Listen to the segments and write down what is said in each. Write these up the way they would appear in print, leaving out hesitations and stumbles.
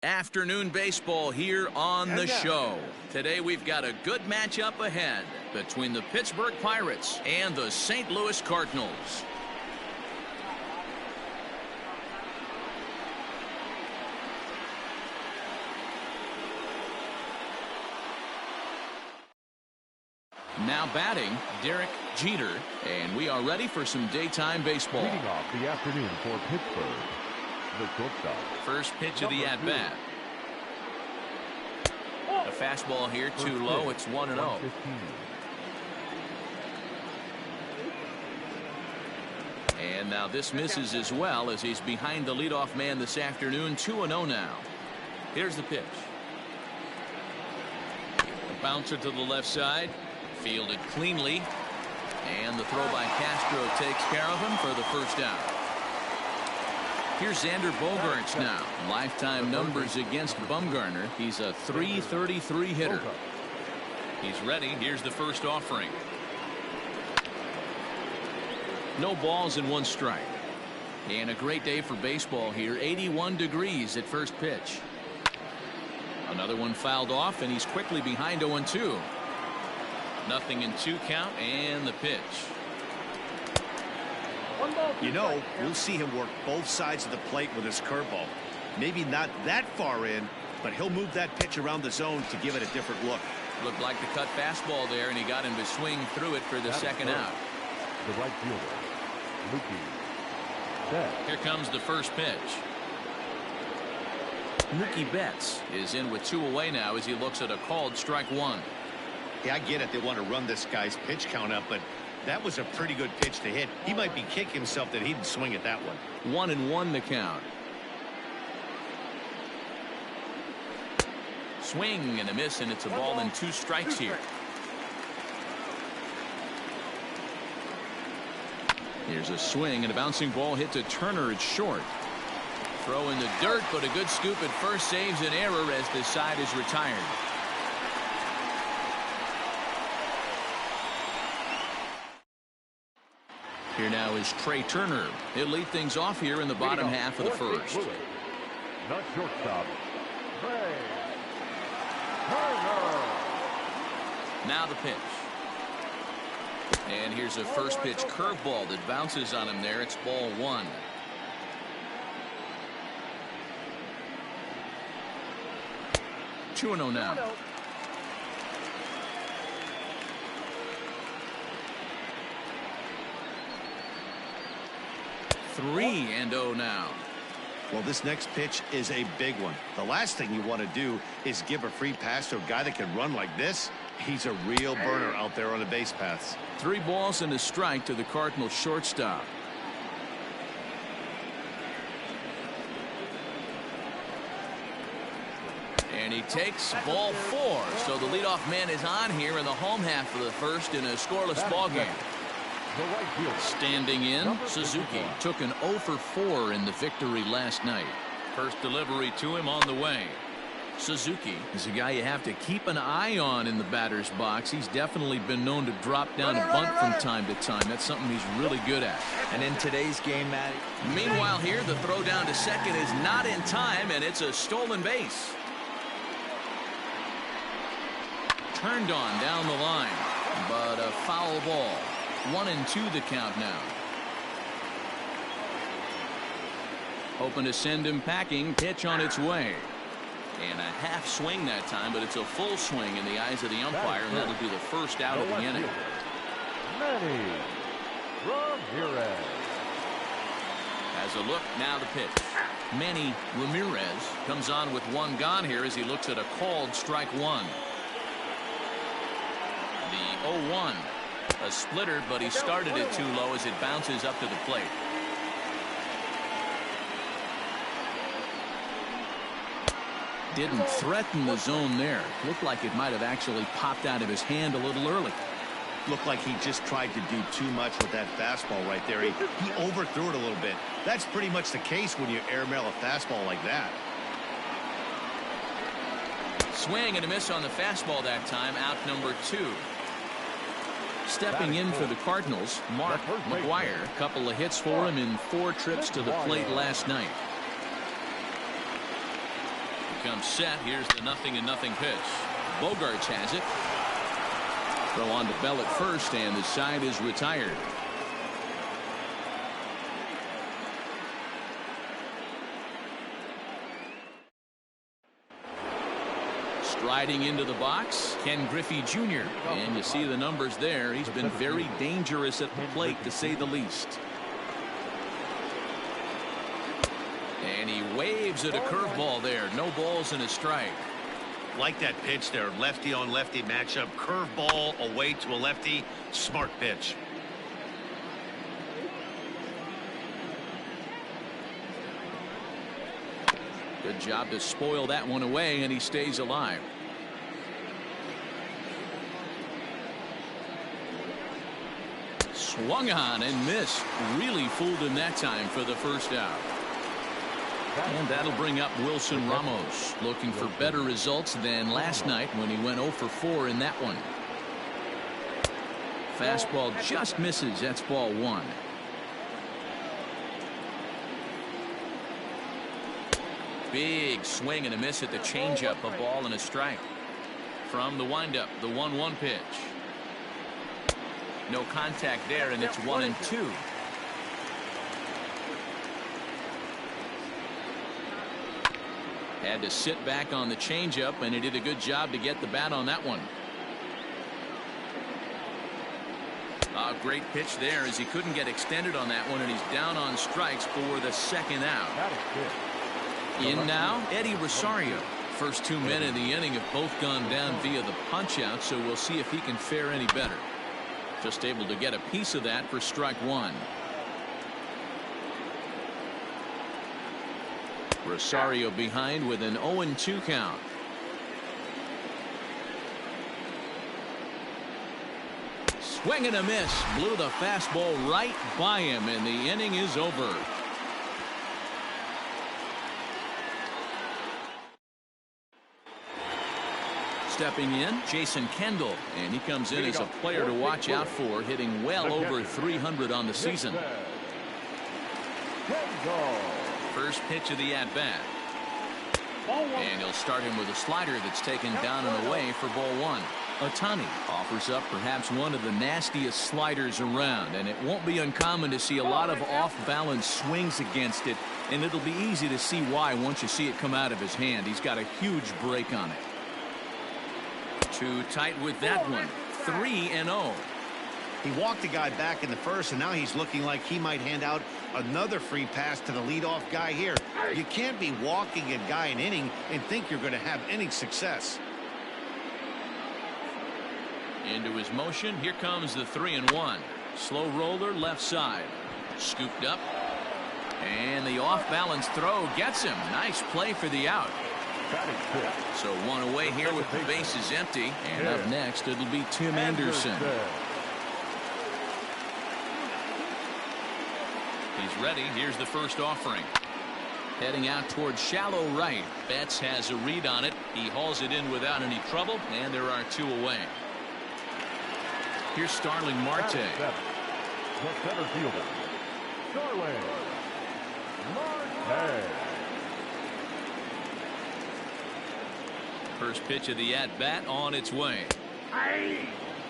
Afternoon baseball here on the show. Today we've got a good matchup ahead between the Pittsburgh Pirates and the St. Louis Cardinals. Now batting, Derek Jeter, and we are ready for some daytime baseball. Leading off the afternoon for Pittsburgh, the shortstop. First pitch of the at-bat. A fastball here, too low. It's 1-0. And now this misses as well as he's behind the leadoff man this afternoon. 2-0 now. Here's the pitch. A bouncer to the left side. Fielded cleanly. And the throw by Castro takes care of him for the first out. Here's Xander Bogaerts now. Lifetime numbers against Bumgarner. He's a .333 hitter. He's ready. Here's the first offering. No balls and one strike. And a great day for baseball here. 81 degrees at first pitch. Another one fouled off, and he's quickly behind 0-2. Nothing in 2 count, and the pitch. You know, we'll see him work both sides of the plate with his curveball. Maybe not that far in, but he'll move that pitch around the zone to give it a different look. Looked like the cut fastball there, and he got him to swing through it for the second out. The right fielder, Mookie Betts. Here comes the first pitch. Mookie Betts is in with 2 away now as he looks at a called strike 1. Yeah, I get it. They want to run this guy's pitch count up, but that was a pretty good pitch to hit. He might be kicking himself that he didn't swing at that one. 1-1 the count. Swing and a miss, and it's a ball and 2 strikes here. Here's a swing and a bouncing ball hit to Turner. It's short. Throw in the dirt, but a good scoop at first saves an error as the side is retired. Here now is Trey Turner. He'll lead things off here in the bottom half of the first. The shortstop, Trey Turner. Now the pitch. And here's a first pitch curveball that bounces on him there. It's ball 1. Two-0 now. 3-0 now. Well, this next pitch is a big one. The last thing you want to do is give a free pass to a guy that can run like this. He's a real burner out there on the base paths. 3 balls and a strike to the Cardinals shortstop. And he takes ball 4. So the leadoff man is on here in the home half of the first in a scoreless ball game. Standing in, Suzuki took an 0 for 4 in the victory last night. First delivery to him on the way. Suzuki is a guy you have to keep an eye on in the batter's box. He's definitely been known to drop down a bunt from time to time. That's something he's really good at. And in today's game, Matt. Meanwhile here, the throw down to second is not in time, and it's a stolen base. Turned on down the line, but a foul ball. 1-2 the count now. Hoping to send him packing. Pitch on its way. And a half swing that time, but it's a full swing in the eyes of the umpire, and that'll be the first out of the inning. Manny Ramirez. As a look, now the pitch. Manny Ramirez comes on with 1 gone here as he looks at a called strike 1. The 0-1. A splitter, but he started it too low as it bounces up to the plate. Didn't threaten the zone there. Looked like it might have actually popped out of his hand a little early. Looked like he just tried to do too much with that fastball right there. He overthrew it a little bit. That's pretty much the case when you airmail a fastball like that. Swing and a miss on the fastball that time. Out number 2. Stepping in for the Cardinals, Mark McGwire. A couple of hits for him in 4 trips to the plate last night. comes set. Here's the 0-0 pitch. Bogarts has it. Throw on to Bell at first, and the side is retired. Striding into the box, Ken Griffey Jr. And you see the numbers there. He's been very dangerous at the plate, to say the least. And he waves at a curveball there. No balls and a strike. Like that pitch there. Lefty on lefty matchup. Curveball away to a lefty. Smart pitch. Good job to spoil that one away, and he stays alive. Swung on and missed. Really fooled him that time for the first out. And that'll bring up Wilson Ramos, looking for better results than last night when he went 0 for 4 in that one. Fastball just misses. That's ball 1. Big swing and a miss at the changeup. A ball and a strike. From the windup, the 1-1 pitch. No contact there, and it's 1-2. Had to sit back on the changeup, and he did a good job to get the bat on that one. A great pitch there, as he couldn't get extended on that one, and he's down on strikes for the second out. In now, Eddie Rosario. First 2 men in the inning have both gone down via the punch-out, so we'll see if he can fare any better. Just able to get a piece of that for strike 1. Rosario behind with an 0-2 count. Swing and a miss. Blew the fastball right by him, and the inning is over. Stepping in, Jason Kendall, and he comes in as a player to watch out for, hitting well over 300 on the season. First pitch of the at-bat. And he'll start him with a slider that's taken down and away for ball 1. Ohtani offers up perhaps one of the nastiest sliders around, and it won't be uncommon to see a lot of off-balance swings against it, and it'll be easy to see why once you see it come out of his hand. He's got a huge break on it. Too tight with that one. 3-0. He walked the guy back in the first, and now he's looking like he might hand out another free pass to the leadoff guy here. You can't be walking a guy an inning and think you're going to have any success. Into his motion. Here comes the 3-1. Slow roller left side. Scooped up. And the off-balance throw gets him. Nice play for the out. So one away here with the bases empty. And up next, it'll be Tim Anderson. He's ready. Here's the first offering. Heading out towards shallow right. Betts has a read on it. He hauls it in without any trouble, and there are 2 away. Here's Starling Marte. The center fielder, Starling Marte. First pitch of the at-bat on its way.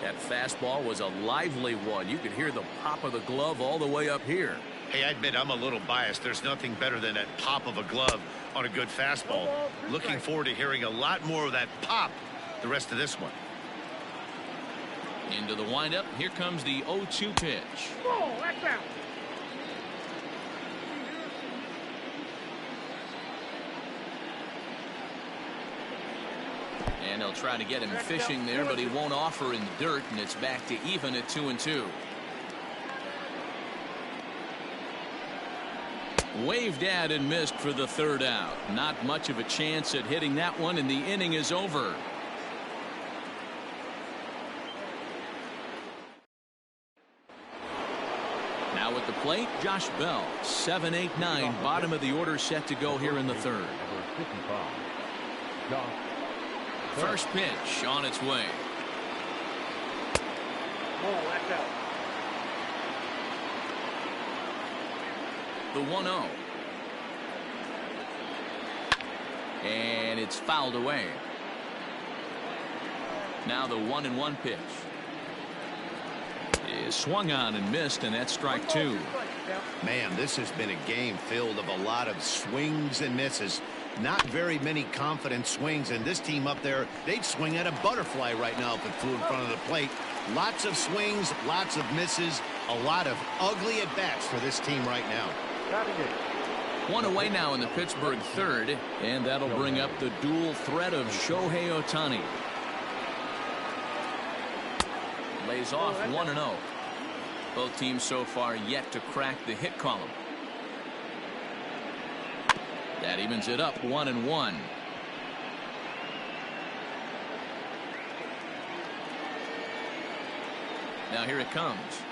That fastball was a lively one. You could hear the pop of the glove all the way up here. Hey, I admit I'm a little biased. There's nothing better than that pop of a glove on a good fastball. Looking forward to hearing a lot more of that pop the rest of this one. Into the windup. Here comes the 0-2 pitch. Oh, that's out. And they'll try to get him fishing there, but he won't offer in the dirt, and it's back to even at 2-2. Waved at and missed for the third out. Not much of a chance at hitting that one, and the inning is over. Now at the plate, Josh Bell. 7-8-9, bottom of the order, set to go here in the third. First pitch on its way. Oh, that's out. The 1-0. And it's fouled away. Now the 1-1 pitch is swung on and missed, and that's strike two. Man, this has been a game filled of a lot of swings and misses. Not very many confident swings, and this team up there, they'd swing at a butterfly right now if it flew in front of the plate. Lots of swings, lots of misses, a lot of ugly at-bats for this team right now. One away now in the Pittsburgh third, and that'll bring up the dual threat of Shohei Ohtani. Lays off 1-0. Both teams so far yet to crack the hit column. That evens it up 1-1. Now here it comes.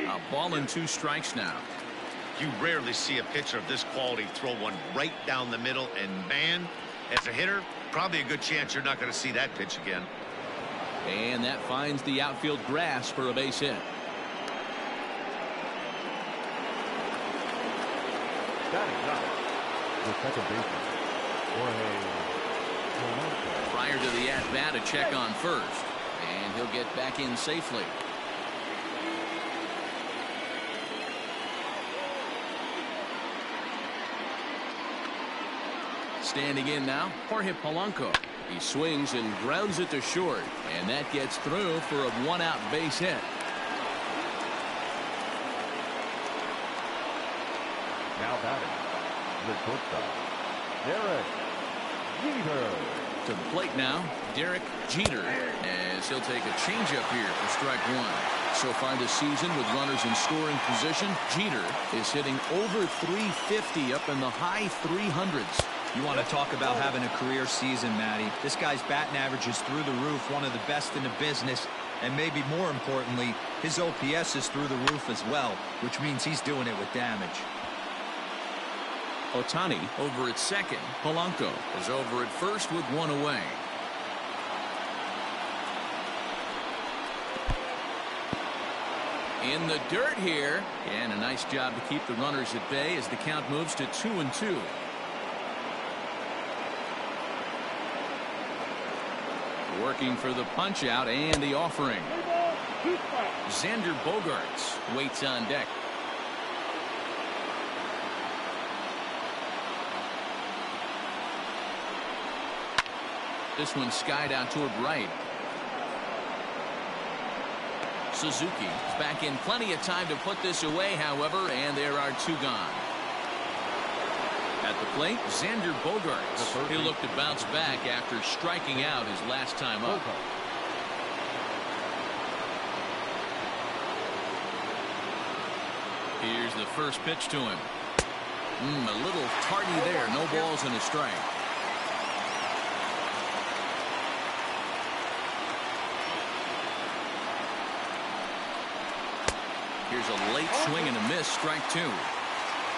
A ball and 2 strikes now. You rarely see a pitcher of this quality throw one right down the middle, and man, as a hitter, probably a good chance you're not going to see that pitch again. And that finds the outfield grass for a base hit. The second baseman, Prior to the at-bat, a check on first. And he'll get back in safely. Standing in now, Jorge Polanco. He swings and grounds it to short, and that gets through for a 1-out base hit. now batting, the shortstop, Derek Jeter. To the plate now, Derek Jeter, as he'll take a changeup here for strike one. So far this season, with runners in scoring position, Jeter is hitting over 350 up in the high 300s. You want to talk about having a career season, Matty. This guy's batting average is through the roof, one of the best in the business, and maybe more importantly, his OPS is through the roof as well, which means he's doing it with damage. Ohtani over at second. Polanco is over at first with one away. In the dirt here, and a nice job to keep the runners at bay as the count moves to 2-2. Working for the punch out and the offering. Xander Bogaerts waits on deck. This one skied out toward right. Suzuki is back in plenty of time to put this away, however, and there are two gone. At the plate, Xander Bogaerts. He'll look to bounce back after striking out his last time up. Here's the first pitch to him. A little tardy there. No balls and a strike. Here's a late swing and a miss. Strike two.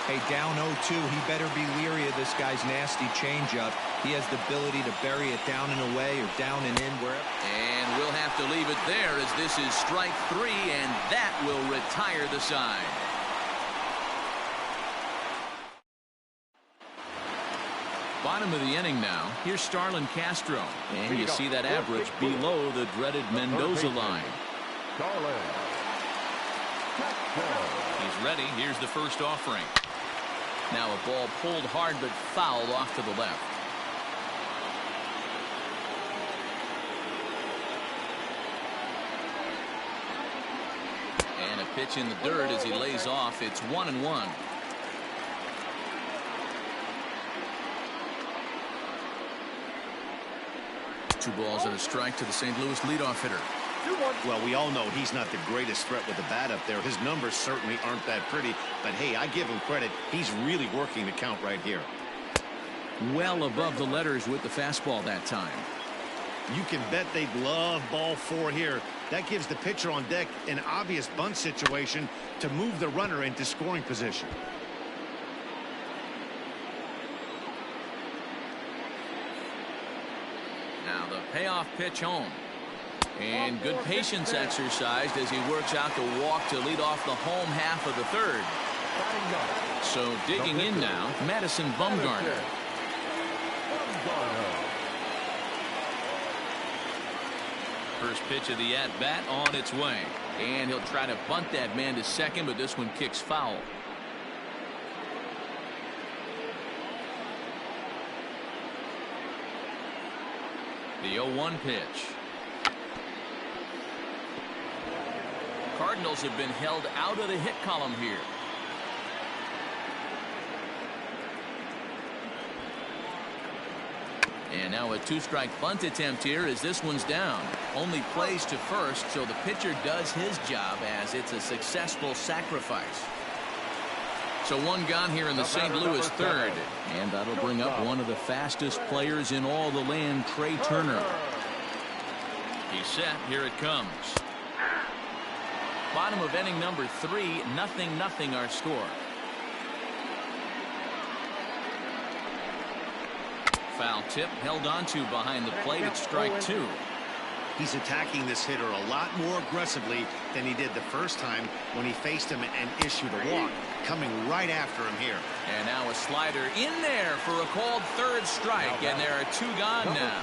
Hey, down 0-2, he better be leery of this guy's nasty changeup. He has the ability to bury it down and away or down and in wherever. And we'll have to leave it there as this is strike three, and that will retire the side. Bottom of the inning now. Here's Starlin Castro. And you see that average below the dreaded Mendoza line. He's ready. Here's the first offering. Now a ball pulled hard but fouled off to the left. And a pitch in the dirt as he lays off. It's 1-1. Two balls and a strike to the St. Louis leadoff hitter. Well, we all know he's not the greatest threat with the bat up there. His numbers certainly aren't that pretty, but hey, I give him credit. He's really working the count right here. Well above the letters with the fastball that time. You can bet they'd love ball four here. That gives the pitcher on deck an obvious bunt situation to move the runner into scoring position. Now the payoff pitch home. And good patience exercised as he works out the walk to lead off the home half of the third. So digging in now, Madison Bumgarner. First pitch of the at-bat on its way. And he'll try to bunt that man to second, but this one kicks foul. The 0-1 pitch. Cardinals have been held out of the hit column here. And now a two-strike bunt attempt here as this one's down. Only plays to first, so the pitcher does his job as it's a successful sacrifice. So one gone here in the St. Louis third. And that'll bring up one of the fastest players in all the land, Trey Turner. He's set. Here it comes. Bottom of inning number 3, 0-0 our score. Foul tip held onto behind the plate at strike 2. He's attacking this hitter a lot more aggressively than he did the first time when he faced him and issued a walk. Coming right after him here. And now a slider in there for a called third strike. And there are 2 gone now.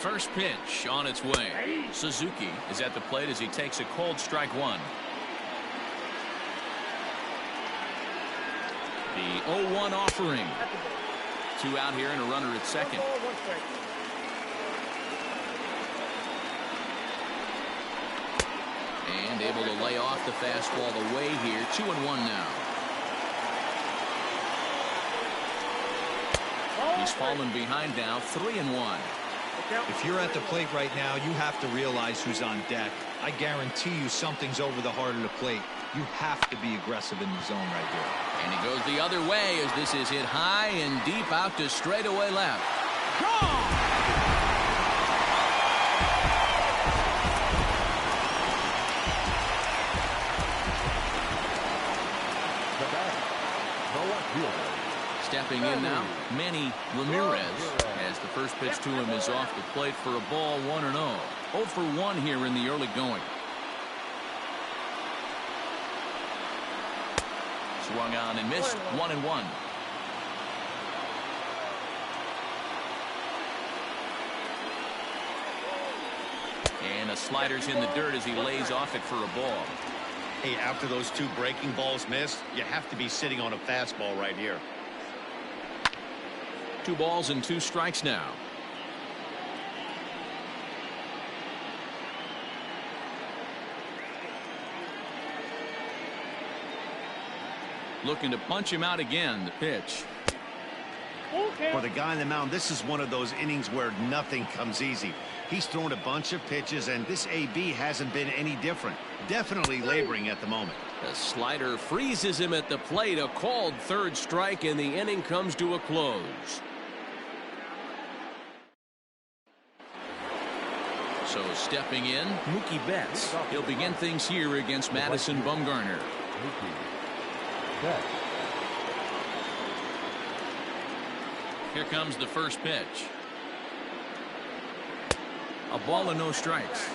First pitch on its way. Suzuki is at the plate as he takes a cold strike 1. The 0-1 offering. 2 out here and a runner at second. And able to lay off the fastball away here. 2-1 now. He's fallen behind now. 3-1. If you're at the plate right now, you have to realize who's on deck. I guarantee you something's over the heart of the plate. You have to be aggressive in the zone right here. And he goes the other way as this is hit high and deep out to straightaway left. Gone! Stepping in now, Manny Ramirez, as the first pitch to him is off the plate for a ball 1-0. 0 for 1 here in the early going. Swung on and missed. 1-1. And a slider's in the dirt as he lays off it for a ball. Hey, after those 2 breaking balls missed, you have to be sitting on a fastball right here. 2 balls and 2 strikes now. Looking to punch him out again. The pitch. For the guy on the mound, this is one of those innings where nothing comes easy. He's thrown a bunch of pitches, and this AB hasn't been any different. Definitely laboring at the moment. The slider freezes him at the plate. A called third strike, and the inning comes to a close. So stepping in, Mookie Betts. He'll begin things here against Madison Bumgarner. Here comes the first pitch. A ball and no strikes.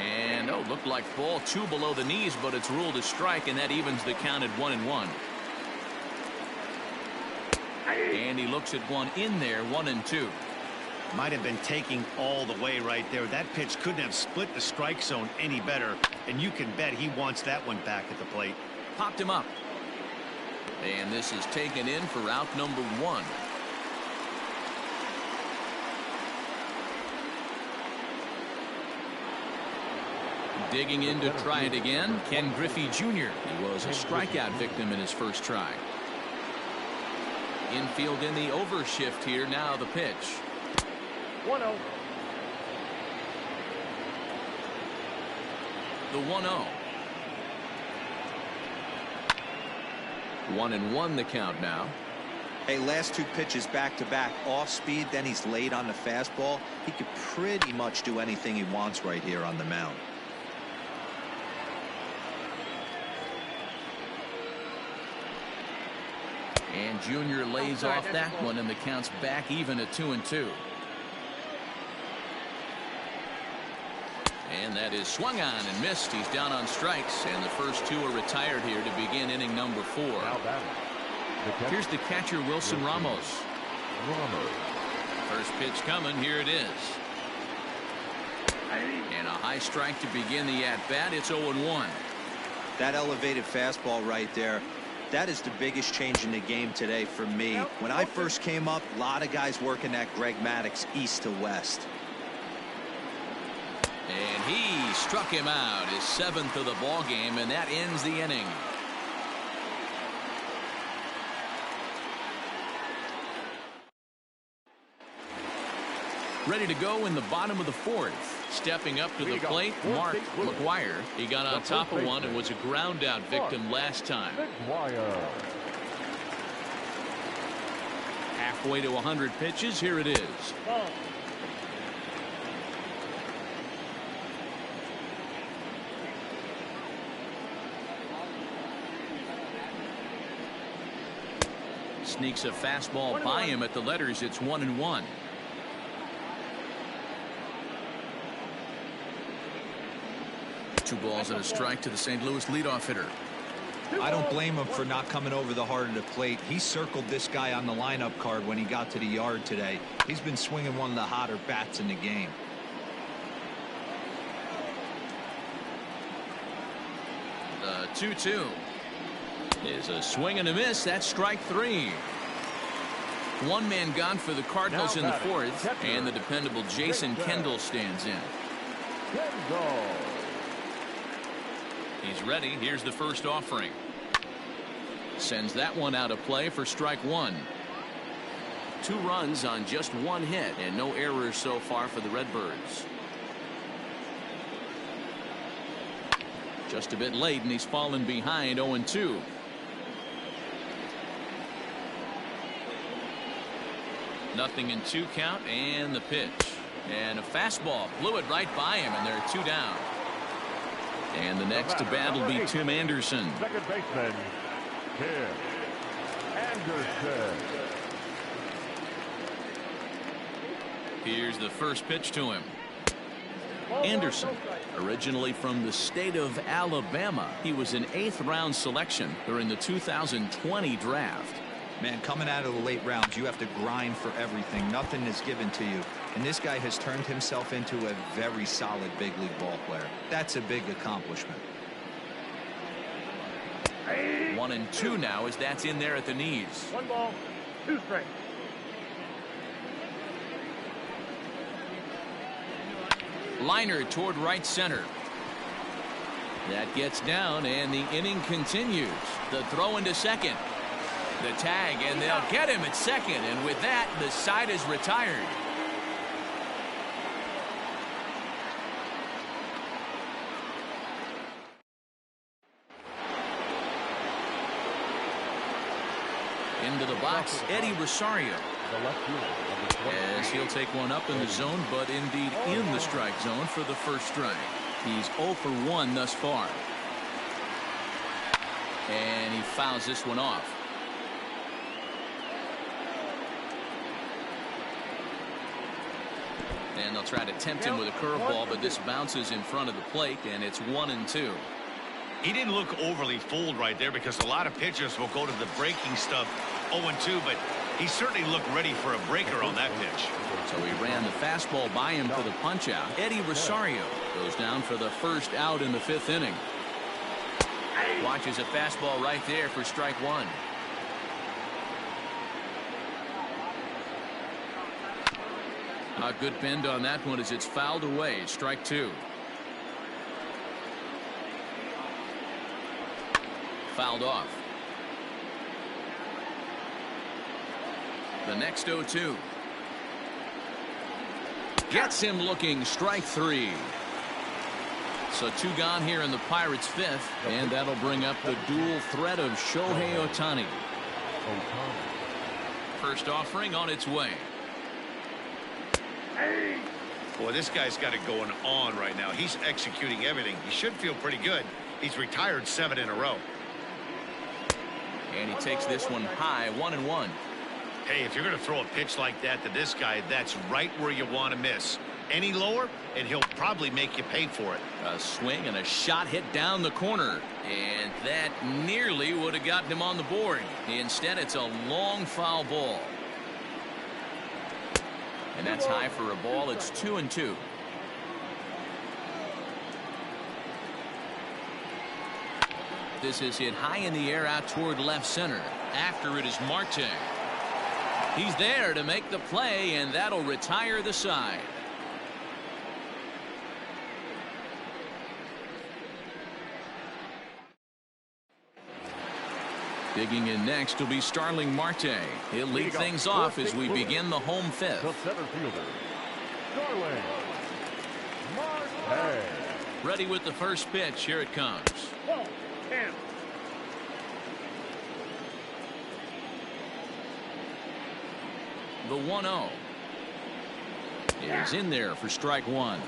And looked like ball 2 below the knees, but it's ruled a strike, and that evens the count at 1-1. And he looks at one in there, 1-2. Might have been taking all the way right there. That pitch couldn't have split the strike zone any better, and you can bet he wants that one back at the plate. Popped him up. And this is taken in for out number 1. Digging in to try it again, Ken Griffey Jr. He was a strikeout victim in his first try. Infield in the overshift here. Now the pitch. 1-0. The 1-0. 1-1 the count now. Hey, last 2 pitches back-to-back off speed, then he's laid on the fastball. He could pretty much do anything he wants right here on the mound. And Junior lays off that one, and the count's back even at 2-2. And that is swung on and missed. He's down on strikes, and the first two are retired here to begin inning number 4. Here's the catcher, Wilson Ramos. First pitch coming. Here it is. And a high strike to begin the at-bat. It's 0-1. That elevated fastball right there, that is the biggest change in the game today for me. When I first came up, a lot of guys working that Greg Maddux east to west. And he struck him out, his 7th of the ball game, and that ends the inning. Ready to go in the bottom of the 4th. Stepping up to the plate, Mark McGuire. He got on top of one and was a ground out victim last time. Halfway to 100 pitches. Here it is. Sneaks a fastball by him at the letters. It's 1-1. Two balls and a strike to the St. Louis leadoff hitter. I don't blame him for not coming over the heart of the plate. He circled this guy on the lineup card when he got to the yard today. He's been swinging one of the hotter bats in the game. The 2-2 is a swing and a miss. That's strike 3. One man gone for the Cardinals in the 4th, and the dependable Jason Kendall stands in. He's ready. Here's the first offering. Sends that one out of play for strike 1. 2 runs on just 1 hit and no errors so far for the Redbirds. Just a bit late, and he's fallen behind 0-2. Nothing in 2 count, and the pitch. And a fastball blew it right by him, and there are 2 down. And the next to bat will be Tim Anderson. Second baseman, Tim Anderson. Here's the first pitch to him. Anderson, originally from the state of Alabama. He was an 8th round selection during the 2020 draft. Man, coming out of the late rounds, you have to grind for everything. Nothing is given to you. And this guy has turned himself into a very solid big league ball player. That's a big accomplishment. 1-2 now, as that's in there at the knees. 1 ball, 2 strikes. Liner toward right center. That gets down, and the inning continues. The throw into second. The tag, and they'll get him at second, and with that, the side is retired. Into the box, Eddie Rosario. As he'll take one up in the zone, but indeed in the strike zone for the first strike. He's 0 for 1 thus far. And he fouls this one off. And they'll try to tempt him with a curveball, but this bounces in front of the plate, and it's 1-2. He didn't look overly fooled right there, because a lot of pitchers will go to the breaking stuff 0-2, but he certainly looked ready for a breaker on that pitch. So he ran the fastball by him for the punch out. Eddie Rosario goes down for the first out in the 5th inning. Watches a fastball right there for strike 1. A good bend on that one as it's fouled away. Strike 2. Fouled off. The next 0-2. Gets him looking. Strike 3. So 2 gone here in the Pirates' 5th, and that'll bring up the dual threat of Shohei Ohtani. First offering on its way. Boy, this guy's got it going on right now. He's executing everything. He should feel pretty good. He's retired 7 in a row. And he takes this one high, 1-1. Hey, if you're going to throw a pitch like that to this guy, that's right where you want to miss. Any lower, and he'll probably make you pay for it. A swing and a shot hit down the corner. And that nearly would have gotten him on the board. Instead, it's a long foul ball. And that's high for a ball. It's 2-2. This is hit high in the air out toward left center. After it is Marte. He's there to make the play, and that'll retire the side. Digging in next will be Starling Marte. He'll lead things off as we begin the home fifth. The center fielder, Starling Marte. Ready with the first pitch. Here it comes. Ball, 10. The 1-0 is in there for strike one.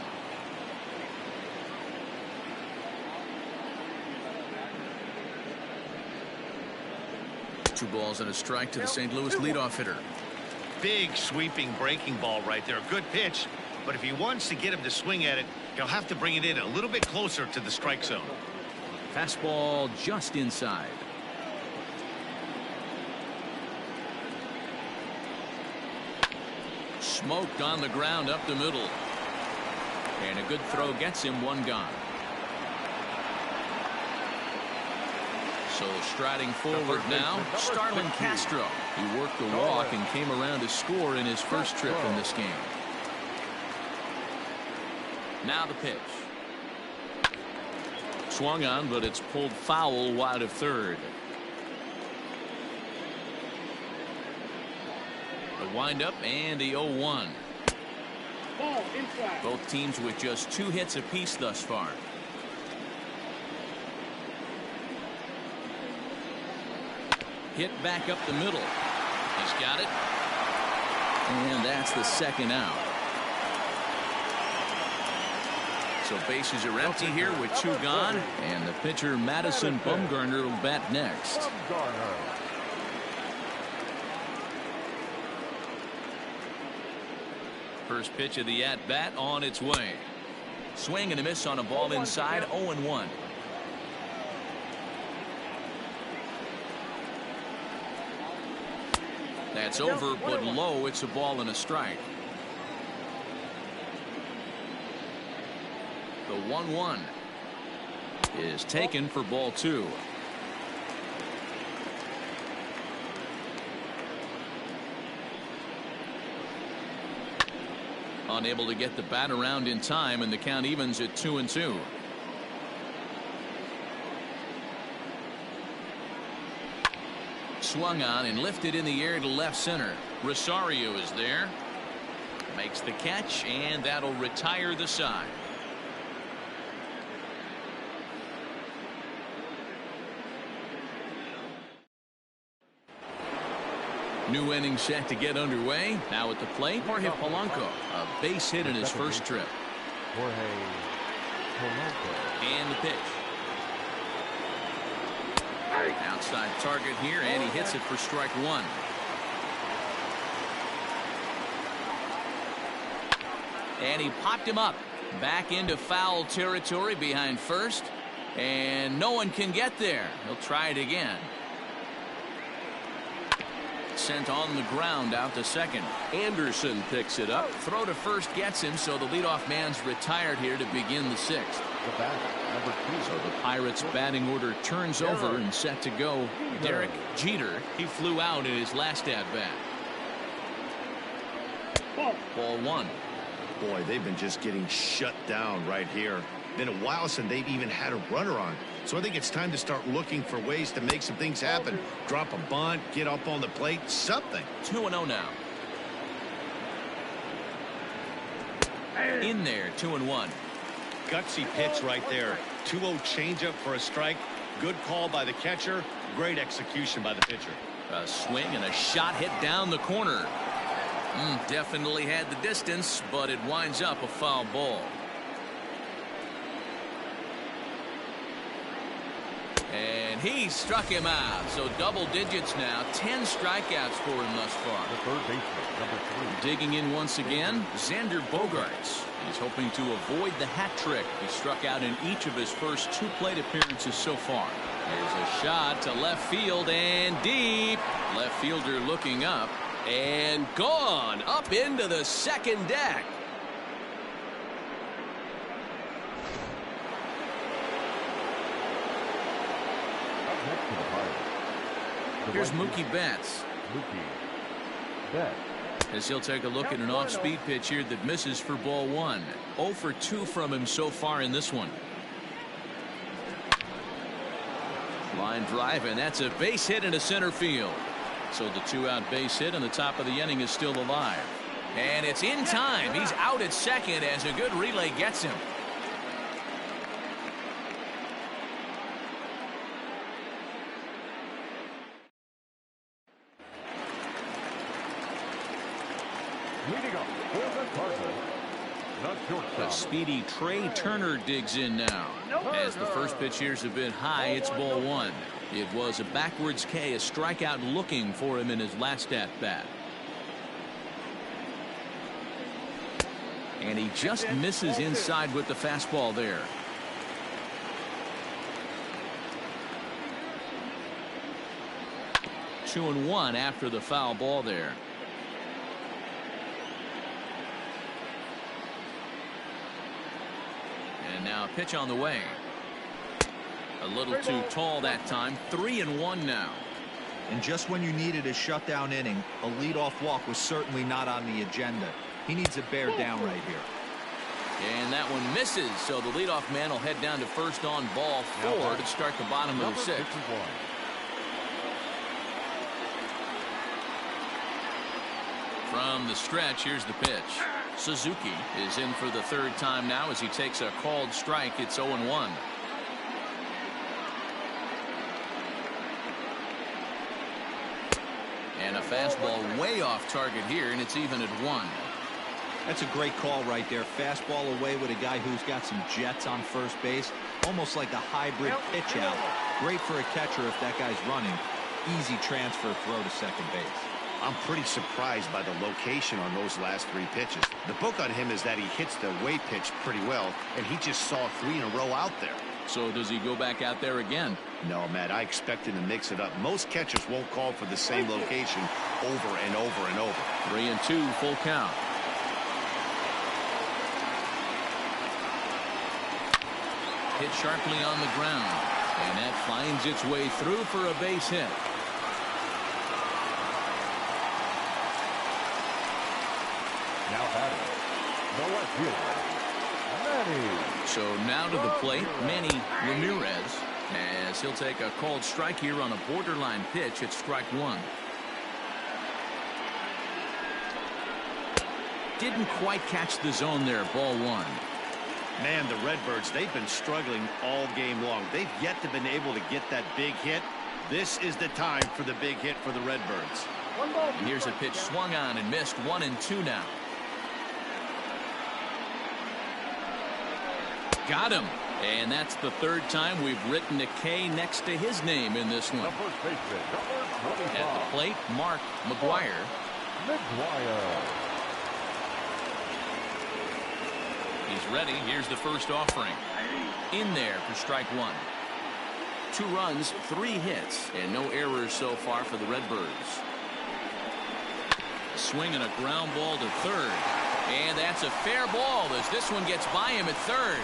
Two balls and a strike to the St. Louis leadoff hitter. Big sweeping breaking ball right there. Good pitch, but if he wants to get him to swing at it, he'll have to bring it in a little bit closer to the strike zone. Fastball just inside. Smoked on the ground up the middle. And a good throw gets him one gone. So striding forward now, Starlin Castro. He worked the walk and came around to score in his first trip in this game. Now the pitch. Swung on, but it's pulled foul wide of third. The windup and the 0-1. Ball, inside. Both teams with just 2 hits apiece thus far. Hit back up the middle. He's got it. And that's the second out. So bases are empty here with 2 gone. And the pitcher Madison Bumgarner will bat next. First pitch of the at-bat on its way. Swing and a miss on a ball inside, 0-1. That's over, but low. It's a ball and a strike. The 1-1 is taken for ball 2. Unable to get the bat around in time, and the count evens at 2-2. Swung on and lifted in the air to left center. Rosario is there. Makes the catch, and that'll retire the side. New inning set to get underway. Now at the plate, Jorge Polanco. A base hit in his first trip. Jorge Polanco. And the pitch. Outside target here, and he hits it for strike one. And he popped him up. Back into foul territory behind first. And no one can get there. He'll try it again. Sent on the ground out to second. Anderson picks it up. Throw to first gets him, so the leadoff man's retired here to begin the sixth. The bat, number 2. So the Pirates batting order turns over and set to go. Derek Jeter, he flew out in his last at bat. Ball 1. Boy, they've been just getting shut down right here. Been a while since they've even had a runner on. So I think it's time to start looking for ways to make some things happen. Drop a bunt, get up on the plate, something. 2-0 now. In there, 2-1. Gutsy pitch right there. 2-0 changeup for a strike. Good call by the catcher. Great execution by the pitcher. A swing and a shot hit down the corner. Definitely had the distance, but it winds up a foul ball. And he struck him out. So double digits now. 10 strikeouts for him thus far. The third baseman, number 3. Digging in once again, Xander Bogaerts. He's hoping to avoid the hat trick. He struck out in each of his first 2 plate appearances so far. There's a shot to left field and deep. Left fielder looking up and gone up into the second deck. Up next to the Pirates. Here's Mookie Betts. Mookie Betts. As he'll take a look at an off-speed pitch here that misses for ball 1. 0 for 2 from him so far in this one. Line drive, and that's a base hit into center field. So the 2-out base hit on the top of the inning is still alive. And it's in time. He's out at second as a good relay gets him. Leading up for the Cardinals, the The shortstop. speedy Trey Turner digs in now. As the first pitch here's a bit high, it's ball 1. It was a backwards K, a strikeout looking for him in his last at bat. And he just misses inside with the fastball there. Two and one after the foul ball there. And now a pitch on the way. A little too tall that time. 3-1 now. And just when you needed a shutdown inning, a leadoff walk was certainly not on the agenda. He needs to bear down right here. And that one misses, so the leadoff man will head down to first on ball 4 to start the bottom of the 6th. 51. From the stretch, here's the pitch. Suzuki is in for the 3rd time now as he takes a called strike. It's 0-1. And a fastball way off target here, and it's even at 1. That's a great call right there. Fastball away with a guy who's got some jets on first base. Almost like a hybrid pitch out. Great for a catcher if that guy's running. Easy transfer throw to second base. I'm pretty surprised by the location on those last 3 pitches. The book on him is that he hits the away pitch pretty well, and he just saw 3 in a row out there. So does he go back out there again? No, Matt, I expect him to mix it up. Most catchers won't call for the same location over and over and over. 3-2, full count. Hit sharply on the ground, and that finds its way through for a base hit. Now batting, the left fielder, Manny. So now to the plate, Manny Ramirez, as he'll take a called strike here on a borderline pitch at strike 1. Didn't quite catch the zone there, ball 1. Man, the Redbirds, they've been struggling all game long. They've yet to been able to get that big hit. This is the time for the big hit for the Redbirds. And here's a pitch swung on and missed. 1-2 now. Got him. And that's the 3rd time we've written a K next to his name in this The one. first baseman, number 25. At the plate, Mark McGuire. McGuire. He's ready. Here's the first offering. In there for strike 1. 2 runs, 3 hits, and no errors so far for the Redbirds. A swing and a ground ball to 3rd. And that's a fair ball as this one gets by him at 3rd.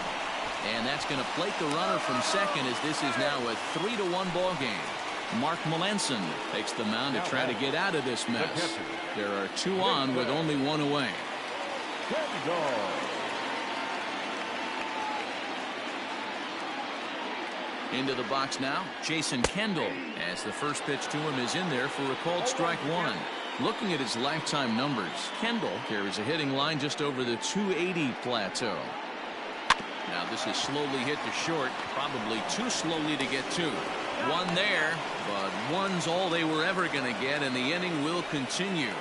And that's going to plate the runner from 2nd as this is now a 3-1 ball game. Mark Melanson takes the mound to try to get out of this mess. There are 2 on with only 1 away. Into the box now, Jason Kendall, as the first pitch to him is in there for a called strike 1. Looking at his lifetime numbers, Kendall carries a hitting line just over the 280 plateau. Now this is slowly hit to short, probably too slowly to get 2. 1 there, but 1's all they were ever going to get, and the inning will continue.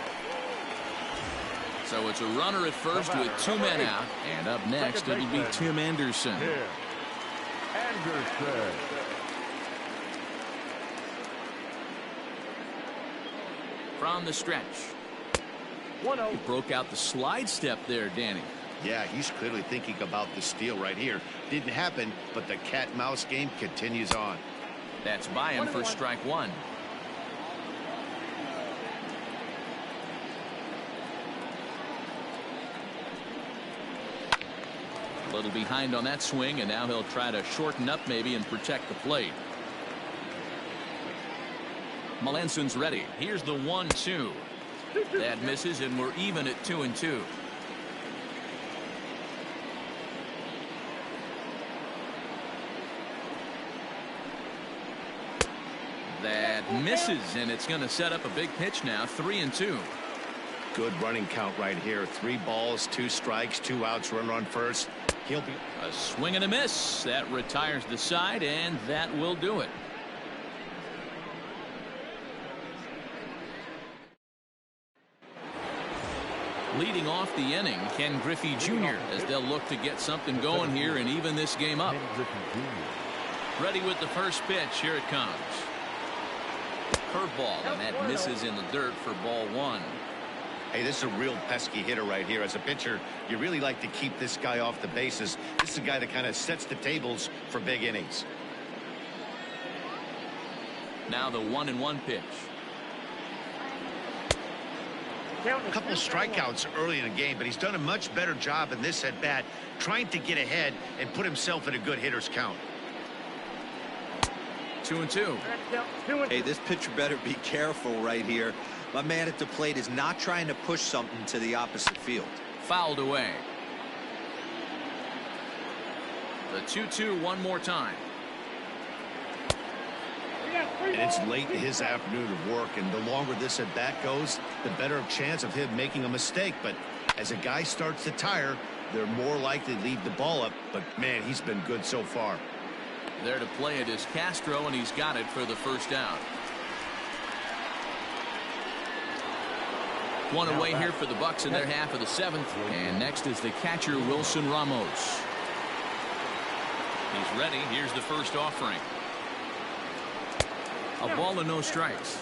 So it's a runner at first with 2 men out, and up next it'll be Tim Anderson. from the stretch. 1-0. He broke out the slide step there, Danny. Yeah, he's clearly thinking about the steal right here. Didn't happen, but the cat-mouse game continues on. That's by him for strike one. A little behind on that swing, and now he'll try to shorten up maybe and protect the plate. Melancon's ready. Here's the 1-2. That misses, and we're even at 2-2. That misses, and it's going to set up a big pitch now. 3-2. Good running count right here. 3 balls, 2 strikes, 2 outs, runner on first. He'll be A swing and a miss. That retires the side, and that will do it. Leading off the inning, Ken Griffey Jr. as they'll look to get something going here and even this game up. Ready with the first pitch. Here it comes. Curveball, and that misses in the dirt for ball 1. Hey, this is a real pesky hitter right here. As a pitcher, you really like to keep this guy off the bases. This is a guy that kind of sets the tables for big innings. Now the 1-1 pitch. A couple of strikeouts early in the game, but he's done a much better job in this at bat, trying to get ahead and put himself in a good hitter's count. 2-2. Hey, this pitcher better be careful right here. My man at the plate is not trying to push something to the opposite field. Fouled away. The 2-2 one more time. And it's late in his afternoon of work, and the longer this at bat goes, the better chance of him making a mistake. But as a guy starts to tire, they're more likely to leave the ball up. But man, he's been good so far. There to play it is Castro, and he's got it for the first down. One away here for the Bucks in their half of the 7th. And next is the catcher, Wilson Ramos. He's ready. Here's the first offering. A ball and no strikes.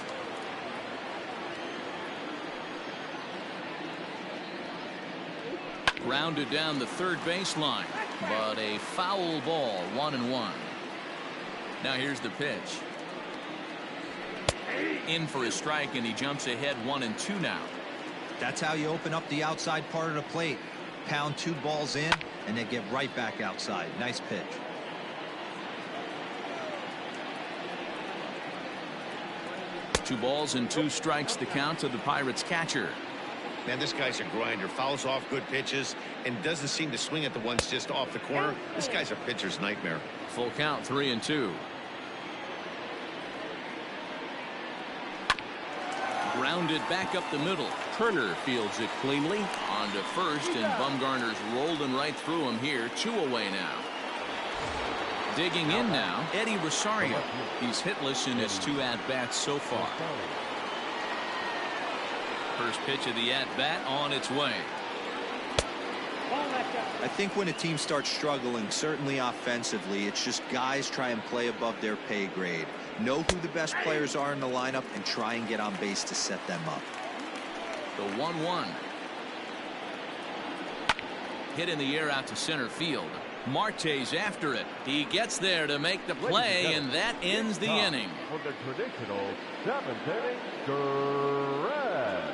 Grounded down the third baseline, but a foul ball. 1-1. Now here's the pitch. In for a strike, and he jumps ahead 1-2 now. That's how you open up the outside part of the plate. Pound 2 balls in, and then get right back outside. Nice pitch. Two balls and 2 strikes the count to the Pirates catcher. Man, this guy's a grinder. Fouls off good pitches and doesn't seem to swing at the ones just off the corner. This guy's a pitcher's nightmare. Full count, 3-2. Grounded back up the middle. Turner fields it cleanly. On to first, and Bumgarner's rolling right through him here. 2 away now. Digging in now, Eddie Rosario. He's hitless in his 2 at-bats so far. First pitch of the at-bat on its way. I think when a team starts struggling, certainly offensively, it's just guys try and play above their pay grade. Know who the best players are in the lineup and try and get on base to set them up. The 1-1. Hit in the air out to center field. Marte's after it. He gets there to make the play, and that ends the inning. For the traditional 7th inning stretch.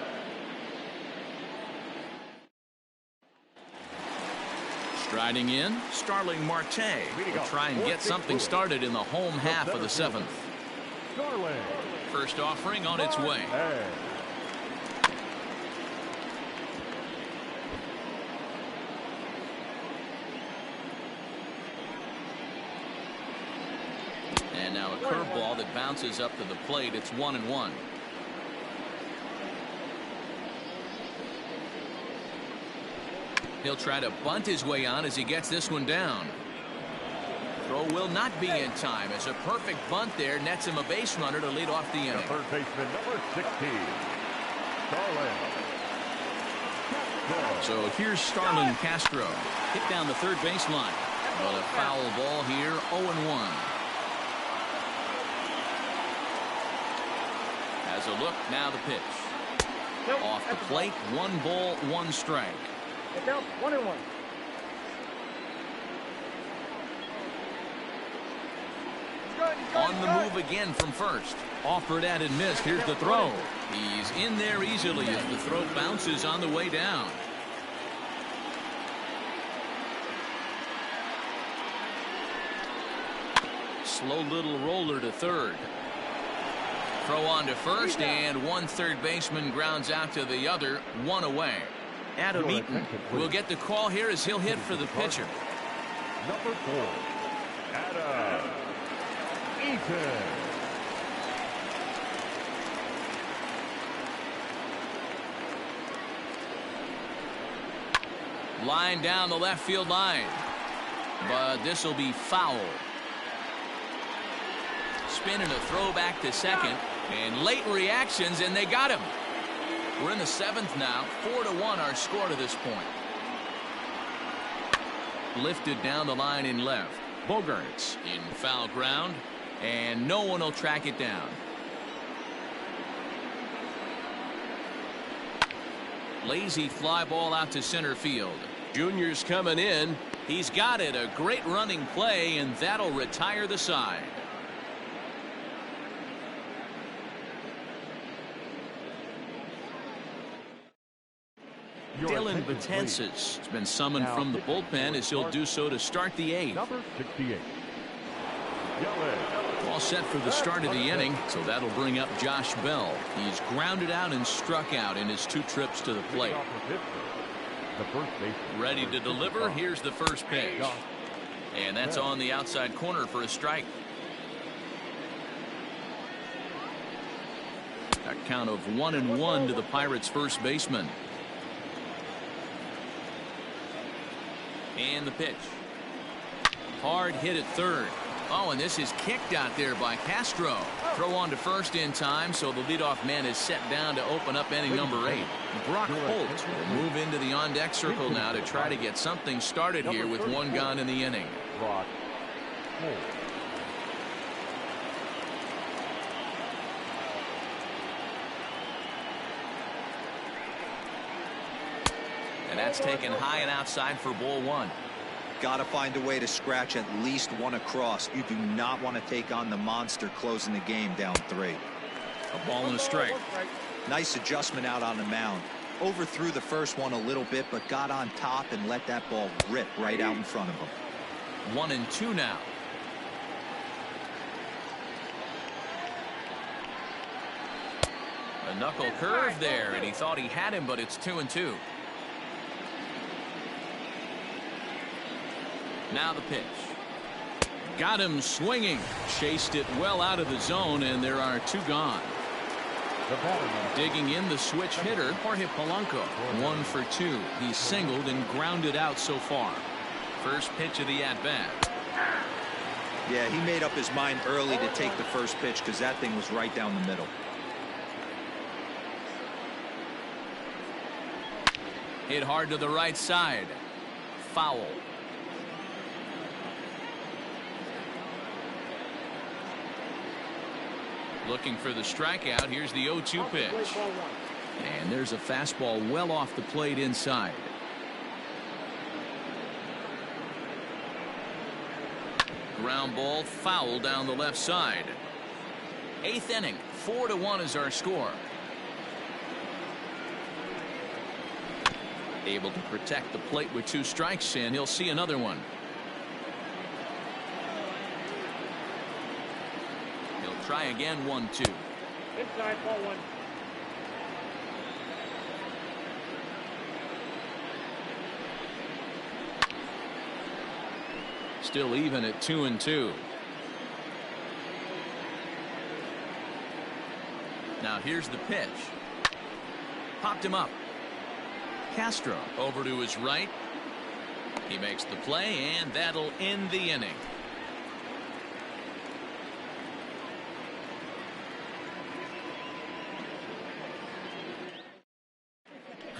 Striding in, Starling Marte will try and get something started in the home half of the 7th. First offering on its way. And now a curveball that bounces up to the plate. It's 1-1. He'll try to bunt his way on as he gets this one down. Throw will not be in time as a perfect bunt there nets him a base runner to lead off the inning. Third baseman number 16, Starling. So here's Starlin Castro. Hit down the third baseline. But a foul ball here, 0-1. As a look, now the pitch. Off the plate, 1 ball, 1 strike. Get down, 1-1. On the move again from first. Offered at and missed. Here's the throw. He's in there easily as the throw bounces on the way down. Slow little roller to third. Throw on to first, and 1 third baseman grounds out to the other, 1 away. Adam Eaton will get the call here as he'll hit for the pitcher. Number 4, Adam Eaton. Line down the left field line, but this will be foul. Spin and a throw back to second, and late reactions, and they got him. We're in the 7th now. 4-1 our score to this point. Lifted down the line in left. Bogaerts in foul ground, and no one will track it down. Lazy fly ball out to center field. Junior's coming in. He's got it. A great running play, and that'll retire the side. Dylan Betances has been summoned from the bullpen as he'll do so to start the 8th. Number 68. All set for the start of the inning, so that'll bring up Josh Bell. He's grounded out and struck out in his 2 trips to the plate. Ready to deliver. Here's the first pitch. And that's on the outside corner for a strike. A count of 1-1 to the Pirates' first baseman. And the pitch. Hard hit at third. Oh, and this is kicked out there by Castro. Throw on to first in time, so the leadoff man is set down to open up inning number 8. Brock Holt will move into the on-deck circle now to try to get something started here with 1 gone in the inning. Brock Holt. And that's taken high and outside for ball 1. Got to find a way to scratch at least 1 across. You do not want to take on the monster closing the game down 3. A ball and a strike. Nice adjustment out on the mound. Overthrew the first one a little bit, but got on top and let that ball rip right out in front of him. 1-2 now. A knuckle curve there, and he thought he had him, but it's 2-2. Now the pitch. Got him swinging. Chased it well out of the zone, and there are 2 gone. Digging in the switch hitter, Jorge Polanco. 1 for 2. He's singled and grounded out so far. First pitch of the at-bat. Yeah, he made up his mind early to take the first pitch because that thing was right down the middle. Hit hard to the right side. Foul. Looking for the strikeout. Here's the 0-2 pitch. And there's a fastball well off the plate inside. Ground ball foul down the left side. 8th inning. 4-1 is our score. Able to protect the plate with 2 strikes, and he'll see another one. Try again, 1-2. Inside, ball 1. Still even at 2-2. Now here's the pitch. Popped him up. Castro over to his right. He makes the play, and that'll end the inning.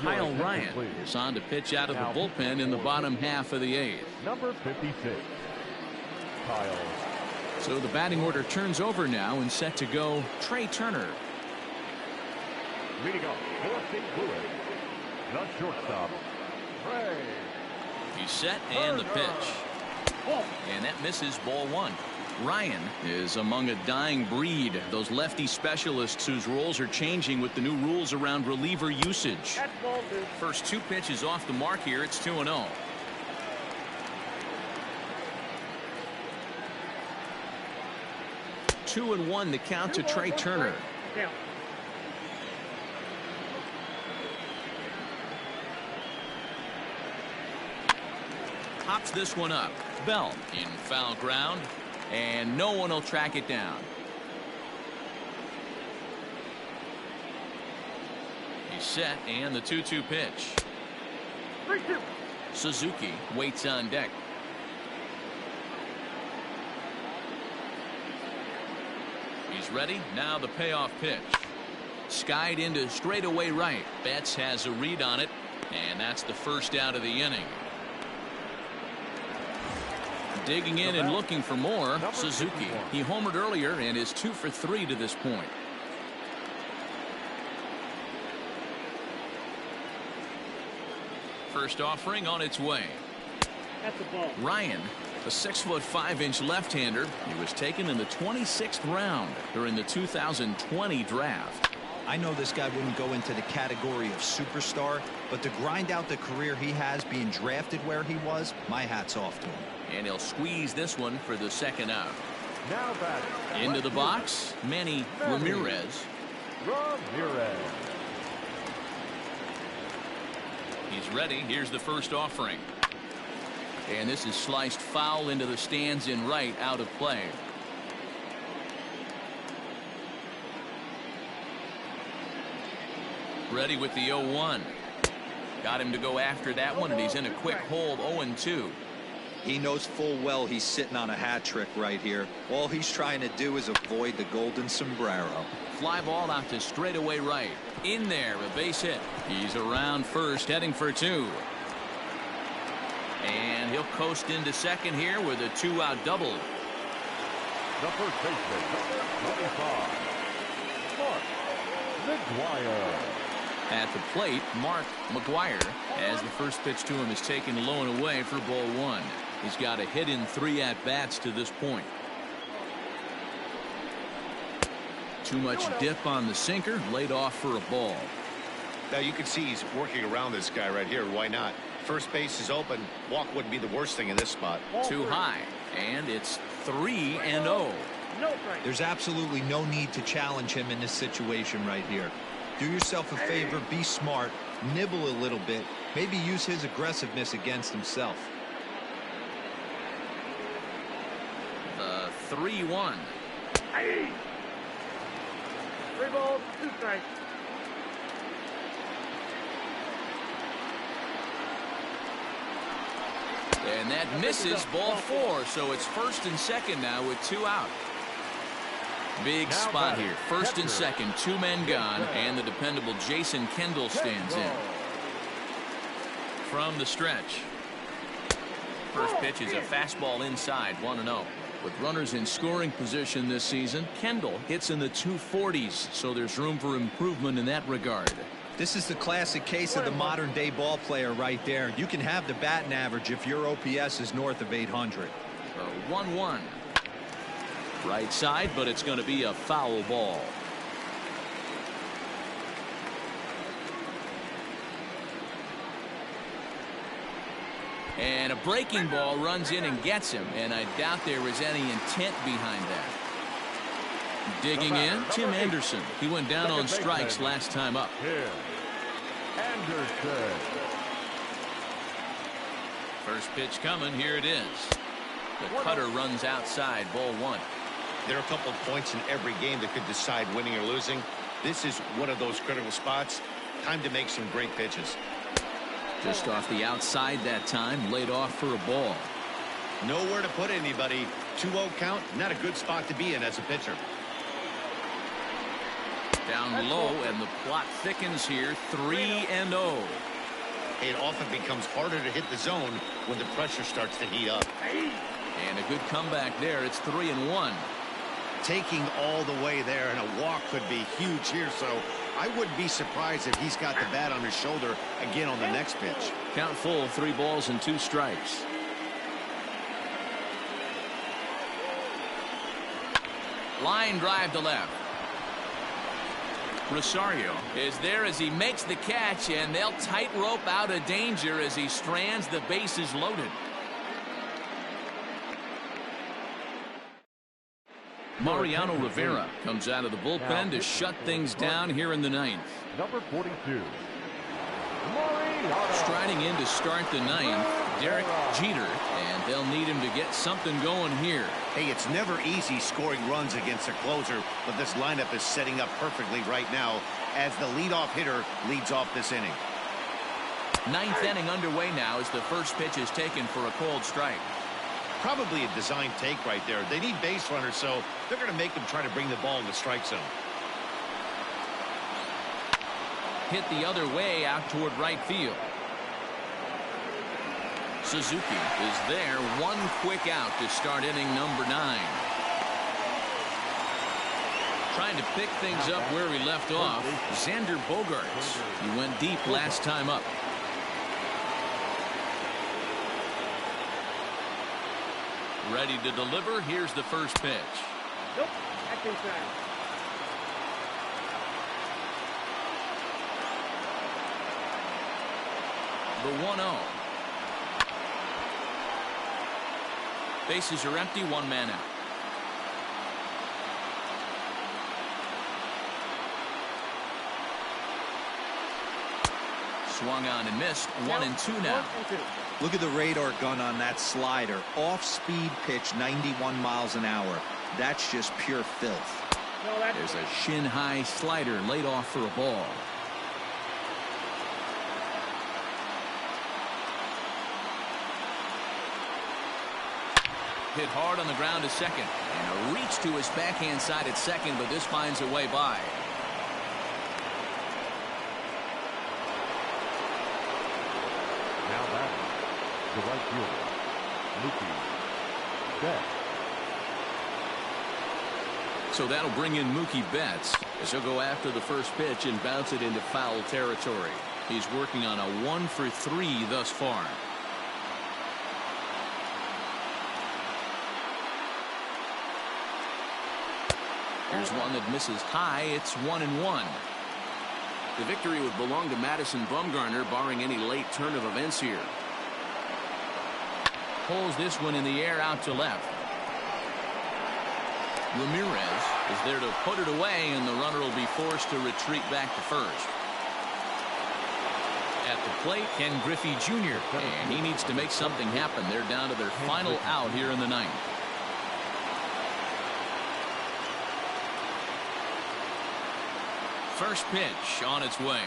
Kyle Ryan is on to pitch out of the bullpen in the bottom half of the 8th. Number 56. Kyle. So the batting order turns over now and set to go Trey Turner. Leading off for St. Louis, the shortstop, Ray. He's set and the pitch. And that misses, ball one. Ryan is among a dying breed. Those lefty specialists whose roles are changing with the new rules around reliever usage. That's ball two. First two pitches off the mark here. It's 2-0. Two and one the count to Trey Turner. Down. Pops this one up. Bell in foul ground, and no one will track it down. He's set, and the 2-2 pitch. 3-2. Suzuki waits on deck. He's ready. Now the payoff pitch. Skied into straightaway right. Betts has a read on it, and that's the first out of the inning. Digging in and looking for more, Suzuki. He homered earlier and is 2 for 3 to this point. First offering on its way. That's a ball. Ryan, a 6'5" left-hander. He was taken in the 26th round during the 2020 draft. I know this guy wouldn't go into the category of superstar, but to grind out the career he has being drafted where he was, my hat's off to him. And he'll squeeze this one for the second out. Now batting. Into the box, Manny Ramirez. Ramirez. He's ready. Here's the first offering. And this is sliced foul into the stands in right, out of play. Ready with the 0-1. Got him to go after that one, and he's in a quick hold. 0-2. He knows full well he's sitting on a hat trick right here. All he's trying to do is avoid the golden sombrero. Fly ball out to straightaway right. In there, a base hit. He's around first, heading for 2. And he'll coast into second here with a 2-out double. The first baseman, number 25, Mark McGuire. At the plate, Mark McGuire, as the first pitch to him is taken low and away for ball 1. He's got a hit in 3 at-bats to this point. Too much dip on the sinker, laid off for a ball. Now you can see he's working around this guy right here. Why not? First base is open. Walk wouldn't be the worst thing in this spot. Too high, and it's 3-0. No strike. There's absolutely no need to challenge him in this situation right here. Do yourself a favor, be smart, nibble a little bit, maybe use his aggressiveness against himself. The 3-1. 3 balls, 2 strikes. And that misses, ball 4. So it's first and second now with 2 out. Big spot here. First and second, 2 men gone, and the dependable Jason Kendall stands in. From the stretch. First pitch is a fastball inside, 1-0. With runners in scoring position this season, Kendall hits in the 240s, so there's room for improvement in that regard. This is the classic case of the modern day ball player right there. You can have the batting average if your OPS is north of 800. 1-1. Right side, but it's going to be a foul ball. And a breaking ball runs in and gets him, and I doubt there is any intent behind that. Digging in, Tim Anderson. He went down on strikes last time up. Anderson. First pitch coming. Here it is. The cutter runs outside, ball 1. There are a couple of points in every game that could decide winning or losing. This is one of those critical spots. Time to make some great pitches. Just off the outside that time, laid off for a ball. Nowhere to put anybody. 2-0 count, not a good spot to be in as a pitcher. Down low, and the plot thickens here. 3-0. It often becomes harder to hit the zone when the pressure starts to heat up. And a good comeback there. It's 3-1. Taking all the way there, and a walk could be huge here, so I wouldn't be surprised if he's got the bat on his shoulder again on the next pitch. Count full, 3 balls and 2 strikes. Line drive to left. Rosario is there as he makes the catch, and they'll tightrope out of danger as he strands the bases loaded. Mariano Rivera comes out of the bullpen to shut things down here in the 9th. Number 42. Striding in to start the 9th, Derek Jeter, and they'll need him to get something going here. Hey, it's never easy scoring runs against a closer, but this lineup is setting up perfectly right now as the leadoff hitter leads off this inning. 9th inning underway now as the first pitch is taken for a called strike. Probably a design take right there. They need base runners, so they're going to make them try to bring the ball in the strike zone. Hit the other way out toward right field. Suzuki is there, one quick out to start inning number 9. Trying to pick things up where he left off, Xander Bogaerts. He went deep last time up. Ready to deliver. Here's the first pitch. Nope. That's inside. The 1-0. Bases are empty, 1 man out. Swung on and missed. 1-2 now. Look at the radar gun on that slider. Off-speed pitch, 91 miles an hour. That's just pure filth. No, that's There's a shin-high slider laid off for a ball. Hit hard on the ground to second. And a reach to his backhand side at second, but this finds a way by. Now that the right fielder, Mookie Betts. So that'll bring in Mookie Betts as he'll go after the first pitch and bounce it into foul territory. He's working on a 1 for 3 thus far. Here's one that misses high. It's 1-1. The victory would belong to Madison Bumgarner, barring any late turn of events here. Pulls this one in the air out to left. Ramirez is there to put it away, and the runner will be forced to retreat back to first. At the plate, Ken Griffey Jr., and he needs to make something happen. They're down to their final out here in the 9th. First pitch on its way.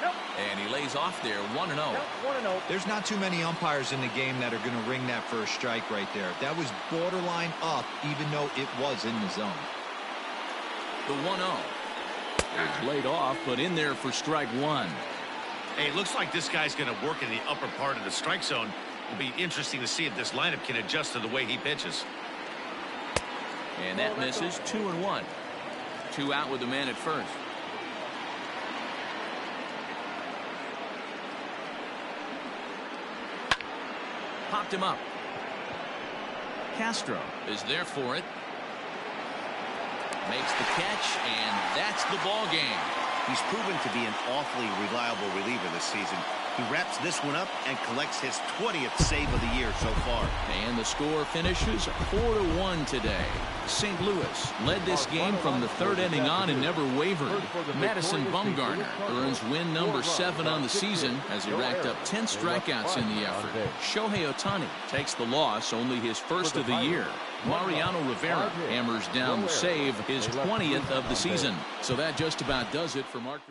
Nope. And he lays off there, 1-0. Nope. 1-0. There's not too many umpires in the game that are going to ring that first strike right there. That was borderline up, even though it was in the zone. The 1-0. It's laid off, but in there for strike 1. Hey, it looks like this guy's going to work in the upper part of the strike zone. It'll be interesting to see if this lineup can adjust to the way he pitches. And that misses. 2-1. 2 out with the man at first. Popped him up. Castro is there for it. Makes the catch, and that's the ball game. He's proven to be an awfully reliable reliever this season. He wraps this one up and collects his 20th save of the year so far. And the score finishes 4-1 today. St. Louis led this game from the 3rd inning on and never wavered. Madison Bumgarner earns win number 7 on the season as he racked up 10 strikeouts in the effort. Shohei Ohtani takes the loss, only his first of the year. Mariano Rivera hammers down the save, his 20th of the season. So that just about does it for Mark.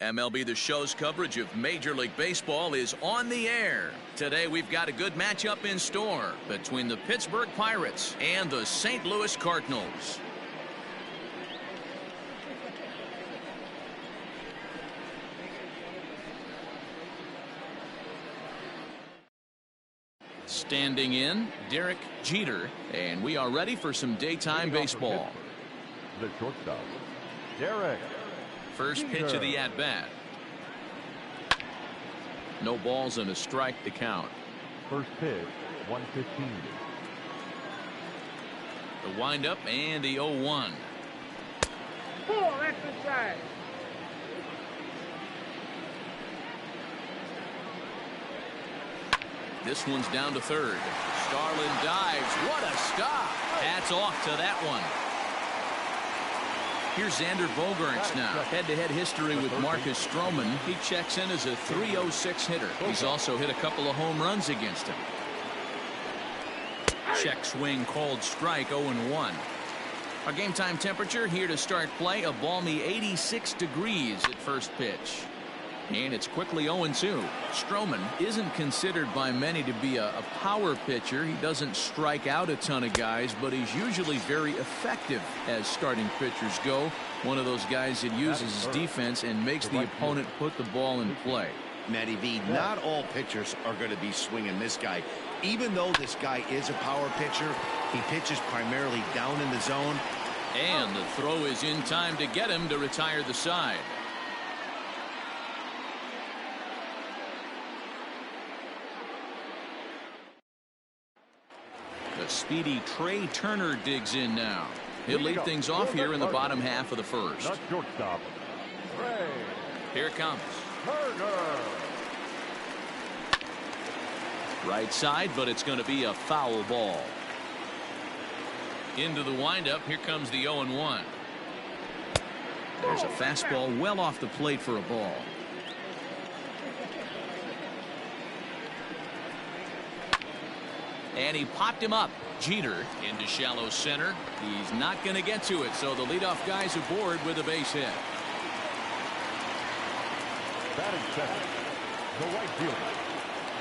MLB The Show's coverage of Major League Baseball is on the air. Today we've got a good matchup in store between the Pittsburgh Pirates and the St. Louis Cardinals. Standing in, Derek Jeter, and we are ready for some daytime baseball. The shortstop, Derek. First pitch of the at-bat. No balls and a strike to count. First pitch, 1:15. The windup and the 0-1. Pull, that's inside. This one's down to third. Starlin dives. What a stop. Hats off to that one. Here's Xander Bogaerts now. Head-to-head history with Marcus Stroman. He checks in as a .306 hitter. He's also hit a couple of home runs against him. Check swing called strike, 0-1. Our game time temperature here to start play, a balmy 86 degrees at first pitch. And it's quickly 0-2. Stroman isn't considered by many to be a power pitcher. He doesn't strike out a ton of guys, but he's usually very effective as starting pitchers go. One of those guys that uses his defense and makes the opponent put the ball in play. Matty V, not all pitchers are going to be swinging this guy. Even though this guy is a power pitcher, he pitches primarily down in the zone. And the throw is in time to get him to retire the side. The speedy Trey Turner digs in now. He'll lead things off here in the bottom half of the first. The shortstop, Trey. Here it comes. Turner. Right side, but it's going to be a foul ball. Into the windup. Here comes the 0-1. There's a fastball well off the plate for a ball. And he popped him up. Jeter into shallow center. He's not going to get to it, so the leadoff guy's aboard with a base hit. Batting second, the right fielder,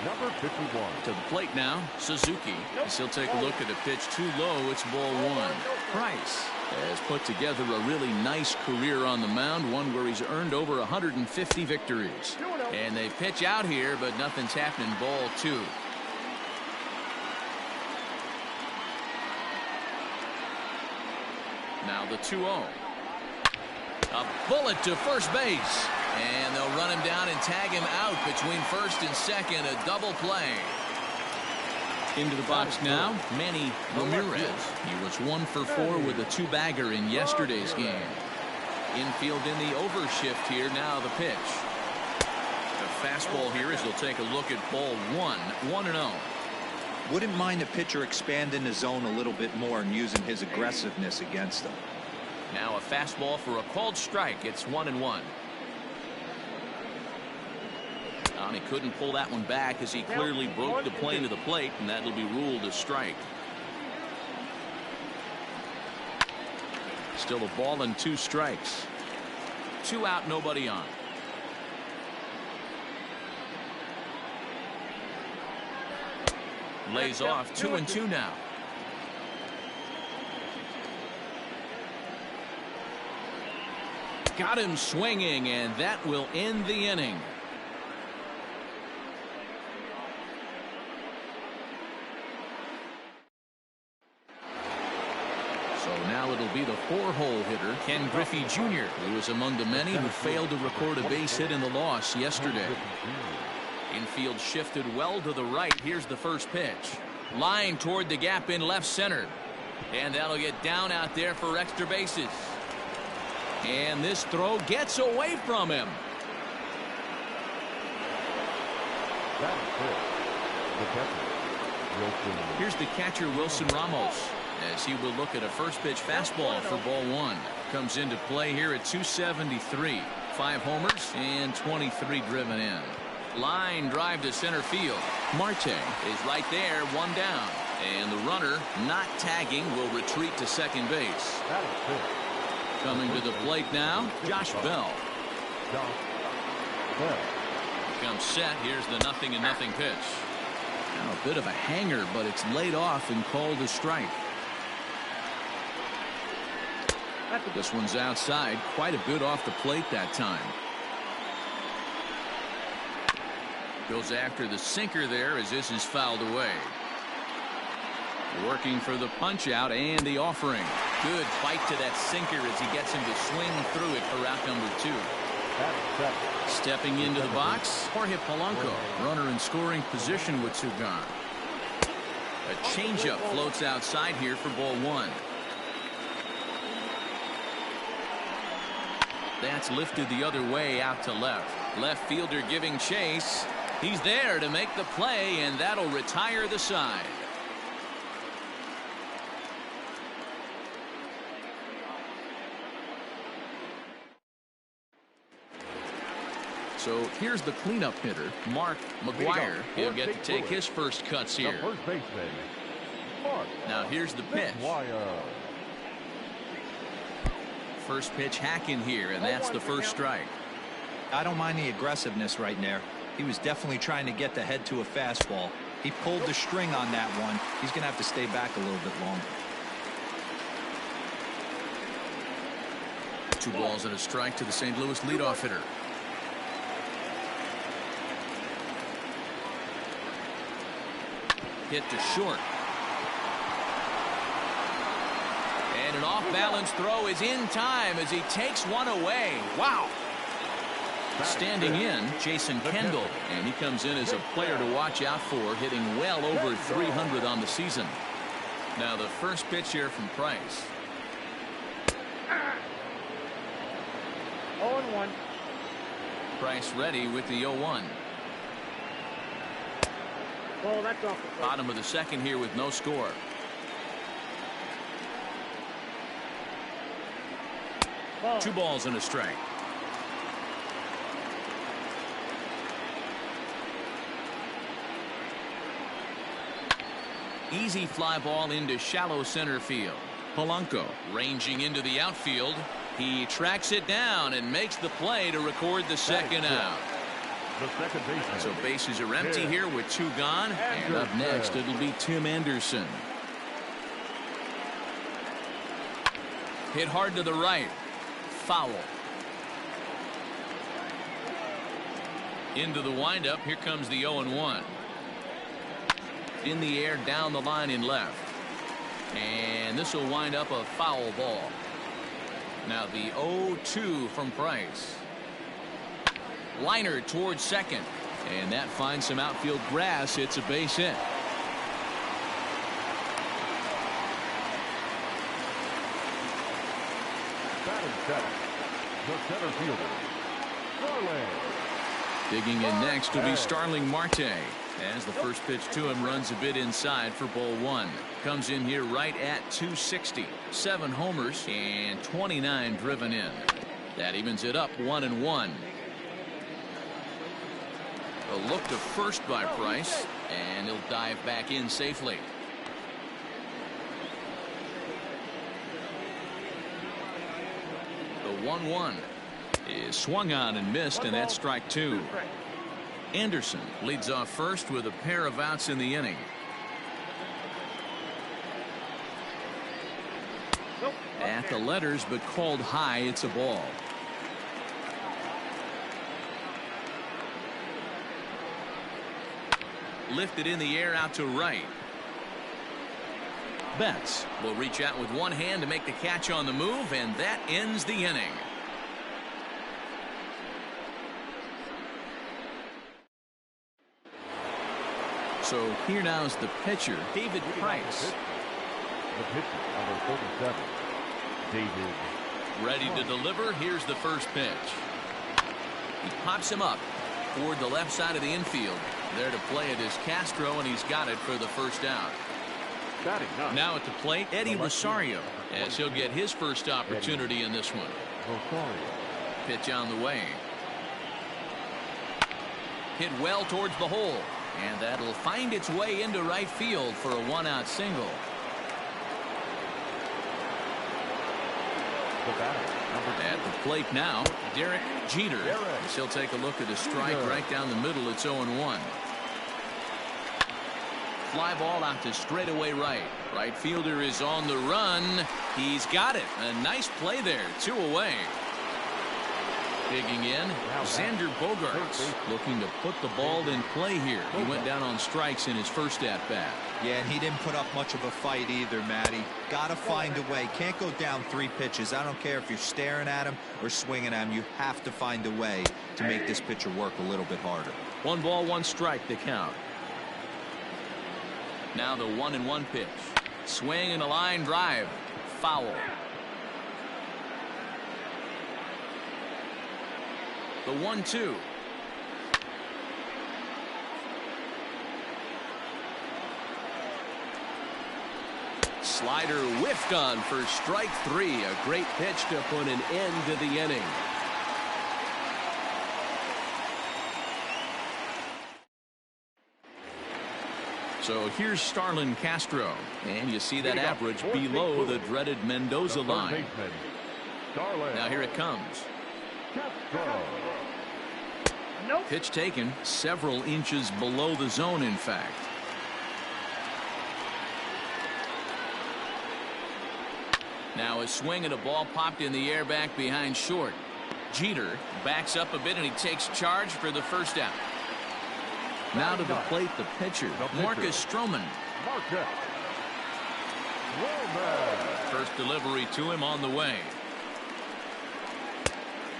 number 51. To the plate now, Suzuki. As he'll take a look at a pitch too low. It's ball one. Price has put together a really nice career on the mound, one where he's earned over 150 victories. And they pitch out here, but nothing's happening. Ball two. Now the 2-0. A bullet to first base. And they'll run him down and tag him out between first and second. A double play. Into the box now, Manny Ramirez. He was 1 for 4 with a 2-bagger in yesterday's game. Infield in the overshift here. Now the pitch. The fastball here as they'll take a look at ball one. 1-0. Wouldn't mind the pitcher expanding the zone a little bit more and using his aggressiveness against them. Now a fastball for a called strike. It's 1-1. He couldn't pull that one back as he clearly broke the plane of the plate, and that'll be ruled a strike. Still a ball and 2 strikes. 2 out, nobody on. Lays off 2-2 now. Got him swinging, and that will end the inning. So now it'll be the 4-hole hitter, Ken Griffey Jr., who was among the many who failed to record a base hit in the loss yesterday. Infield shifted well to the right. Here's the first pitch. Line toward the gap in left center. And that'll get down out there for extra bases. And this throw gets away from him. Here's the catcher, Wilson Ramos, as he will look at a first pitch fastball for ball one. Comes into play here at 273. 5 homers and 23 driven in. Line drive to center field. Marte is right there, 1 down. And the runner, not tagging, will retreat to second base. Coming to the plate now, Josh Bell. set. Comes set. Here's the 0-0 pitch. Now a bit of a hanger, but it's laid off and called a strike. This one's outside, quite a bit off the plate that time. Goes after the sinker there as this is fouled away. Working for the punch out and the offering. Good fight to that sinker as he gets him to swing through it for out number 2. Stepping into the box, Jorge Polanco, runner in scoring position with two gone. A changeup floats outside here for ball 1. That's lifted the other way out to left. Left fielder giving chase. He's there to make the play, and that'll retire the side. So here's the cleanup hitter, Mark McGuire. He'll get to take his first cuts here. First baseman, Mark. Now here's the pitch. McGuire. First pitch hacking here, and that's the first strike. I don't mind the aggressiveness right there. He was definitely trying to get the head to a fastball. He pulled the string on that one. He's going to have to stay back a little bit longer. 2 balls and a strike to the St. Louis leadoff hitter. Hit to short. And an off-balance throw is in time as he takes one away. Wow. Standing in, Jason Kendall, and he comes in as a player to watch out for, hitting well over 300 on the season. Now the first pitch here from Price. 0-1. Price ready with the 0-1. Ball, that's off the plate. Bottom of the second here with no score. Ball. 2 balls and a strike. Easy fly ball into shallow center field. Polanco ranging into the outfield. He tracks it down and makes the play to record the second out. The second baseman. So bases are empty here with 2 gone. And up next, it'll be Tim Anderson. Hit hard to the right. Foul. Into the windup. Here comes the 0-1. In the air, down the line in left. And this will wind up a foul ball. Now the 0-2 from Price. Liner towards second. And that finds some outfield grass. It's a base hit. Batting center. The center fielder, Starling. Digging in next will be Starling Marte. As the first pitch to him runs a bit inside for ball 1. Comes in here right at 260. 7 homers and 29 driven in. That evens it up 1-1. A look to first by Price, and he'll dive back in safely. The 1-1 is swung on and missed, and that's strike 2. Anderson leads off first with a pair of outs in the inning. At the letters, but called high. It's a ball. Lifted in the air out to right. Betts will reach out with one hand to make the catch on the move, and that ends the inning. So here now is the pitcher, David Price. The pitcher, number 37, David. Ready to deliver. Here's the first pitch. He pops him up toward the left side of the infield. There to play it is Castro, and he's got it for the first out. Now at the plate, Eddie Rosario, as he'll get his first opportunity in this one. Pitch on the way. Hit well towards the hole, and that'll find its way into right field for a one-out single. At the plate now, Derek Jeter. He'll take a look at a strike right down the middle. It's 0-1. Fly ball out to straightaway right. Right fielder is on the run. He's got it. A nice play there. 2 away. Digging in, Xander Bogaerts looking to put the ball in play here. He went down on strikes in his first at-bat. Yeah, and he didn't put up much of a fight either, Matty. Got to find a way. Can't go down 3 pitches. I don't care if you're staring at him or swinging at him. You have to find a way to make this pitcher work a little bit harder. 1 ball, 1 strike to count. Now the 1-1 pitch. Swing and a line drive. Foul. The 1-2. Slider whiffed on for strike 3. A great pitch to put an end to the inning. So here's Starlin Castro, and you see that average below the dreaded Mendoza line. Now here it comes. Nope. Pitch taken several inches below the zone, in fact. Now a swing and a ball popped in the air back behind short. Jeter backs up a bit and he takes charge for the first out. Now to the plate, the pitcher, Marcus Stroman. First delivery to him on the way.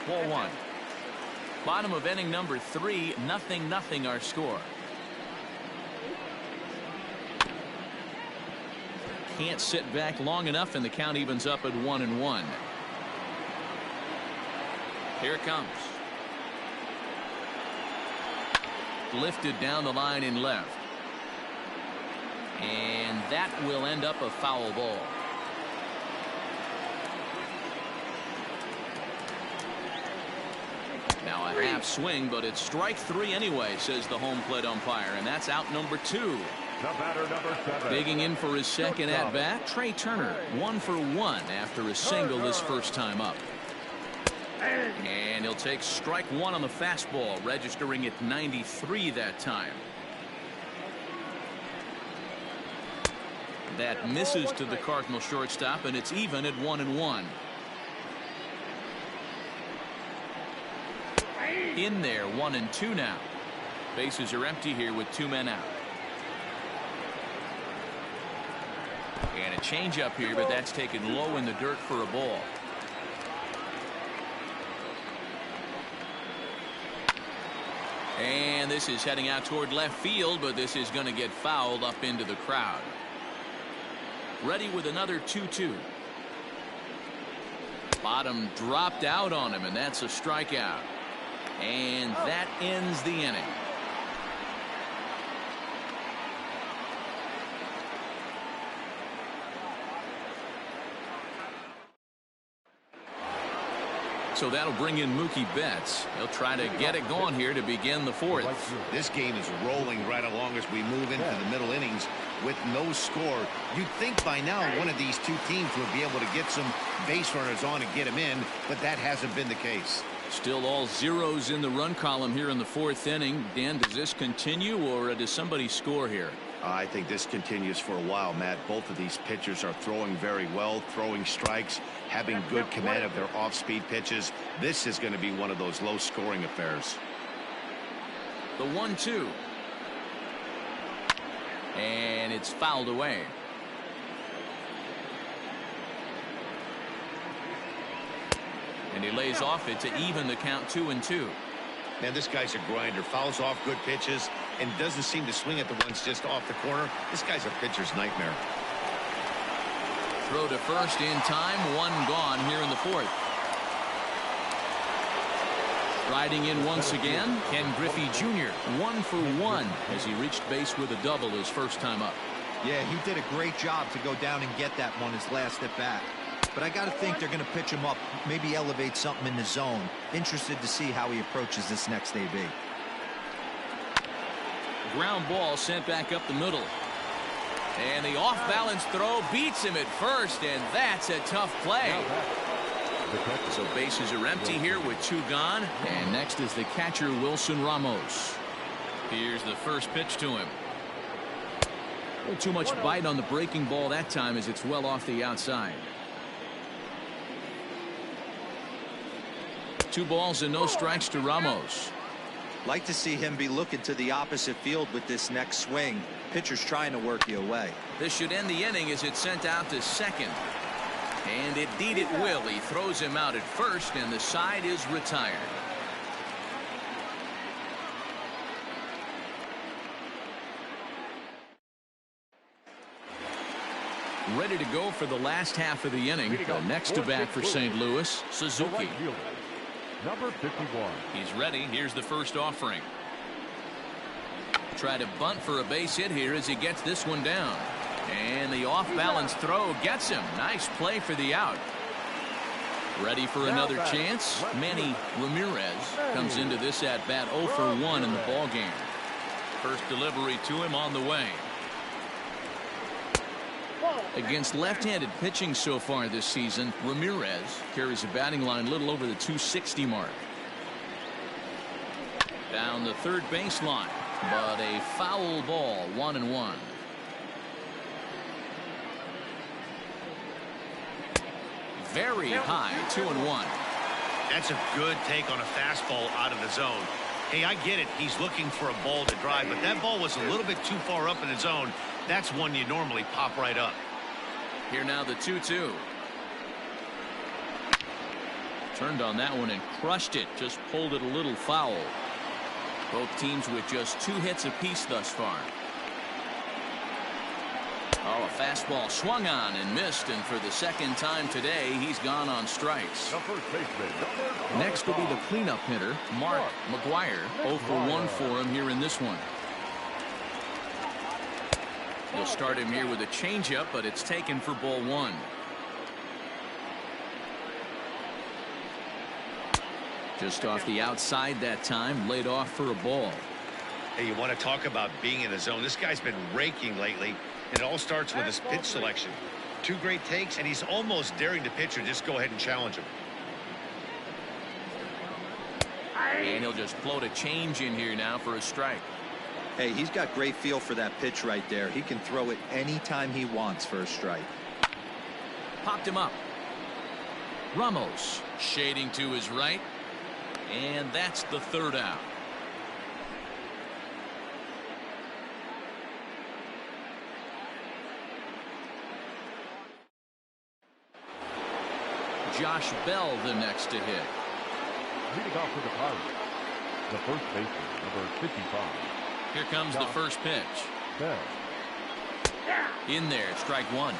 Ball 1. Bottom of inning number 3, 0-0 our score. Can't sit back long enough, and the count evens up at 1-1. Here it comes. Lifted down the line in left. And that will end up a foul ball. Now a half swing, but it's strike 3 anyway, says the home plate umpire, and that's out number 2. The batter, number 7. Digging in for his second at bat, Trey Turner, 1 for 1 after a single his first time up. And he'll take strike 1 on the fastball, registering at 93 that time. That misses to the Cardinal shortstop, and it's even at 1-1. In there, 1-2 now. Bases are empty here with 2 men out. And a changeup here, but that's taken low in the dirt for a ball. And this is heading out toward left field, but this is going to get fouled up into the crowd. Ready with another 2-2. Bottom dropped out on him, and that's a strikeout. And that ends the inning. So that'll bring in Mookie Betts. He'll try to get it going here to begin the 4th. This game is rolling right along as we move into the middle innings with no score. You'd think by now one of these 2 teams would be able to get some base runners on and get them in, but that hasn't been the case. Still all zeros in the run column here in the 4th inning. Dan, does this continue, or does somebody score here? I think this continues for a while, Matt. Both of these pitchers are throwing very well, throwing strikes, having good command of their off-speed pitches. This is going to be one of those low-scoring affairs. The 1-2. And it's fouled away. And he lays off it to even the count 2-2. Man, this guy's a grinder. Fouls off good pitches and doesn't seem to swing at the ones just off the corner. This guy's a pitcher's nightmare. Throw to first in time. 1 gone here in the 4th. Riding in once again, Ken Griffey Jr. 1 for 1 as he reached base with a double his first time up. Yeah, he did a great job to go down and get that one his last at bat. But I got to think they're going to pitch him up, maybe elevate something in the zone. Interested to see how he approaches this next AB. Ground ball sent back up the middle. And the off-balance throw beats him at first, and that's a tough play. The catcher. So bases are empty here with 2 gone. And next is the catcher, Wilson Ramos. Here's the first pitch to him. Not too much bite on the breaking ball that time as it's well off the outside. 2 balls and no strikes to Ramos. Like to see him be looking to the opposite field with this next swing. Pitcher's trying to work you away. This should end the inning as it's sent out to second. And indeed it will. He throws him out at first and the side is retired. Ready to go for the last half of the inning. The next to bat for St. Louis, Suzuki. Number 51. He's ready. Here's the first offering. Try to bunt for a base hit here as he gets this one down. And the off-balance throw gets him. Nice play for the out. Ready for another chance. Manny Ramirez comes into this at-bat 0 for 1 in the ball game. First delivery to him on the way. Against left-handed pitching so far this season, Ramirez carries a batting line a little over the 260 mark. Down the third baseline, but a foul ball, 1-1. Very high, 2-1. That's a good take on a fastball out of the zone. Hey, I get it. He's looking for a ball to drive, but that ball was a little bit too far up in the zone. That's one you normally pop right up. Here now the 2-2. Turned on that one and crushed it. Just pulled it a little foul. Both teams with just 2 hits apiece thus far. Oh, a fastball swung on and missed, and for the second time today, he's gone on strikes. The first baseman. Next will be the cleanup hitter, Mark McGuire. 0 for 1 for him here in this one. He'll start him here with a changeup, but it's taken for ball 1. Just off the outside that time, laid off for a ball. Hey, you want to talk about being in the zone? This guy's been raking lately. It all starts with his pitch selection. 2 great takes, and he's almost daring the pitcher just go ahead and challenge him. And he'll just float a change in here now for a strike. Hey, he's got great feel for that pitch right there. He can throw it anytime he wants for a strike. Popped him up. Ramos shading to his right. And that's the third out. Josh Bell the next to hit. Leading off for the Pirates. The first baseman, number 55. Here comes the first pitch. Bell. In there, strike 1.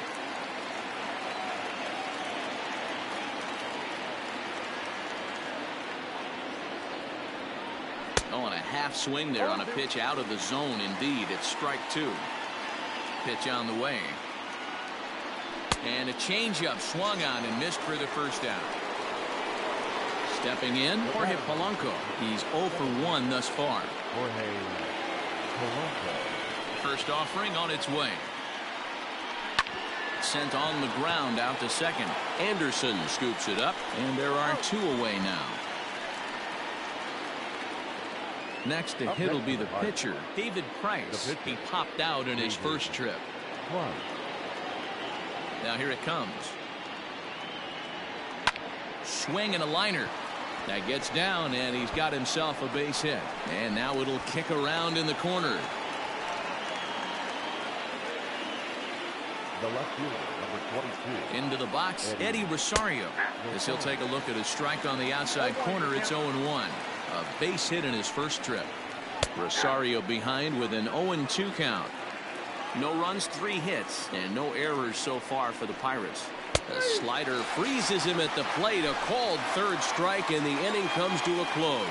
Oh, and a half swing there on a pitch out of the zone. Indeed, it's strike 2. Pitch on the way. And a changeup swung on and missed for the first out. Stepping in, Jorge Polanco. He's 0 for 1 thus far. Jorge Polanco. First offering on its way. Sent on the ground out to second. Anderson scoops it up, and there are 2 away now. Next to hit will be the pitcher, David Price. He popped out in his first trip. Now here it comes. Swing and a liner. That gets down, and he's got himself a base hit. And now it'll kick around in the corner. The left fielder, number 22. Into the box, Eddie Rosario. As he'll take a look at a strike on the outside corner, it's 0-1. A base hit in his first trip. Rosario behind with an 0-2 count. No runs, 3 hits, and no errors so far for the Pirates. The slider freezes him at the plate. A called third strike, and the inning comes to a close.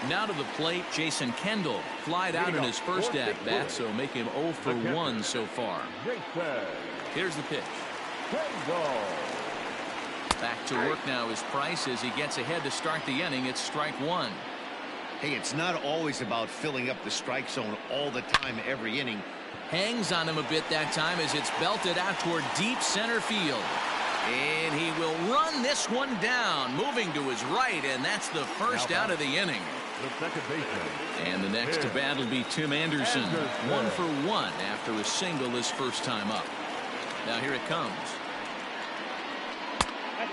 Now to the plate, Jason Kendall. Flied out in his first at-bat, so make him 0 for 1 so far. Here's the pitch. Back to work now is Price as he gets ahead to start the inning. It's strike 1. Hey, it's not always about filling up the strike zone all the time every inning. Hangs on him a bit that time as it's belted out toward deep center field. And he will run this one down, moving to his right, and that's the first out of the inning. The second baseman. And the next to bat will be Tim Anderson. 1 for 1 after a single his first time up. Now here it comes.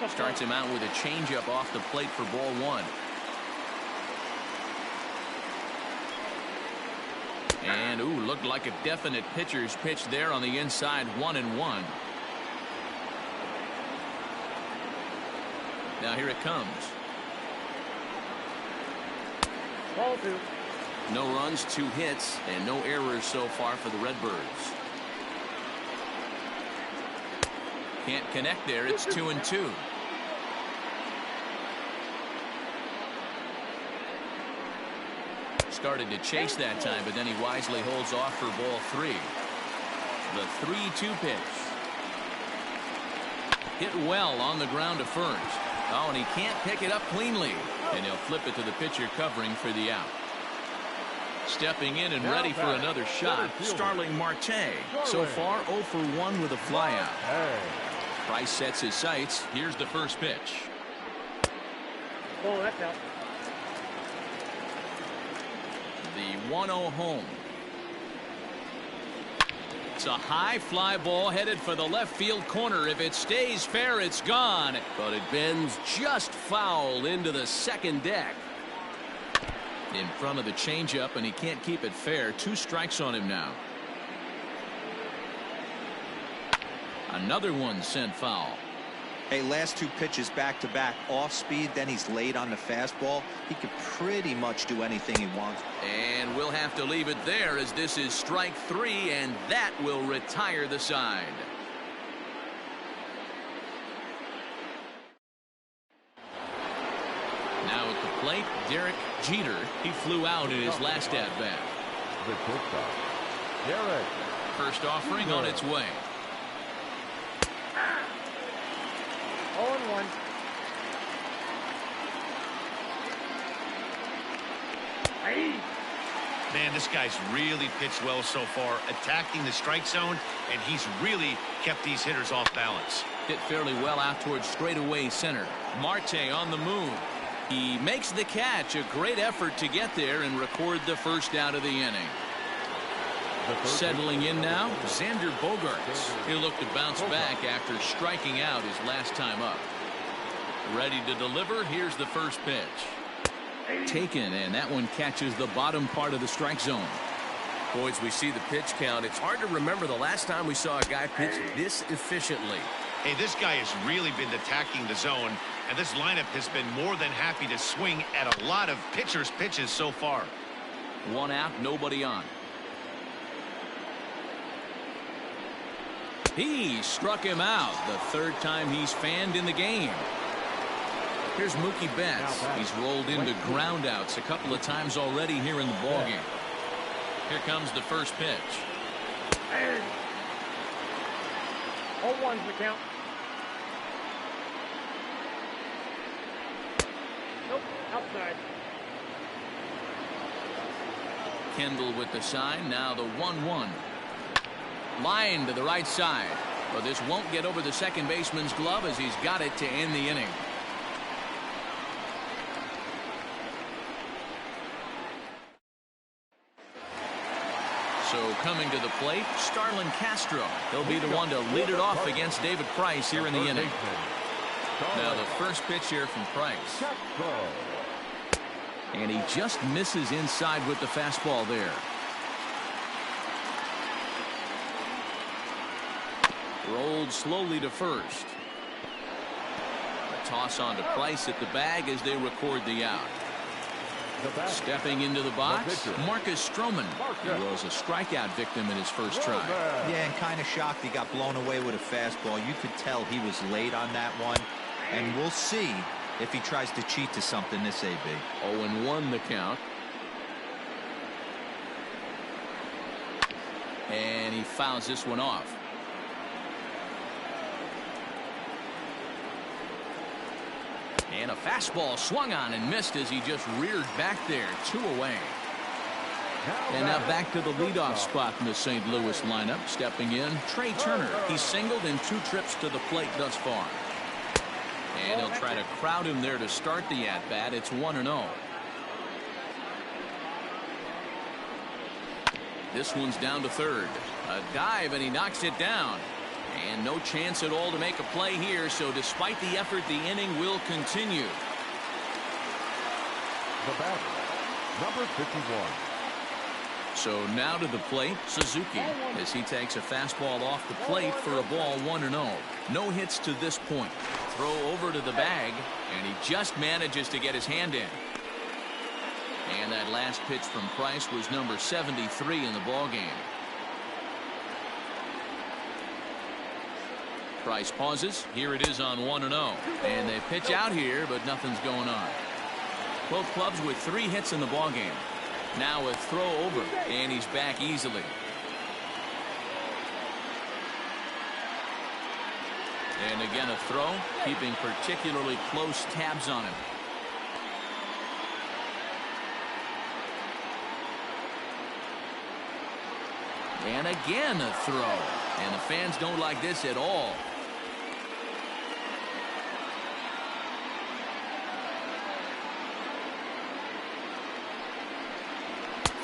Starts him out with a changeup off the plate for ball 1. And looked like a definite pitcher's pitch there on the inside. 1-1. Now here it comes. Ball 2. No runs, 2 hits, and no errors so far for the Redbirds. Can't connect there. It's 2-2. Started to chase that time, but then he wisely holds off for ball 3. The 3-2 pitch. Hit well on the ground to first. Oh, and he can't pick it up cleanly. And he'll flip it to the pitcher covering for the out. Stepping in and ready for another shot, Starling Marte. So far 0 for 1 with a flyout. Price sets his sights. Here's the first pitch. Oh, that's out. The 1-0 home. It's a high fly ball headed for the left field corner. If it stays fair, it's gone. But it bends just foul into the second deck. In front of the changeup, and he can't keep it fair. 2 strikes on him now. Another one sent foul. Hey, last 2 pitches back-to-back off speed, then he's late on the fastball. He could pretty much do anything he wants. And we'll have to leave it there as this is strike 3, and that will retire the side. Now at the plate, Derek Jeter. He flew out in his last at-bat. The shortstop, Derek. First offering on its way. 0-1. Man, this guy's really pitched well so far, attacking the strike zone, and he's really kept these hitters off balance. Hit fairly well out towards straightaway center. Marte on the move. He makes the catch. A great effort to get there and record the first out of the inning. Settling in now, Xander Bogaerts. He'll look to bounce back after striking out his last time up. Ready to deliver. Here's the first pitch. Taken, and that one catches the bottom part of the strike zone. Boys, we see the pitch count. It's hard to remember the last time we saw a guy pitch this efficiently. Hey, this guy has really been attacking the zone, and this lineup has been more than happy to swing at a lot of pitchers' pitches so far. 1 out, nobody on. He struck him out. The 3rd time he's fanned in the game. Here's Mookie Betts. He's rolled into groundouts a couple of times already here in the ballgame. Here comes the first pitch. 0-1's the count. Nope, outside. Kendall with the sign. Now the 1-1. Line to the right side. But this won't get over the second baseman's glove as he's got it to end the inning. So coming to the plate, Starlin Castro. He'll be the one to lead it off against David Price here in the inning. Now the first pitch here from Price. And he just misses inside with the fastball there. Rolled slowly to first. A toss on to Price at the bag as they record the out. Stepping into the box, Marcus Stroman. He was a strikeout victim in his first try. Yeah, and kind of shocked he got blown away with a fastball. You could tell he was late on that one. And we'll see if he tries to cheat to something this AB. 0-1 the count. And he fouls this one off. And a fastball swung on and missed as he just reared back there. 2 away. And now back to the leadoff spot in the St. Louis lineup. Stepping in, Trey Turner. He's singled in 2 trips to the plate thus far. And he'll try to crowd him there to start the at-bat. It's 1-0. This one's down to third. A dive, and he knocks it down. And no chance at all to make a play here, so despite the effort, the inning will continue. The batter, number 51. So now to the plate, Suzuki, as he takes a fastball off the plate for a ball 1-0. No hits to this point. Throw over to the bag, and he just manages to get his hand in. And that last pitch from Price was number 73 in the ballgame. Price pauses. Here it is on 1-0. And they pitch out here, but nothing's going on. Both clubs with 3 hits in the ballgame. Now a throw over, and he's back easily. And again a throw, keeping particularly close tabs on him. And again a throw. And the fans don't like this at all.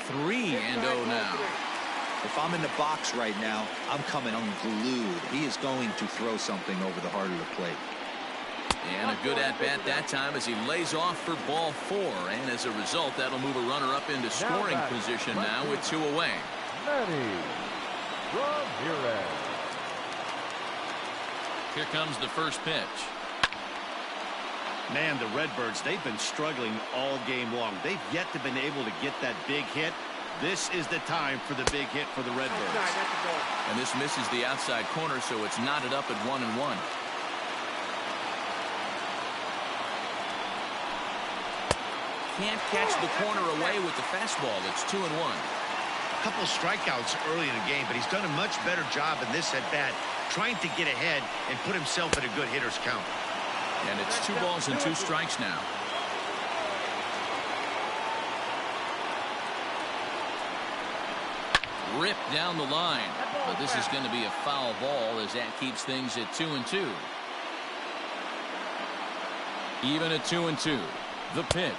Three and 0 now. If I'm in the box right now, I'm coming unglued. He is going to throw something over the heart of the plate. And a good at-bat that time as he lays off for ball 4. And as a result, that'll move a runner up into scoring position now with 2 away. Ramirez. Here comes the first pitch. Man, the Redbirds, they've been struggling all game long. They've yet to been able to get that big hit. This is the time for the big hit for the Redbirds. And this misses the outside corner, so it's knotted up at 1-1. Can't catch the corner away with the fastball. It's 2-1. A couple strikeouts early in the game, but he's done a much better job in this at-bat, trying to get ahead and put himself in a good hitter's count. And it's 2 balls and 2 strikes now. Ripped down the line. But this is going to be a foul ball as that keeps things at 2-2. Even at 2-2. The pitch.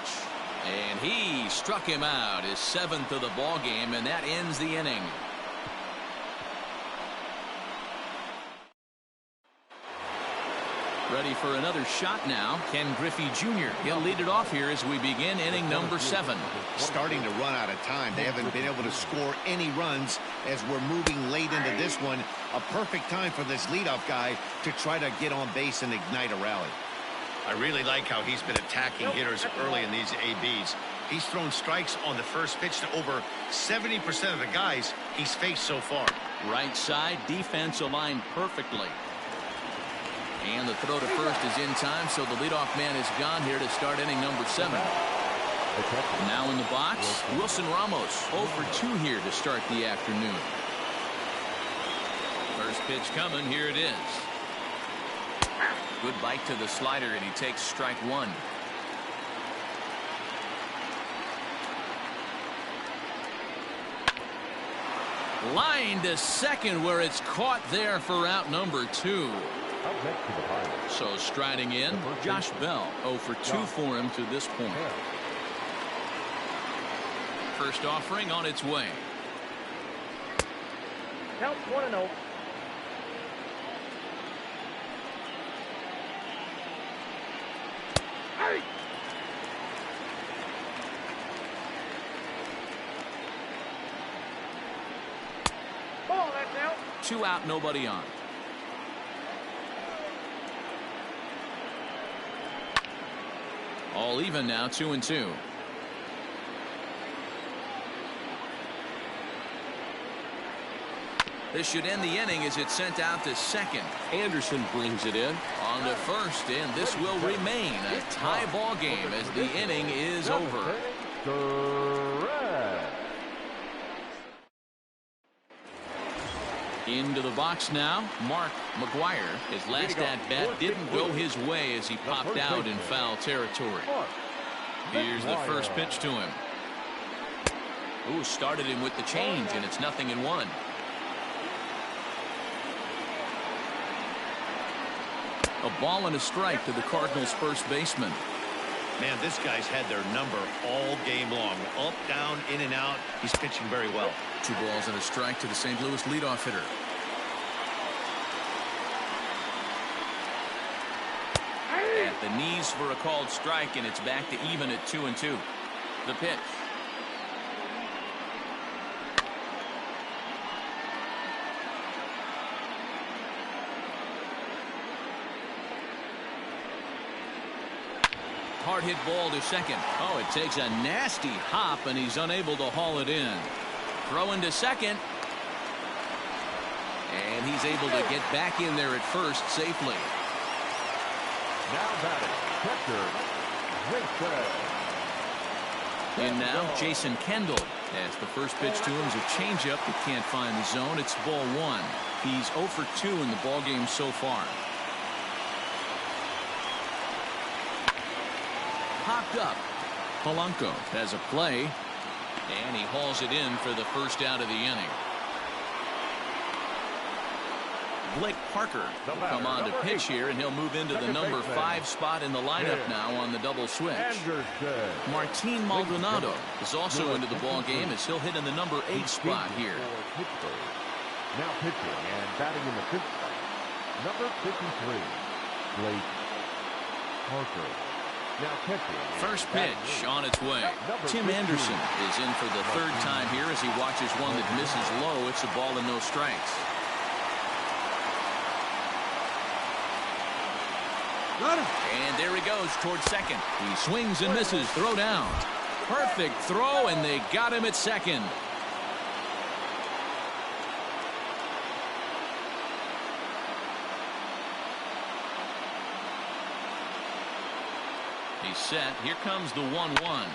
And he struck him out, his 7th of the ball game, and that ends the inning. Ready for another shot now, Ken Griffey Jr. He'll lead it off here as we begin inning number 7. Starting to run out of time. They haven't been able to score any runs as we're moving late into this one. A perfect time for this leadoff guy to try to get on base and ignite a rally. I really like how he's been attacking hitters early in these ABs. He's thrown strikes on the first pitch to over 70% of the guys he's faced so far. Right side, defense aligned perfectly. And the throw to first is in time, so the leadoff man is gone here to start inning number 7. Now in the box, Wilson Ramos, 0 for 2 here to start the afternoon. First pitch coming, here it is. Good bite to the slider, and he takes strike 1. Line to second, where it's caught there for out number 2. Up next to the Pirates. So striding in, Josh Bell, 0 for 2 for him to this point. First offering on its way. Count 1-0. Ball, that's out. 2 out, nobody on. All even now, 2-2. This should end the inning as it's sent out to second. Anderson brings it in. On to first, and this will remain a tie ball game as the inning is over. Into the box now, Mark McGuire. His last at-bat didn't go his way as he popped out in foul territory. Here's the first pitch to him. Ooh, started him with the change, and it's 0-1. A ball and a strike to the Cardinals' first baseman. Man, this guy's had their number all game long. Up, down, in and out. He's pitching very well. 2 balls and a strike to the St. Louis leadoff hitter. At the knees for a called strike, and it's back to even at 2-2. The pitch. Hard hit ball to second. Oh, it takes a nasty hop, and he's unable to haul it in. Throw into second. And he's able to get back in there at first safely. Now batting, catcher, Jason. And now Jason Kendall, as the first pitch to him is a changeup that can't find the zone. It's ball 1. He's 0 for 2 in the ballgame so far. Popped up. Polanco has a play, and he hauls it in for the first out of the inning. Blake Parker will come on to pitch here, and he'll move into the number 5 spot in the lineup now on the double switch. Martin Maldonado is also into the ball game as he'll hit in the number 8 spot here. Now pitching and batting in the 5th spot, number 53, Blake Parker. Now catching. First pitch on its way. Tim Anderson is in for the 3rd time here as he watches one that misses low. It's a ball and no strikes. And there he goes towards second. He swings and misses. Throw down. Perfect throw, and they got him at second. He's set. Here comes the 1-1.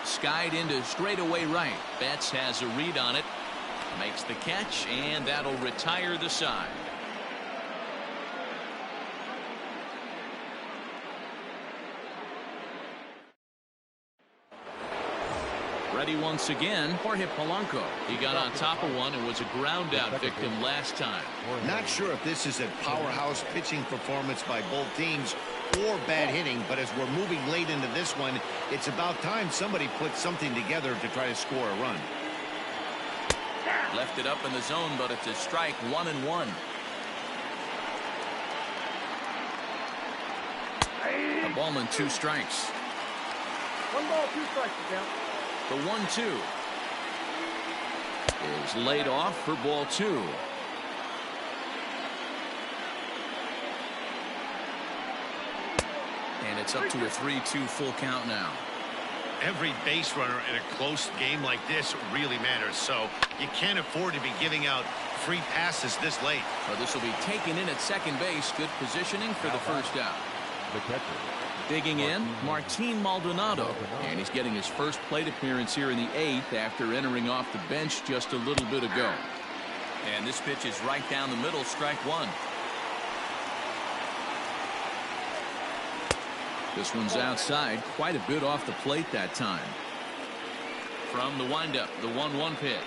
Skied into straightaway right. Betts has a read on it. Makes the catch, and that'll retire the side. Ready once again. Jorge Polanco. He got on top of one and was a ground out victim last time. Not sure if this is a powerhouse pitching performance by both teams or bad hitting, but as we're moving late into this one, it's about time somebody puts something together to try to score a run. Left it up in the zone, but it's a strike. 1-1. A ball and 2 strikes. 1 ball, 2 strikes to count. The 1-2 is laid off for ball 2. And it's up to a 3-2 full count now. Every base runner in a close game like this really matters, so you can't afford to be giving out free passes this late. Well, this will be taken in at second base. Good positioning for the first out. The catcher. Digging in, Martin Maldonado, and he's getting his first plate appearance here in the 8th after entering off the bench just a little bit ago. And this pitch is right down the middle, strike 1. This one's outside, quite a bit off the plate that time. From the windup, the 1-1 pitch.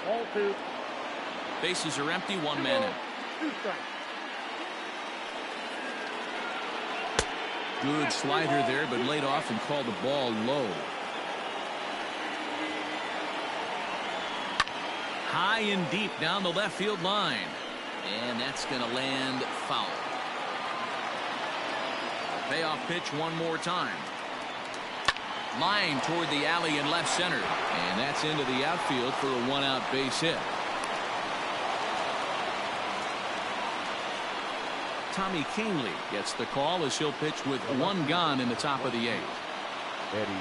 Ball 2. Bases are empty, 1 man in. 2 strikes. Good slider there, but laid off and called the ball low. High and deep down the left field line. And that's going to land foul. Payoff pitch one more time. Line toward the alley in left center. And that's into the outfield for a 1-out base hit. Tommy Kahnle gets the call as he'll pitch with 1 gone in the top of the 8th. Eddie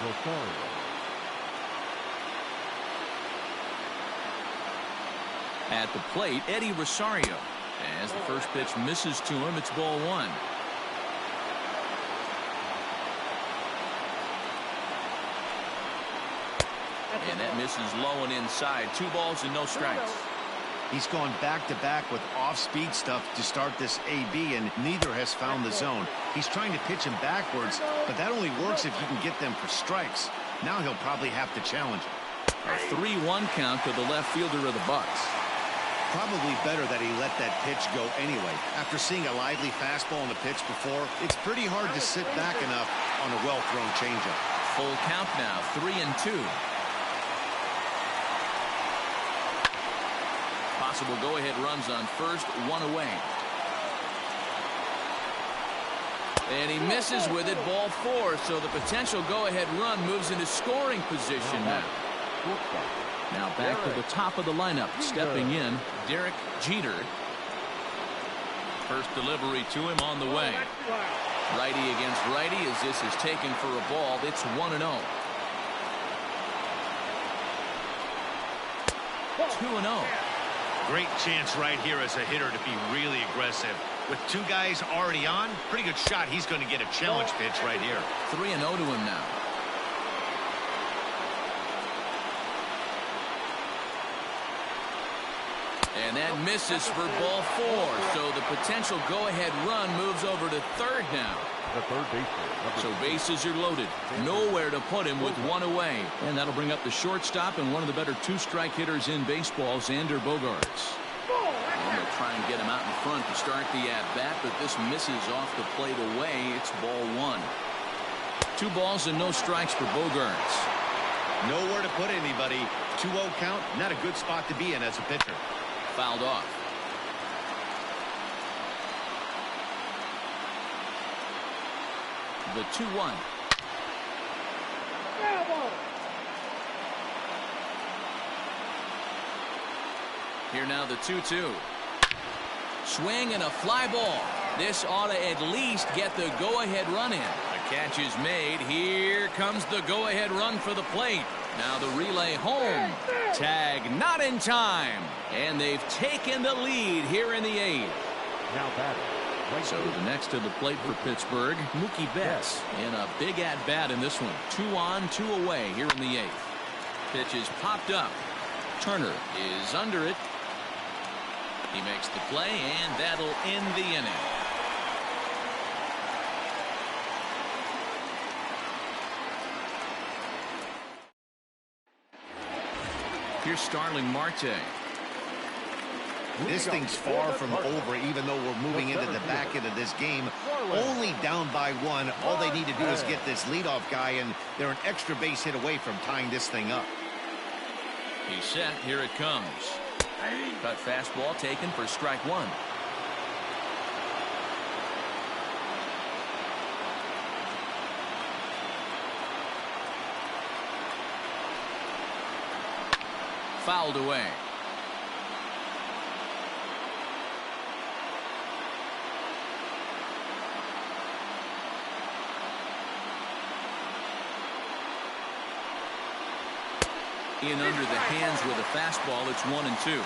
Rosario. At the plate, Eddie Rosario. As the first pitch misses to him, it's ball 1. And that misses low and inside. 2 balls and no strikes. He's gone back-to-back with off-speed stuff to start this AB, and neither has found the zone. He's trying to pitch him backwards, but that only works if you can get them for strikes. Now he'll probably have to challenge him. A 3-1 count to the left fielder of the Bucks. Probably better that he let that pitch go anyway. After seeing a lively fastball on the pitch before, it's pretty hard to sit back enough on a well-thrown changeup. Full count now, 3-2. Possible go-ahead runs on first, 1 away. And he misses with it, ball 4, so the potential go-ahead run moves into scoring position now. Now back to the top of the lineup, stepping in, Derek Jeter. First delivery to him on the way. Righty against righty as this is taken for a ball. It's 1-0. 2-0. Great chance right here as a hitter to be really aggressive. With 2 guys already on, pretty good shot. He's going to get a challenge pitch right here. 3-0 to him now. And that misses for ball 4. So the potential go-ahead run moves over to third now. The third baseman. So bases are loaded. Nowhere to put him with 1 away. And that'll bring up the shortstop and one of the better 2-strike hitters in baseball, Xander Bogaerts. And they'll try and get him out in front to start the at-bat, but this misses off the plate away. It's ball 1. 2 balls and no strikes for Bogaerts. Nowhere to put anybody. 2-0 count, not a good spot to be in as a pitcher. Fouled off. The 2-1. Here now the 2-2. Swing and a fly ball. This ought to at least get the go-ahead run in. The catch is made. Here comes the go-ahead run for the plate. Now the relay home. Tag not in time. And they've taken the lead here in the 8th. Now batting. So the next to the plate for Pittsburgh, Mookie Betts in a big at-bat in this one. 2 on, 2 away here in the 8th. Pitch is popped up. Turner is under it. He makes the play, and that'll end the inning. Here's Starling Marte. This thing's far from over, even though we're moving into the back end of this game. Only down by 1. All they need to do is get this leadoff guy, and they're an extra base hit away from tying this thing up. He's set. Here it comes. Cut fastball taken for strike 1. Fouled away. In under the hands with a fastball. It's 1-2.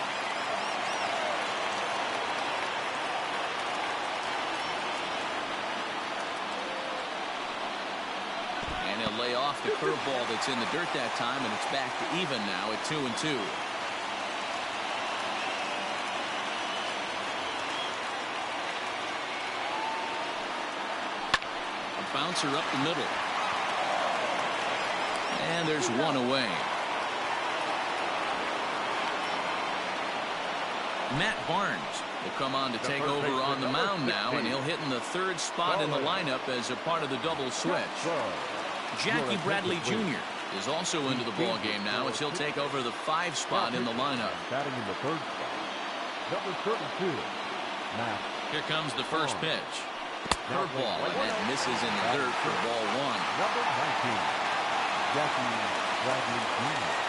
And he'll lay off the curveball that's in the dirt that time, and it's back to even now at 2-2. A bouncer up the middle. And there's 1 away. Matt Barnes will come on to take over on the mound now, and he'll hit in the 3rd spot in the lineup as a part of the double switch. Jackie Bradley Jr. is also into the ball game now as he'll take over the 5 spot in the lineup. Batting in the 3rd spot. Number 32. Matt. Here comes the first pitch. Curveball, and that misses in the dirt for ball 1. Number 19. Jackie Bradley Jr.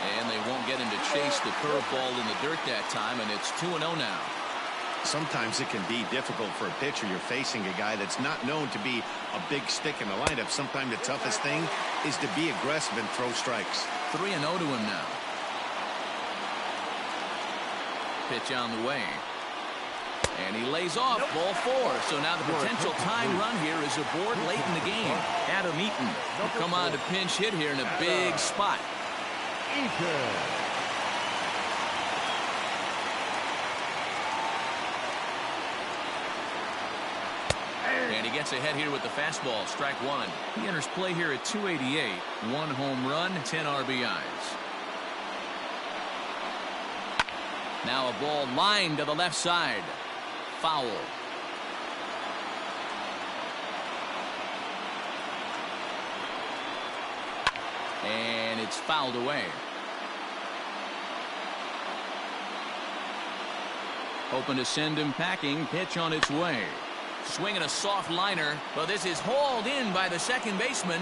And they won't get him to chase the curveball in the dirt that time, and it's 2-0 now. Sometimes it can be difficult for a pitcher. You're facing a guy that's not known to be a big stick in the lineup. Sometimes the toughest thing is to be aggressive and throw strikes. 3-0 to him now. Pitch on the way. And he lays off ball 4. So now the potential tying run here is aboard late in the game. Adam Eaton will come on to pinch hit here in a big spot. Eaton. And he gets ahead here with the fastball. Strike one. He enters play here at 288. 1 home run, 10 RBIs. Now a ball lined to the left side. Foul. And it's fouled away. Hoping to send him packing. Pitch on its way. Swinging a soft liner, but this is hauled in by the second baseman.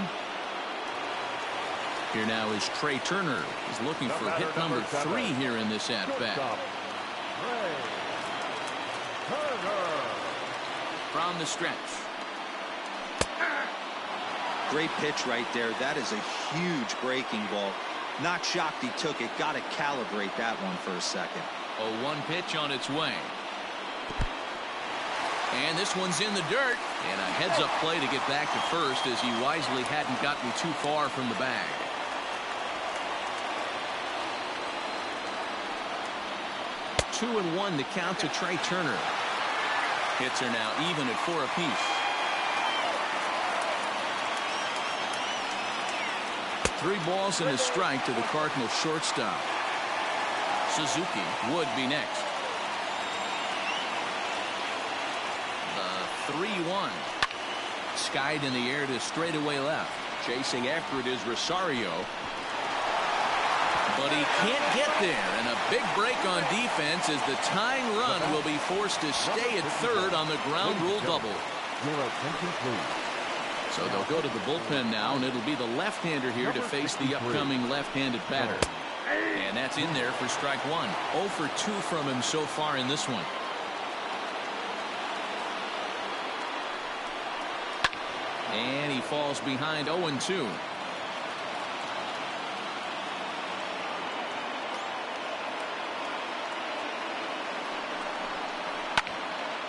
Here now is Trey Turner. He's looking for hit number 3 here in this at-bat. From the stretch. Great pitch right there. That is a huge breaking ball. Not shocked he took it. Got to calibrate that one for a second. 0-1 pitch on its way. And this one's in the dirt. And a heads-up play to get back to first as he wisely hadn't gotten too far from the bag. Two and one to count to Trey Turner. Hits are now even at 4 apiece. 3 balls and a strike to the Cardinals shortstop. Suzuki would be next. The 3-1. Skied in the air to straightaway left. Chasing after it is Rosario. But he can't get there, and a big break on defense as the tying run will be forced to stay at third on the ground rule double. So they'll go to the bullpen now, and it'll be the left-hander here to face the upcoming left-handed batter. And that's in there for strike one. 0 for 2 from him so far in this one. And he falls behind 0-2.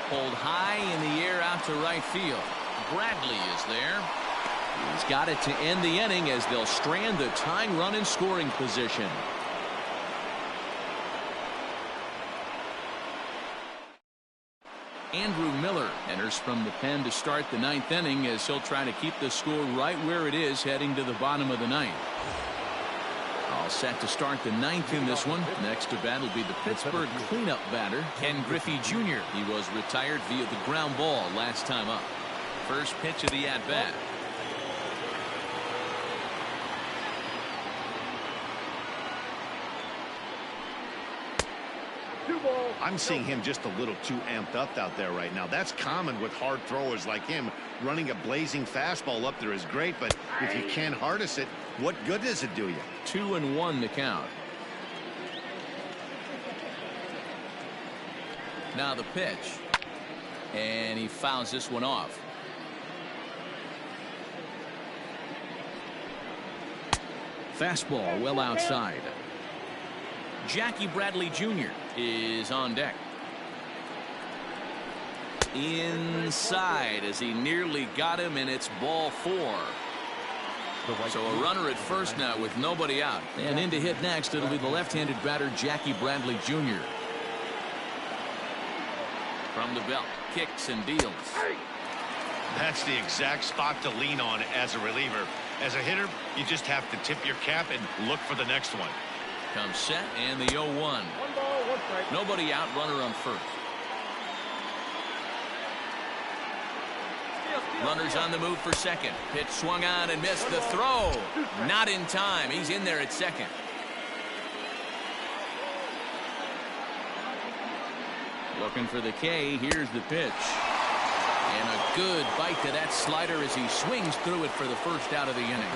Pulled high in the air out to right field. Bradley is there. He's got it to end the inning as they'll strand the tying run in scoring position. Andrew Miller enters from the pen to start the 9th inning as he'll try to keep the score right where it is heading to the bottom of the 9th. All set to start the 9th in this one. Next to bat will be the Pittsburgh cleanup batter, Ken Griffey Jr. He was retired via the ground ball last time up. First pitch of the at-bat. I'm seeing him just a little too amped up out there right now. That's common with hard throwers like him. Running a blazing fastball up there is great, but if you can't harness it, what good does it do you? 2-1 to count. Now the pitch. And he fouls this one off. Fastball well outside. Jackie Bradley Jr. is on deck. Inside as he nearly got him, and it's ball 4. So a runner at first now with nobody out. And in to hit next, it'll be the left-handed batter Jackie Bradley Jr. From the belt, kicks and deals. That's the exact spot to lean on as a reliever. As a hitter, you just have to tip your cap and look for the next one. Comes set and the 0-1. 1 ball, 1 strike. Nobody out, runner on first. Runners on the move for second. Pitch swung on and missed. The throw not in time. He's in there at second. Looking for the K. Here's the pitch. And a good bite to that slider as he swings through it for the first out of the inning.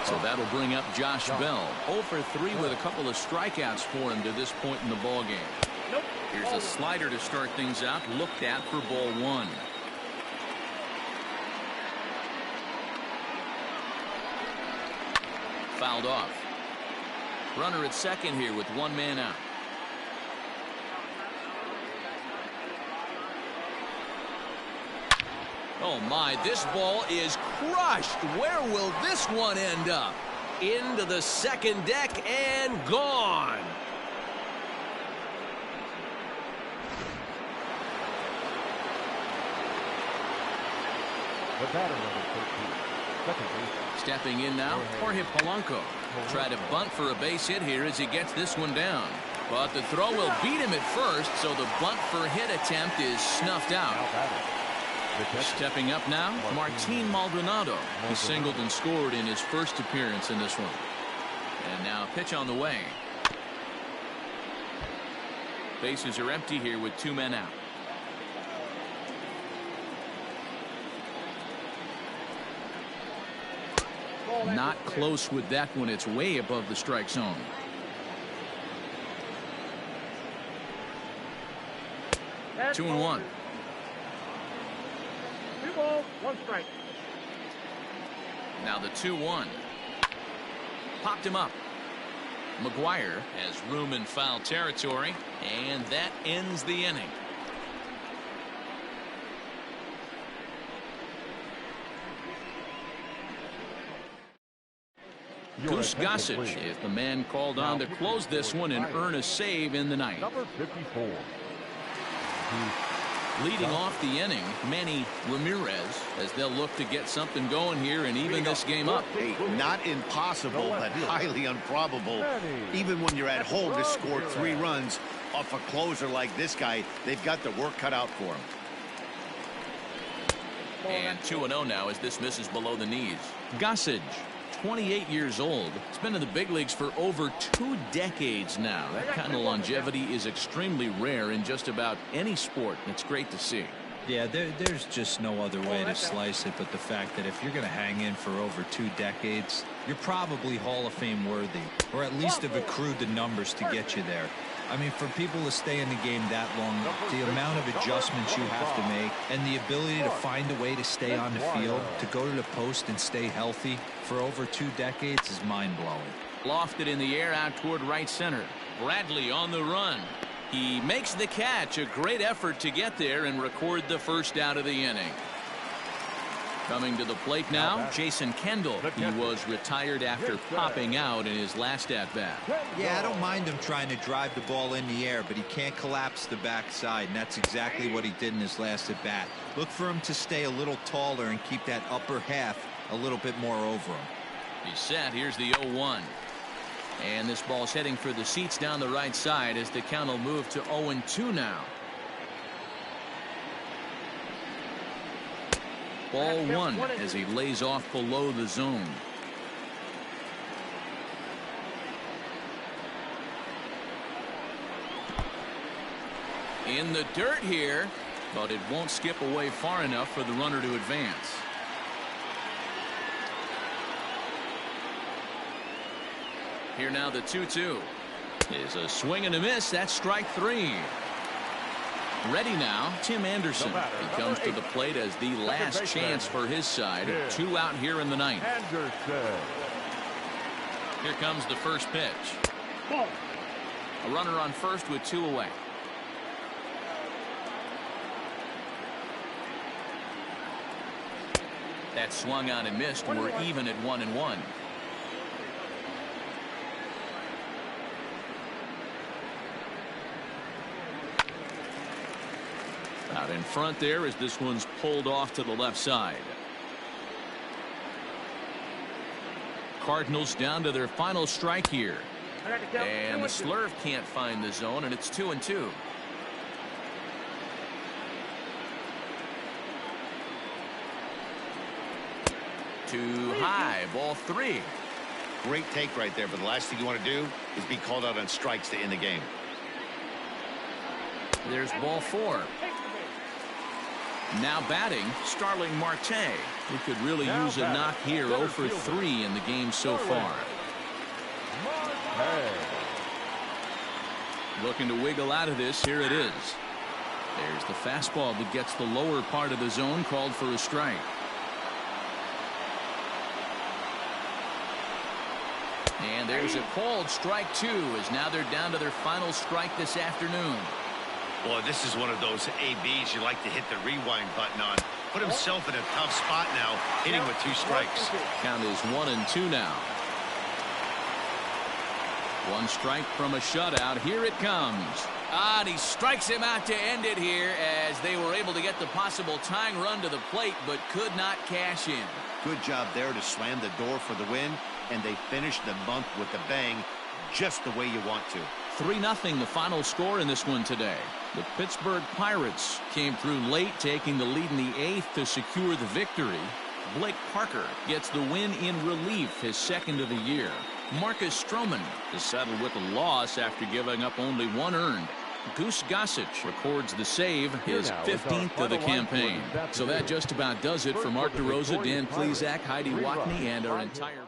So that'll bring up Josh Bell. 0 for 3 with a couple of strikeouts for him to this point in the ball game. Here's a slider to start things out. Looked at for ball 1. Fouled off. Runner at second here with 1 man out. Oh my, this ball is crushed. Where will this one end up? Into the second deck and gone. The batter, number 13, second base. Stepping in now, Jorge Polanco. Try to bunt for a base hit here as he gets this one down. But the throw will beat him at first, so the bunt for hit attempt is snuffed out. Stepping up now, Martin Maldonado. He singled and scored in his first appearance in this one. And now pitch on the way. Bases are empty here with 2 men out. Not close with that one. It's way above the strike zone. That's 2-1. 2 balls, 1 strike. Now the 2-1. Popped him up. McGuire has room in foul territory, and that ends the inning. Goose Gossage is the man called on to close this one and earn a save in the ninth. Number 54. Leading off the inning, Manny Ramirez, as they'll look to get something going here and even this game up. Hey, not impossible, but highly improbable. Even when you're at home to score 3 runs off a closer like this guy, they've got the work cut out for him. And 2-0 now as this misses below the knees. Gossage, 28 years old. He's been in the big leagues for over 2 decades now. That kind of longevity is extremely rare in just about any sport. It's great to see. Yeah, there's just no other way to slice it but the fact that if you're going to hang in for over 2 decades, you're probably Hall of Fame worthy, or at least have accrued the numbers to get you there. I mean, for people to stay in the game that long, the amount of adjustments you have to make and the ability to find a way to stay on the field, to go to the post and stay healthy for over 2 decades is mind-blowing. Lofted in the air out toward right center. Bradley on the run. He makes the catch. A great effort to get there and record the first out of the inning. Coming to the plate now, Jason Kendall. He was retired after popping out in his last at-bat. Yeah, I don't mind him trying to drive the ball in the air, but he can't collapse the backside, and that's exactly what he did in his last at-bat. Look for him to stay a little taller and keep that upper half a little bit more over him. He's set. Here's the 0-1. And this ball's heading for the seats down the right side as the count will move to 0-2 now. Ball 1 as he lays off below the zone. In the dirt here, but it won't skip away far enough for the runner to advance. Here now the 2-2 is a swing and a miss. That's strike 3. Ready now, Tim Anderson. He comes to the plate as the last chance for his side. 2 out here in the ninth. Here comes the first pitch. A runner on first with 2 away. That swung on and missed. We're even at 1-1. Out in front there as this one's pulled off to the left side. Cardinals down to their final strike here. And the slurve can't find the zone, and it's 2-2. Too high, ball 3. Great take right there, but the last thing you want to do is be called out on strikes to end the game. There's ball 4. Now batting, Starling Marte, who could really use a knock here. 0 for 3 in the game so far. Looking to wiggle out of this. Here it is. There's the fastball that gets the lower part of the zone, called for a strike. And there's a called strike 2, as now they're down to their final strike this afternoon. Boy, this is one of those ABs you like to hit the rewind button on. Put himself in a tough spot now, hitting with 2 strikes. Count is 1-2 now. One strike from a shutout. Here it comes. And he strikes him out to end it here as they were able to get the possible tying run to the plate but could not cash in. Good job there to slam the door for the win, and they finished the month with a bang, just the way you want to. 3-0 the final score in this one today. The Pittsburgh Pirates came through late, taking the lead in the 8th to secure the victory. Blake Parker gets the win in relief, his second of the year. Marcus Stroman is settled with a loss after giving up only 1 earned. Goose Gossage records the save, his 15th of the campaign. So that just about does it for Mark DeRosa, Dan Plesac, Heidi Watney, and our entire...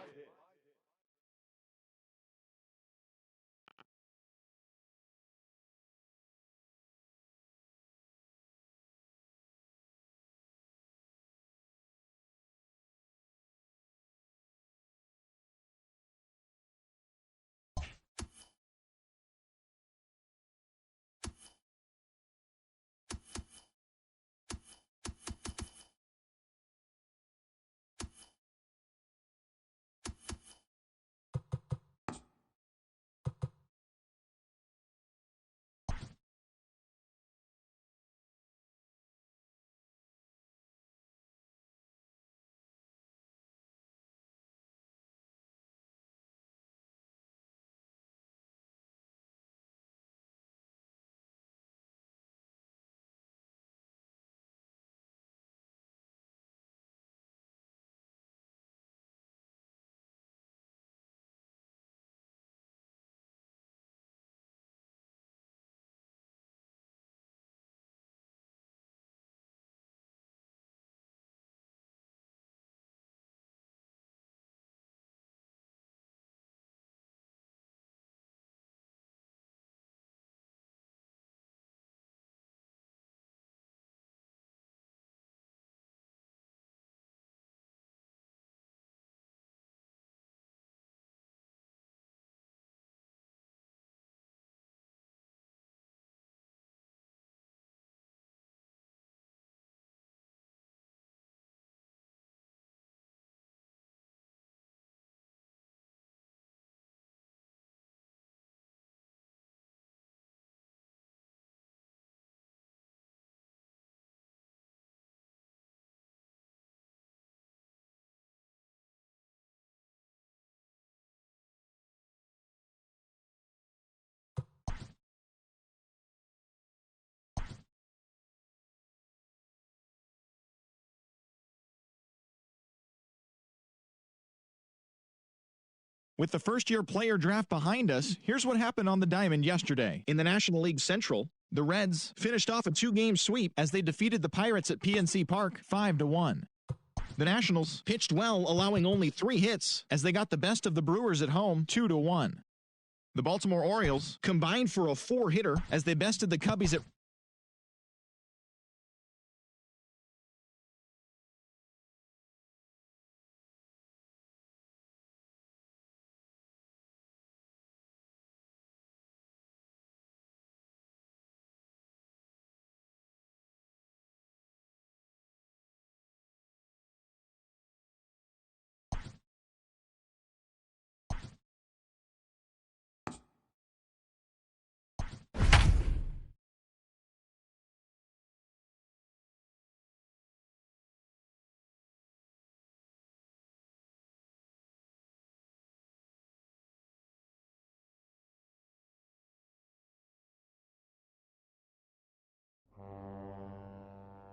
With the first-year player draft behind us, here's what happened on the diamond yesterday. In the National League Central, the Reds finished off a 2-game sweep as they defeated the Pirates at PNC Park 5-1. The Nationals pitched well, allowing only 3 hits as they got the best of the Brewers at home 2-1. The Baltimore Orioles combined for a 4-hitter as they bested the Cubbies at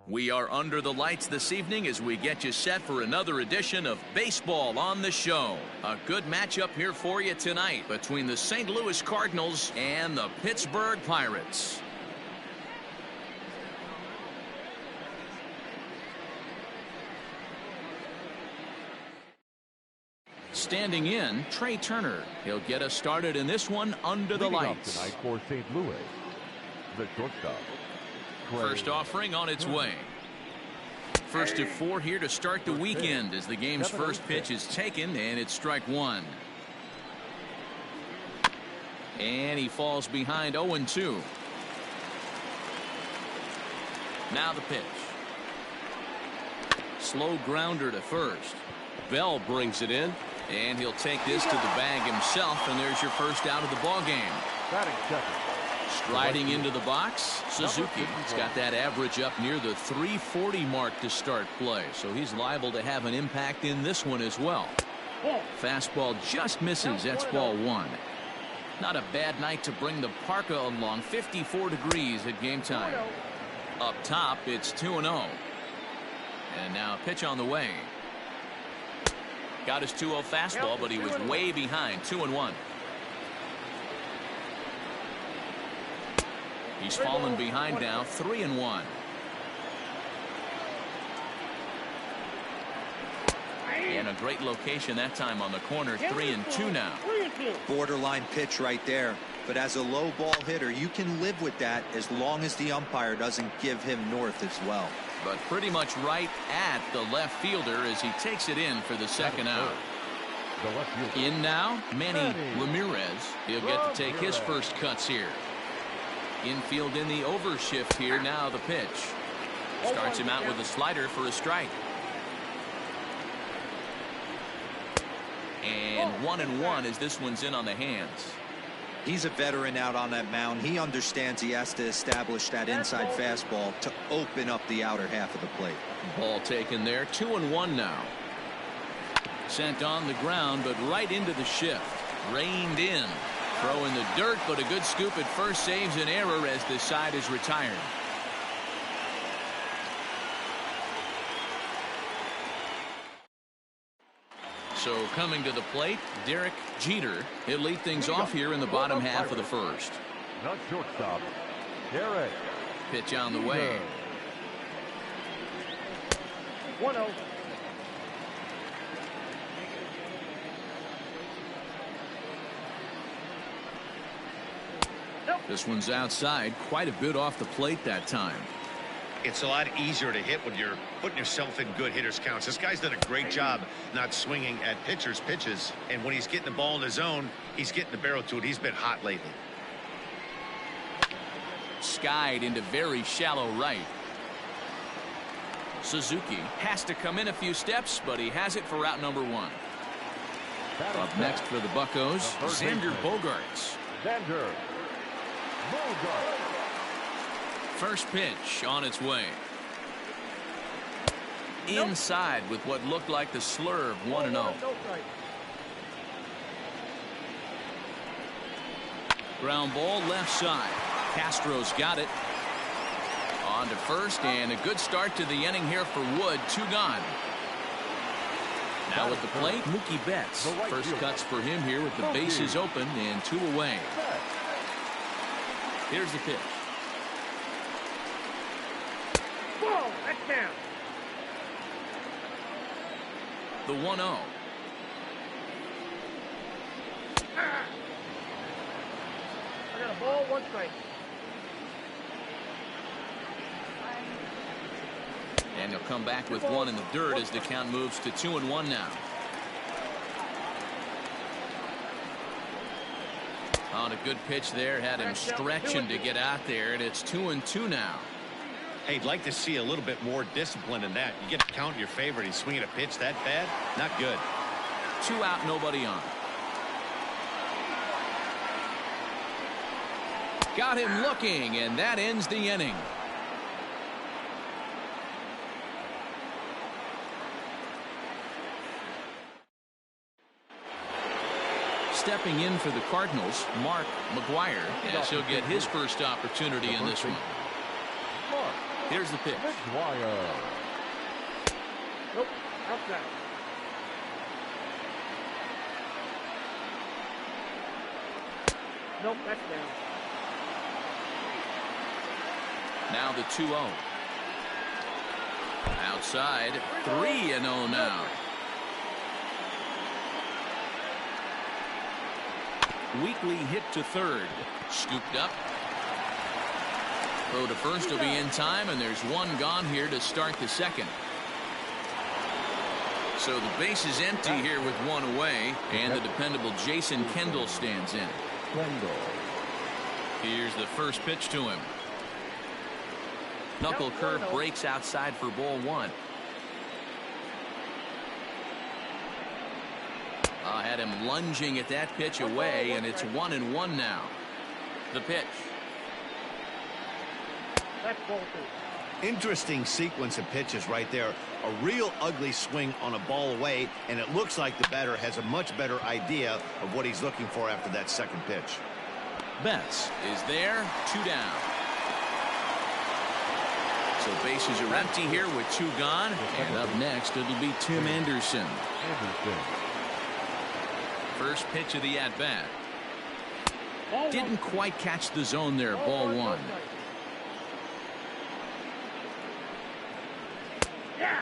We are under the lights this evening as we get you set for another edition of Baseball on the Show. A good matchup here for you tonight between the St. Louis Cardinals and the Pittsburgh Pirates. Standing in, Trey Turner. He'll get us started in this one under the lights. Tonight for St. Louis, the shortstop. First offering on its way. First of 4 here to start the weekend as the game's first pitch is taken, and it's strike 1. And he falls behind 0-2. Now the pitch. Slow grounder to first. Bell brings it in. And he'll take this to the bag himself, and there's your first out of the ball game. Batting second. Striding into the box, Suzuki. He's got that average up near the 340 mark to start play, so he's liable to have an impact in this one as well. Fastball just misses. That's ball one. Not a bad night to bring the parka along. 54 degrees at game time. Up top, it's 2-0. And now a pitch on the way. Got his 2-0 fastball, but he was way behind. 2-1. He's fallen behind now. 3-1. And a great location that time on the corner. 3-2 now. Borderline pitch right there. But as a low ball hitter, you can live with that as long as the umpire doesn't give him north as well. But pretty much right at the left fielder as he takes it in for the second out. In now, Manny Ramirez. He'll get to take his first cuts here. Infield in the overshift here. Now the pitch. Starts him out with a slider for a strike. And 1-1 as this one's in on the hands. He's a veteran out on that mound. He understands he has to establish that inside fastball to open up the outer half of the plate. Ball taken there. 2-1 now. Sent on the ground, but right into the shift. Reined in. Throw in the dirt, but a good scoop at first saves an error as the side is retired. So coming to the plate, Derek Jeter. He'll lead things off here in the bottom half of the first. Not shortstop. Derek. Pitch on the way. 1-0. This one's outside, quite a bit off the plate that time. It's a lot easier to hit when you're putting yourself in good hitters counts. This guy's done a great job not swinging at pitchers' pitches, and when he's getting the ball in his zone, he's getting the barrel to it. He's been hot lately. Skied into very shallow right. Suzuki has to come in a few steps, but he has it for route number one. Up next for the Buccos, Xander Bogaerts. Xander Bogaerts. First pitch on its way. Inside with what looked like the slurve. 1-0. Ground ball left side. Castro's got it. On to first, and a good start to the inning here for Wood. 2 gone. Now at the plate, Mookie Betts. First cuts for him here with the bases open and 2 away. Here's the pitch. Whoa, that's down. The 1-0. I got a ball, 1 strike. And he'll come back with 1 in the dirt as the count moves to 2-1 now. On a good pitch there, had him stretching to get out there, and it's 2-2 now. Hey, I'd like to see a little bit more discipline in that. You get to count in your favor, and he's swinging a pitch that bad. Not good. 2 out, nobody on. Got him looking, and that ends the inning. Stepping in for the Cardinals, Mark McGwire, as he'll get his first opportunity in this one. Here's the pitch. McGwire. Nope, outside. Nope, that's down. Now the 2-0. Outside, 3-0 now. Weekly hit to third. Scooped up. Throw to first will be in time, and there's 1 gone here to start the second. So the base is empty here with 1 away, and the dependable Jason Kendall stands in. Here's the first pitch to him. Knuckle curve breaks outside for ball 1. Had him lunging at that pitch away, and it's 1-1 now. The pitch. That's ball two. Interesting sequence of pitches right there. A real ugly swing on a ball away, and it looks like the batter has a much better idea of what he's looking for after that second pitch. Betts is there, 2 down. So bases are empty here with 2 gone. And up next, it'll be Tim Anderson. First pitch of the at-bat. Didn't quite catch the zone there, ball 1.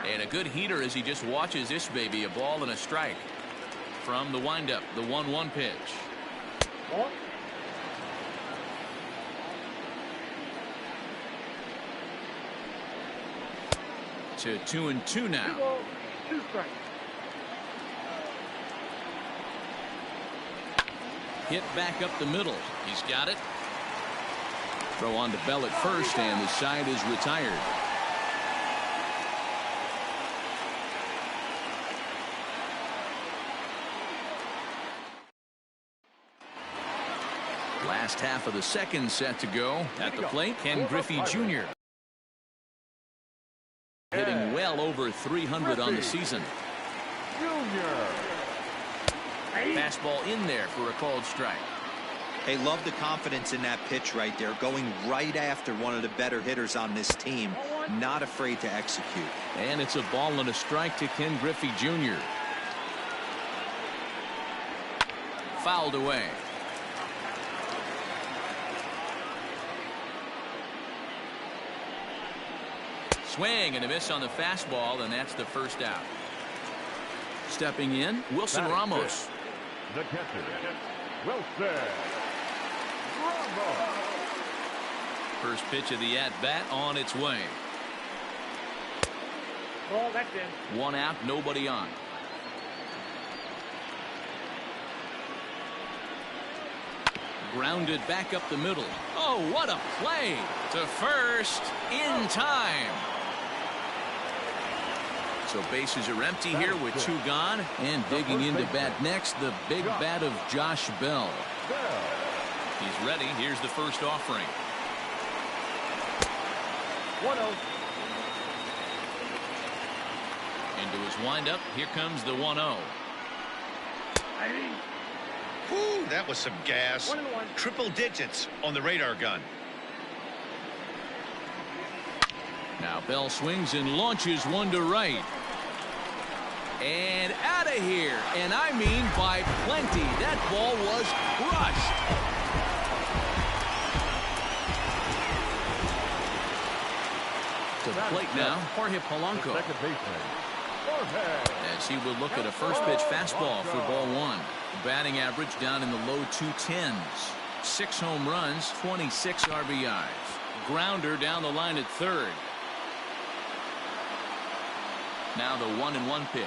And a good heater as he just watches this baby, a ball and a strike. From the windup, the 1-1 pitch. To 2-2 now. 2 strikes. Hit back up the middle. He's got it. Throw on to Bell at first, and the side is retired. Last half of the second set to go. At the plate, Ken Griffey Jr. hitting well over 300 on the season. Fastball in there for a called strike. Hey, love the confidence in that pitch right there, going right after one of the better hitters on this team, not afraid to execute. And it's a ball and a strike to Ken Griffey Jr. Fouled away. Swing and a miss on the fastball, and that's the first out. Stepping in, Wilson Ramos. The catcher, Wilson Ramos. First pitch of the at-bat on its way. Ball, that's in. 1 out, nobody on. Grounded back up the middle. Oh, what a play! To first in time. So bases are empty here with 2 gone. And digging into bat next, the big bat of Josh Bell. He's ready. Here's the first offering. 1-0. Into his windup. Here comes the 1-0. Whew, that was some gas. 1-1. Triple digits on the radar gun. Now Bell swings and launches one to right. And out of here. And I mean by plenty. That ball was crushed. To the plate now, Jorge Polanco. As he will look at a first pitch fastball for ball 1. Batting average down in the low 210s. 6 home runs, 26 RBIs. Grounder down the line at third. Now the 1-1 pitch.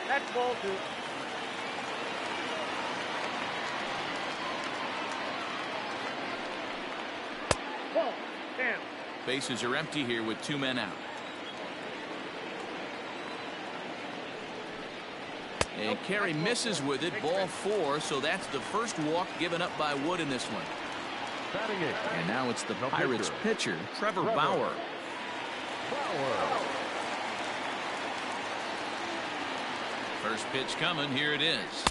That's ball 2. Ball. Down. Bases are empty here with 2 men out. And Carey misses with it, ball 4, so that's the first walk given up by Wood in this one. And now it's the Pirates pitcher, Trevor Bauer. First pitch coming, here it is.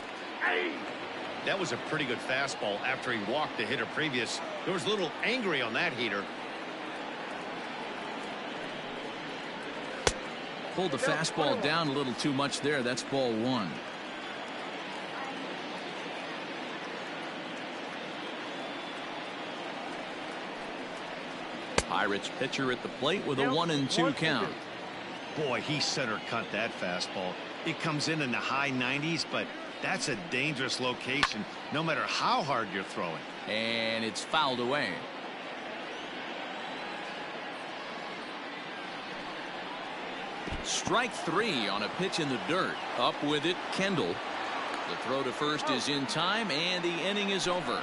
That was a pretty good fastball after he walked the hitter previous. There was a little angry on that heater. Pulled the fastball down a little too much there. That's ball 1. Pirates pitcher at the plate with a 1-2 count. Boy, he center cut that fastball. It comes in the high 90s, but that's a dangerous location no matter how hard you're throwing. And it's fouled away. Strike 3 on a pitch in the dirt. Up with it, Kendall. The throw to first is in time, and the inning is over.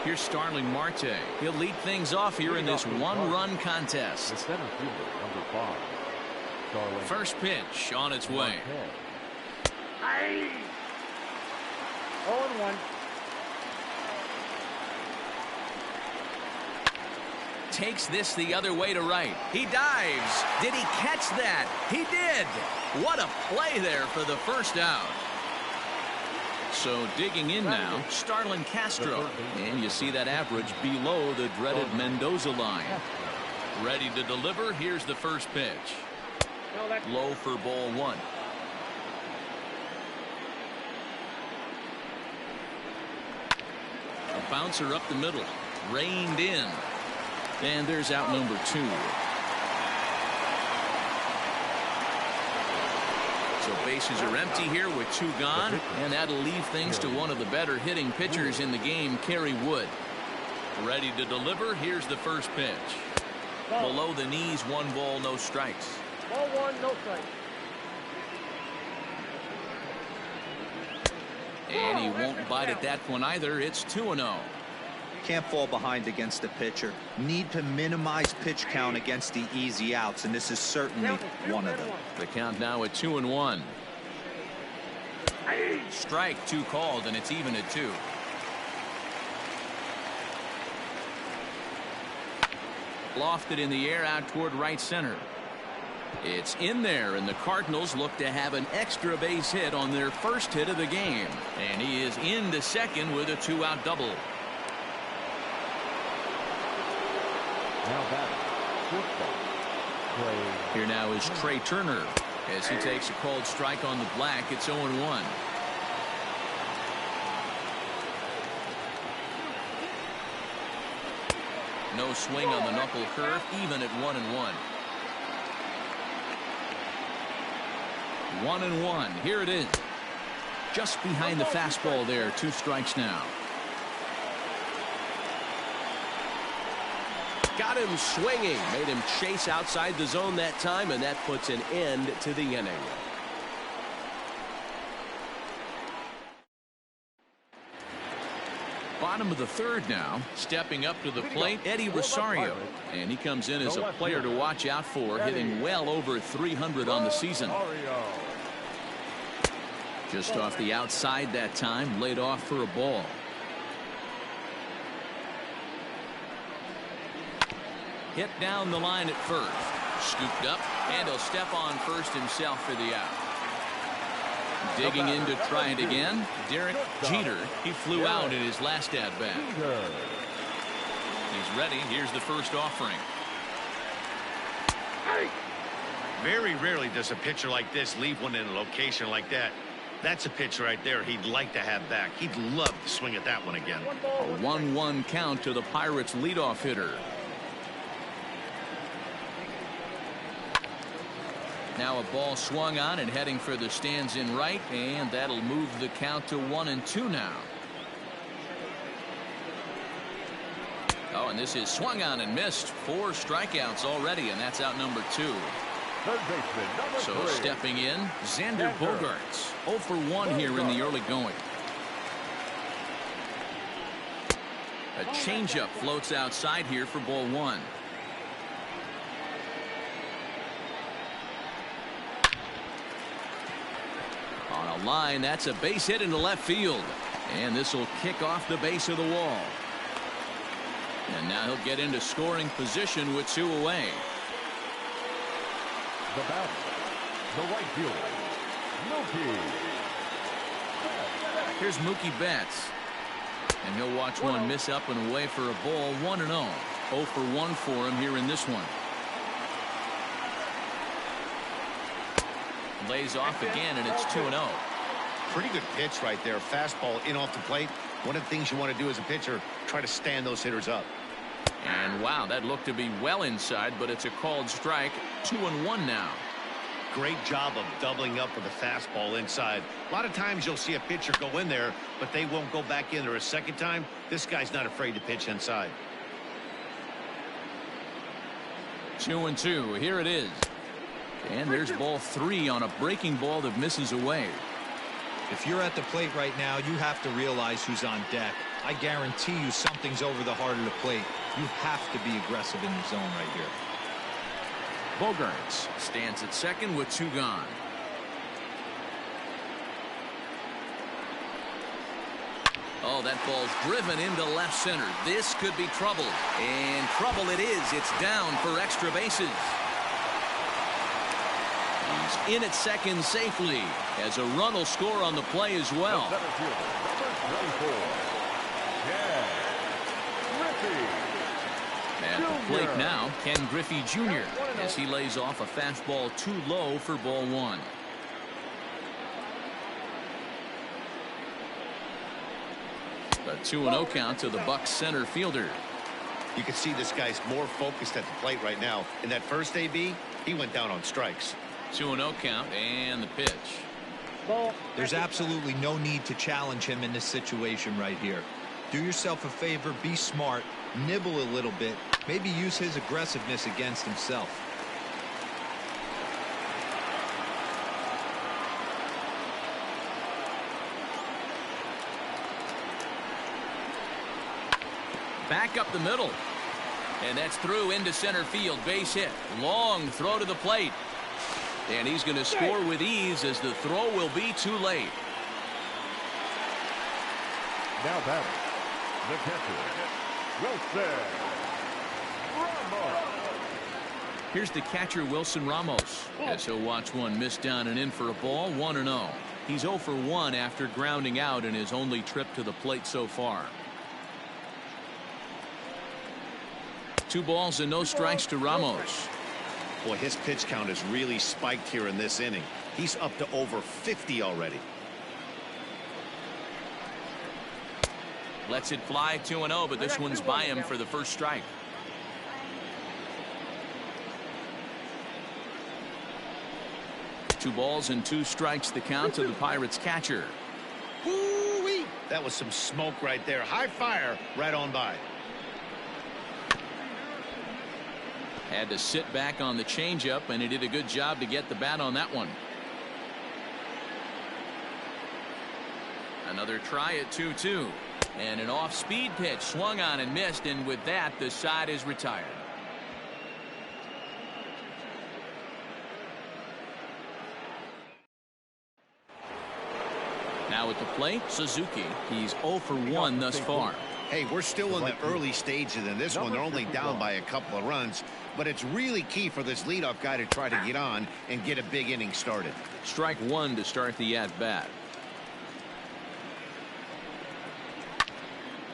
Here's Starling Marte. He'll lead things off here in this one-run contest. The center fielder, number 5. Starling. First pitch on its way. 0-1. Takes this the other way to right. He dives. Did he catch that? He did. What a play there for the first out. So digging in now, Starlin Castro. And you see that average below the dreaded Mendoza line. Ready to deliver. Here's the first pitch. Low for ball 1. A bouncer up the middle. Reined in. And there's out number 2. So bases are empty here with 2 gone, and that'll leave things to one of the better hitting pitchers in the game, Kerry Wood. Ready to deliver. Here's the first pitch. Below the knees, 1 ball, no strikes. Ball 1, no strikes. And he won't bite at that one either. It's 2-0. Can't fall behind against a pitcher. Need to minimize pitch count against the easy outs, and this is certainly one of them. The count now at 2-1. Strike 2 called, and it's even at 2. Lofted in the air out toward right center. It's in there, and the Cardinals look to have an extra base hit on their first hit of the game. And he is into second with a 2-out double. Now batting, shortstop, Trey. Here now is Trey Turner as he takes a called strike on the black. It's 0-1. No swing on the knuckle curve, even at 1-1. 1-1. Here it is. Just behind the fastball there. 2 strikes now. Got him swinging. Made him chase outside the zone that time, and that puts an end to the inning. Bottom of the 3rd now. Stepping up to the plate, Eddie Rosario. And he comes in as a player to watch out for, hitting well over 300 on the season. Just off the outside that time, laid off for a ball. Hit down the line at first. Scooped up, and he'll step on first himself for the out. Digging in to try it again, Derek Jeter. He flew out in his last at-bat. He's ready. Here's the first offering. Very rarely does a pitcher like this leave one in a location like that. That's a pitch right there he'd like to have back. He'd love to swing at that one again. A 1-1 count to the Pirates' leadoff hitter. Now a ball swung on and heading for the stands in right, and that'll move the count to 1-2 now. Oh, and this is swung on and missed. 4 strikeouts already, and that's out number 2. Third baseman, number 3. So stepping in, Xander Bogaerts. 0 for 1 here in the early going. A changeup floats outside here for ball 1. On a line, that's a base hit into left field. And this will kick off the base of the wall. And now he'll get into scoring position with 2 away. The batter, the right fielder, Mookie. Here's Mookie Betts. And he'll watch one miss up and away for a ball. 1-0. 0 for 1 for him here in this one. Lays off again, and it's 2-0. Pretty good pitch right there. Fastball in off the plate. One of the things you want to do as a pitcher, try to stand those hitters up. And wow, that looked to be well inside, but it's a called strike. 2-1 now. Great job of doubling up with a fastball inside. A lot of times you'll see a pitcher go in there, but they won't go back in there a second time. This guy's not afraid to pitch inside. 2-2. Here it is. And there's ball 3 on a breaking ball that misses away. If you're at the plate right now, you have to realize who's on deck. I guarantee you something's over the heart of the plate. You have to be aggressive in the zone right here. Bogaerts stands at second with 2 gone. Oh, that ball's driven into left center. This could be trouble. And trouble it is. It's down for extra bases. He's in at second safely, as a run will score on the play as well. At the plate now, Ken Griffey Jr. as he lays off a fastball too low for ball 1. A 2-0 count to the Bucs center fielder. You can see this guy's more focused at the plate right now. In that first AB, he went down on strikes. 2-0 count and the pitch. There's absolutely no need to challenge him in this situation right here. Do yourself a favor, be smart, nibble a little bit, maybe use his aggressiveness against himself. Back up the middle. And that's through into center field. Base hit. Long throw to the plate. And he's going to score with ease as the throw will be too late. Now batting, the catcher, Wilson Ramos. Here's the catcher, Wilson Ramos, as he'll watch one miss down and in for a ball. 1-0. He's 0 for 1 after grounding out in his only trip to the plate so far. 2 balls and no strikes to Ramos. Boy, his pitch count has really spiked here in this inning. He's up to over 50 already. Lets it fly 2-0, but this one's by him for the first strike. Two balls and 2 strikes the count to the Pirates catcher. Woo-wee. That was some smoke right there. High fire right on by. Had to sit back on the changeup, and he did a good job to get the bat on that one. Another try at 2-2. And an off-speed pitch swung on and missed, and with that, the side is retired. Now at the plate, Suzuki. He's 0 for 1 thus far. Hey, we're still in the early stages in this one. They're only down by a couple of runs, but it's really key for this leadoff guy to try to get on and get a big inning started. Strike 1 to start the at-bat.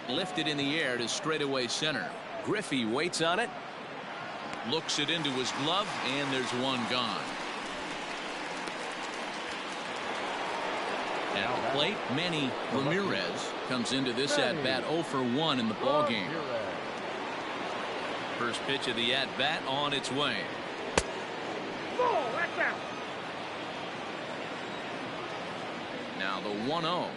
Lifted in the air to straightaway center. Griffey waits on it. Looks it into his glove, and there's one gone. At the plate, Manny Ramirez comes into this at-bat 0 for 1 in the ballgame. First pitch of the at-bat on its way. Ball, that's out. Now the 1-0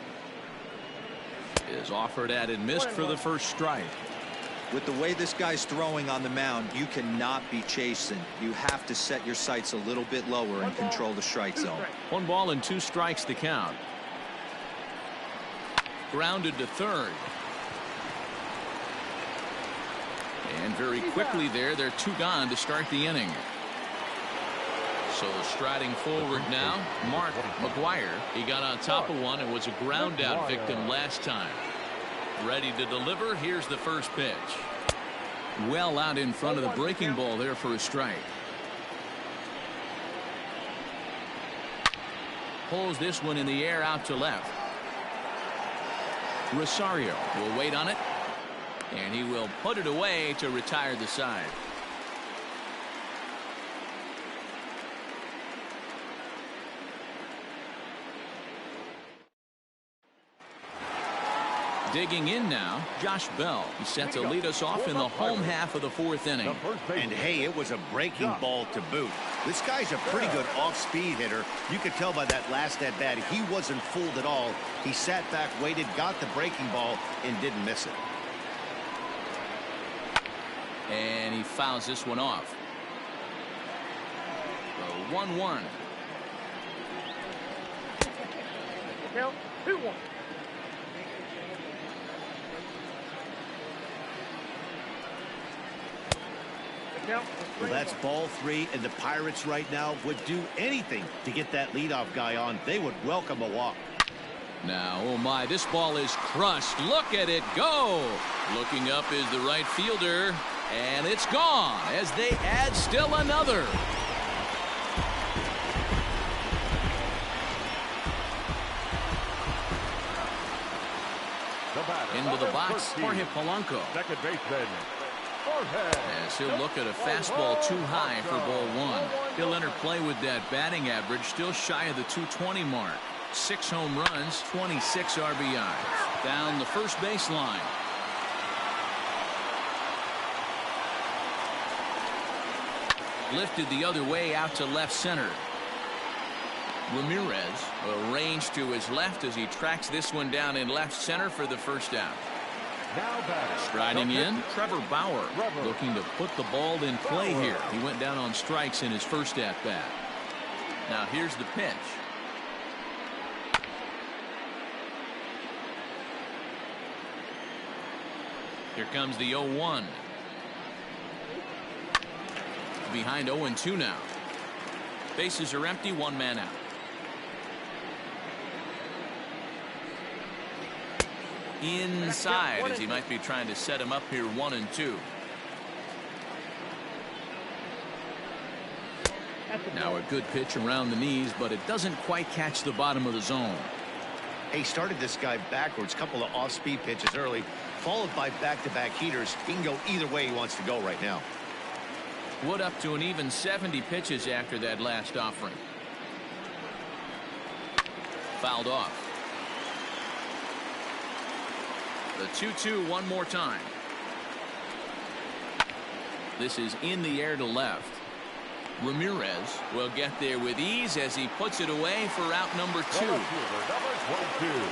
is offered at and missed for the first strike. With the way this guy's throwing on the mound, you cannot be chasing. You have to set your sights a little bit lower and control the strike zone. 1 ball and 2 strikes to count. Grounded to third. And very quickly there, they're 2 gone to start the inning. So striding forward now, Mark McGuire. He got on top of one and was a ground out victim last time. Ready to deliver. Here's the first pitch. Well out in front of the breaking ball there for a strike. Pulls this one in the air out to left. Rosario will wait on it, and he will put it away to retire the side. Digging in now, Josh Bell. He's set to lead us off in the home half of the 4th inning. And hey, it was a breaking ball to boot. This guy's a pretty good off-speed hitter. You could tell by that last at-bat he wasn't fooled at all. He sat back, waited, got the breaking ball, and didn't miss it. And he fouls this one off. The 1-1. Count 2-1. Well, that's ball 3, and the Pirates right now would do anything to get that leadoff guy on. They would welcome a walk. Now, oh my, this ball is crushed. Look at it go. Looking up is the right fielder, and it's gone as they add still another. Into the box, Jorge Polanco. Second baseman, As he'll look at a fastball too high for ball 1. He'll enter play with that batting average still shy of the 220 mark. 6 home runs, 26 RBIs. Down the first baseline. Lifted the other way out to left center. Ramirez will range to his left as he tracks this one down in left center for the first out. Striding in, Trevor Bauer looking to put the ball in play here. He went down on strikes in his first at bat. Now here's the pitch. Here comes the 0-1. Behind 0-2 now. Bases are empty, 1 man out. Inside as he might be trying to set him up here 1-2. Now a good pitch around the knees, but it doesn't quite catch the bottom of the zone. He started this guy backwards, couple of off-speed pitches early, followed by back-to-back heaters. He can go either way he wants to go right now. Wood up to an even 70 pitches after that last offering. Fouled off. The 2-2 one more time. This is in the air to left. Ramirez will get there with ease as he puts it away for out number 2.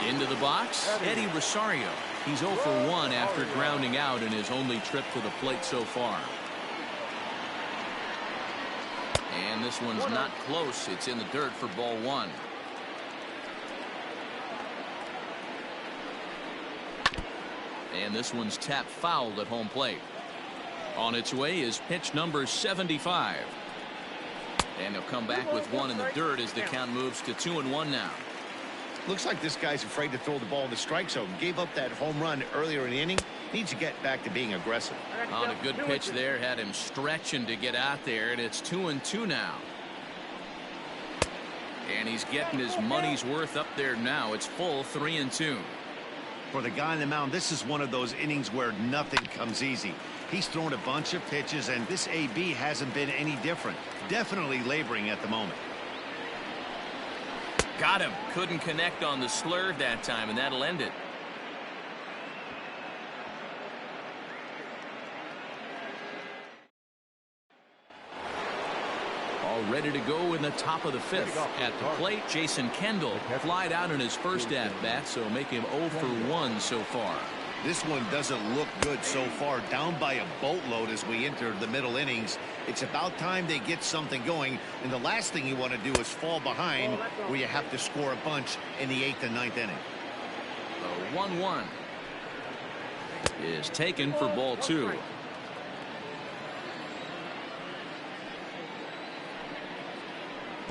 Into the box, Eddie Rosario. He's 0 for 1 after grounding out in his only trip to the plate so far. And this one's not close. It's in the dirt for ball 1. And this one's tapped foul at home plate. On its way is pitch number 75. And he'll come back with 1 in the dirt as the count moves to 2-1 now. Looks like this guy's afraid to throw the ball in the strike zone. Gave up that home run earlier in the inning. Needs to get back to being aggressive. On a good pitch there, had him stretching to get out there, and it's 2-2 now. And he's getting his money's worth up there now. It's full 3-2. For the guy on the mound, this is one of those innings where nothing comes easy. He's thrown a bunch of pitches, and this AB hasn't been any different. Definitely laboring at the moment. Got him. Couldn't connect on the slurve that time, and that'll end it. All ready to go in the top of the 5th. At the plate, Jason Kendall flied out in his first at-bat, so make him 0 for 1 so far. This one doesn't look good so far. Down by a boatload as we enter the middle innings. It's about time they get something going, and the last thing you want to do is fall behind where you have to score a bunch in the 8th and 9th inning. The 1-1 is taken for ball 2.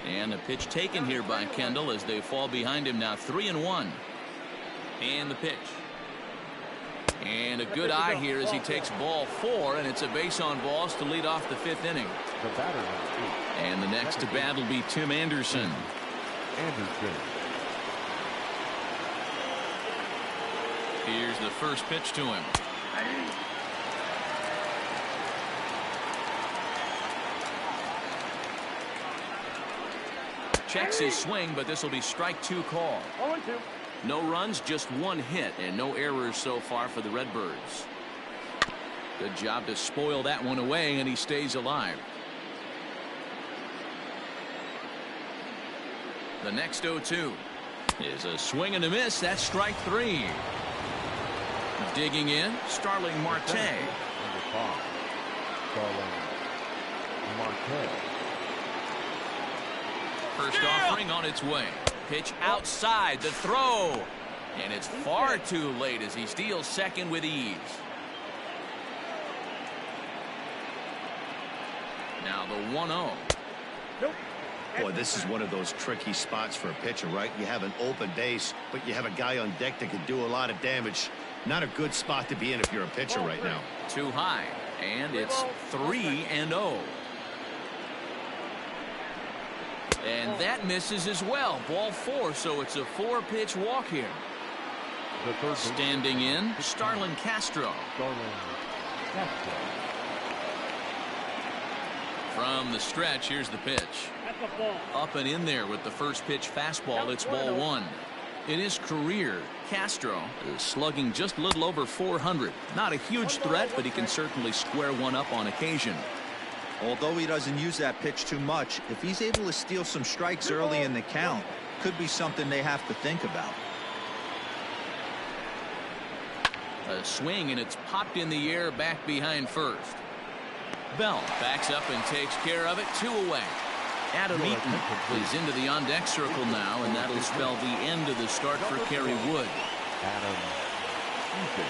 And a pitch taken here by Kendall as they fall behind him now 3-1. And the pitch. And a good eye here as he takes ball 4, and it's a base on balls to lead off the 5th inning. And the next to bat will be Tim Anderson. Here's the first pitch to him. Checks his swing, but this will be strike 2 call. 0-2. No runs, just 1 hit, and no errors so far for the Redbirds. Good job to spoil that one away, and he stays alive. The next 0-2 is a swing and a miss. That's strike 3. Digging in, Starling Marte. First offering on its way. Pitch outside, the throw. And it's far too late as he steals second with ease. Now the 1-0. Nope. Boy, this is one of those tricky spots for a pitcher, right? You have an open base, but you have a guy on deck that can do a lot of damage. Not a good spot to be in if you're a pitcher right now. Too high, and it's 3-0. And that misses as well. Ball 4, so it's a 4-pitch walk here. Standing in, Starlin Castro. From the stretch, here's the pitch. That's a ball. Up and in there with the first pitch fastball. It's ball 1. In his career, Castro is slugging just a little over 400. Not a huge threat, but he can certainly square one up on occasion. Although he doesn't use that pitch too much, if he's able to steal some strikes early in the count, could be something they have to think about. A swing, and it's popped in the air back behind first. Bell backs up and takes care of it. 2 away. Adam Eaton is into the on-deck circle now, and that'll spell the end of the start for Kerry Wood. Adam Eaton.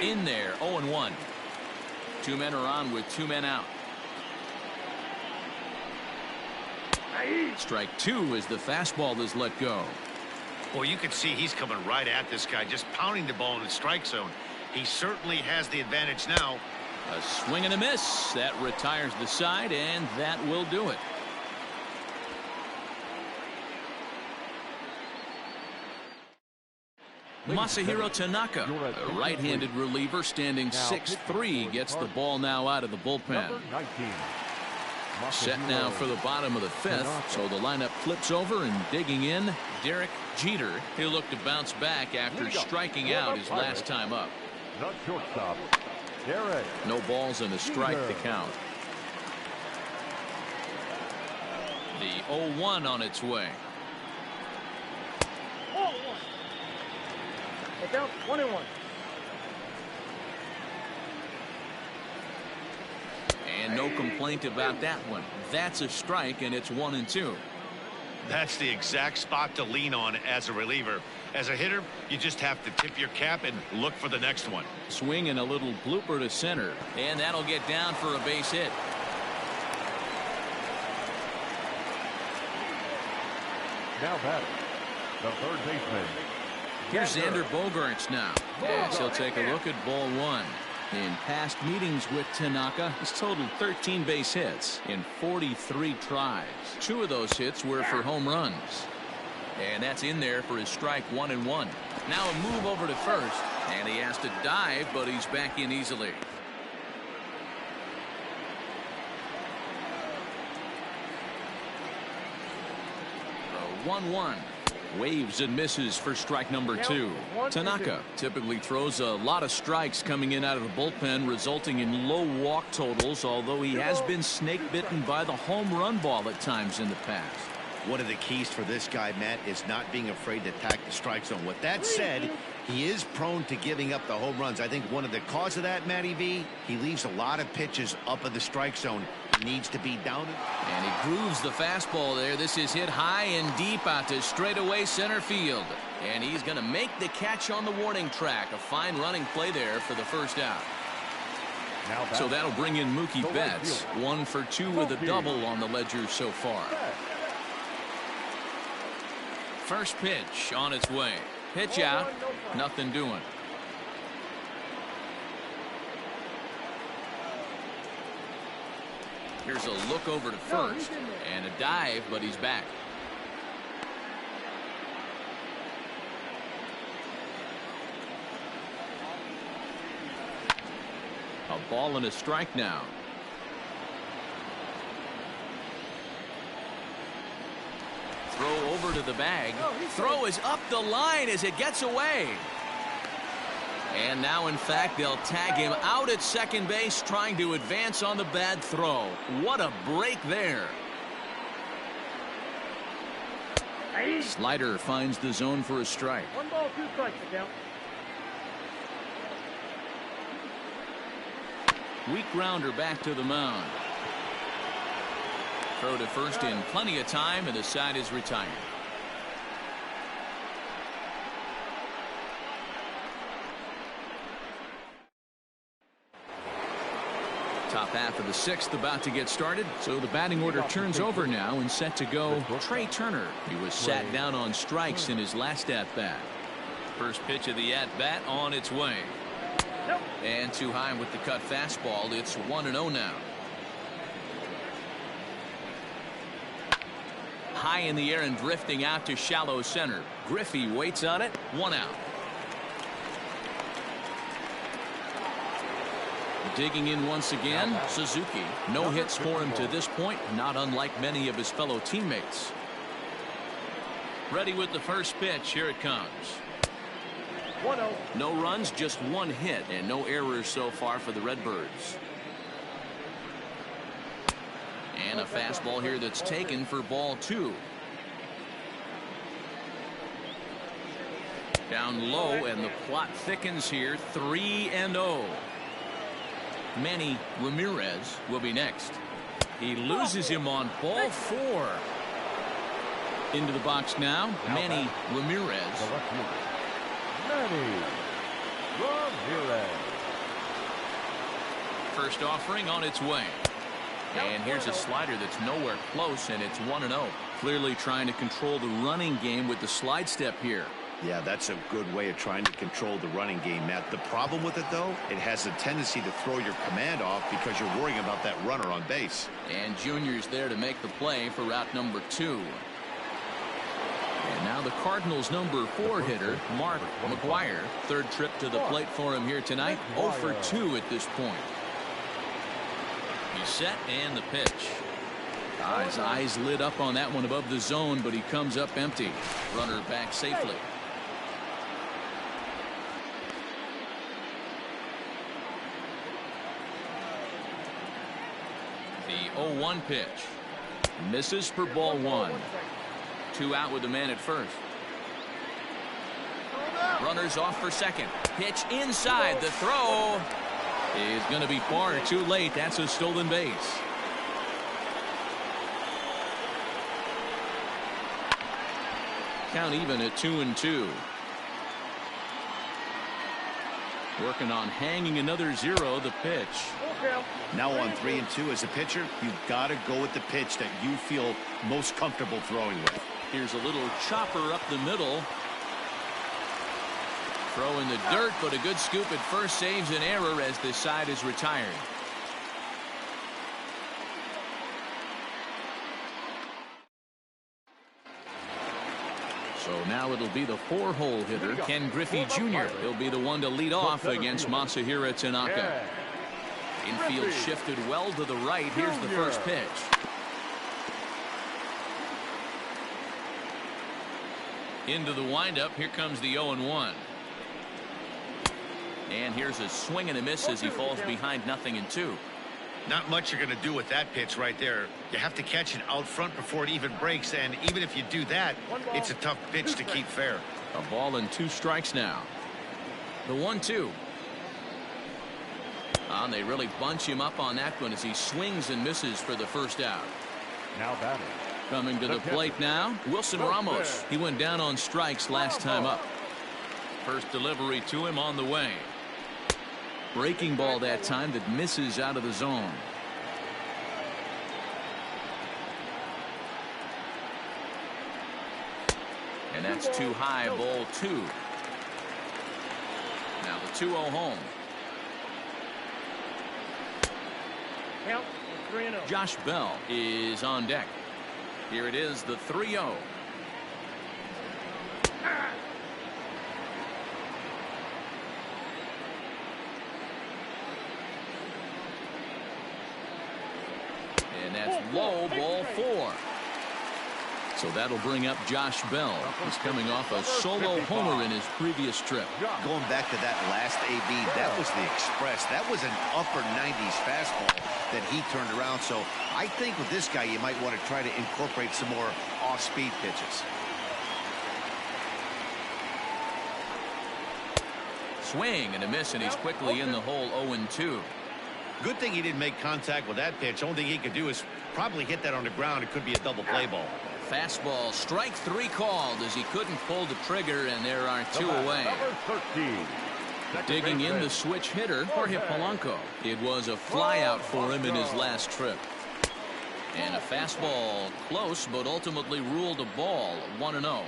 In there, 0-1. 2 men are on with 2 men out. Strike 2 as the fastball is let go. Well, you can see he's coming right at this guy, just pounding the ball in the strike zone. He certainly has the advantage now. A swing and a miss. That retires the side, and that will do it. Masahiro Tanaka, a right-handed reliever standing 6'3", gets the ball now out of the bullpen. Set now for the bottom of the 5th, so the lineup flips over, and digging in, Derek Jeter. He'll look to bounce back after striking out his last time up. Not shortstop. Derek. No balls and a strike to count. The 0-1 on its way. Oh, 1. It's out 1-1. And no complaint about that one. That's a strike, and it's 1-2. That's the exact spot to lean on as a reliever. As a hitter, you just have to tip your cap and look for the next one. Swing and a little blooper to center, and that'll get down for a base hit. Now batting, the third baseman. Here's Xander Bogaerts now, as he'll take a look at ball 1. In past meetings with Tanaka, he's totaled 13 base hits in 43 tries. 2 of those hits were for home runs. And that's in there for his strike 1-1. Now a move over to first, and he has to dive, but he's back in easily. The 1-1. Waves and misses for strike number 2. Tanaka typically throws a lot of strikes coming in out of the bullpen, resulting in low walk totals, although he has been snake bitten by the home run ball at times in the past. One of the keys for this guy, Matt, is not being afraid to attack the strike zone. With that said, he is prone to giving up the home runs. I think one of the cause of that, Matty V, he leaves a lot of pitches up in the strike zone. He needs to be down. And he grooves the fastball there. This is hit high and deep out to straightaway center field. And he's going to make the catch on the warning track. A fine running play there for the first out. So that'll bring in Mookie Betts. 1 for 2 with a double on the ledger so far. First pitch on its way. Pitch out. Nothing doing. Here's a look over to first and a dive, but he's back. A ball and a strike now. Throw over to the bag. Throw is up the line as it gets away. And now, in fact, they'll tag him out at second base, trying to advance on the bad throw. What a break there. Slider finds the zone for a strike. 1 ball, 2 strikes, account. Weak grounder back to the mound. Throw to first in plenty of time, and the side is retired. Top half of the sixth about to get started. So the batting order turns over now and set to go Trey Turner. He was sat down on strikes in his last at-bat. First pitch of the at-bat on its way. And too high with the cut fastball. It's 1-0 now. High in the air and drifting out to shallow center. Griffey waits on it. 1 out. Digging in once again, Suzuki. No hits for him to this point, not unlike many of his fellow teammates. Ready with the first pitch. Here it comes. 1-0. No runs, just 1 hit, and no errors so far for the Redbirds. And a fastball here that's taken for ball 2. Down low, and the plot thickens here. 3-0. Manny Ramirez will be next. He loses him on ball 4. Into the box now, Manny Ramirez. Manny Ramirez. First offering on its way. And here's a slider that's nowhere close, and it's 1-0. Clearly trying to control the running game with the slide step here. Yeah, that's a good way of trying to control the running game, Matt. The problem with it, though, it has a tendency to throw your command off because you're worrying about that runner on base. And Junior's there to make the play for route number 2. And now the Cardinals' number 4 hitter, Mark McGuire. Third trip to the plate for him here tonight. 0 for 2 at this point. He's set, and the pitch. His eyes lit up on that one above the zone, but he comes up empty. Runner back safely. The 0-1 pitch. Misses for ball 1. 2 out with the man at first. Runners off for second. Pitch inside. The throw is going to be far too late. That's a stolen base. Count even at 2-2. Working on hanging another 0. The pitch. Now on 3-2 as a pitcher, you've got to go with the pitch that you feel most comfortable throwing with. Here's a little chopper up the middle. Throw in the dirt, but a good scoop at first saves an error as this side is retired. So now it'll be the 4-hole hitter, Ken Griffey Jr. He'll be the one to lead off against Masahiro Tanaka. Infield shifted well to the right. Here's the first pitch. Into the windup. Here comes the 0-1. And here's a swing and a miss as he falls behind 0-2. Not much you're going to do with that pitch right there. You have to catch it out front before it even breaks, and even if you do that, it's a tough pitch to keep fair. A ball and 2 strikes now. The 1-2. And they really bunch him up on that one as he swings and misses for the first out. Now batting. Coming to the plate now, Wilson Ramos. He went down on strikes last time up. First delivery to him on the way. Breaking ball that time that misses out of the zone. And that's too high, ball 2. Now the 2-0 home. Count 3-0. Josh Bell is on deck. Here it is, the 3-0. And that's low, ball 4. So that'll bring up Josh Bell. He's coming off a solo homer in his previous trip. Going back to that last AB, that was the express. That was an upper 90s fastball that he turned around. So I think with this guy, you might want to try to incorporate some more off-speed pitches. Swing and a miss, and he's quickly in the hole. 0-2. Good thing he didn't make contact with that pitch. Only thing he could do is probably hit that on the ground. It could be a double play ball. Fastball, strike 3 called as he couldn't pull the trigger, and there are 2 away. Number 13. Digging in the switch hitter, Jorge Polanco. It was a flyout for him in his last trip. And a fastball close, but ultimately ruled a ball. 1-0.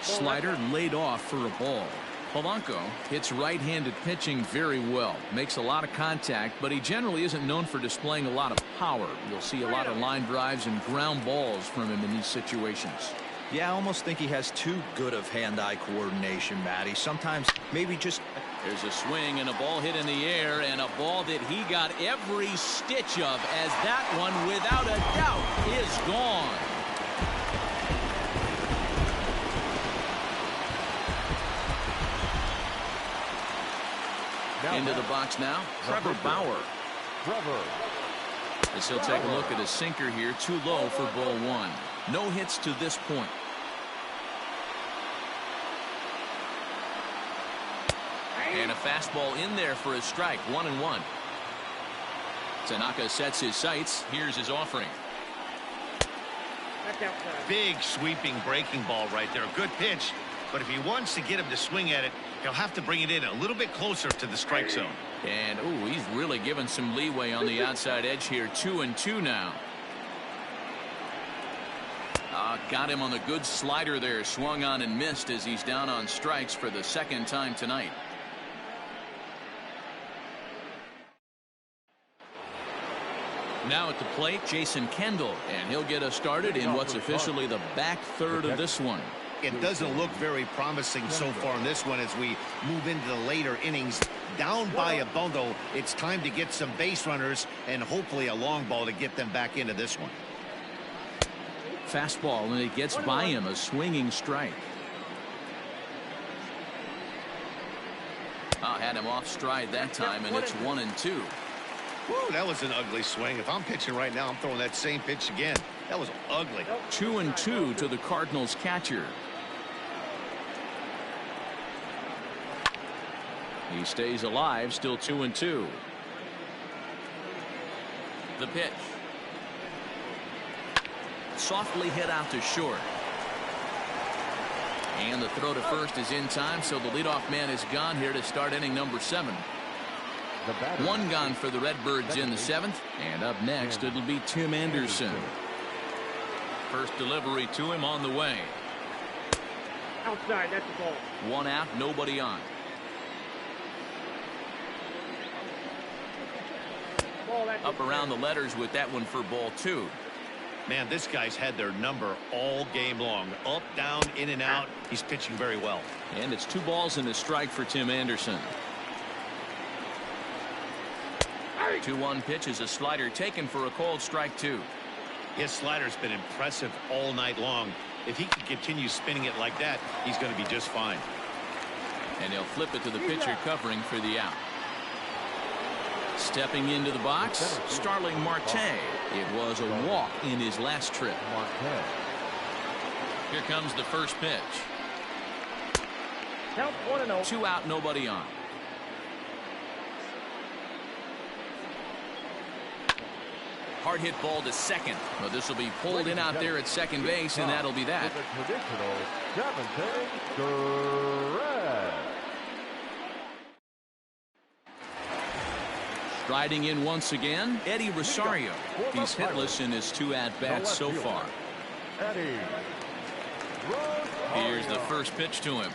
Slider laid off for a ball. Polanco hits right-handed pitching very well. Makes a lot of contact, but he generally isn't known for displaying a lot of power. You'll see a lot of line drives and ground balls from him in these situations. Yeah, I almost think he has too good of hand-eye coordination, Matty. Sometimes maybe just... There's a swing and a ball hit in the air, and a ball that he got every stitch of, as that one, without a doubt, is gone. Into the box now, Trevor Bauer. As he'll take a look at a sinker here, too low for ball one. No hits to this point. And a fastball in there for a strike. 1-1. Tanaka sets his sights. Here's his offering. Big sweeping breaking ball right there. A good pitch. But if he wants to get him to swing at it, he'll have to bring it in a little bit closer to the strike zone. And, ooh, he's really given some leeway on the outside edge here. 2-2 now. Got him on the good slider there. Swung on and missed as he's down on strikes for the second time tonight. Now at the plate, Jason Kendall, and he'll get us started in what's officially the back third of this one. It doesn't look very promising so far in this one as we move into the later innings. Down by a bundle, it's time to get some base runners and hopefully a long ball to get them back into this one. Fastball, and it gets by him, a swinging strike. Had him off stride that time, and it's 1-2. Woo, that was an ugly swing. If I'm pitching right now, I'm throwing that same pitch again. That was ugly. 2-2 to the Cardinals catcher. He stays alive, still 2-2. The pitch. Softly hit out to short. And the throw to first is in time, so the leadoff man is gone here to start inning number 7. One gone for the Redbirds in the 7th, and up next it'll be Tim Anderson. First delivery to him on the way. Outside, that's the ball. One out, nobody on. Up around the letters with that one for ball 2. Man, this guy's had their number all game long. Up, down, in and out. He's pitching very well. And it's 2 balls and a strike for Tim Anderson. 2-1 pitch is a slider taken for a called strike 2. His slider's been impressive all night long. If he can continue spinning it like that, he's going to be just fine. And he'll flip it to the pitcher covering for the out. Stepping into the box, Starling Marte. It was a walk in his last trip. Here comes the first pitch. Count 1-0. 2 out, nobody on. Hard hit ball to second. Well, this will be pulled in out there at second base, and that'll be that. Striding in once again, Eddie Rosario. He's hitless in his 2 at-bats so far. Here's the first pitch to him.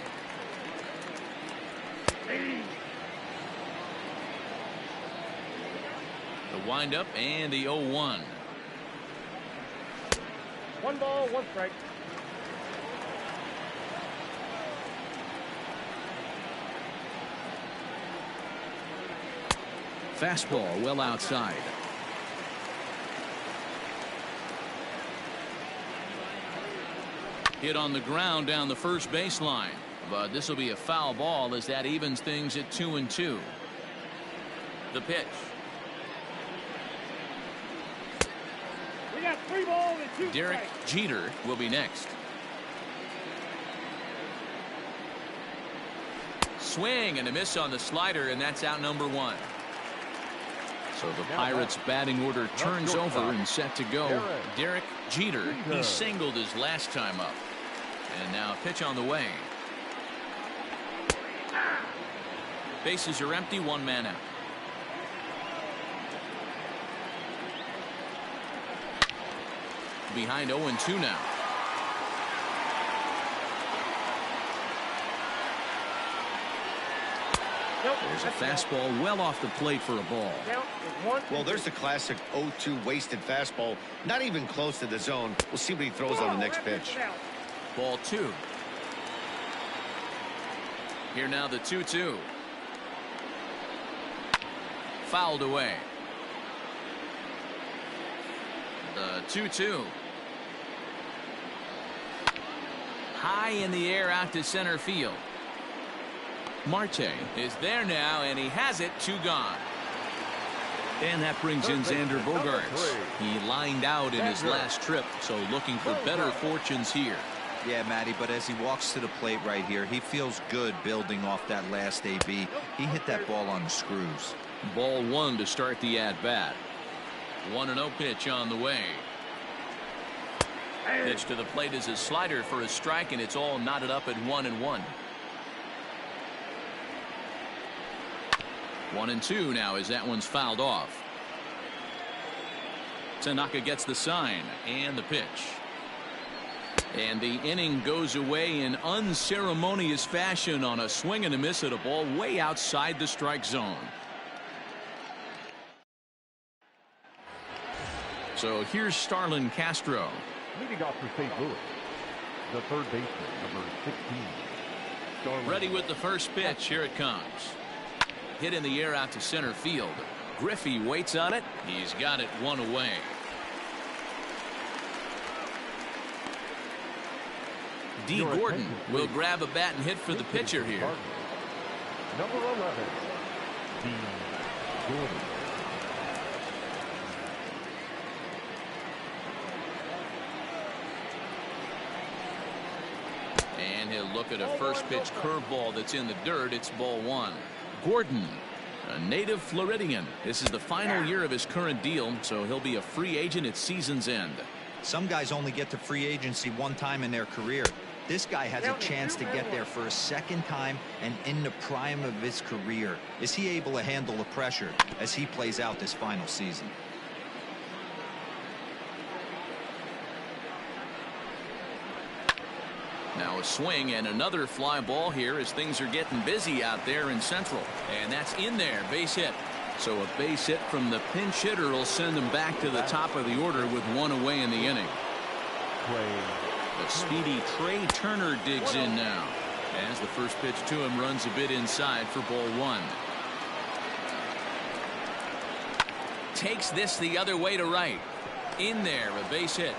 The windup and the 0-1. 1 ball, 1 strike. Fastball well outside. Hit on the ground down the first baseline. But this will be a foul ball as that evens things at 2-2. The pitch. We got 3 balls and 2 Derek strikes. Jeter will be next. Swing and a miss on the slider, and that's out number 1. So the Pirates batting order turns over and set to go. Derek Jeter, he singled his last time up. And now a pitch on the way. Bases are empty, one man out. Behind 0-2 now. There's a fastball well off the plate for a ball. Well, there's the classic 0-2 wasted fastball. Not even close to the zone. We'll see what he throws on the next pitch. Ball 2. Here now the 2-2. Fouled away. The 2-2. High in the air out to center field. Marte is there now, and he has it. 2 gone. And that brings in Xander Bogaerts. He lined out in his last trip, so looking for better fortunes here. Yeah, Matty, but as he walks to the plate right here, he feels good building off that last AB. He hit that ball on the screws. Ball 1 to start the at-bat. 1-0 pitch on the way. Pitch to the plate is a slider for a strike, and it's all knotted up at 1-1. 1-2 now as that one's fouled off. Tanaka gets the sign and the pitch. And the inning goes away in unceremonious fashion on a swing and a miss at a ball way outside the strike zone. So here's Starlin Castro. Leading off for St. Louis, the third baseman, number 16. Starlin. Ready with the first pitch. Here it comes. Hit in the air out to center field. Griffey waits on it. He's got it 1 away. D. Gordon will grab a bat and hit for the pitcher here. Number 11, D. Gordon. And he'll look at a first pitch curveball that's in the dirt. It's ball 1. Gordon, a native Floridian. This is the final year of his current deal, so he'll be a free agent at season's end. Some guys only get to free agency one time in their career. This guy has a chance to get there for a second time and in the prime of his career. Is he able to handle the pressure as he plays out this final season? Now a swing and another fly ball here as things are getting busy out there in Central. And that's in there. Base hit. So a base hit from the pinch hitter will send them back to the top of the order with 1 away in the inning. The speedy Trey Turner digs in now as the first pitch to him runs a bit inside for ball 1. Takes this the other way to right. In there, a base hit.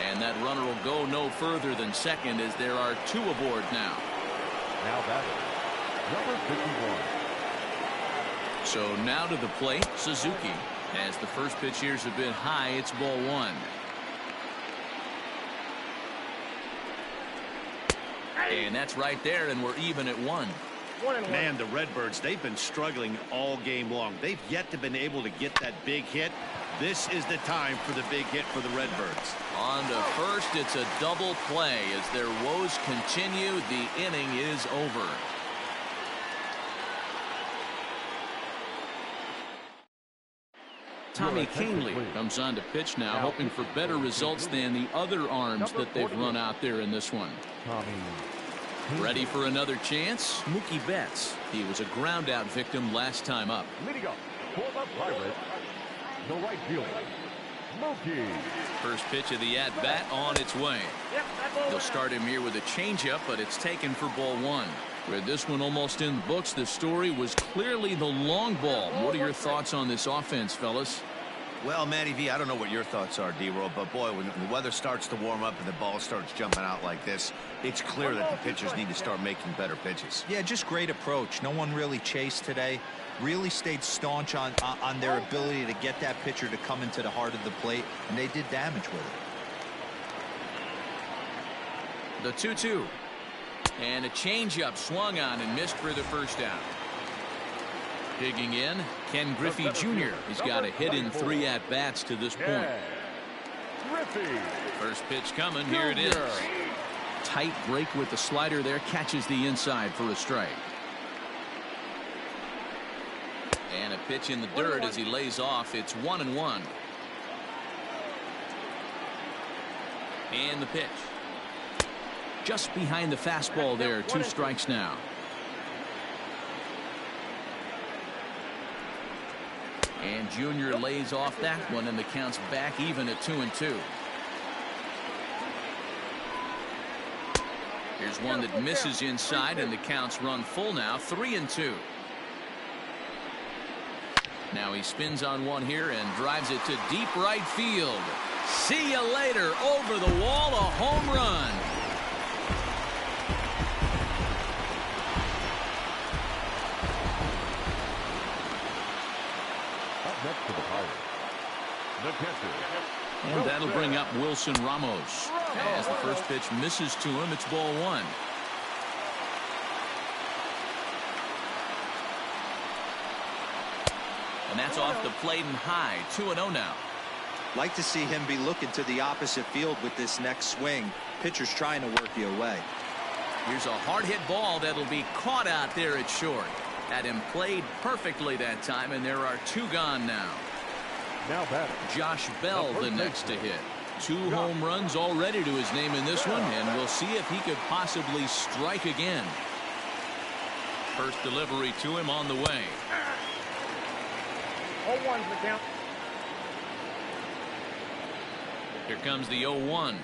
And that runner will go no further than second as there are 2 aboard now. Now batting, number 51. So now to the plate, Suzuki. As the first pitch here's a bit high, it's ball 1. And that's right there, and we're even at 1. Man, the Redbirds, they've been struggling all game long. They've yet to been able to get that big hit. This is the time for the big hit for the Redbirds. On to first, it's a double play. As their woes continue, the inning is over. Tommy Kahnle comes on to pitch now, hoping for better results than the other arms that they've run out there in this one. Ready for another chance? Mookie Betts. He was a ground-out victim last time up. Leading up for the Pirates, the right fielder, Mookie. First pitch of the at-bat on its way. They'll start him here with a changeup, but it's taken for ball 1. With this one almost in the books, the story was clearly the long ball. What are your thoughts on this offense, fellas? Well, Matty V, I don't know what your thoughts are, D-Roll, but boy, when the weather starts to warm up and the ball starts jumping out like this, it's clear that the pitchers need to start making better pitches. Yeah, just great approach. No one really chased today. Really stayed staunch on their ability to get that pitcher to come into the heart of the plate, and they did damage with it. The 2-2. And a changeup swung on and missed for the first out. Digging in, Ken Griffey Jr. He's got a hit in 3 at-bats to this point. Griffey. First pitch coming. Here it is. tight break with the slider there. Catches the inside for a strike. And a pitch in the dirt as he lays off. It's 1-1. And the pitch. Just behind the fastball there. 2 strikes now. And Junior lays off that one, and the count's back even at 2-2. Here's one that misses inside, and the count's run full now. 3-2. Now he spins on one here and drives it to deep right field. See you later. Over the wall, a home run. Up next to the Pirates, the catcher. And that'll bring up Wilson Ramos. As the first pitch misses to him, it's ball 1. And that's off the plate and high. 2-0 now. Like to see him be looking to the opposite field with this next swing. Pitcher's trying to work you away. Here's a hard hit ball that'll be caught out there at short. Had him played perfectly that time, and there are 2 gone now. Now batting, Josh Bell the next to hit. 2 home runs already to his name in this one, and we'll see if he could possibly strike again. First delivery to him on the way. 0-1's the count. Here comes the 0-1.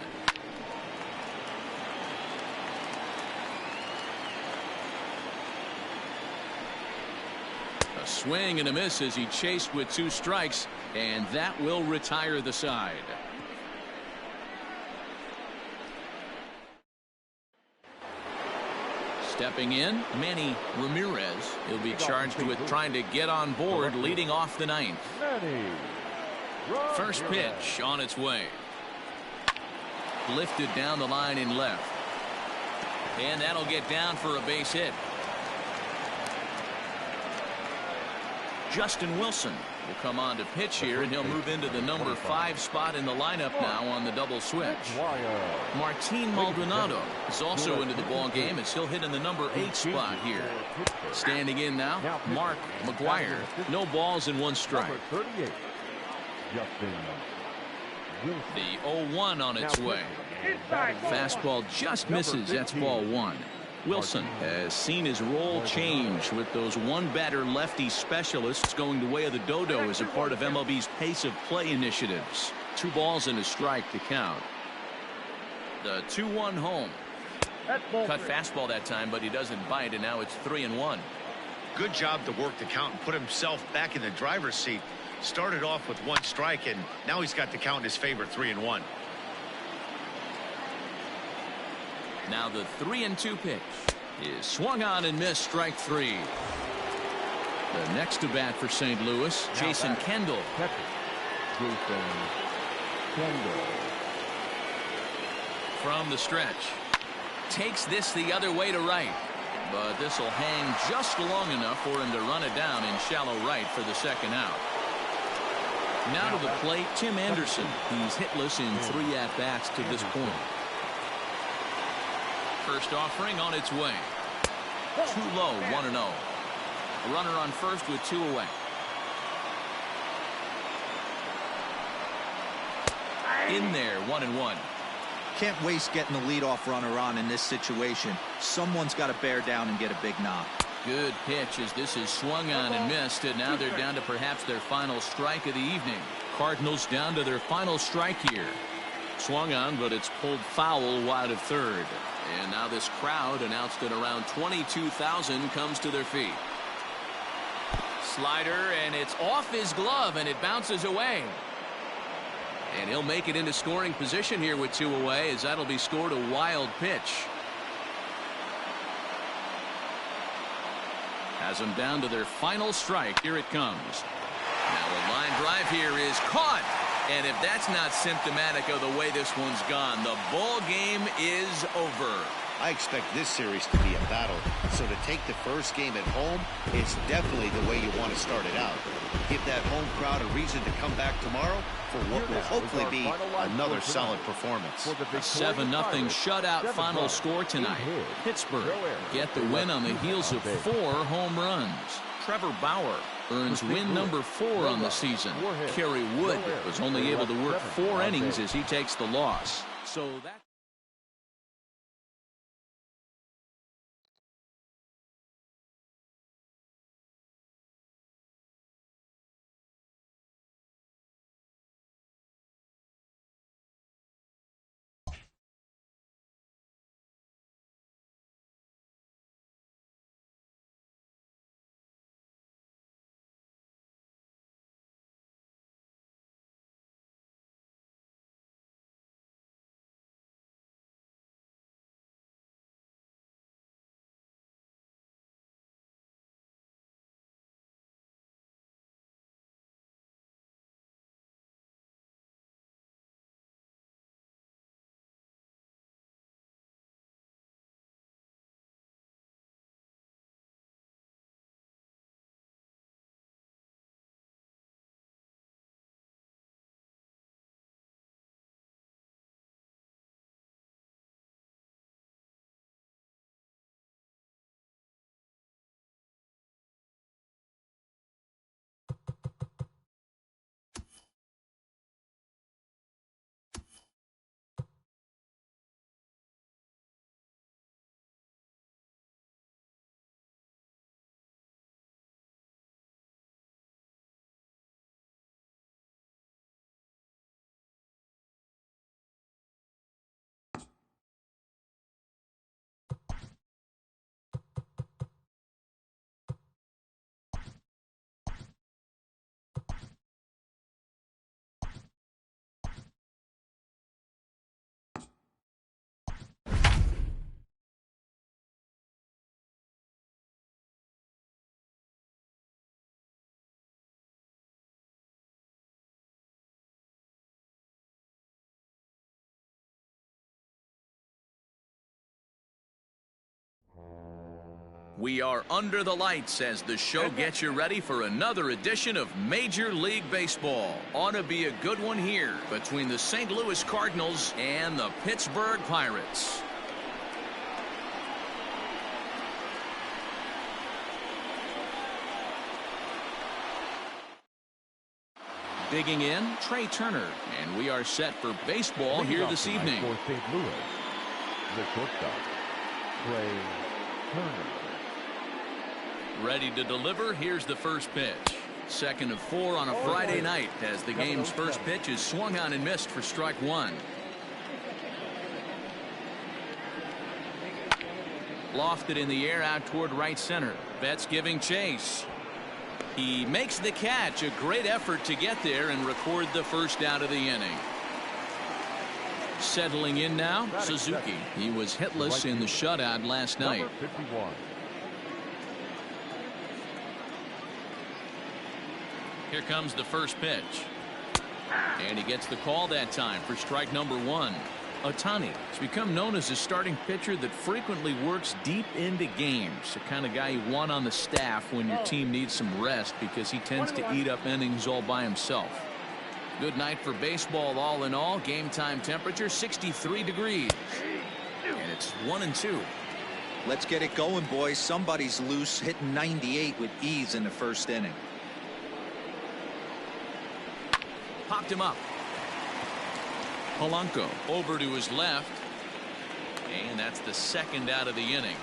A swing and a miss as he chased with 2 strikes, and that will retire the side. Stepping in, Manny Ramirez. He'll be charged with trying to get on board, leading off the 9th. First pitch on its way. Lifted down the line in left. And that'll get down for a base hit. Justin Wilson will come on to pitch here, and he'll move into the number 5 spot in the lineup now on the double switch. Martin Maldonado is also into the ball game as he'll hit in the number 8 spot here. Standing in now, Mark McGuire. No balls and 1 strike. The 0-1 on its way. Fastball just misses. That's ball 1. Wilson has seen his role change with those 1-batter lefty specialists going the way of the dodo as a part of MLB's pace of play initiatives. 2 balls and a strike to count. The 2-1 home. Cut fastball that time, but he doesn't bite, and now it's 3-1. Good job to work the count and put himself back in the driver's seat. Started off with 1 strike, and now he's got the count in his favor, 3-1. Now the 3-2 pitch is swung on and missed, strike 3. The next to bat for St. Louis, Jason Kendall. From the stretch. Takes this the other way to right. But this will hang just long enough for him to run it down in shallow right for the 2nd out. Now to the plate, Tim Anderson. He's hitless in 3 at-bats to this point. First offering on its way. Too low, 1-0. A runner on first with 2 away. In there, 1-1. Can't waste getting the leadoff runner on in this situation. Someone's got to bear down and get a big knock. Good pitch as this is swung on and missed, and now they're down to perhaps their final strike of the evening. Cardinals down to their final strike here. Swung on, but it's pulled foul wide of third. And now this crowd, announced at around 22,000, comes to their feet. Slider, and it's off his glove, and it bounces away. And he'll make it into scoring position here with 2 away, as that'll be scored a wild pitch. Has them down to their final strike. Here it comes. Now a line drive here is caught. And if that's not symptomatic of the way this one's gone, the ball game is over. I expect this series to be a battle. So to take the first game at home is definitely the way you want to start it out. Give that home crowd a reason to come back tomorrow for what will hopefully be another solid performance. A 7-0 shutout final score tonight. Pittsburgh get the win on the heels of 4 home runs. Trevor Bauer earns win number 4 on the season. Kerry Wood was only able to work 4 innings as he takes the loss. So that we are under the lights as the show gets you ready for another edition of Major League Baseball. Ought to be a good one here between the St. Louis Cardinals and the Pittsburgh Pirates. Digging in, Trey Turner, and we are set for baseball here this evening. For St. Louis, the shortstop, Trey Turner. Ready to deliver. Here's the first pitch. Second of 4 on a Friday night as the game's first pitch is swung on and missed for strike 1. Lofted in the air out toward right center. Betts giving chase. He makes the catch. A great effort to get there and record the first out of the inning. Settling in now, Suzuki. He was hitless in the shutout last night. 51. Here comes the first pitch. And he gets the call that time for strike number 1. Ohtani has become known as a starting pitcher that frequently works deep into games. The kind of guy you want on the staff when your team needs some rest because he tends to eat up innings all by himself. Good night for baseball all in all. Game time temperature 63 degrees. And it's 1-2. Let's get it going, boys. Somebody's loose, hitting 98 with ease in the first inning. Popped him up. Polanco over to his left. And that's the second out of the inning.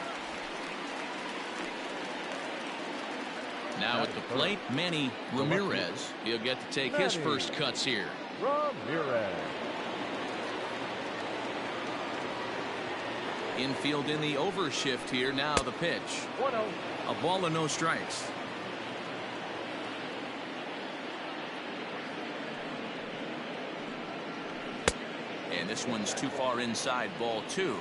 Now at the plate, Manny Ramirez. He'll get to take his first cuts here. Ramirez. Infield in the overshift here. Now the pitch. 1-0. A ball and no strikes. And this one's too far inside, ball 2.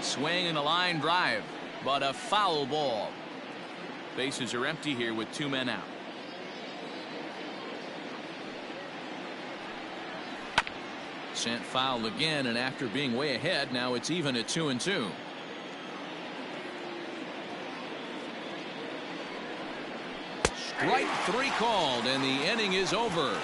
Swing and a line drive, but a foul ball. Bases are empty here with 2 men out. Sent foul again, and after being way ahead, now it's even at 2-2. Strike 3 called, and the inning is over.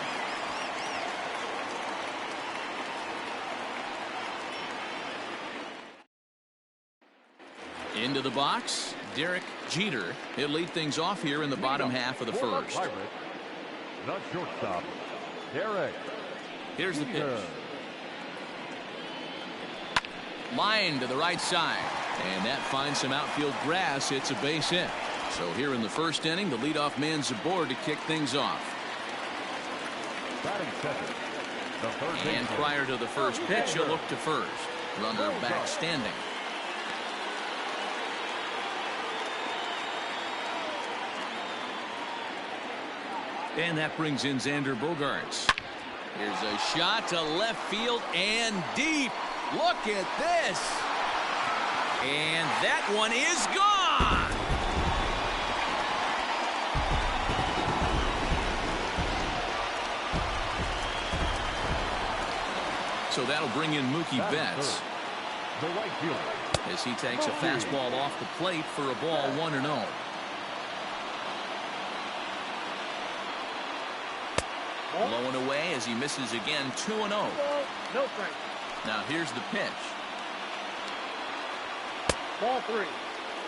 Into the box, Derek Jeter. He'll lead things off here in the bottom half of the first. The shortstop, Derek. Here's the pitch. Line to the right side, and that finds some outfield grass. It's a base hit. So here in the first inning, the leadoff man's aboard to kick things off. Batting second, the third And baseman. prior to the first pitch, he'll look to first. Runner back standing. And that brings in Xander Bogaerts. Here's a shot to left field and deep. Look at this. And that one is gone. So that'll bring in Mookie Betts The right fielder. as he takes a fastball off the plate for a ball 1-0. Blowing away as he misses again. 2-0. No strike. Now here's the pitch. Ball 3.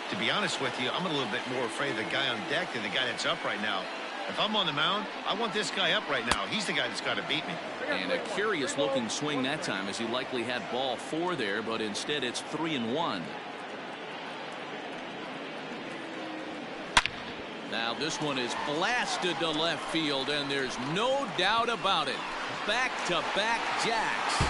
To be honest with you, I'm a little bit more afraid of the guy on deck than the guy that's up right now. If I'm on the mound, I want this guy up right now. He's the guy that's got to beat me. And a curious looking swing that time, as he likely had ball 4 there, but instead it's 3-1. Now this one is blasted to left field, and there's no doubt about it. Back-to-back jacks.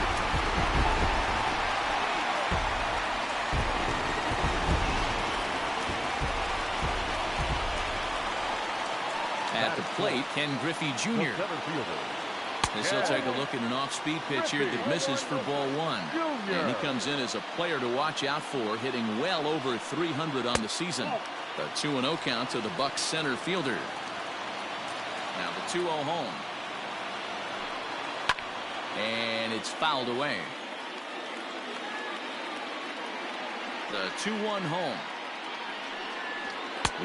At the plate, Ken Griffey Jr. The center fielder. As he'll take a look at an off-speed pitch here that misses for ball 1. And he comes in as a player to watch out for, hitting well over 300 on the season. A 2-0 count to the Bucs center fielder. Now the 2-0 home. And it's fouled away. The 2-1 home.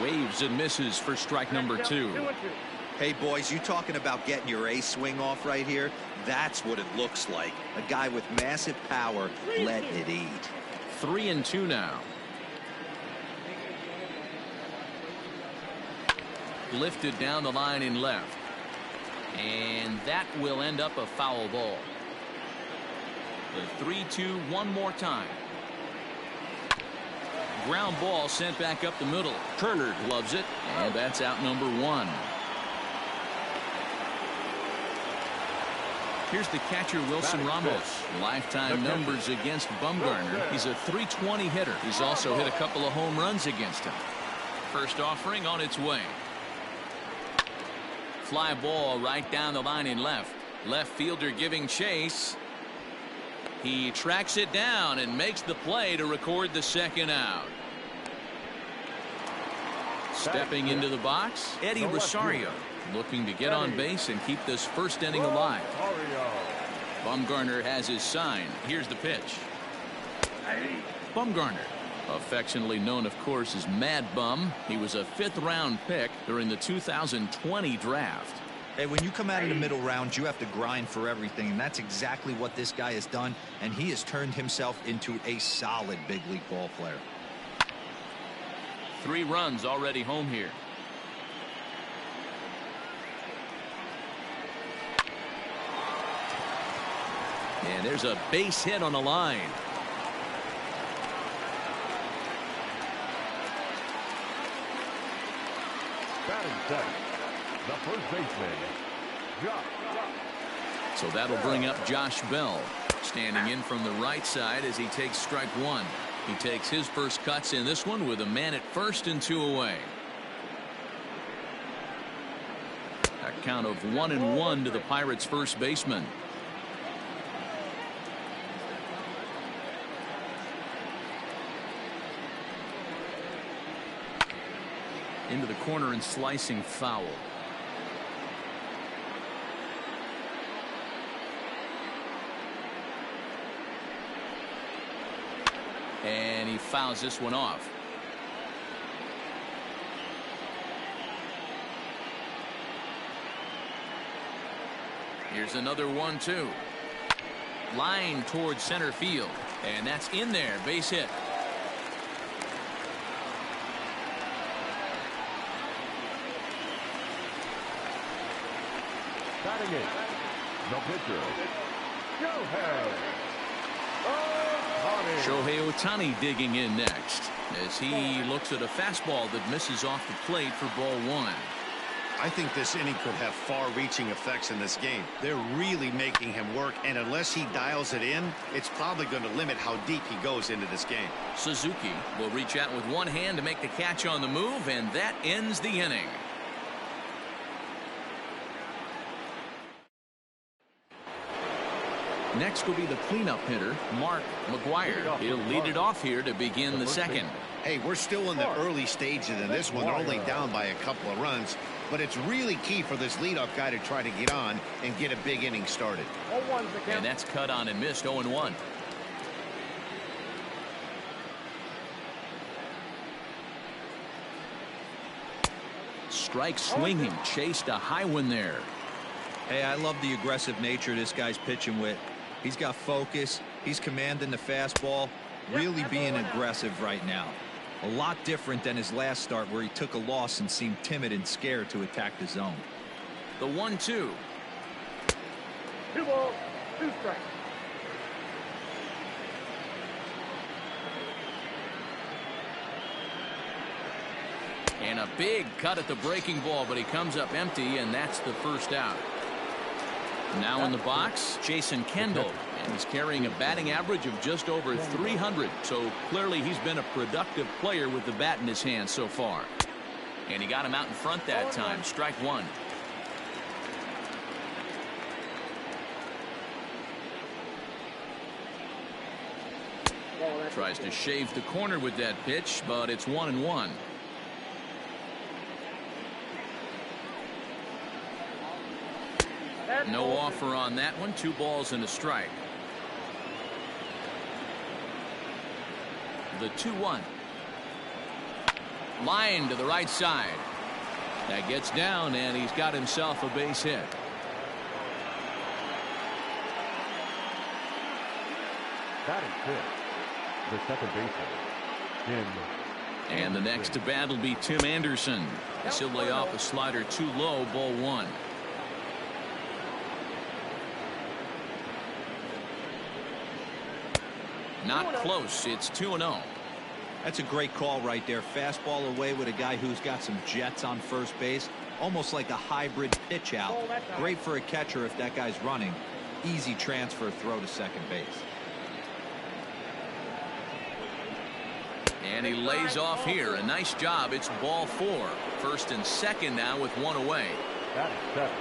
Waves and misses for strike number 2. 2-2. Hey, boys, you talking about getting your A swing off right here? That's what it looks like. A guy with massive power letting it eat. 3-2 now. Lifted down the line in left. And that will end up a foul ball. The 3-2 one more time. Ground ball sent back up the middle. Turner loves it, and that's out number 1. Here's the catcher, Wilson Ramos. Lifetime numbers against Bumgarner. He's a .320 hitter. He's also hit a couple of home runs against him. First offering on its way. Fly ball right down the line in left. Left fielder giving chase. He tracks it down and makes the play to record the second out. Stepping into the box, Eddie Rosario, looking to get on base and keep this first inning alive. Bumgarner has his sign. Here's the pitch. Bumgarner, affectionately known, of course, as Mad Bum. He was a 5th-round pick during the 2020 draft. Hey, when you come out of the middle round, you have to grind for everything, and that's exactly what this guy has done, and he has turned himself into a solid big league ball player. 3 runs already home here. And there's a base hit on the line. Batting second, the first baseman, Josh. So that'll bring up Josh Bell, standing in from the right side as he takes strike 1. He takes his first cuts in this one with a man at first and 2 away. A count of 1-1 to the Pirates' first baseman. Into the corner and slicing foul. And he fouls this one off. Here's another 1-2. Line towards center field. And that's in there. Base hit. Batting it, the pitcher, Shohei Ohtani digging in next as he looks at a fastball that misses off the plate for ball one. I think this inning could have far-reaching effects in this game. They're really making him work, and unless he dials it in, it's probably going to limit how deep he goes into this game. Suzuki will reach out with one hand to make the catch on the move, and that ends the inning. Next will be the cleanup hitter, Mark McGuire. He'll lead it off here to begin the second. Hey, we're still in the early stages in this one. They're only down by a couple of runs, but it's really key for this leadoff guy to try to get on and get a big inning started. And that's cut on and missed 0-1. Strike swinging, chased a high one there. Hey, I love the aggressive nature this guy's pitching with. He's got focus. He's commanding the fastball. Really being aggressive right now. A lot different than his last start where he took a loss and seemed timid and scared to attack the zone. The 1-2. 2 balls, 2 strikes. And a big cut at the breaking ball, but he comes up empty, and that's the first out. Now in the box, Jason Kendall, and he's carrying a batting average of just over 300. So clearly he's been a productive player with the bat in his hand so far. And he got him out in front that time. Strike one. Tries to shave the corner with that pitch, but it's 1-1. No offer on that one. 2 balls and a strike. The 2-1. Line to the right side. That gets down, and he's got himself a base hit. Batting fifth, the second baseman, Tim. And the next to bat will be Tim Anderson. He'll lay off a slider too low, ball one. Not close. It's 2-0. That's a great call right there. Fastball away with a guy who's got some jets on first base. Almost like a hybrid pitch out. Great for a catcher if that guy's running. Easy transfer throw to second base. And he lays off here. A nice job. It's ball 4. First and second now with 1 away. Batting seventh.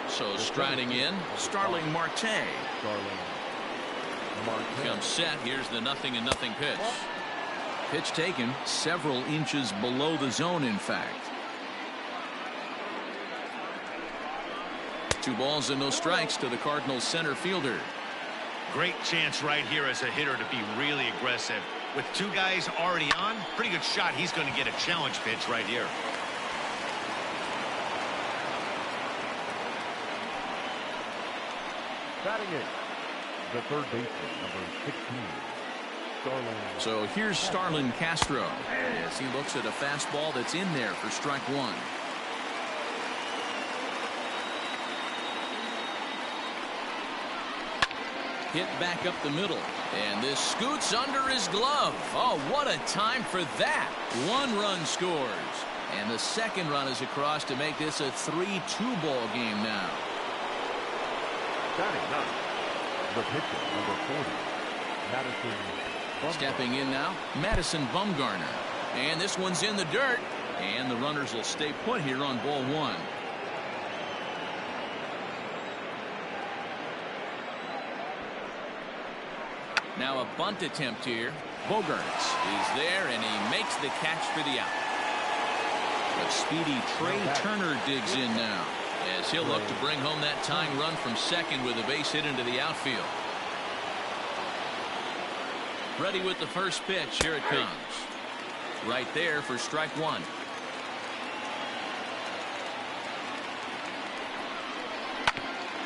So striding in, Starling Marte. Comes set. Here's the 0-0 pitch. Pitch taken several inches below the zone, in fact. 2 balls and no strikes to the Cardinals center fielder. Great chance right here as a hitter to be really aggressive. With 2 guys already on, pretty good shot. He's going to get a challenge pitch right here. Batting it, the third baseman, number 16, Starlin. So here's Starlin Castro as he looks at a fastball that's in there for strike one. Hit back up the middle, and this scoots under his glove. Oh, what a time for that. 1 run scores, and the second run is across to make this a 3-2 ball game now. Batting ninth, the pitcher, number 40, Madison Bumgarner. Stepping in now, Madison Bumgarner. And this one's in the dirt, and the runners will stay put here on ball 1. Now a bunt attempt here. Bogaerts is there, and he makes the catch for the out. But speedy Trey Turner digs in now, as he'll look to bring home that tying run from second with a base hit into the outfield. Ready with the first pitch. Here it comes. Right there for strike one.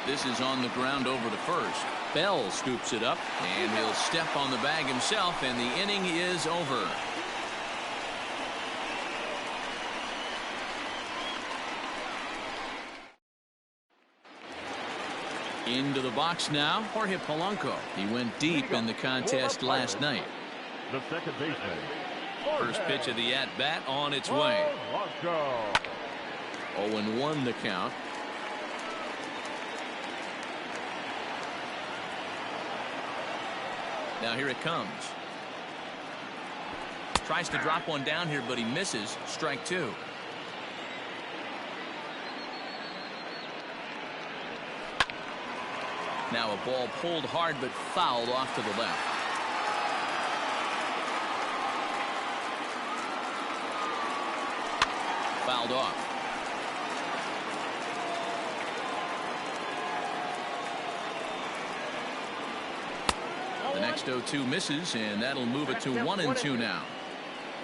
This is on the ground over to first. Bell scoops it up, and he'll step on the bag himself, and the inning is over. Into the box now, Jorge Polanco. He went deep in the contest last night. The second baseman. First pitch of the at-bat on its way. 0-1 the count. Now here it comes. Tries to drop one down here, but he misses. Strike two. Now a ball pulled hard but fouled off to the left. Fouled off. The next 0-2 misses, and that'll move it to 1-2 now.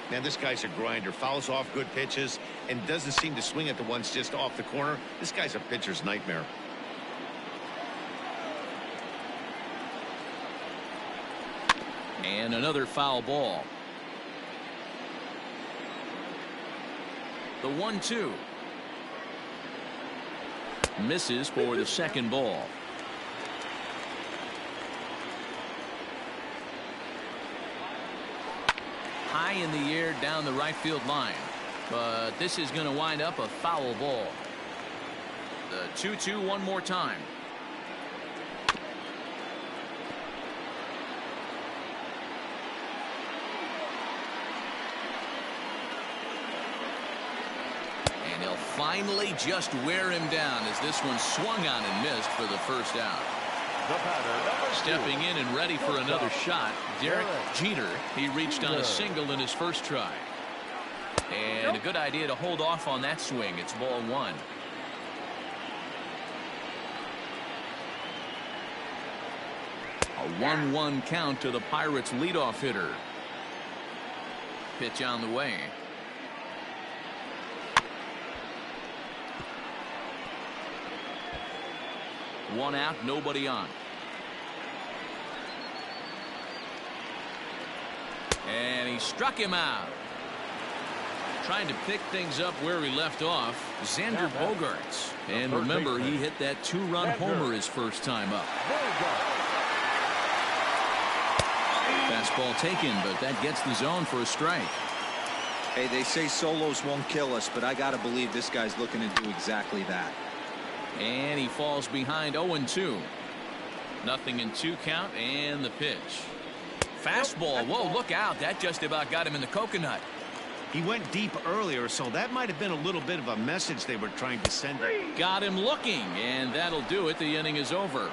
Man, this guy's a grinder. Fouls off good pitches and doesn't seem to swing at the ones just off the corner. This guy's a pitcher's nightmare. And another foul ball. The 1-2. Misses for the second ball. High in the air down the right field line. But this is going to wind up a foul ball. The 2-2 one more time. And he'll finally just wear him down as this one swung on and missed for the first out. Stepping in and ready for another shot, Derek Jeter. He reached on a single in his first try. And a good idea to hold off on that swing. It's ball one. A 1-1 count to the Pirates leadoff hitter. Pitch on the way. One out, nobody on. And he struck him out. Trying to pick things up where he left off, Xander Bogaerts. And remember, he hit that 2-run homer his first time up. Fastball taken, but that gets the zone for a strike. Hey, they say solos won't kill us, but I got to believe this guy's looking to do exactly that. And he falls behind 0-2. Nothing in 2 count, and the pitch. Fastball. Whoa, look out. That just about got him in the coconut. He went deep earlier, so that might have been a little bit of a message they were trying to send him. Got him looking, and that'll do it. The inning is over.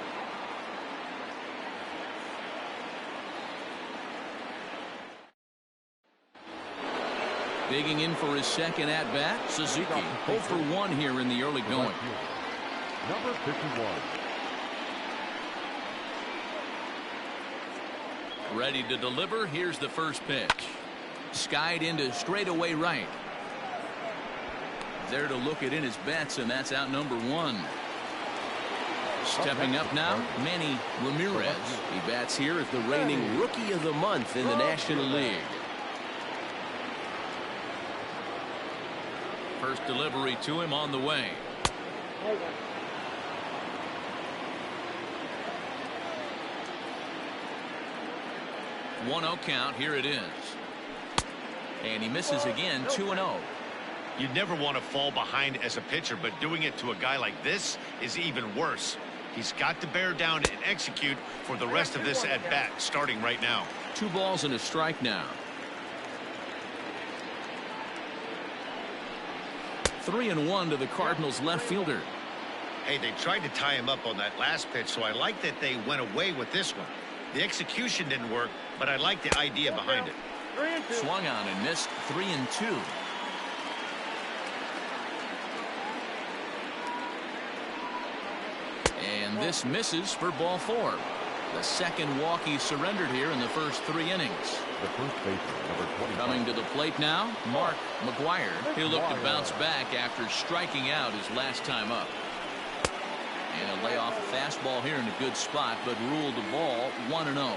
Digging in for his second at-bat, Suzuki. 0 for 1 here in the early going. Number 51. Ready to deliver. Here's the first pitch. Skied into straightaway right. There to look it in his bets, and that's out number 1. Stepping up now, Manny Ramirez. He bats here as the reigning Rookie of the Month in the National League. First delivery to him on the way. 1-0 count. Here it is. And he misses again. 2-0. You'd never want to fall behind as a pitcher, but doing it to a guy like this is even worse. He's got to bear down and execute for the rest of this at bat, starting right now. 2 balls and a strike now. 3-1 to the Cardinals left fielder. Hey, they tried to tie him up on that last pitch, so I like that they went away with this one. The execution didn't work, but I like the idea behind it. Swung on and missed. 3-2. And this misses for ball 4. The second walk he surrendered here in the first 3 innings. The first baseman, number 25. Coming to the plate now, Mark McGuire. He'll look to bounce back after striking out his last time up. And he'll lay off a fastball here in a good spot, but ruled the ball 1-0.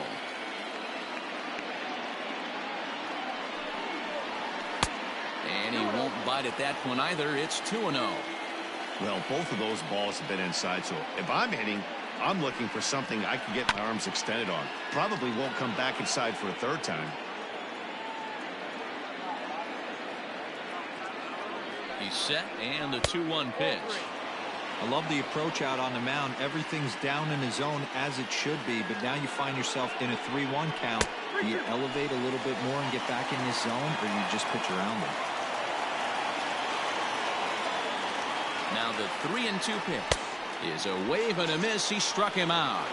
And he won't bite at that one either. It's 2-0. Well, both of those balls have been inside, so if I'm hitting, I'm looking for something I can get my arms extended on. Probably won't come back inside for a third time. He's set, and the 2-1 pitch. I love the approach out on the mound. Everything's down in the zone as it should be, but now you find yourself in a 3-1 count. Do you elevate a little bit more and get back in this zone, or you just pitch around them? Now the 3-2 pitch is a wave and a miss. He struck him out.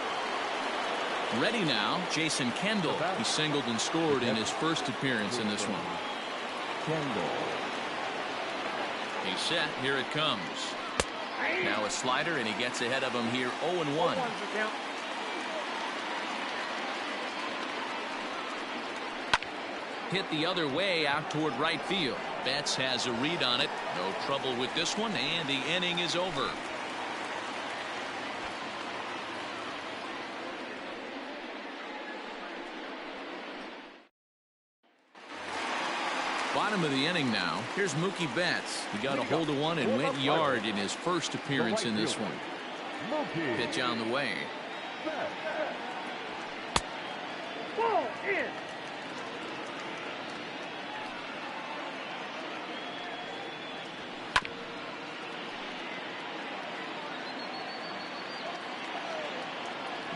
Ready now, Jason Kendall. He singled and scored in his first appearance in this one. Kendall. He's set. Here it comes. Now a slider, and he gets ahead of him here 0-1. Hit the other way out toward right field. Betts has a read on it. No trouble with this one, and the inning is over. Bottom of the inning now. Here's Mookie Betts. He got a hold of one and went yard in his first appearance in this one. Pitch on the way. Ball in.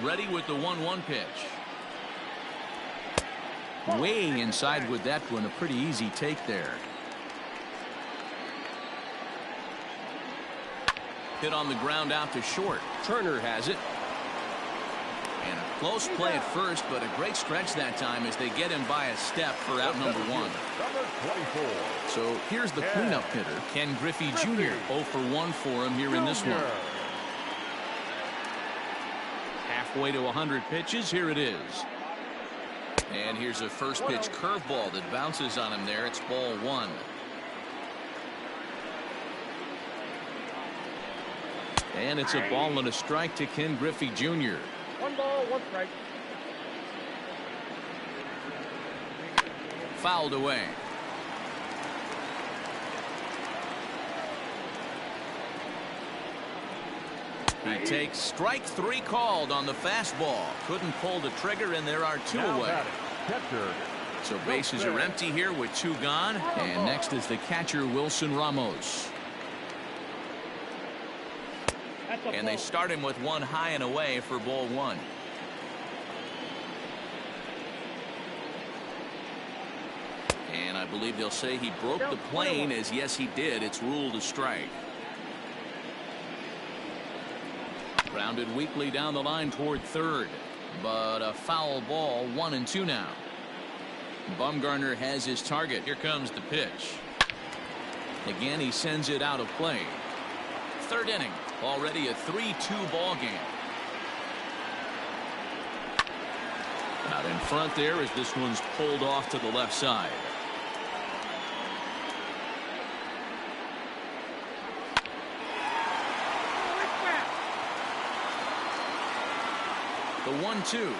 Ready with the 1-1 pitch. Way inside with that one. A pretty easy take there. Hit on the ground out to short. Turner has it. And a close play at first, but a great stretch that time as they get him by a step for out number 1. Number 24. So here's the cleanup hitter, Ken Griffey Jr. 0 for 1 for him here in this one. Halfway to 100 pitches. Here it is. And here's a first pitch curveball that bounces on him there. It's ball 1. And it's a ball and a strike to Ken Griffey Jr. 1 ball, 1 strike. Fouled away. He takes strike 3 called on the fastball. Couldn't pull the trigger, and there are 2 away. So bases are empty here with 2 gone. And next is the catcher, Wilson Ramos. And they start him with 1 high and away for ball 1. And I believe they'll say he broke the plane, as yes he did. It's ruled a strike. Grounded weakly down the line toward third, but a foul ball. 1-2 now. Bumgarner has his target. Here comes the pitch. Again, he sends it out of play. Third inning, already a 3-2 ball game. Out in front there as this one's pulled off to the left side. The 1-2.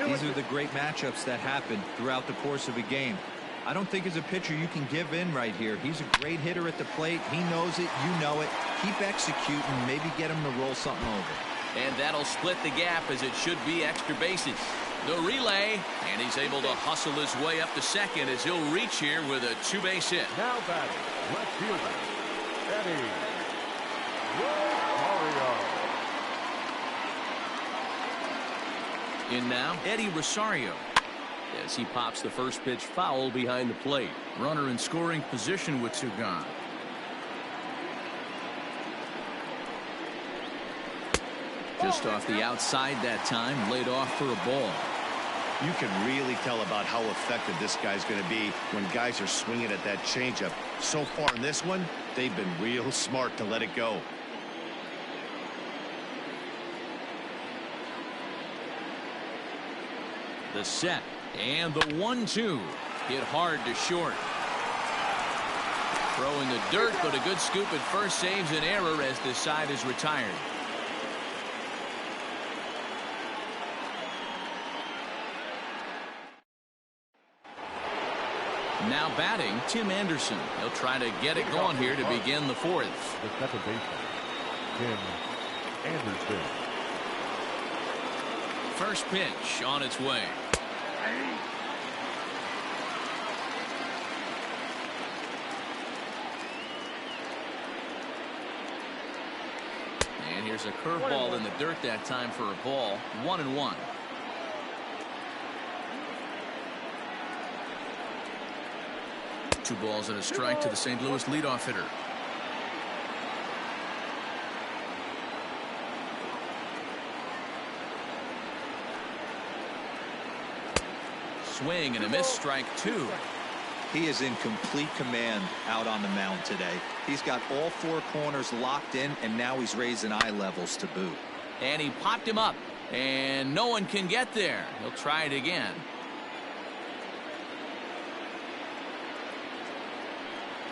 These are the great matchups that happen throughout the course of a game. I don't think as a pitcher you can give in right here. He's a great hitter at the plate. He knows it. You know it. Keep executing. Maybe get him to roll something over. And that'll split the gap, as it should be extra bases. The relay, and he's able to hustle his way up to second as he'll reach here with a 2-base hit. Now batting, left fielder, Eddie. In now, Eddie Rosario. As he pops the first pitch foul behind the plate. Runner in scoring position with 2 gone. Just off the outside that time, laid off for a ball. You can really tell about how effective this guy's going to be when guys are swinging at that changeup. So far in this one, they've been real smart to let it go. The set and the 1-2 hit hard to short. Throw in the dirt, but a good scoop at first saves an error as this side is retired. Now batting, Tim Anderson. He'll try to get it going here to begin the fourth. The second baseman, Tim Anderson. First pitch on its way. And here's a curveball in the dirt that time for a ball. 1-1. Two balls and a strike to the St. Louis leadoff hitter. Swing and a miss, strike 2. He is in complete command out on the mound today. He's got all four corners locked in, and now he's raising eye levels to boot. And he popped him up, and no one can get there. He'll try it again.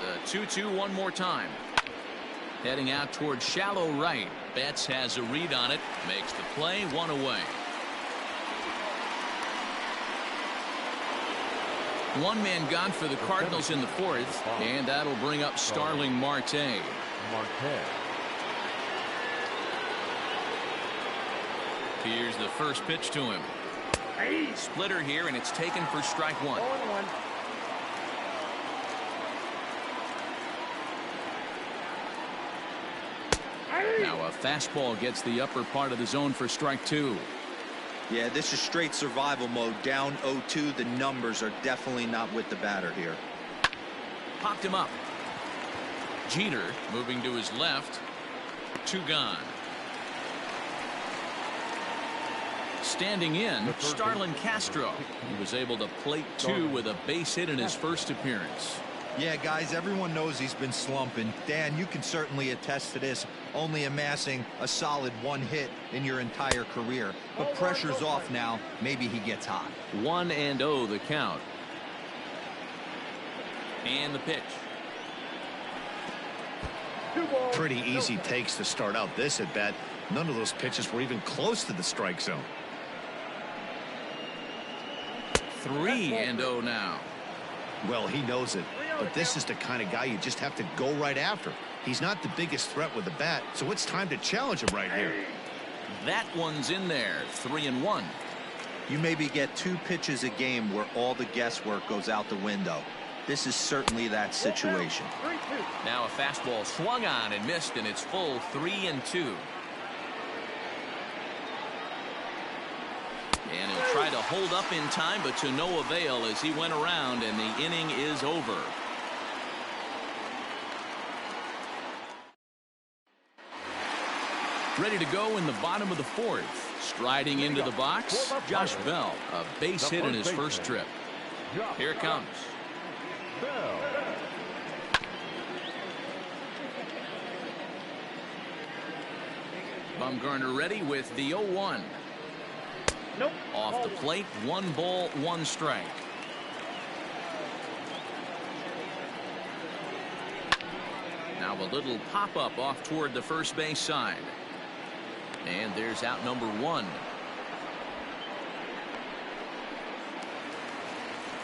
The 2-2 one more time. Heading out towards shallow right. Betts has a read on it. Makes the play, one away. One man gone for the Cardinals in the fourth, and that'll bring up Starling Marte. Here's the first pitch to him. Splitter here, and it's taken for strike 1. Now a fastball gets the upper part of the zone for strike 2. Yeah, this is straight survival mode. Down 0-2. The numbers are definitely not with the batter here. Popped him up. Jeter moving to his left. 2 gone. Standing in, Starlin Castro. He was able to plate 2 with a base hit in his first appearance. Yeah, guys, everyone knows he's been slumping. Dan, you can certainly attest to this, only amassing a solid 1 hit in your entire career. But pressure's off now. Maybe he gets hot. 1-0 the count. And the pitch. Pretty easy takes to start out this at bat. None of those pitches were even close to the strike zone. 3-0 now. Well, he knows it, but this is the kind of guy you just have to go right after. He's not the biggest threat with the bat, so it's time to challenge him right here. That one's in there. 3-1. You maybe get 2 pitches a game where all the guesswork goes out the window. This is certainly that situation. Now a fastball swung on and missed, and it's full 3-2. And he'll try to hold up in time, but to no avail as he went around, and the inning is over. Ready to go in the bottom of the fourth. Striding into the box, Josh Bell, a base hit in his first trip. Here it comes. Bumgarner ready with the 0-1. Nope. Off the plate, 1 ball, 1 strike. Now a little pop-up off toward the first base side. And there's out number 1.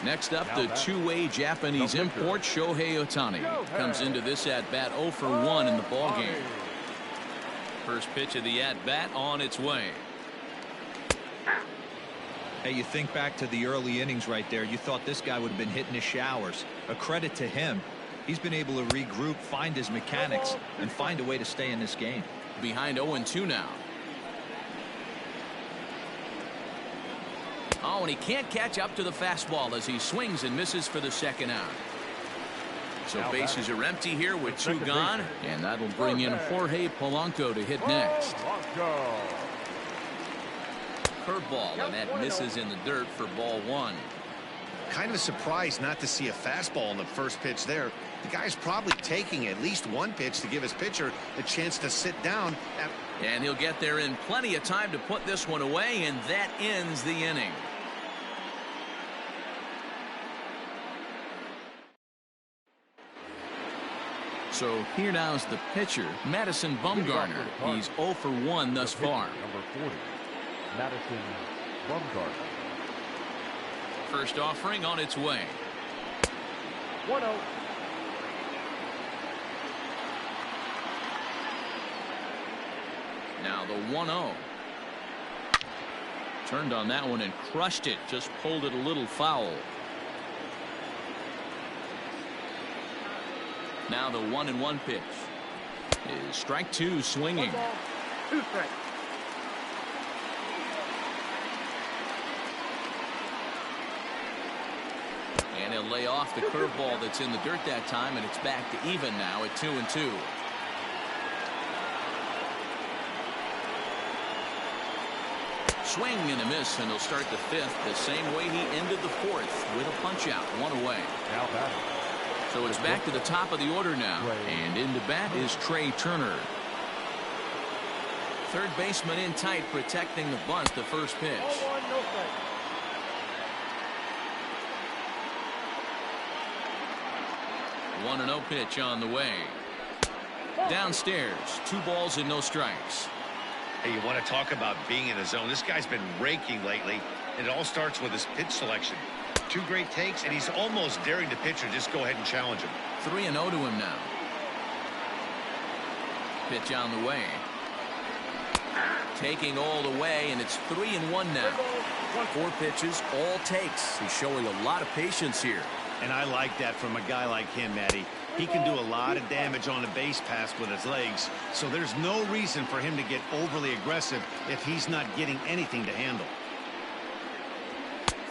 Next up, the two-way Japanese import, Shohei Ohtani. Comes into this at-bat 0 for 1 in the ballgame. First pitch of the at-bat on its way. Hey, you think back to the early innings right there. You thought this guy would have been hitting his showers. A credit to him. He's been able to regroup, find his mechanics, and find a way to stay in this game. Behind 0-2 now. Oh, and he can't catch up to the fastball as he swings and misses for the second out. So bases are empty here with 2 gone, and that'll bring in Jorge Polanco to hit next. Curveball, and that misses in the dirt for ball 1. Kind of surprised not to see a fastball in the first pitch there. The guy's probably taking at least 1 pitch to give his pitcher a chance to sit down. And he'll get there in plenty of time to put this one away, and that ends the inning. So here now is the pitcher, Madison Bumgarner. He's 0 for 1 thus far. Number 40, Madison Bumgarner. First offering on its way. 1-0. Now the 1-0. Turned on that one and crushed it. Just pulled it a little foul. Now the 1-1 pitch is strike 2 swinging. 2 strikes. And he'll lay off the curveball that's in the dirt that time, and it's back to even now at 2-2. Swing and a miss, and he'll start the 5th the same way he ended the 4th with a punch out, 1 away. Now batting. So it's back to the top of the order now, and into bat is Trey Turner. Third baseman in tight, protecting the bunt, the first pitch. 0-1, no strikes. One 1-0 pitch on the way. Downstairs, 2 balls and no strikes. Hey, you want to talk about being in the zone? This guy's been raking lately, and it all starts with his pitch selection. 2 great takes, and he's almost daring the pitcher just go ahead and challenge him. 3-0 to him now. Pitch on the way. Taking all the way, and it's 3-1 now. 4 pitches, all takes. He's showing a lot of patience here. And I like that from a guy like him, Matty. He can do a lot of damage on a base pass with his legs, so there's no reason for him to get overly aggressive if he's not getting anything to handle.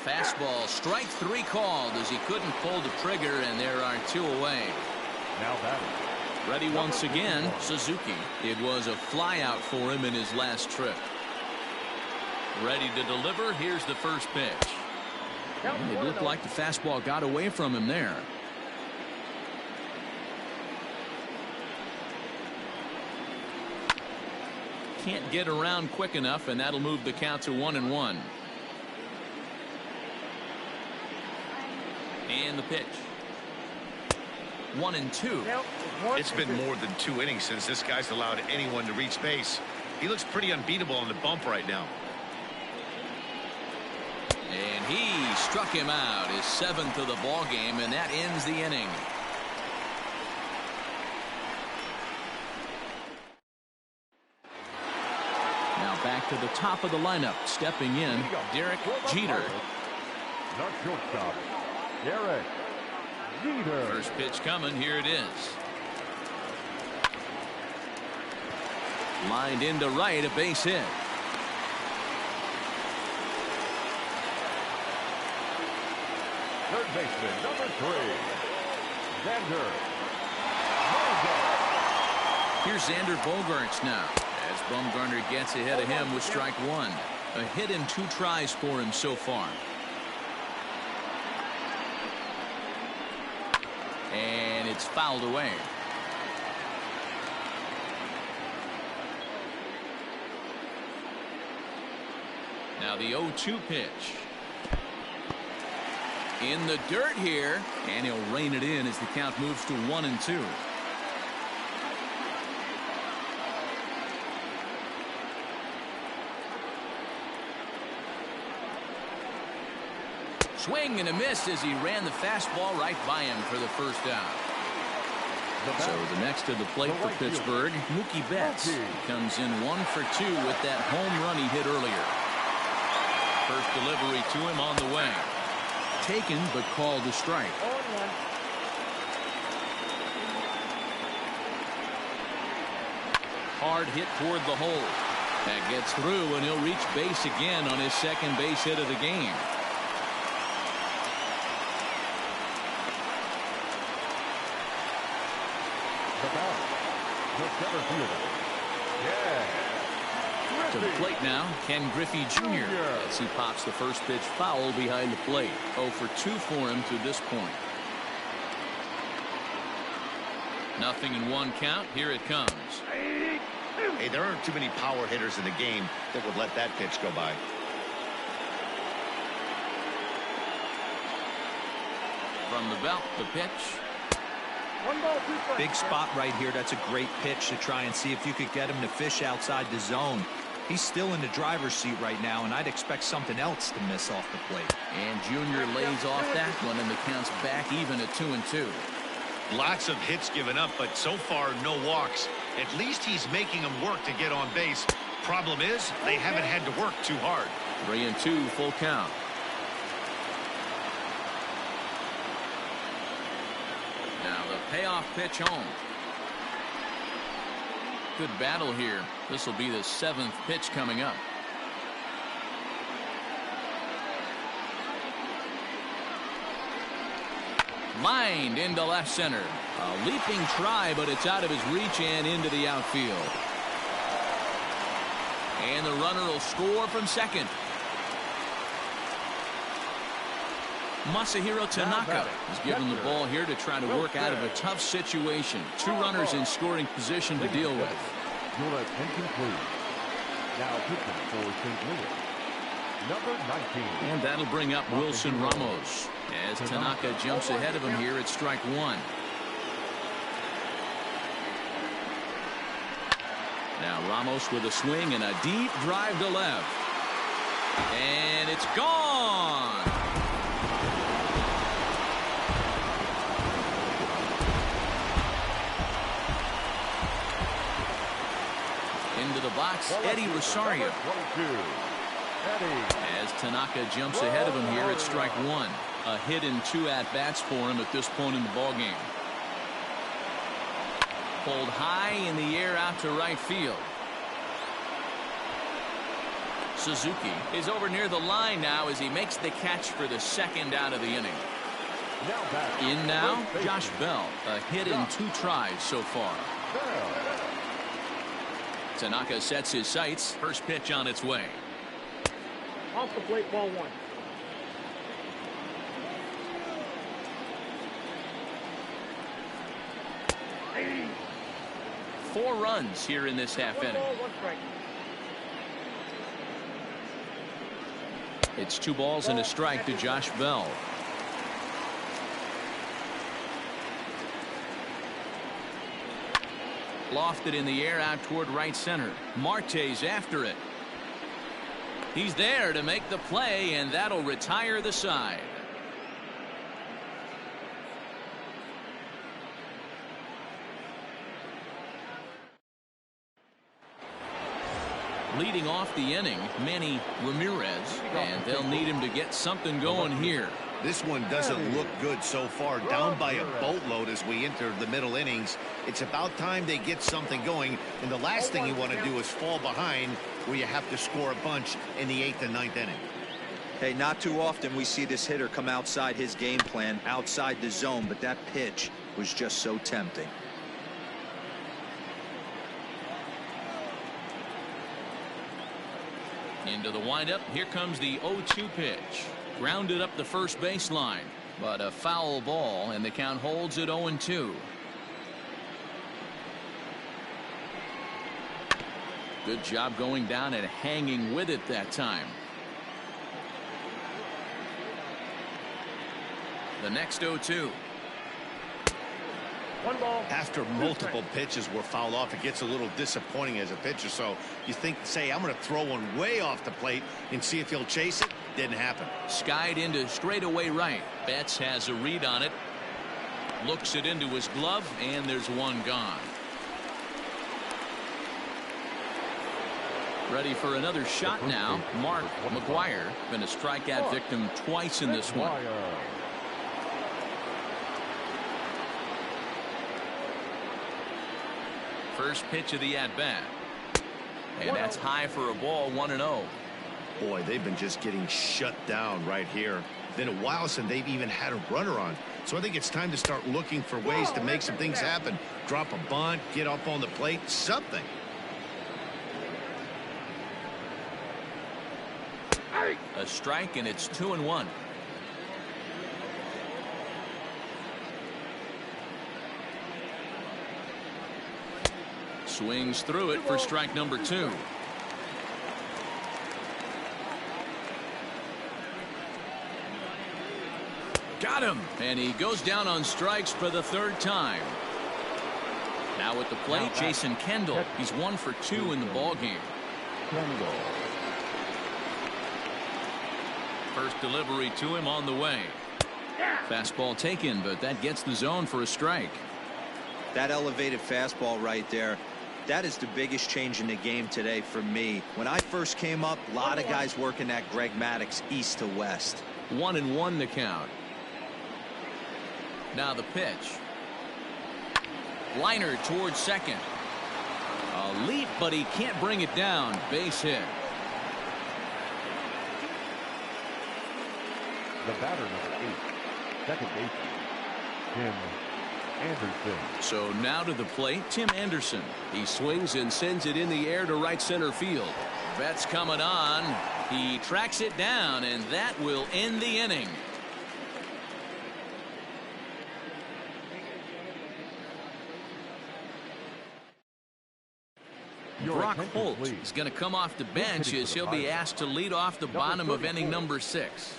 Fastball, strike 3 called as he couldn't pull the trigger, and there are 2 away. Now batting. Ready once again, Suzuki. It was a flyout for him in his last trip. Ready to deliver. Here's the first pitch. And it looked like the fastball got away from him there. Can't get around quick enough, and that'll move the count to 1-1. And the pitch. 1-2. It's been more than 2 innings since this guy's allowed anyone to reach base. He looks pretty unbeatable on the bump right now. And he struck him out, his 7th of the ball game, and that ends the inning. Now back to the top of the lineup, stepping in, Derek Jeter. Not shortstop, Derek Jeter. First pitch coming, here it is. Lined into right, a base hit. Third baseman, number 3, Xander Bogaerts. Here's Xander Bogaerts now, as Bumgarner gets ahead of him with strike 1. A hit in 2 tries for him so far. And it's fouled away. Now the 0-2 pitch. In the dirt here, and he'll rein it in as the count moves to 1-2. Swing and a miss as he ran the fastball right by him for the first out. So the next to the plate for Pittsburgh, Mookie Betts comes in 1 for 2 with that home run he hit earlier. First delivery to him on the way. Taken but called a strike. 0-1. Hard hit toward the hole. That gets through, and he'll reach base again on his second base hit of the game. The center fielder. To the plate now, Ken Griffey Jr. as he pops the first pitch foul behind the plate. 0 for 2 for him to this point. Nothing in 1 count. Here it comes. Hey, there aren't too many power hitters in the game that would let that pitch go by. From the belt, the pitch. Big spot right here. That's a great pitch to try and see if you could get him to fish outside the zone. He's still in the driver's seat right now, and I'd expect something else to miss off the plate. And Junior lays off that one, and the count's back even at 2-2. Lots of hits given up, but so far no walks. At least he's making them work to get on base. Problem is, they haven't had to work too hard. 3-2, full count. Now the payoff pitch home. Good battle here. This will be the 7th pitch coming up. Lined into left center. A leaping try, but it's out of his reach and into the outfield. And the runner will score from second. Masahiro Tanaka is given the ball here to try to work out of a tough situation. 2 runners in scoring position to deal with. Your attention, please. Now pitching for St. Louis, number 19. And that'll bring up Wilson Ramos as Tanaka jumps ahead of him here at strike 1. Now Ramos with a swing and a deep drive to left. And it's gone. Into the box, Eddie Rosario. As Tanaka jumps ahead of him here at strike 1. A hit and 2 at-bats for him at this point in the ballgame. Pulled high in the air out to right field. Suzuki is over near the line now as he makes the catch for the 2nd out of the inning. In now, Josh Bell. A hit in 2 tries so far. Tanaka sets his sights. First pitch on its way. Off the plate, ball 1. Hey. 4 runs here in this half inning. It's 2 balls and a strike to Josh Bell. Lofted in the air out toward right center. Marte's after it. He's there to make the play, and that'll retire the side. Leading off the inning, Manny Ramirez, and they'll need him to get something going here. This one doesn't look good so far. Down by a boatload as we enter the middle innings. It's about time they get something going, and the last thing you want to do is fall behind where you have to score a bunch in the 8th and 9th inning. Hey, not too often we see this hitter come outside his game plan, outside the zone, but that pitch was just so tempting. Into the windup. Here comes the 0-2 pitch. Grounded up the first baseline, but a foul ball, and the count holds at 0-2. Good job going down and hanging with it that time. The next 0-2. 1 ball. After multiple pitches were fouled off, it gets a little disappointing as a pitcher. So you think, say, I'm going to throw one way off the plate and see if he'll chase it. Didn't happen. Skied into straightaway right. Betts has a read on it. Looks it into his glove, and there's one gone. Ready for another shot now. Mark McGuire been a strikeout victim twice in this one. First pitch of the at-bat. And that's high for a ball, 1-0. Boy, they've been just getting shut down right here. Been a while since they've even had a runner on. So I think it's time to start looking for ways to make some things happen. Drop a bunt, get up on the plate, something. A strike, and it's 2-1. Swings through it for strike number 2. Got him. And he goes down on strikes for the third time. Now at the plate, Jason Kendall. He's 1 for 2 in the ballgame. First delivery to him on the way. Fastball taken, but that gets the zone for a strike. That elevated fastball right there, that is the biggest change in the game today for me. When I first came up, a lot of guys working that Greg Maddux east to west. 1-1 the count. Now the pitch. Liner towards second. A leap, but he can't bring it down. Base hit. The batter, number 8, second baseman, Tim Anderson. So now to the plate, Tim Anderson. He swings and sends it in the air to right center field. Betts coming on. He tracks it down, and that will end the inning. Brock Holt is going to come off the bench as he'll be asked to lead off the bottom of inning number 6.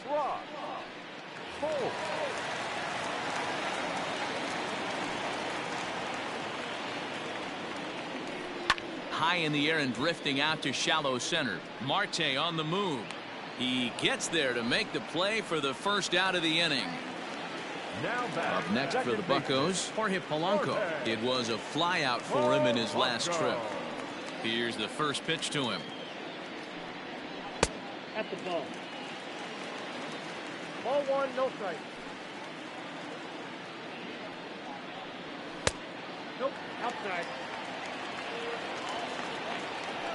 High in the air and drifting out to shallow center. Marte on the move. He gets there to make the play for the first out of the inning. Up next for the Buccos, Jorge Polanco. It was a flyout for him in his last trip. Here's the first pitch to him. At the ball. Ball 1, no strike. Nope, outside.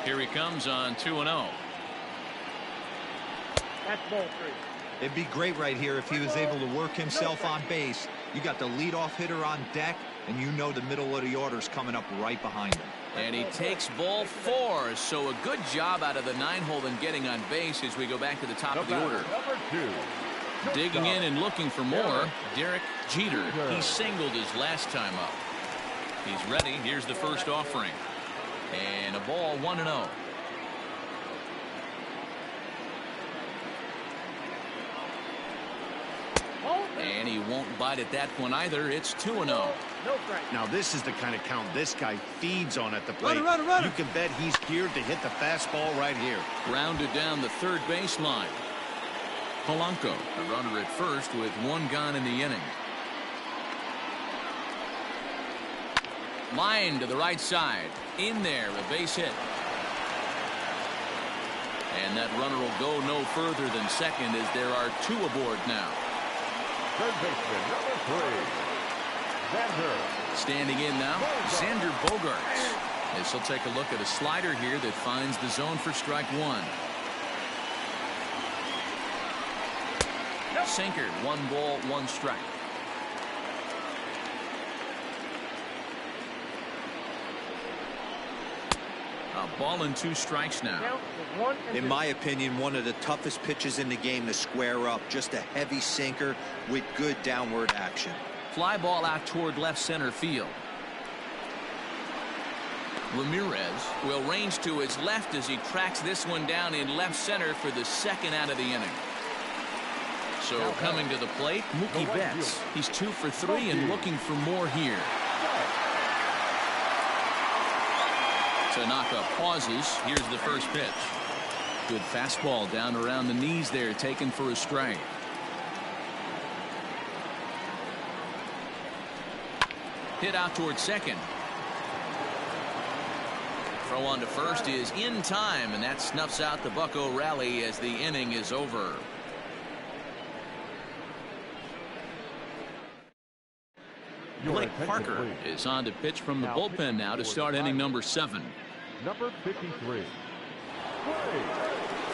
Here he comes on 2-0. That's ball 3. It'd be great right here if he was able to work himself on base. You got the leadoff hitter on deck, and you know the middle of the order's coming up right behind him. And he takes ball 4, so a good job out of the 9-hole in getting on base as we go back to the top of the order. Number 2. Digging in and looking for more, Derek Jeter. He singled his last time up. He's ready. Here's the first offering. And a ball 1-0. And he won't bite at that one either. It's 2-0. Now this is the kind of count this guy feeds on at the plate. Runner. You can bet he's geared to hit the fastball right here. Grounded down the third baseline. Polanco, the runner at first with 1 gone in the inning. Line to the right side. In there, a base hit. And that runner will go no further than second as there are 2 aboard now. Third baseman, number 3, Xander. Standing in now, Xander Bogaerts. As he'll take a look at a slider here that finds the zone for strike 1. Sinker, 1 ball, 1 strike. A ball and 2 strikes now. In my opinion, one of the toughest pitches in the game to square up. Just a heavy sinker with good downward action. Fly ball out toward left center field. Ramirez will range to his left as he tracks this one down in left center for the second out of the inning. So coming to the plate, Mookie Betts. He's 2 for 3 and looking for more here. Tanaka pauses. Here's the first pitch. Good fastball down around the knees there, taken for a strike. Hit out towards second. Throw on to first is in time, and that snuffs out the Bucco rally as the inning is over. Blake Parker is on to pitch from the bullpen now to start inning number 7. Number 53.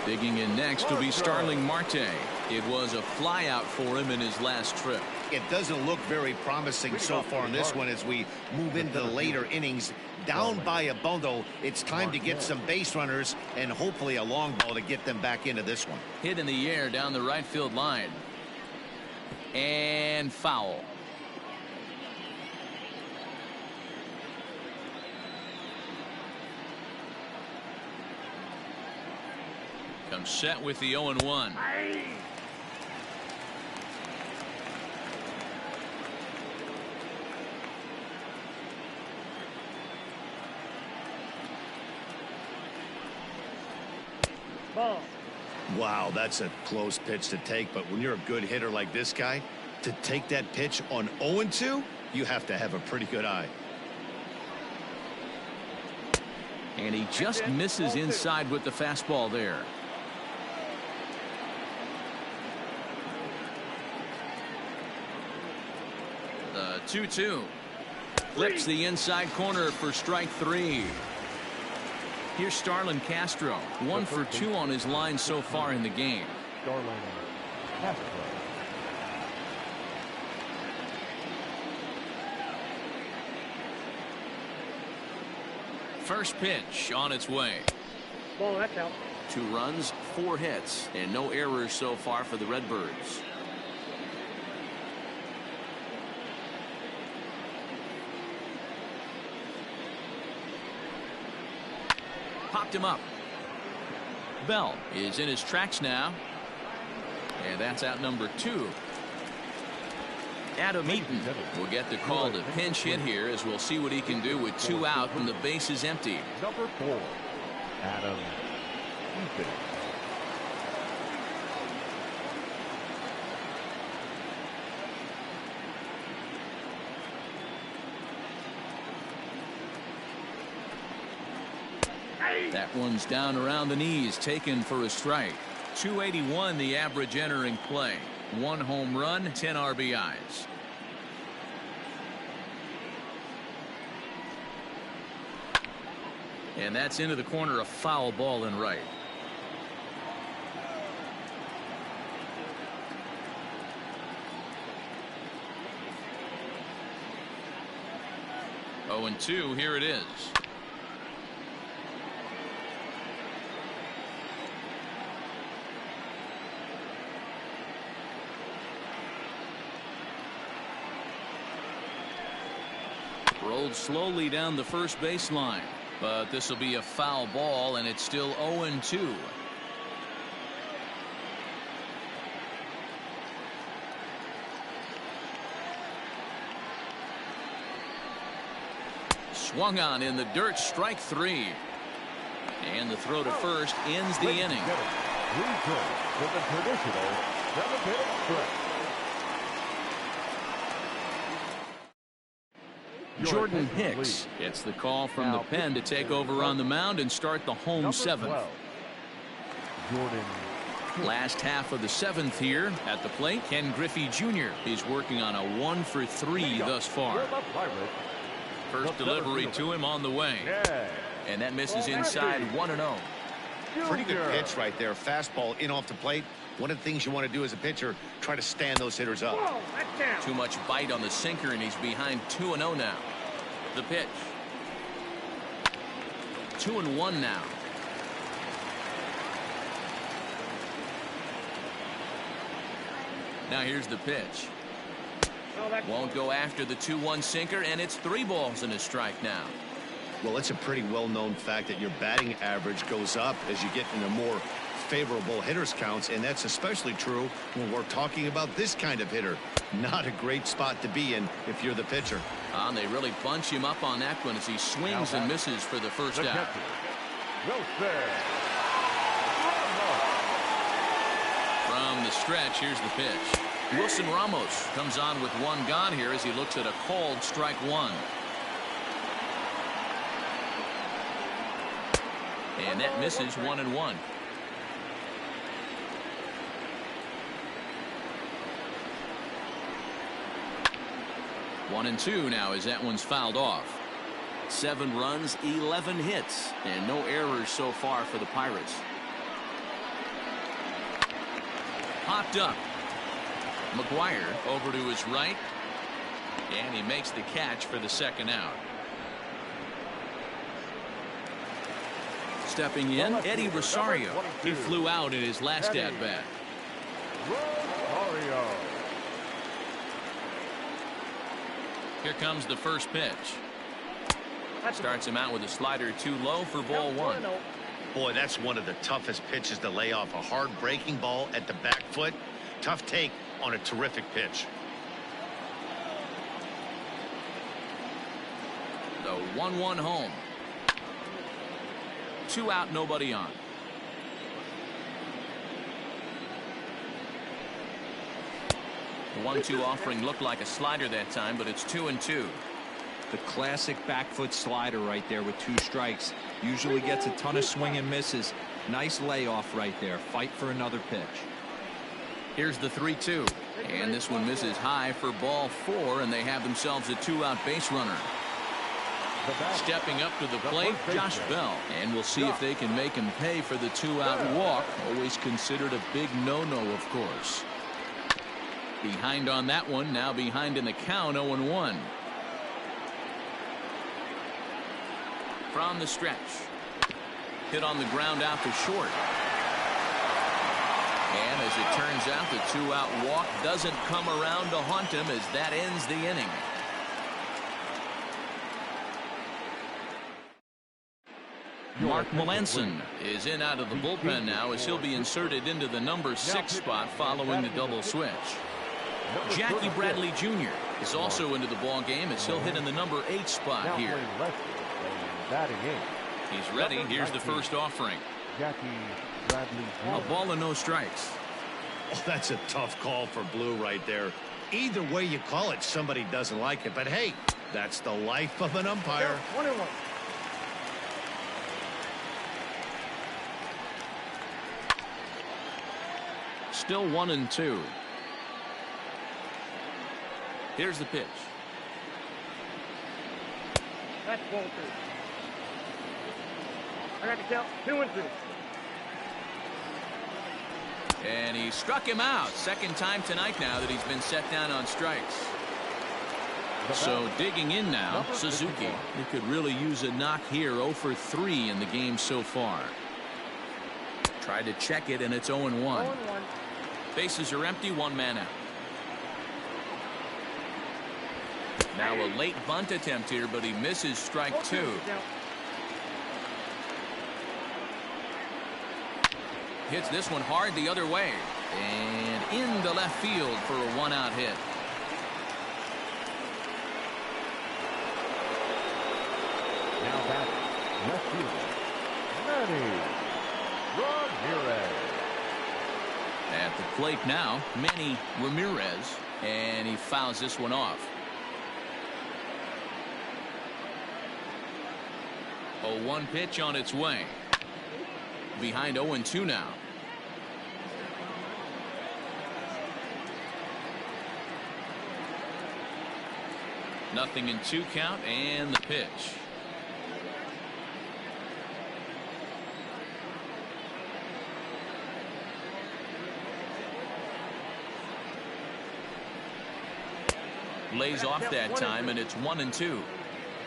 Digging in next will be Starling Marte. It was a flyout for him in his last trip. It doesn't look very promising so far in this one as we move into the later innings. Down by a bundle, it's time to get some base runners and hopefully a long ball to get them back into this one. Hit in the air down the right field line. And foul. Comes set with the 0-1. Ball. Wow, that's a close pitch to take, but when you're a good hitter like this guy, to take that pitch on 0-2, you have to have a pretty good eye. And he just misses inside with the fastball there. The 2-2. Flips the inside corner for strike 3. Here's Starlin Castro, 1 for 2 on his line so far in the game. Starlin Castro. First pitch on its way. Ball, that's out. 2 runs, 4 hits, and no errors so far for the Redbirds. Popped him up. Bell is in his tracks now. And that's out number 2. Adam Eaton will get the call to pinch hit here, as we'll see what he can do with 2 out and the base is empty. Number 4, Adam Eaton. That one's down around the knees, taken for a strike. 281 the average entering play. 1 home run, 10 RBIs. And that's into the corner, a foul ball in right. Oh, and 2, here it is. Rolled slowly down the first baseline, but this will be a foul ball, and it's still 0-2. Swung on in the dirt, strike 3. And the throw to first ends the inning. Return to the traditional 7-inning stretch. Jordan Hicks gets the call from the pen to take over on the mound and start the home 7th. Jordan. Last half of the 7th here at the plate. Ken Griffey Jr. is working on a 1 for 3 thus far. First delivery to him on the way. And that misses inside 1-0. Pretty good pitch right there. Fastball in off the plate. One of the things you want to do as a pitcher, try to stand those hitters up. Too much bite on the sinker, and he's behind 2-0 now. The pitch. 2-1 now. Now here's the pitch. Won't go after the 2-1 sinker, and it's 3 balls and a strike now. Well, it's a pretty well-known fact that your batting average goes up as you get into more favorable hitters counts, and that's especially true when we're talking about this kind of hitter. Not a great spot to be in if you're the pitcher. And they really bunch him up on that one as he swings and misses for the first out. From the stretch, here's the pitch. Wilson Ramos comes on with 1 gone here as he looks at a called strike 1. And that misses 1-1. One and 2 now as that one's fouled off. 7 runs, 11 hits, and no errors so far for the Pirates. Popped up. McGuire over to his right, and he makes the catch for the 2nd out. Stepping in, Eddie Rosario. He flew out in his last at-bat. Rosario. Here comes the first pitch. Starts him out with a slider too low for ball 1. Boy, that's one of the toughest pitches to lay off. A hard breaking ball at the back foot. Tough take on a terrific pitch. The 1-1 home. 2 out, nobody on. The 1-2 offering looked like a slider that time, but it's 2-2. The classic back foot slider right there with 2 strikes. Usually gets a ton of swing and misses. Nice layoff right there. Fight for another pitch. Here's the 3-2. And this one misses high for ball 4, and they have themselves a 2-out base runner. Stepping up to the plate, Josh Bell. And we'll see if they can make him pay for the 2-out walk. Always considered a big no-no, of course. Behind on that one, now behind in the count, 0-1. From the stretch. Hit on the ground out to short. And as it turns out, the 2-out walk doesn't come around to haunt him as that ends the inning. Mark Melanson is in out of the bullpen now as he'll be inserted into the number 6 spot following the double switch. Jackie Bradley Jr. is also into the ball game as he'll hit in the number 8 spot here. He's ready. Here's the first offering. A ball and no strikes. Oh, that's a tough call for Blue right there. Either way you call it, somebody doesn't like it. But hey, that's the life of an umpire. 1-1. Still 1-2. Here's the pitch. That's ball 2. I got the count. 2-2. And he struck him out. Second time tonight now that he's been set down on strikes. So digging in now, Suzuki. He could really use a knock here. 0 for 3 in the game so far. Tried to check it, and it's 0-1. 0-1. Bases are empty, 1 man out. Now a late bunt attempt here, but he misses strike 2. Hits this one hard the other way. And into left field for a 1-out hit. Now back, left fielder, Manny Ramirez. At the plate now, Manny Ramirez. And he fouls this one off. 0-1 pitch on its way. Behind 0-2 now. Nothing in 2 count, and the pitch. Lays off that time, and it's 1-2.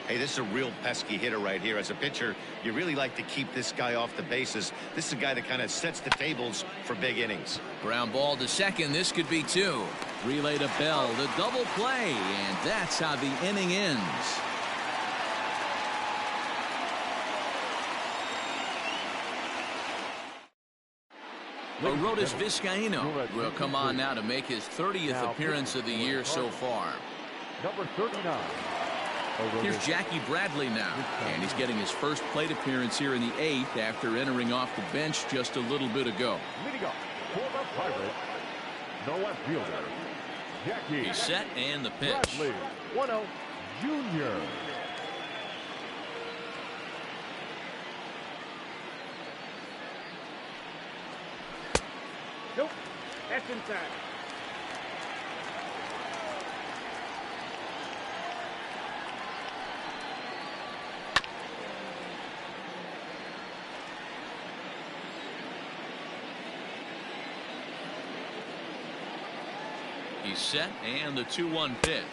Hey, this is a real pesky hitter right here. As a pitcher, you really like to keep this guy off the bases. This is a guy that kind of sets the tables for big innings. Ground ball to second. This could be 2. Relay to Bell. The double play. And that's how the inning ends. Arodys Vizcaíno will come on now to make his 30th appearance of the year so far. Number 39. Here's Jackie Bradley now, and he's getting his first plate appearance here in the 8th after entering off the bench just a little bit ago. Leading up for the Pirates, the left fielder, Jackie. He's set, and the pitch. Bradley 1-0 Jr. Nope. That's inside. He's set, and the 2-1 pitch.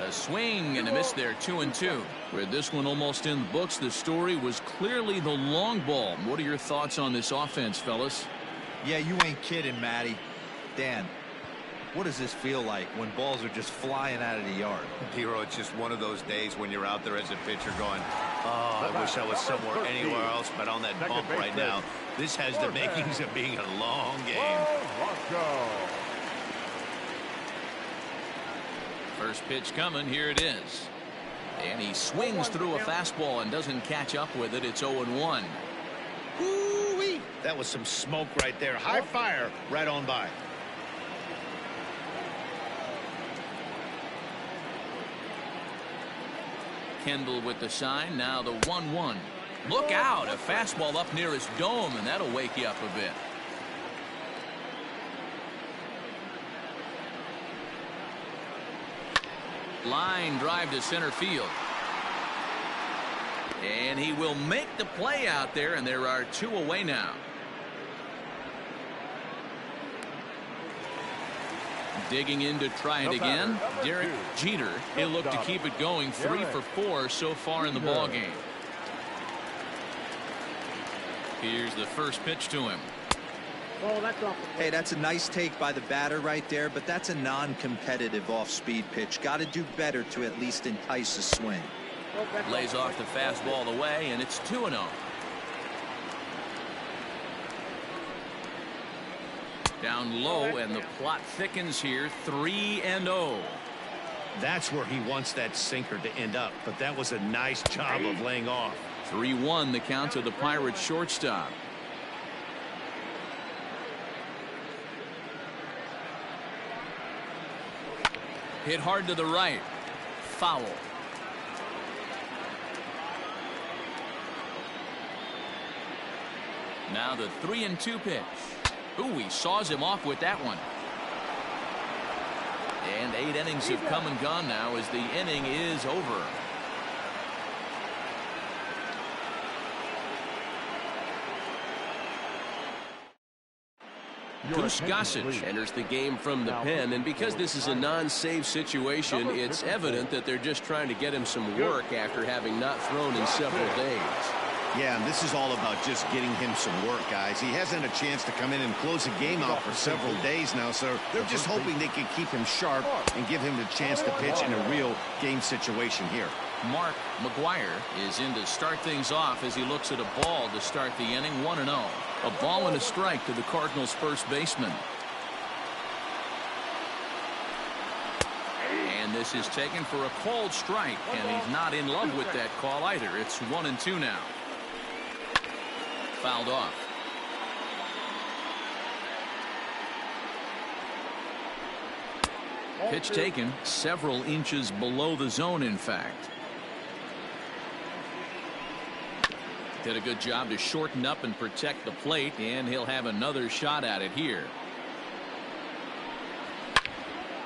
A swing and a miss there, 2-2. With this one almost in the books, the story was clearly the long ball. What are your thoughts on this offense, fellas? Yeah, you ain't kidding, Matty. Dan, what does this feel like when balls are just flying out of the yard? Hero, it's just one of those days when you're out there as a pitcher going, oh, I wish I was somewhere anywhere else but on that bump right now. This has the makings of being a long game. First pitch coming. Here it is. And he swings through a fastball and doesn't catch up with it. It's 0-1. Woo-wee. That was some smoke right there. High fire right on by. Kendall with the sign. Now the 1-1. Look out. A fastball up near his dome, and that'll wake you up a bit. Line drive to center field. And he will make the play out there, and there are 2 away now. Digging in to try it again. Derek Jeter. He'll look to keep it going. 3 for 4 so far in the ball game. Here's the first pitch to him. Oh, that's off. Hey, that's a nice take by the batter right there, but that's a non-competitive off-speed pitch. Got to do better to at least entice a swing. Lays off the fastball away, and it's 2-0. Down low, and the plot thickens here. 3-0. That's where he wants that sinker to end up, but that was a nice job of laying off. 3-1 the count to the Pirates shortstop. Hit hard to the right. Foul. Now the 3-2 pitch. Ooh, he saws him off with that one. And 8 innings have come and gone now as the inning is over. Goose Gossage enters the game from the pen, and because this is a non-save situation, it's evident that they're just trying to get him some work after having not thrown in several days. Yeah, and this is all about just getting him some work, guys. He hasn't had a chance to come in and close the game out for several days now, so they're just hoping they can keep him sharp and give him the chance to pitch in a real game situation here. Mark McGuire is in to start things off as he looks at a ball to start the inning. 1-0. A ball and a strike to the Cardinals' first baseman. And this is taken for a called strike, and he's not in love with that call either. It's 1-2 now. Fouled off. Pitch taken several inches below the zone, in fact. Did a good job to shorten up and protect the plate, and he'll have another shot at it here.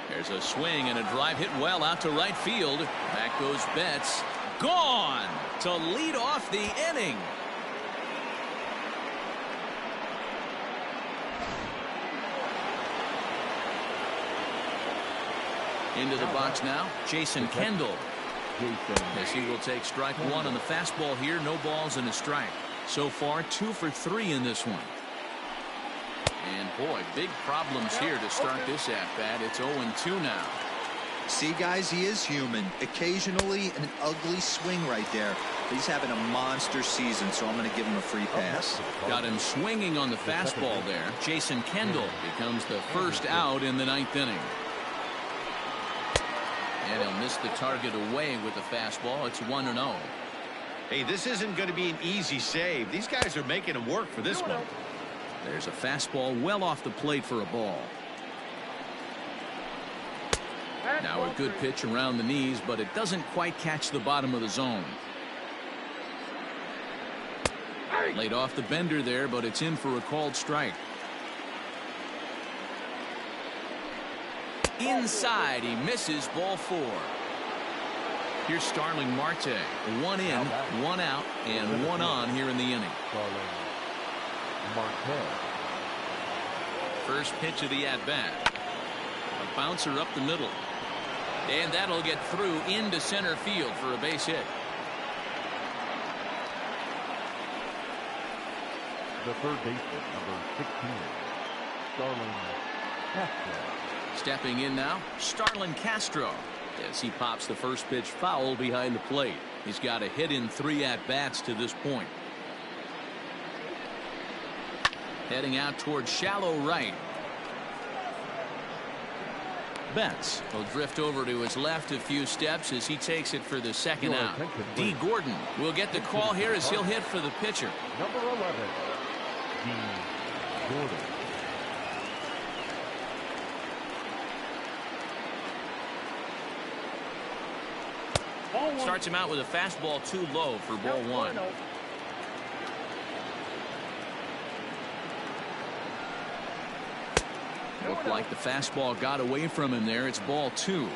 There's a swing and a drive hit well out to right field. Back goes Betts. Gone to lead off the inning. Into the box now, Jason Kendall. As he will take strike 1 on the fastball here. No balls and a strike. So far 2 for 3 in this one. And boy, big problems here to start this at bat. It's 0-2 now. See, guys, he is human. Occasionally an ugly swing right there. He's having a monster season, so I'm going to give him a free pass. Got him swinging on the fastball there. Jason Kendall becomes the first out in the 9th inning. And he'll miss the target away with the fastball. It's 1-0. Hey, this isn't going to be an easy save. These guys are making him work for this one. There's a fastball well off the plate for a ball. Now a good pitch around the knees, but it doesn't quite catch the bottom of the zone. Laid off the bender there, but it's in for a called strike. Inside, he misses, ball 4. Here's Starling Marte. 1 in, 1 out, and 1 on here in the inning. First pitch of the at-bat. A bouncer up the middle. And that'll get through into center field for a base hit. The third baseman, number 16, Starling Castro. Stepping in now, Starlin Castro, as he pops the first pitch foul behind the plate. He's got a hit in 3 at-bats to this point. Heading out towards shallow right. Betts will drift over to his left a few steps as he takes it for the second out. D. Gordon will get the call here as he'll hit for the pitcher. Number 11, D. Gordon. Starts him out with a fastball too low for ball one. Looked like the fastball got away from him there. It's ball two.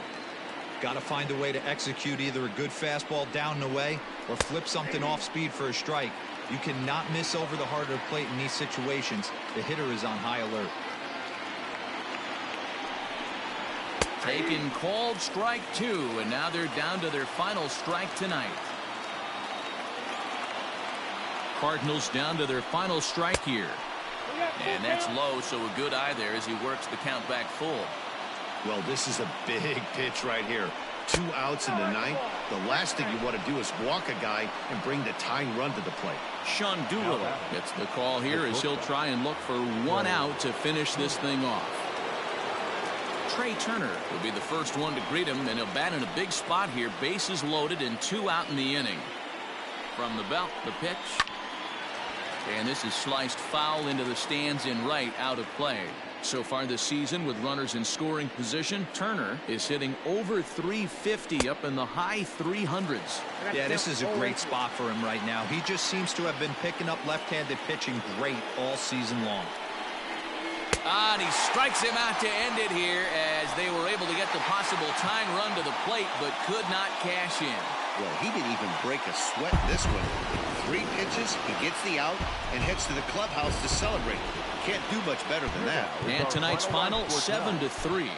Got to find a way to execute either a good fastball down and away or flip something off speed for a strike. You cannot miss over the heart of the plate in these situations. The hitter is on high alert. Taken, called, strike two, and now they're down to their final strike tonight. Cardinals down to their final strike here. And that's low, so a good eye there as he works the count back full. Well, this is a big pitch right here. 2 outs in the ninth. The last thing you want to do is walk a guy and bring the tying run to the plate. Sean Doolittle gets the call here as he'll try and look for 1 out to finish this thing off. Trey Turner will be the first one to greet him, and he'll bat in a big spot here. Bases loaded and 2 out in the inning. From the belt, the pitch. And this is sliced foul into the stands in right, out of play. So far this season, with runners in scoring position, Turner is hitting over 350, up in the high 300s. Yeah, this is a great spot for him right now. He just seems to have been picking up left-handed pitching great all season long. And he strikes him out to end it here as they were able to get the possible tying run to the plate, but could not cash in. Well, he didn't even break a sweat in this one. 3 pitches, he gets the out and heads to the clubhouse to celebrate. Can't do much better than that. And tonight's final, 7-3.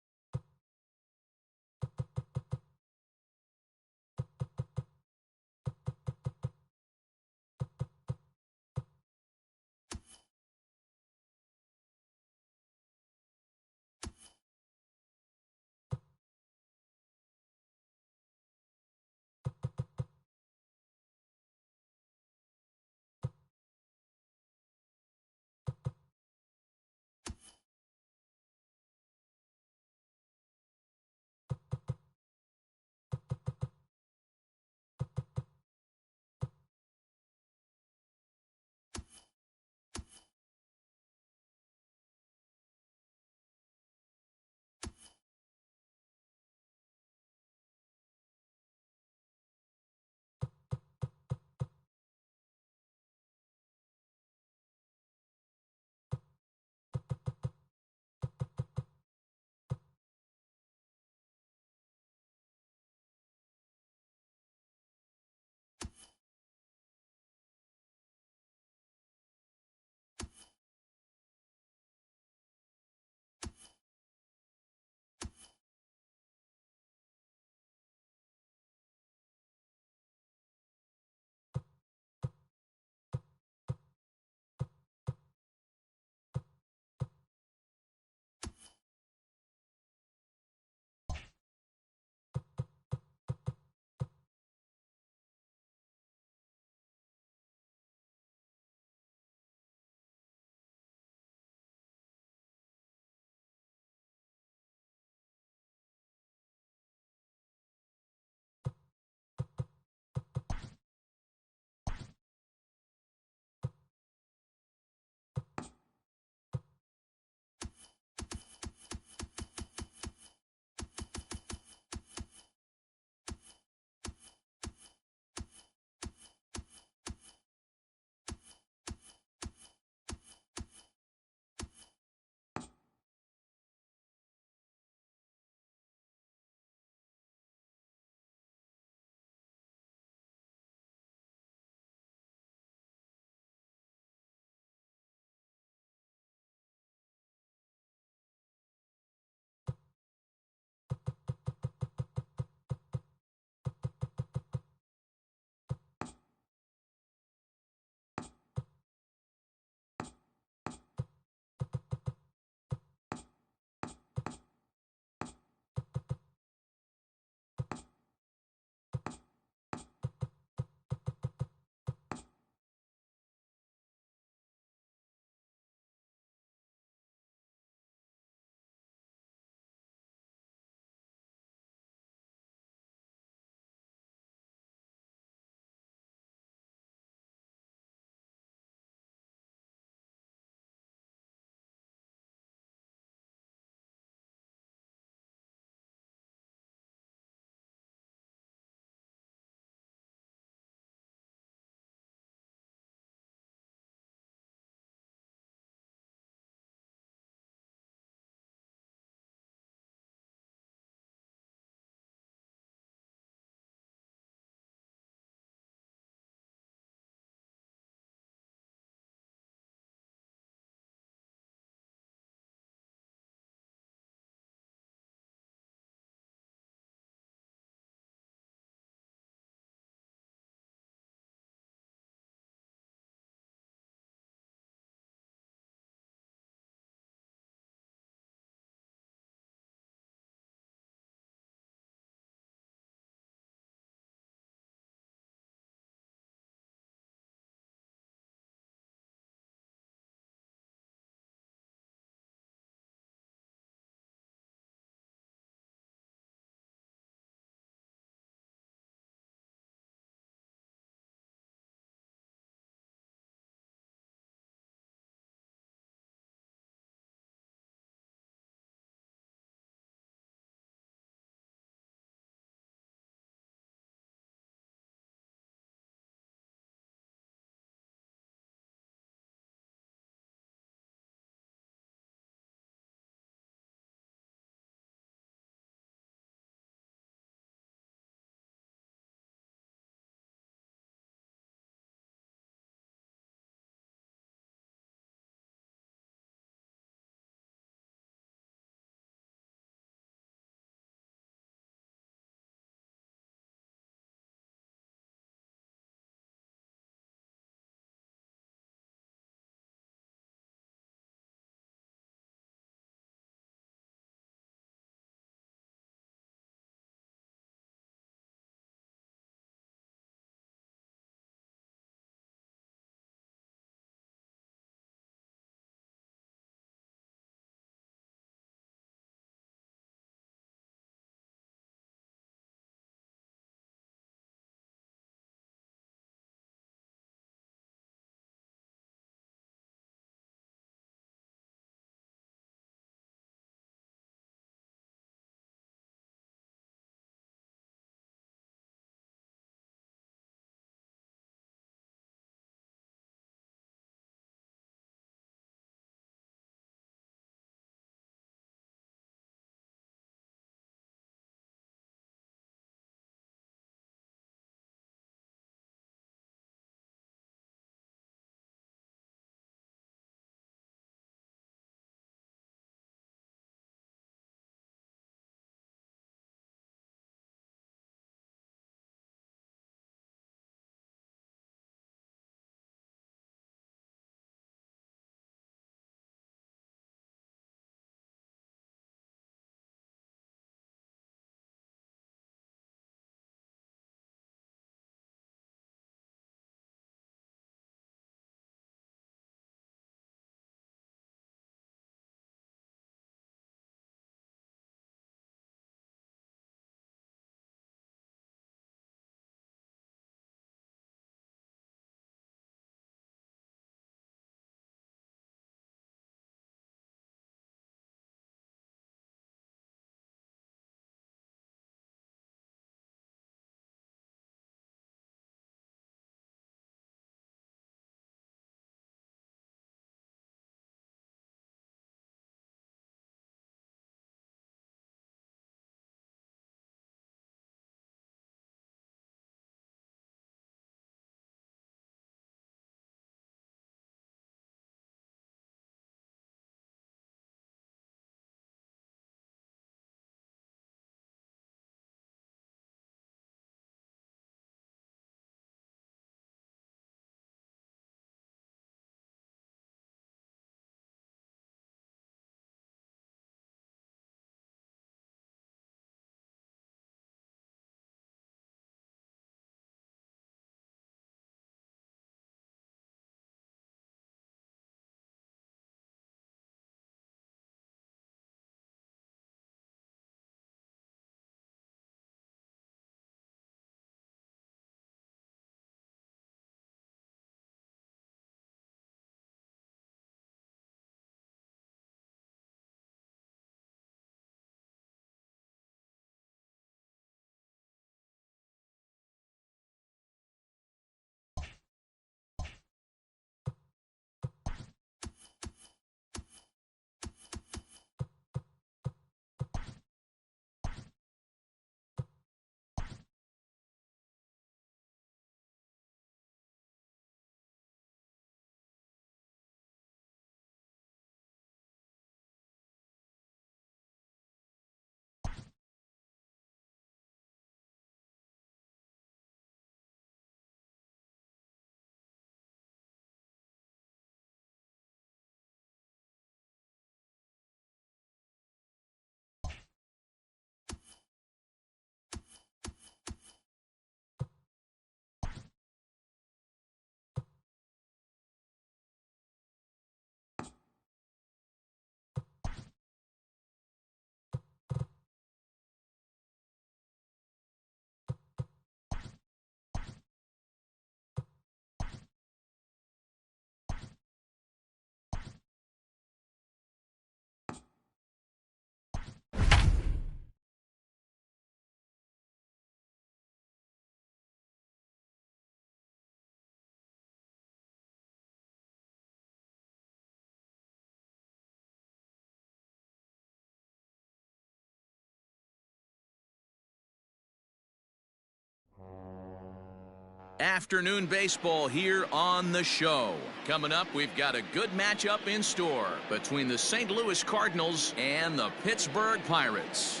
Afternoon baseball here on the show. Coming up, we've got a good matchup in store between the St. Louis Cardinals and the Pittsburgh Pirates.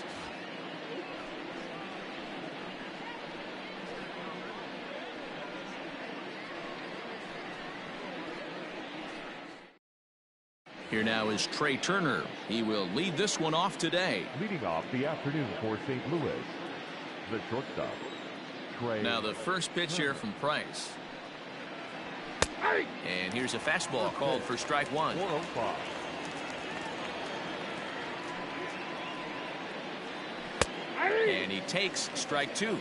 Here now is Trey Turner. He will lead this one off today. Leading off the afternoon for St. Louis, the shortstop, Trey. Now the first pitch here from Price. And here's a fastball called for strike one. 405. And he takes strike two.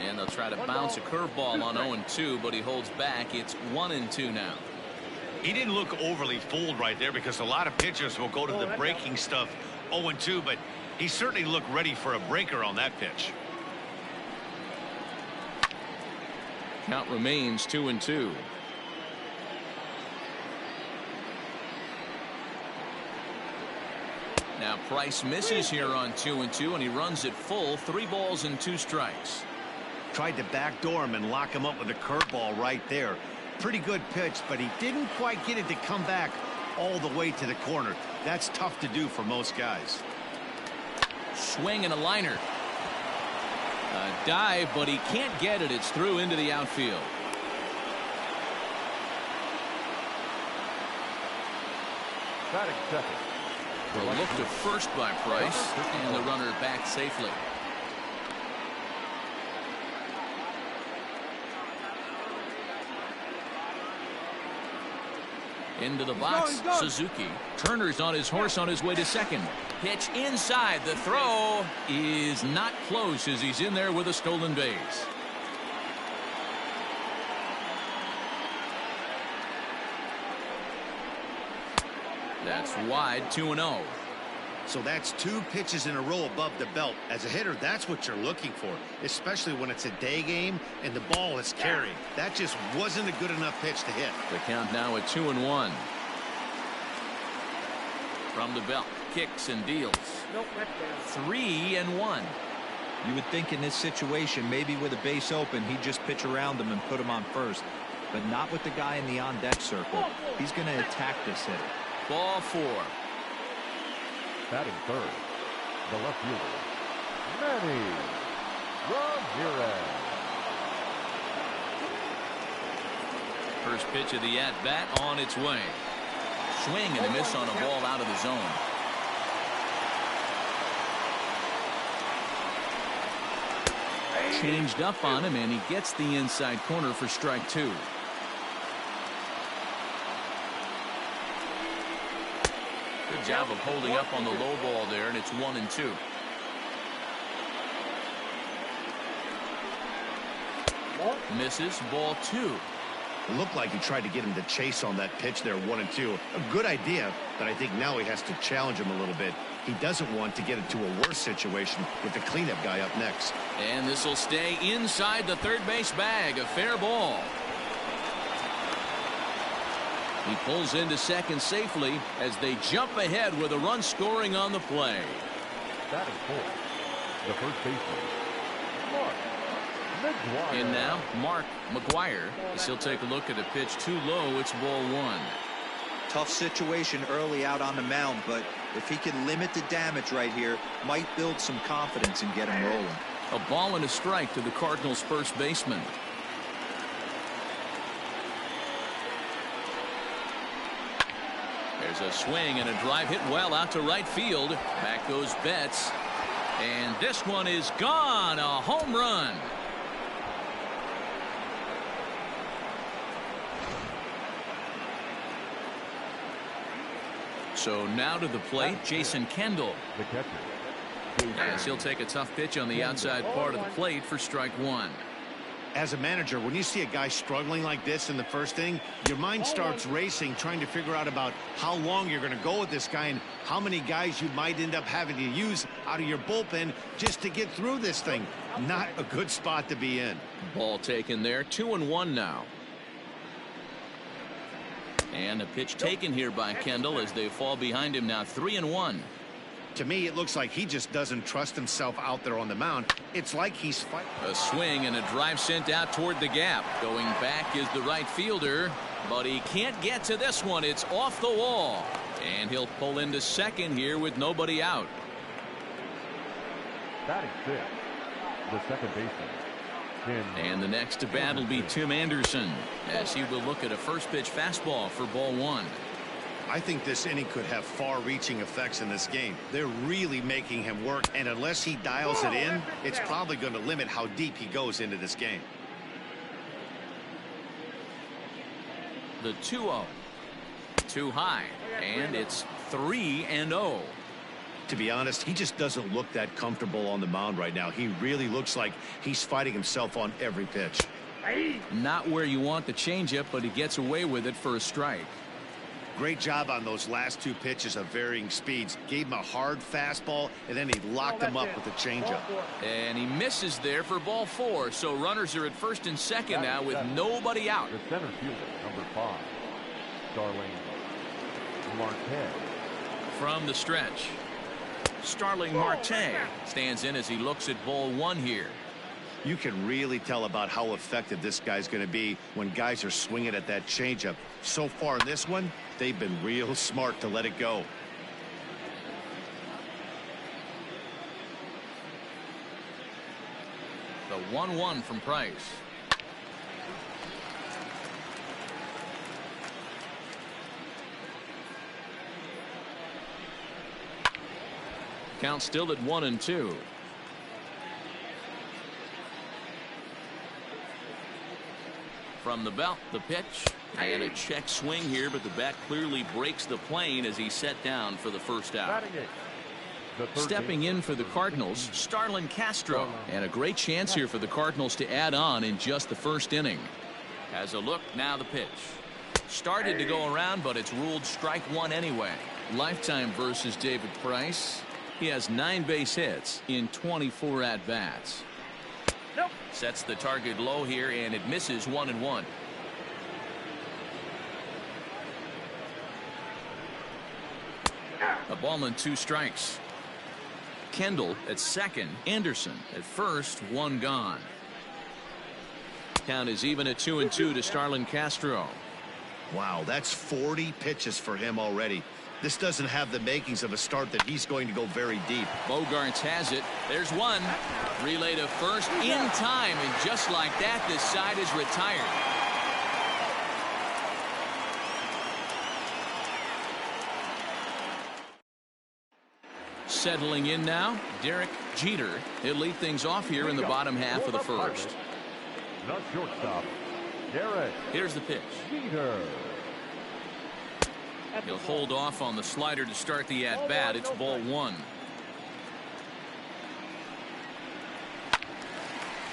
And they'll try to bounce a curveball on 0-2, but he holds back. It's 1-2 now. He didn't look overly fooled right there because a lot of pitchers will go to the breaking stuff 0-2, but he certainly looked ready for a breaker on that pitch. Count remains 2-2. Now Price misses here on 2-2, and he runs it full. 3 balls and 2 strikes. Tried to backdoor him and lock him up with a curveball right there. Pretty good pitch, but he didn't quite get it to come back all the way to the corner. That's tough to do for most guys. Swing and a liner. A dive, but he can't get it. It's through into the outfield. Batting second. A look to first by Price, and the runner back safely. Into the box, Suzuki. Turner's on his horse on his way to second. Pitch inside. The throw is not close as he's in there with a stolen base. That's wide, 2-0. So that's 2 pitches in a row above the belt. As a hitter, that's what you're looking for, especially when it's a day game and the ball is carrying. That just wasn't a good enough pitch to hit. The count now at 2-1. From the belt, kicks and deals. 3-1. You would think in this situation, maybe with a base open, he'd just pitch around him and put him on first. But not with the guy in the on-deck circle. He's going to attack this hitter. Ball 4. Batting third, the left fielder, Manny Ramirez. First pitch of the at-bat on its way. Swing and a miss on a ball out of the zone. Changed up on him, and he gets the inside corner for strike 2. Good job of holding up on the low ball there, and it's 1-2. Misses, ball 2. It looked like he tried to get him to chase on that pitch there, 1-2. A good idea, but I think now he has to challenge him a little bit. He doesn't want to get into a worse situation with the cleanup guy up next. And this will stay inside the third base bag. A fair ball. He pulls into second safely as they jump ahead with a run scoring on the play. Batting fourth, the first baseman, Mark McGwire. And now Mark McGwire, as he'll take a look at a pitch too low. It's ball 1. Tough situation early out on the mound, but if he can limit the damage right here, might build some confidence and get him rolling. A ball and a strike to the Cardinals' first baseman. There's a swing and a drive hit well out to right field. Back goes Betts. And this one is gone. A home run. So now to the plate, Jason Kendall. The catcher. As he'll take a tough pitch on the outside part of the plate for strike 1. As a manager, when you see a guy struggling like this in the first inning, your mind starts racing, trying to figure out about how long you're going to go with this guy and how many guys you might end up having to use out of your bullpen just to get through this thing. Not a good spot to be in. Ball taken there. 2-1 now. And a pitch taken here by Kendall as they fall behind him now. 3-1. To me, it looks like he just doesn't trust himself out there on the mound. It's like he's fighting. A swing and a drive sent out toward the gap. Going back is the right fielder, but he can't get to this one. It's off the wall. And he'll pull into second here with nobody out. Batting fifth, the second baseman. And the next to bat will be Tim Anderson, as he will look at a first pitch fastball for ball one. I think this inning could have far-reaching effects in this game. They're really making him work, and unless he dials it in, it's probably going to limit how deep he goes into this game. The 2-0. Too high, and it's 3-0. To be honest, he just doesn't look that comfortable on the mound right now. He really looks like he's fighting himself on every pitch. Not where you want the changeup, but he gets away with it for a strike. Great job on those last two pitches of varying speeds. Gave him a hard fastball, and then he locked him up with a changeup. And he misses there for ball four. So runners are at first and second now with nobody out. The center fielder, number 5, Starling Marte. From the stretch, Starling Marte stands in as he looks at ball one here. You can really tell about how effective this guy's going to be when guys are swinging at that changeup. So far in this one, they've been real smart to let it go. The 1-1 from Price. Count still at 1-2. From the belt, the pitch, and a check swing here, but the bat clearly breaks the plane as he's set down for the first out. Stepping in for the Cardinals, Starlin Castro, and a great chance here for the Cardinals to add on in just the first inning. Has a look, now the pitch. Started to go around, but it's ruled strike one anyway. Lifetime versus David Price. He has 9 base hits in 24 at-bats. Sets the target low here, and it misses 1-1. A ball and 2 strikes. Kendall at second, Anderson at first, 1 gone. Count is even at 2-2 to Starlin Castro. Wow, that's 40 pitches for him already. This doesn't have the makings of a start that he's going to go very deep. Bogarts has it. There's one. Relay to first in time, and just like that, this side is retired. Settling in now, Derek Jeter. He'll lead things off here in the bottom half of the first. The shortstop, Derek. Here's the pitch. Jeter. He'll hold off on the slider to start the at-bat. It's ball 1.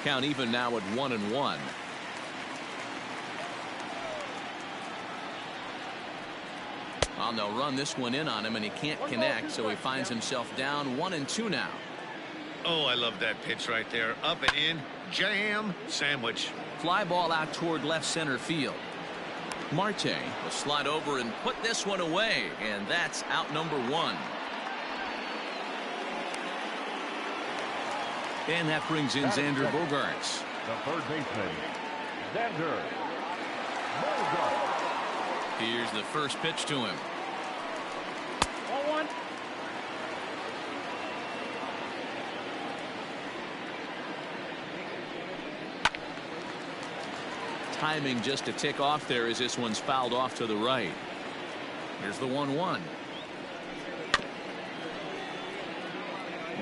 Count even now at 1-1. Well, they'll run this one in on him, and he can't connect, so he finds himself down 1-2 now. Oh, I love that pitch right there. Up and in, jam, sandwich. Fly ball out toward left center field. Marte will slide over and put this one away, and that's out number 1. And that brings in Xander Bogarts. The third baseman, Xander Bogarts. Here's the first pitch to him. 1-1. Timing just a tick off there as this one's fouled off to the right. Here's the 1-1.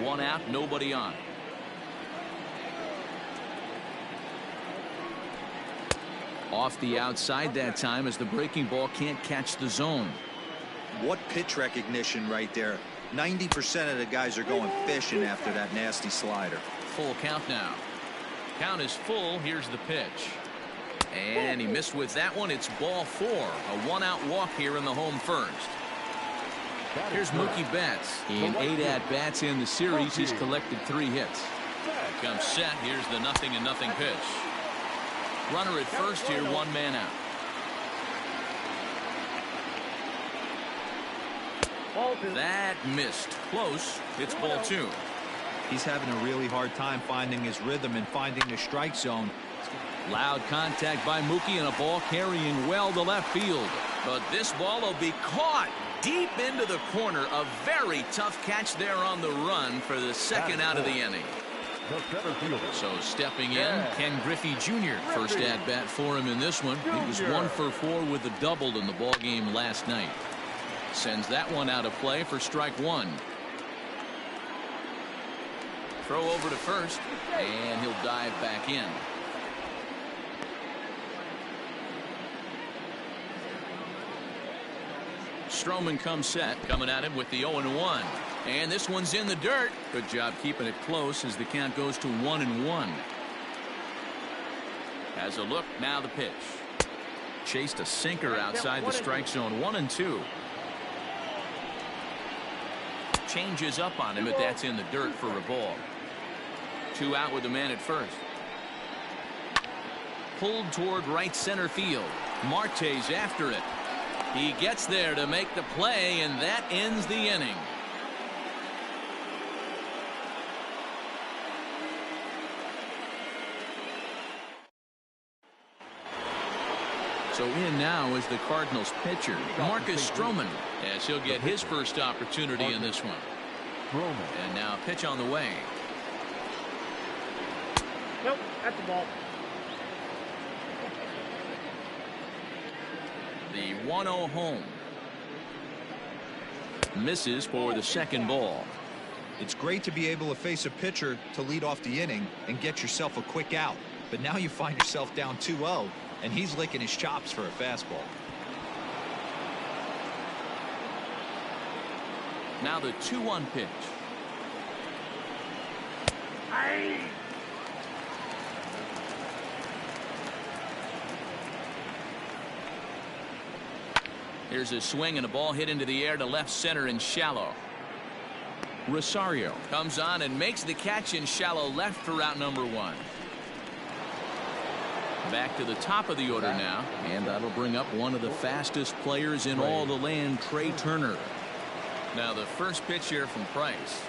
1 out, nobody on. Off the outside that time as the breaking ball can't catch the zone. What pitch recognition right there. 90% of the guys are going fishing after that nasty slider. Full count now. Count is full. Here's the pitch. And he missed with that one. It's ball 4. A 1-out walk here in the home first. Here's Mookie Betts. In 8 at-bats in the series, he's collected 3 hits. Comes set. Here's the 0-0 pitch. Runner at first here, 1 man out. Ball 2. That missed. Close. It's ball 2. He's having a really hard time finding his rhythm and finding the strike zone. Loud contact by Mookie and a ball carrying well to left field. But this ball will be caught deep into the corner. A very tough catch there on the run for the second out of the inning. The center fielder. So stepping in, Ken Griffey Jr. First at bat for him in this one. He was 1 for 4 with a double in the ball game last night. Sends that one out of play for strike 1. Throw over to first, and he'll dive back in. Stroman comes set, coming at him with the 0-1. And this one's in the dirt. Good job keeping it close as the count goes to 1-1. Has a look, now the pitch. Chased a sinker outside the strike zone. 1-2. Changes up on him, but that's in the dirt for a ball. 2 out with the man at first. Pulled toward right center field. Marte's after it. He gets there to make the play, and that ends the inning. So in now is the Cardinals pitcher, Marcus Stroman, as he'll get his first opportunity in this one. And now pitch on the way. Nope, that's the ball. The 1-0 home. Misses for the second ball. It's great to be able to face a pitcher to lead off the inning and get yourself a quick out. But now you find yourself down 2-0, and he's licking his chops for a fastball. Now the 2-1 pitch. Here's a swing and a ball hit into the air to left center in shallow. Rosario comes on and makes the catch in shallow left for out number 1. Back to the top of the order now, and that'll bring up one of the fastest players in all the land, Trey Turner. Now the first pitch here from Price.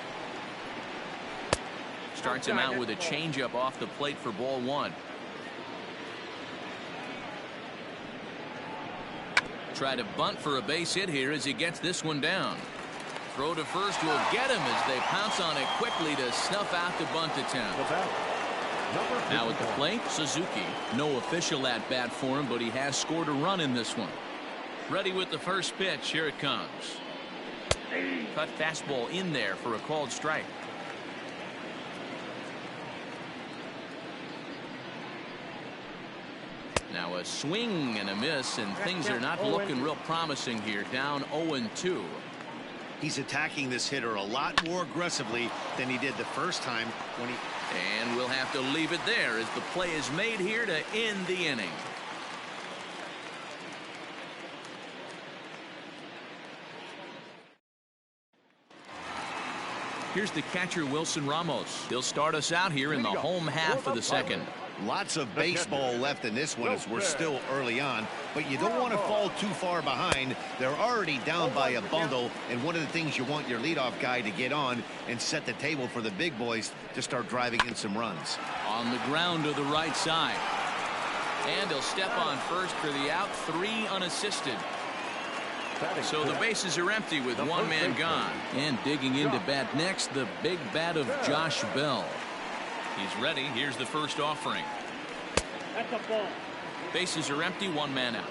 Starts him out with a changeup off the plate for ball 1. Try to bunt for a base hit here as he gets this one down. Throw to first will get him as they pounce on it quickly to snuff out the bunt attempt. Now at the plate, Suzuki. No official at bat for him, but he has scored a run in this one. Ready with the first pitch. Here it comes. Cut fastball in there for a called strike. Now a swing and a miss, and things are not looking real promising here. Down 0-2. He's attacking this hitter a lot more aggressively than he did the first time when he... And we'll have to leave it there as the play is made here to end the inning. Here's the catcher, Wilson Ramos. He'll start us out here in the home half of the second. Lots of baseball left in this one as we're still early on, but you don't want to fall too far behind. They're already down by a bundle, and one of the things you want your leadoff guy to get on and set the table for the big boys to start driving in some runs. On the ground to the right side. And he'll step on first for the out, 3 unassisted. So the bases are empty with one man gone. And digging into bat next, the big bat of Josh Bell. He's ready. Here's the first offering. That's a ball. Bases are empty, one man out.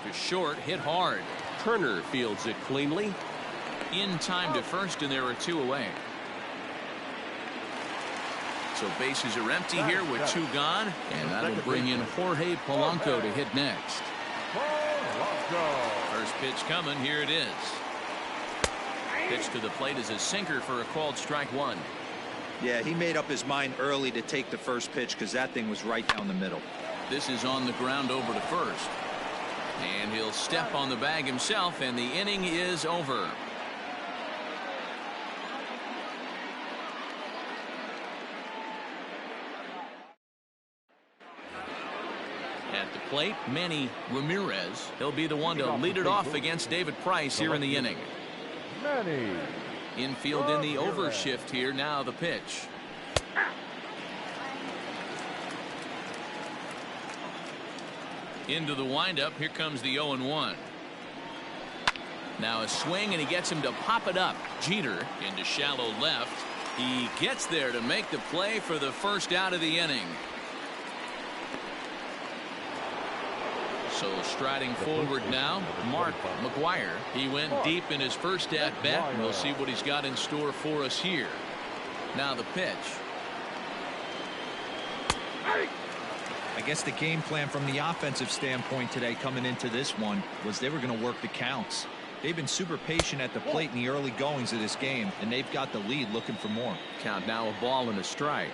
To short, hit hard. Turner fields it cleanly. In time to first, and there are 2 away. So bases are empty here with 2 gone, and that'll bring in Jorge Polanco to hit next. First pitch coming. Here it is. Pitch to the plate is a sinker for a called strike 1. Yeah, he made up his mind early to take the first pitch because that thing was right down the middle. This is on the ground over to first. And he'll step on the bag himself, and the inning is over. At the plate, Manny Ramirez. He'll be the one to lead it off against David Price here in the inning. Manny. Infield in the overshift here. Now the pitch. Into the windup. Here comes the 0-1. Now a swing, and he gets him to pop it up. Jeter into shallow left. He gets there to make the play for the first out of the inning. So striding forward now, Mark McGuire. He went deep in his first at-bat. We'll see what he's got in store for us here. Now the pitch. I guess the game plan from the offensive standpoint today coming into this one was they were going to work the counts. They've been super patient at the plate in the early goings of this game, and they've got the lead looking for more. Count now a ball and a strike.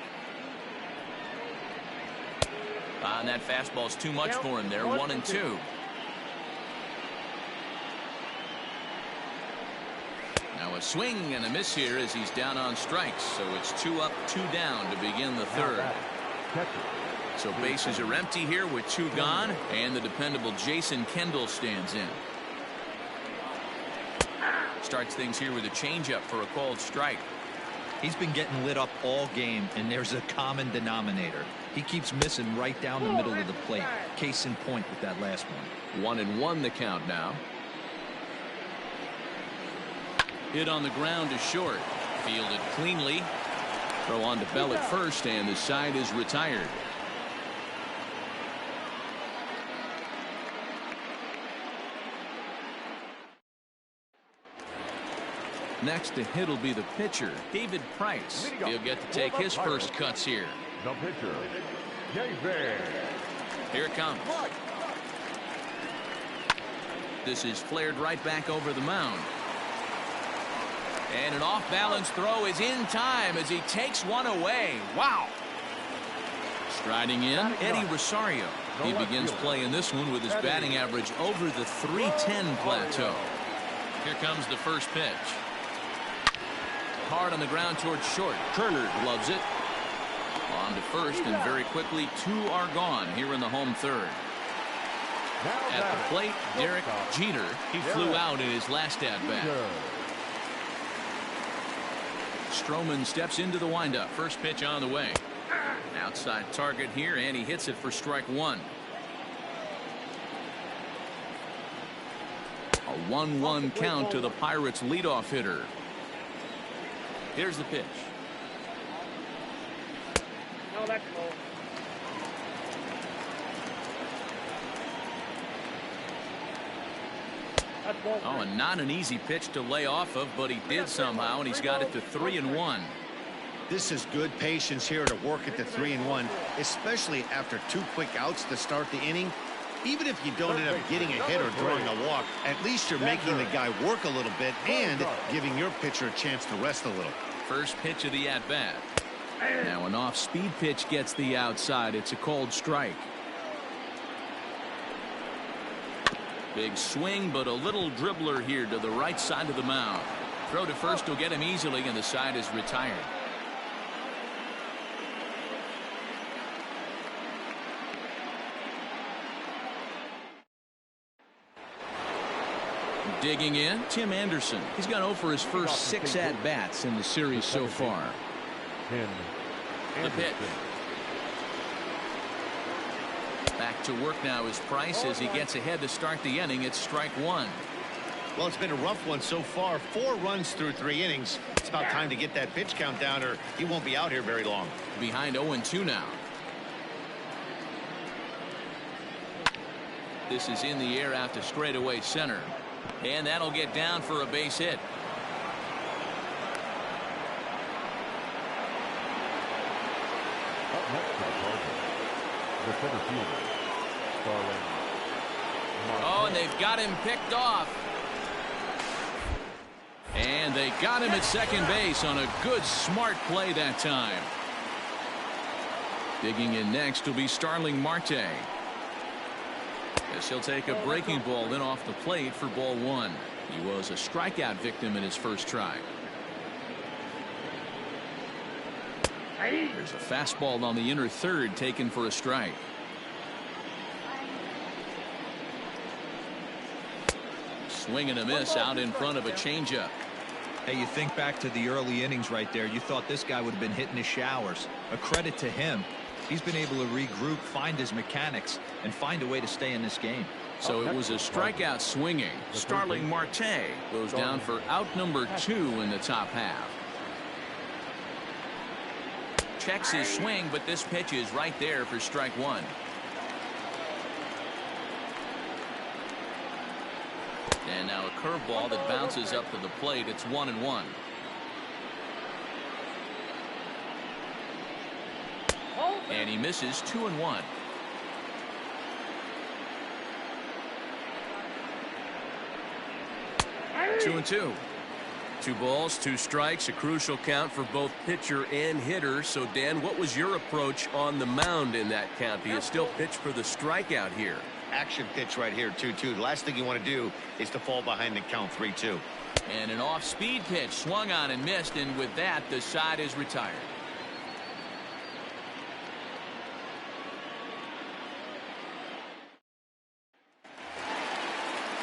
And that fastball's too much for him there. 1-2. Now a swing and a miss here as he's down on strikes. So it's 2 up, 2 down to begin the third. So bases are empty here with 2 gone, and the dependable Jason Kendall stands in. Starts things here with a changeup for a called strike. He's been getting lit up all game, and there's a common denominator. He keeps missing right down the middle of the plate. Case in point with that last one. 1-1 the count now. Hit on the ground to short. Fielded cleanly. Throw on to Bell at first, and the side is retired. Next to hit will be the pitcher, David Price. He'll get to take his first cuts here. The pitcher, David. Here it comes. This is flared right back over the mound. And an off-balance throw is in time as he takes one away. Wow. Striding in, Eddie Rosario. He begins playing this one with his batting average over the .310 plateau. Here comes the first pitch. Hard on the ground towards short. Turner loves it. On to first, and very quickly 2 are gone here in the home third. At the plate, Derek Jeter. He flew out in his last at-bat. Stroman steps into the windup. First pitch on the way. Outside target here, and he hits it for strike 1. A 1-1 count to the Pirates' leadoff hitter. Here's the pitch. No, that's cool. Oh, and not an easy pitch to lay off of, but he did somehow, and he's got it to 3-1. This is good patience here to work at the 3-1, especially after 2 quick outs to start the inning. Even if you don't end up getting a hit or drawing a walk, at least you're making the guy work a little bit and giving your pitcher a chance to rest a little. First pitch of the at-bat. Now an off-speed pitch gets the outside. It's a called strike. Big swing, but a little dribbler here to the right side of the mound. Throw to first will get him easily, and the side is retired. Digging in, Tim Anderson. He's gone over his first 6 at-bats in the series so far. The pitch. Back to work now is Price as he gets ahead to start the inning. It's strike 1. Well, it's been a rough one so far. 4 runs through 3 innings. It's about time to get that pitch count down, or he won't be out here very long. Behind 0-2 now. This is in the air out to straightaway center. And that'll get down for a base hit. Oh, and they've got him picked off. And they got him at second base on a good, smart play that time. Digging in next will be Starling Marte. Guess he'll take a breaking ball in off the plate for ball 1. He was a strikeout victim in his first try. There's a fastball on the inner third taken for a strike. Swing and a miss out in front of a changeup. Hey, you think back to the early innings right there. You thought this guy would have been hitting his showers. A credit to him. He's been able to regroup, find his mechanics, and find a way to stay in this game. So it was a strikeout swinging. Starling Marte goes down for out number 2 in the top half. Checks his swing, but this pitch is right there for strike 1. And now a curveball that bounces up to the plate. It's 1-1. And he misses 2-1. Two and two. 2 balls, 2 strikes, a crucial count for both pitcher and hitter. So, Dan, what was your approach on the mound in that count? Do you still pitch for the strikeout here? Action pitch right here, 2-2. The last thing you want to do is to fall behind the count 3-2. And an off-speed pitch swung on and missed, and with that, the side is retired.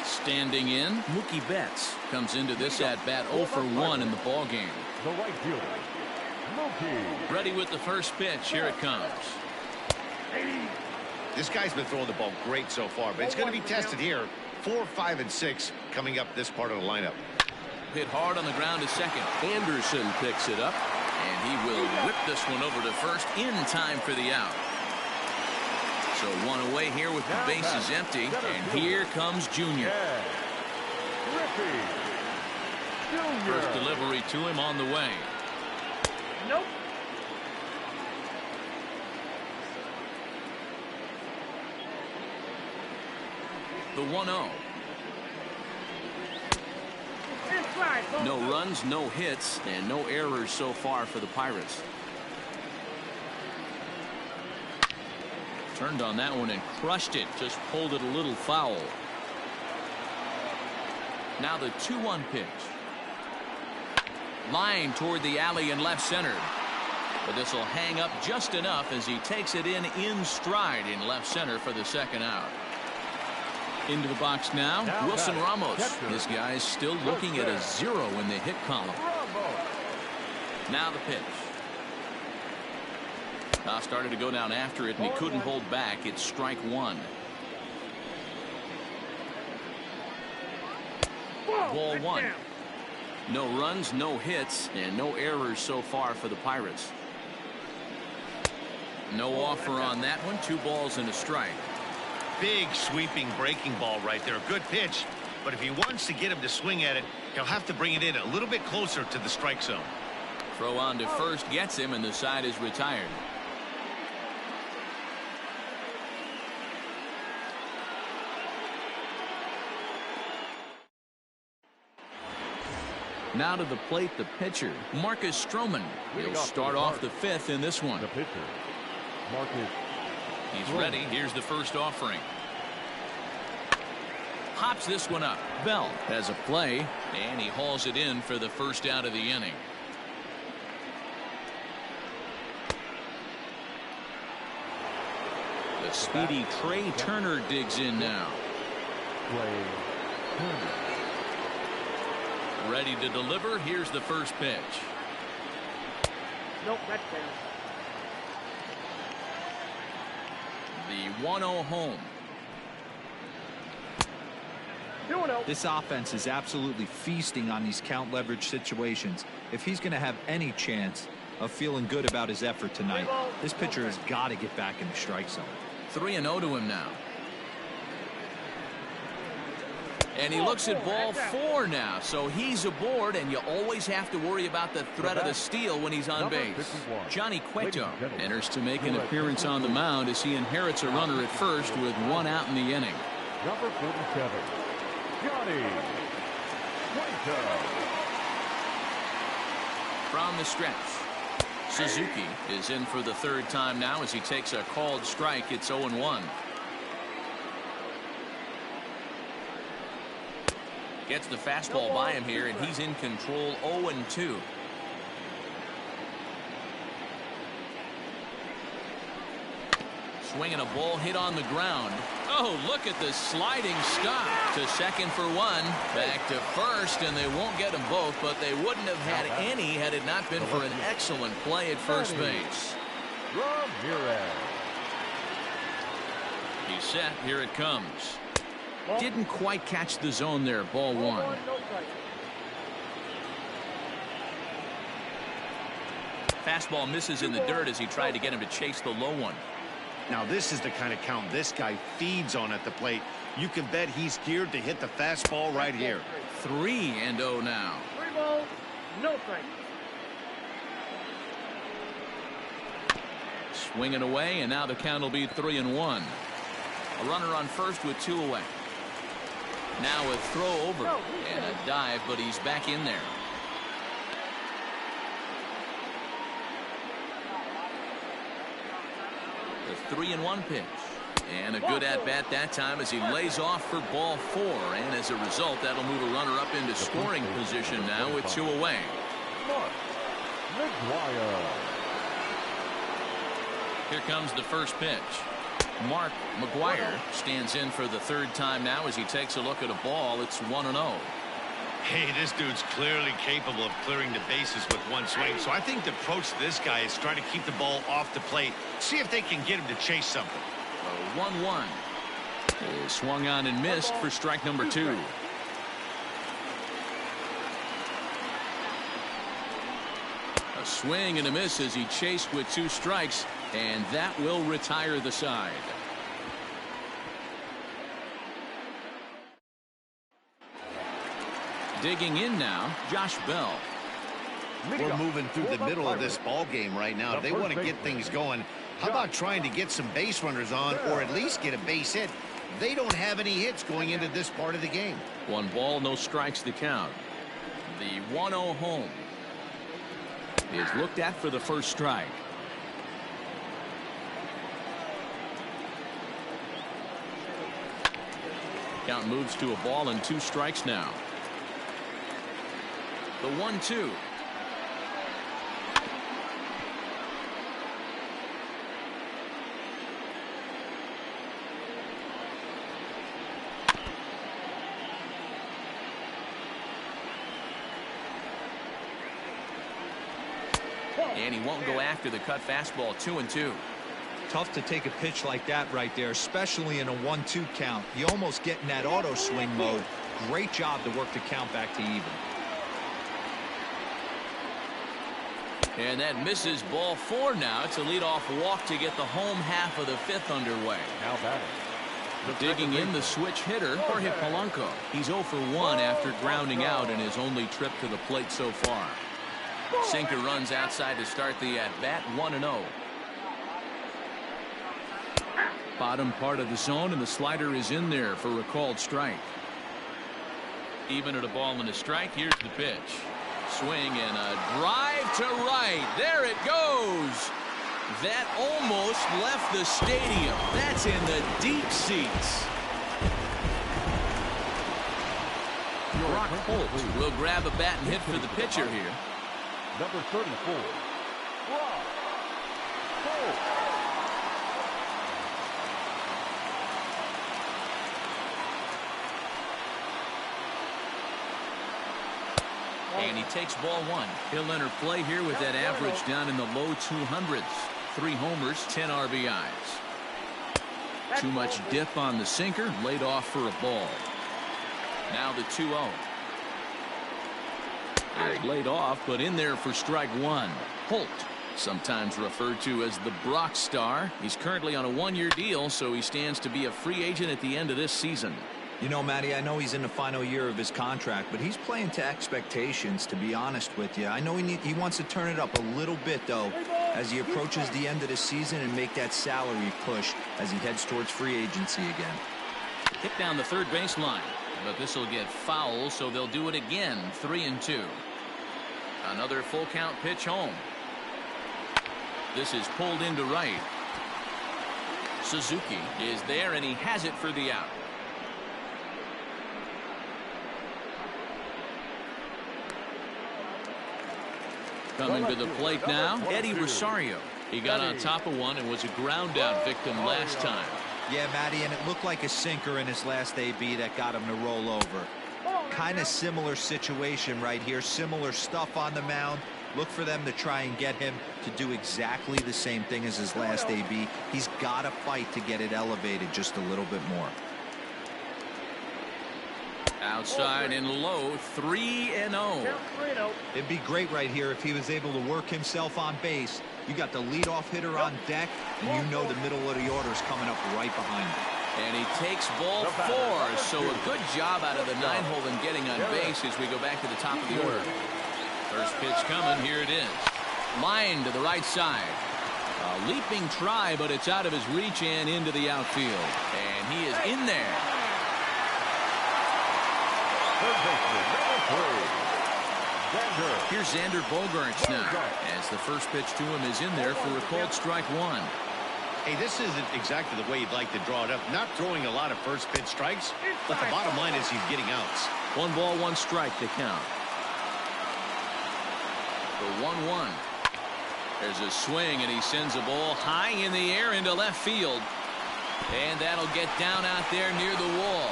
Standing in, Mookie Betts comes into this at-bat 0 for 1 in the ballgame. The right fielder, Mookie. Ready with the first pitch. Here it comes. This guy's been throwing the ball great so far, but it's going to be tested here. 4, 5, and 6 coming up this part of the lineup. Hit hard on the ground to second. Anderson picks it up, and he will whip this one over to first in time for the out. So 1 away here with the bases empty, and here comes Junior. First delivery to him on the way. Nope. The 1-0. No runs, no hits, and no errors so far for the Pirates. Turned on that one and crushed it. Just pulled it a little foul. Now the 2-1 pitch. Line toward the alley in left center. But this will hang up just enough as he takes it in stride in left center for the second out. Into the box now, Wilson Ramos. This guy is still looking at a 0 in the hit column. Now the pitch. Started to go down after it, and he couldn't hold back. It's strike 1. Ball 1. No runs, no hits, and no errors so far for the Pirates. No offer on that one. 2 balls and a strike. Big sweeping breaking ball right there. Good pitch, but if he wants to get him to swing at it, he'll have to bring it in a little bit closer to the strike zone. Throw on to first gets him, and the side is retired. Now to the plate, the pitcher, Marcus Stroman. He'll start off the 5th in this one. The pitcher, Marcus. He's ready. Here's the first offering. Hops this one up. Bell has a play, and he hauls it in for the first out of the inning. The speedy Trey Turner digs in now. Trey Turner. Ready to deliver. Here's the first pitch. Nope, that's fair. The 1-0 home. 2-0. This offense is absolutely feasting on these count leverage situations. If he's going to have any chance of feeling good about his effort tonight, this pitcher has got to get back in the strike zone. 3-0 to him now. And he looks at ball 4 now, so he's aboard, and you always have to worry about the threat of the steal when he's on base. Johnny Cueto enters to make an appearance on the mound as he inherits a runner at first with 1 out in the inning. Number 47, Johnny Cueto. From the stretch, Suzuki is in for the 3rd time now as he takes a called strike. It's 0-1. Gets the fastball by him here, and he's in control. 0-2. Swinging a ball hit on the ground. Oh, look at the sliding stop. To second for one. Back to first, and they won't get them both, but they wouldn't have had any had it not been for an excellent play at first base. Ramirez. He's set. Here it comes. Didn't quite catch the zone there. Ball one. Fastball misses in the dirt as he tried to get him to chase the low one. Now this is the kind of count this guy feeds on at the plate. You can bet he's geared to hit the fastball right here. 3-0 now. 3 balls, no strikes. Swinging away, and now the count will be 3-1. A runner on first with 2 away. Now a throw over and a dive, but he's back in there. The 3-1 pitch. And a good at-bat that time as he lays off for ball 4. And as a result, that'll move a runner up into scoring position now with 2 away. Here comes the first pitch. Mark McGuire stands in for the 3rd time now as he takes a look at a ball. It's 1-0. Hey, this dude's clearly capable of clearing the bases with one swing. So I think the approach to this guy is trying to keep the ball off the plate. See if they can get him to chase something. 1-1. Swung on and missed for strike number 2. A swing and a miss as he chased with 2 strikes, and that will retire the side. Digging in now, Josh Bell. We're moving through the middle of this ball game right now. If they want to get things going, how about trying to get some base runners on or at least get a base hit? They don't have any hits going into this part of the game. 1 ball, no strikes the count. The 1-0 home is looked at for the first strike. Count moves to a ball and 2 strikes now. The 1-2. And he won't go after the cut fastball. 2-2. Tough to take a pitch like that right there, especially in a 1-2 count. You almost get in that auto swing mode. Great job to work the count back to even. And that misses. Ball 4 now. It's a leadoff walk to get the home half of the 5th underway. Now batting. Digging in the switch hitter, Jorge Polanco. He's 0 for 1 after grounding out in his only trip to the plate so far. Sinker runs outside to start the at-bat. 1-0. Bottom part of the zone, and the slider is in there for a called strike. Even at a ball and a strike, here's the pitch. Swing and a drive to right. There it goes. That almost left the stadium. That's in the deep seats. Brock Holt will grab a bat and hit for the pitcher here. Number 34. Brock Holt. And he takes ball 1. He'll enter play here with that average down in the low 200s. 3 homers, 10 RBIs. Too much dip on the sinker, laid off for a ball. Now the 2-0. Is laid off, but in there for strike 1. Holt, sometimes referred to as the Brock Star. He's currently on a 1-year deal, so he stands to be a free agent at the end of this season. You know, Matty, I know he's in the final year of his contract, but he's playing to expectations, to be honest with you. I know he wants to turn it up a little bit, though, as he approaches the end of the season and make that salary push as he heads towards free agency again. Hit down the third baseline, but this will get foul, so they'll do it again. 3-2. Another full count pitch home. This is pulled into right. Suzuki is there, and he has it for the out. Coming to the plate now, Eddie Rosario. He got on top of one and was a ground out victim last time. Yeah, Matty, and it looked like a sinker in his last AB that got him to roll over. Kind of similar situation right here. Similar stuff on the mound. Look for them to try and get him to do exactly the same thing as his last AB. He's got to fight to get it elevated just a little bit more. Outside and low, 3-0. It'd be great right here if he was able to work himself on base. You got the leadoff hitter on deck, and you know the middle of the order is coming up right behind him. And he takes ball 4, so a good job out of the 9-hole in getting on base as we go back to the top of the order. First pitch coming, here it is. Line to the right side. A leaping try, but it's out of his reach and into the outfield. And he is in there. Here's Xander Bogaerts now, as the first pitch to him is in there for a called strike 1. Hey, this isn't exactly the way you'd like to draw it up. Not throwing a lot of first pitch strikes, but the bottom line is he's getting outs. 1 ball, 1 strike to count. For 1-1. There's a swing, and he sends a ball high in the air into left field. And that'll get down out there near the wall.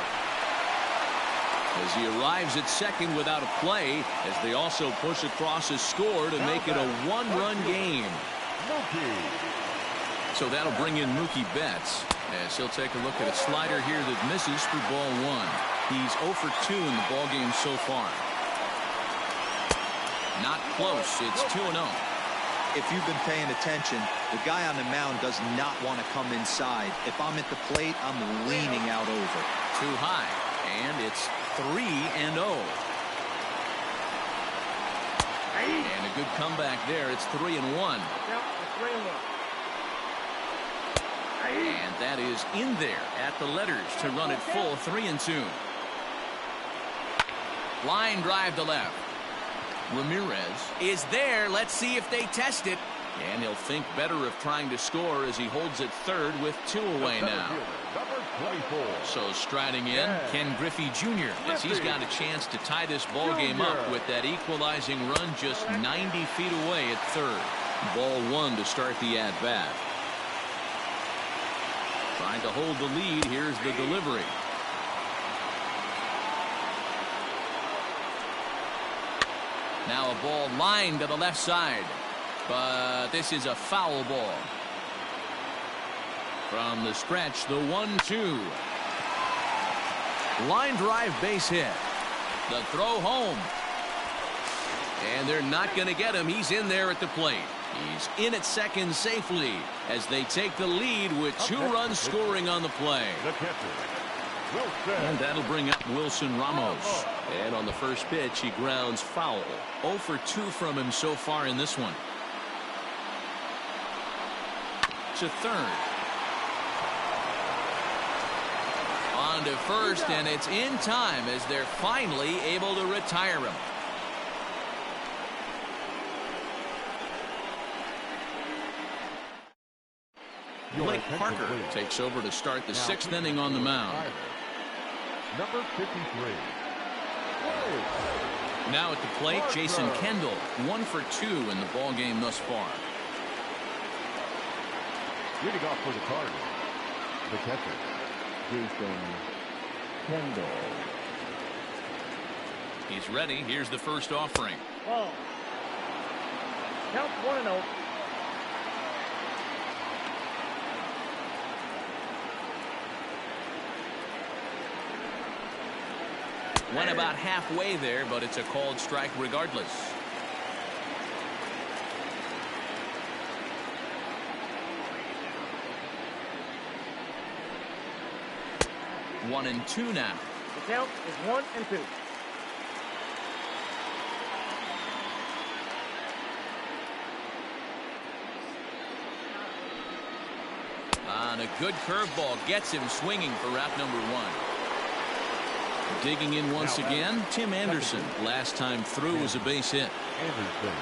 As he arrives at second without a play, as they also push across a score to make it a 1-run game. So that'll bring in Mookie Betts, as he'll take a look at a slider here that misses for ball 1. He's 0 for 2 in the ball game so far. Not close. It's 2-0. If you've been paying attention, the guy on the mound does not want to come inside. If I'm at the plate, I'm leaning out over. Too high, and it's 3-0. And a good comeback there. It's 3-1. And that is in there at the letters to run it full 3-2. Line drive to left. Ramirez is there. Let's see if they test it. And he'll think better of trying to score as he holds it third with 2 away now. So striding in, Ken Griffey Jr. as he's got a chance to tie this ball game up with that equalizing run just 90 feet away at third. Ball 1 to start the at-bat. Trying to hold the lead. Here's the delivery. Now a ball lined to the left side. But this is a foul ball. From the stretch, the 1-2. Line drive base hit. The throw home. And they're not going to get him. He's in there at the plate. He's in at second safely as they take the lead with 2 runs scoring on the play. And that'll bring up Wilson Ramos. And on the first pitch, he grounds foul. 0 for 2 from him so far in this one. To third. On to first, and it's in time as they're finally able to retire him. Blake Parker takes over to start the 6th inning on the mound. Number 53. Now at the plate, Jason Kendall, 1 for 2 in the ball game thus far. Leading off for the Cardinals, the catcher, Jason Kendall. He's ready. Here's the first offering. Ball. Count 1-0. Went about halfway there, but it's a called strike regardless. 1-2 now. The count is 1-2. On a good curveball, gets him swinging for route number 1. Digging in once again, Tim Anderson. Last time through was a base hit. Anderson.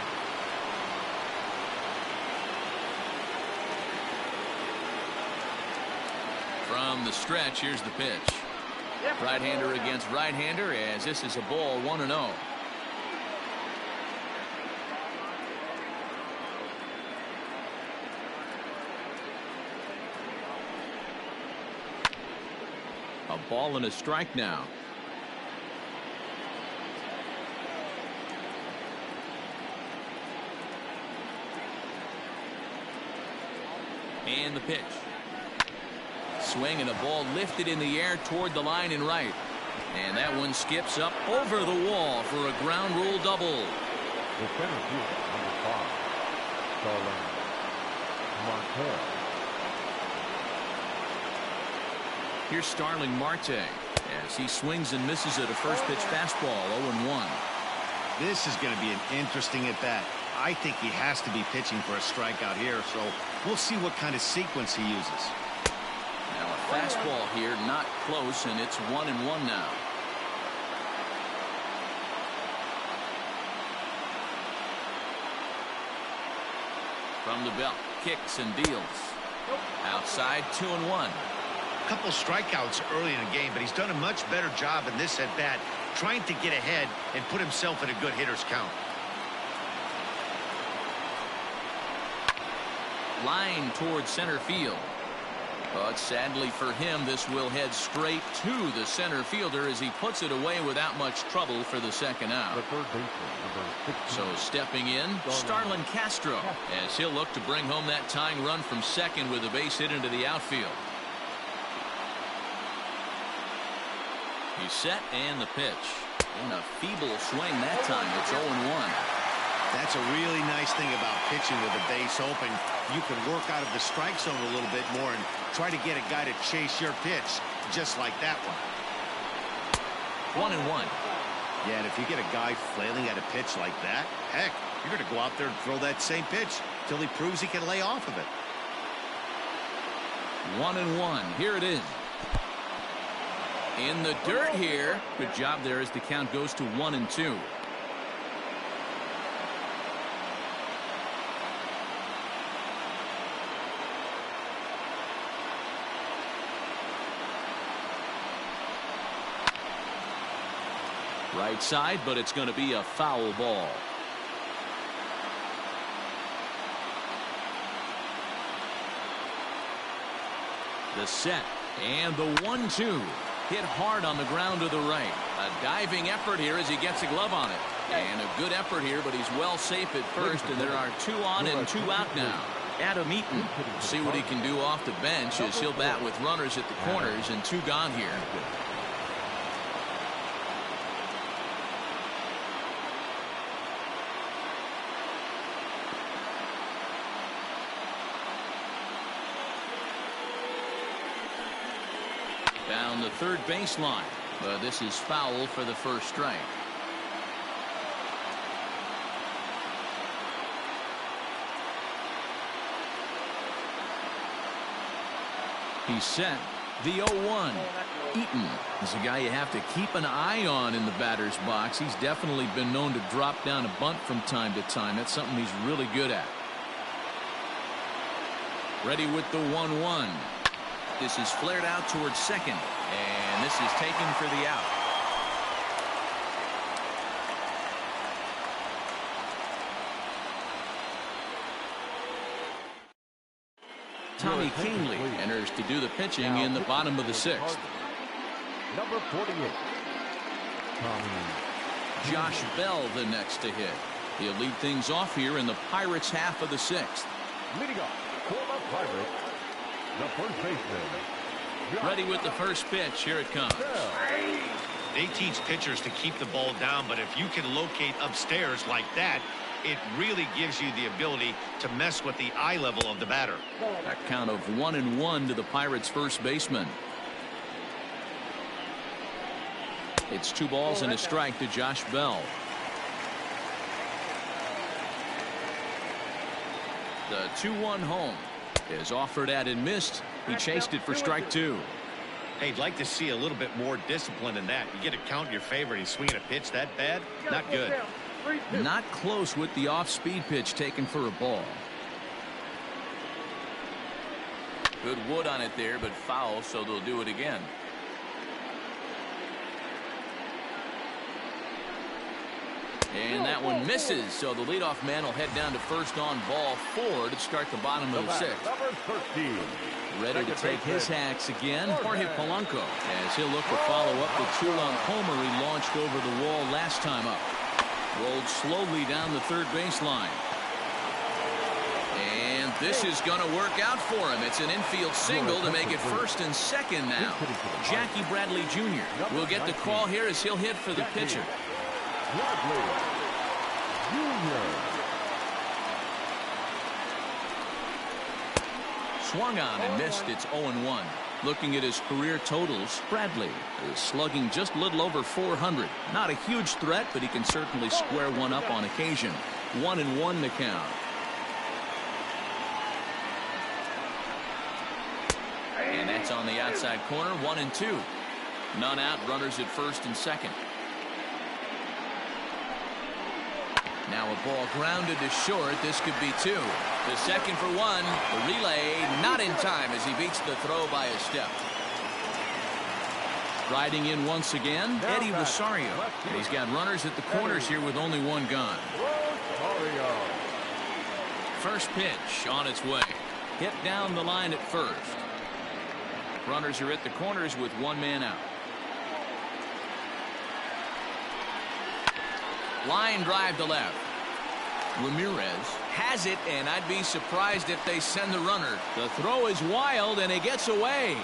From the stretch, here's the pitch. Right-hander against right-hander, as this is a ball 1-0. A ball and a strike now. And the pitch. Swing and a ball lifted in the air toward the line and right. And that one skips up over the wall for a ground rule double. The center fielder, number 5, Starling Marte. Here's Starling Marte as he swings and misses at a first pitch fastball, 0-1. This is going to be an interesting at bat. I think he has to be pitching for a strikeout here, so we'll see what kind of sequence he uses. Now a fastball here, not close, and it's 1-1 now. From the belt, kicks and deals. Outside, 2-1. Couple strikeouts early in the game, but he's done a much better job in this at bat, trying to get ahead and put himself in a good hitter's count. Line towards center field. But sadly for him, this will head straight to the center fielder as he puts it away without much trouble for the second out. The third baseman, number 16. So stepping in, Starlin Castro, as he'll look to bring home that tying run from second with a base hit into the outfield. He's set and the pitch. And a feeble swing that time. It's 0-1. That's a really nice thing about pitching with the base open. You can work out of the strike zone a little bit more and try to get a guy to chase your pitch, just like that one. 1-1. Yeah, and if you get a guy flailing at a pitch like that, heck, you're going to go out there and throw that same pitch till he proves he can lay off of it. 1-1. Here it is. In the dirt here. Good job there as the count goes to 1-2. Right side, but it's going to be a foul ball. The set and the 1-2. Hit hard on the ground to the right. A diving effort here as he gets a glove on it. And a good effort here, but he's well safe at first, and there are 2 on and 2 out now. Adam Eaton, see what he can do off the bench as he'll bat with runners at the corners and 2 gone here. Down the third baseline, but this is foul for the first strike. He's set. The 0-1. Eaton is a guy you have to keep an eye on in the batter's box. He's definitely been known to drop down a bunt from time to time. That's something he's really good at. Ready with the 1-1. This is flared out towards second, and this is taken for the out. Tommy Kingley enters to do the pitching in the bottom of the 6th. Number 48. Tommy. Josh Bell the next to hit. He'll lead things off here in the Pirates' half of the 6th. Leading off for the Pirates, the first baseman. Ready with the first pitch. Here it comes. They teach pitchers to keep the ball down, but if you can locate upstairs like that, it really gives you the ability to mess with the eye level of the batter. A count of 1-1 to the Pirates' first baseman. It's 2 balls and a strike to Josh Bell. The 2-1 home is offered at and missed. He chased it for strike 2. Hey, I'd like to see a little bit more discipline in that. You get a count in your favor and he's swinging a pitch that bad? Not good. Not close with the off-speed pitch taken for a ball. Good wood on it there, but foul, so they'll do it again. And that one misses, so the leadoff man will head down to first on ball 4 to start the bottom of the 6th. Number 13. Ready to take his hacks again, Jorge Polanco, as he'll look to follow up the two-run homer he launched over the wall last time up. Rolled slowly down the third baseline. And this is going to work out for him. It's an infield single to make it first and second now. Jackie Bradley Jr. will get the call here as he'll hit for the pitcher. Bradley Jr. Swung on and missed. It's 0-1. Looking at his career totals, Bradley is slugging just a little over 400. Not a huge threat, but he can certainly square one up on occasion. 1-1 to count. And that's on the outside corner. 1-2. None out. Runners at first and second. Now a ball grounded to short. This could be 2. The second for 1. The relay not in time as he beats the throw by a step. Riding in once again, Eddie Rosario. And he's got runners at the corners here with only one gone. First pitch on its way. Hit down the line at first. Runners are at the corners with one man out. Line drive to left. Ramirez has it, and I'd be surprised if they send the runner. The throw is wild, and it gets away.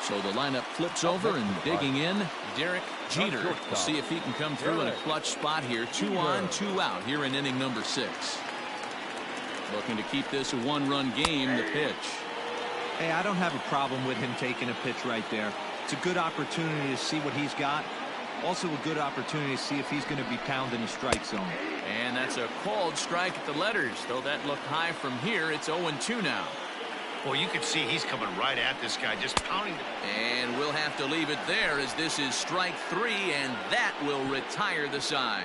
So the lineup flips over, and digging in, Derek Jeter. We'll see if he can come through in a clutch spot here. 2 on, 2 out here in inning number 6. Looking to keep this a one-run game. The pitch. Hey, I don't have a problem with him taking a pitch right there. It's a good opportunity to see what he's got. Also a good opportunity to see if he's going to be pounding the strike zone. And that's a called strike at the letters. Though that looked high from here, it's 0-2 now. Well, you can see he's coming right at this guy, just pounding. And we'll have to leave it there as this is strike 3, and that will retire the side.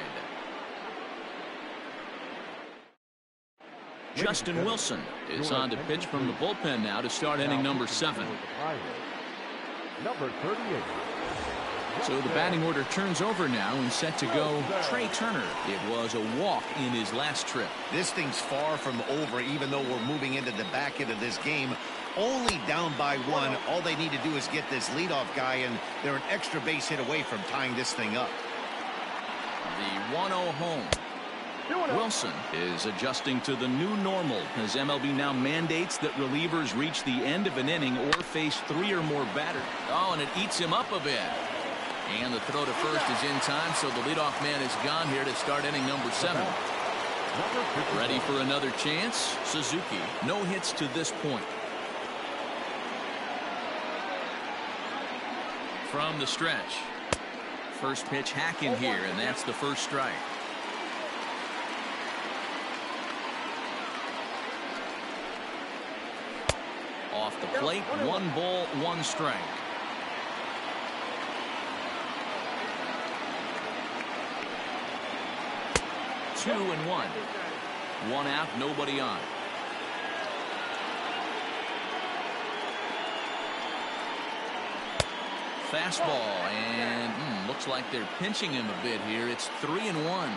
Justin Wilson is on to pitch from the bullpen now to start inning number 7. Number 38. So the batting order turns over now and set to go Trey Turner. It was a walk in his last trip. This thing's far from over, even though we're moving into the back end of this game. Only down by 1. All they need to do is get this leadoff guy, and they're an extra base hit away from tying this thing up. The 1-0 home. Wilson is adjusting to the new normal as MLB now mandates that relievers reach the end of an inning or face 3 or more batters. Oh, and it eats him up a bit. And the throw to first is in time, so the leadoff man is gone here to start inning number 7. Ready for another chance. Suzuki, no hits to this point. From the stretch. First pitch hacking here, and that's the first strike. Off the plate, 1 ball, 1 strike. Two and 1. 1 out, nobody on. Fastball, and looks like they're pinching him a bit here. It's 3-1.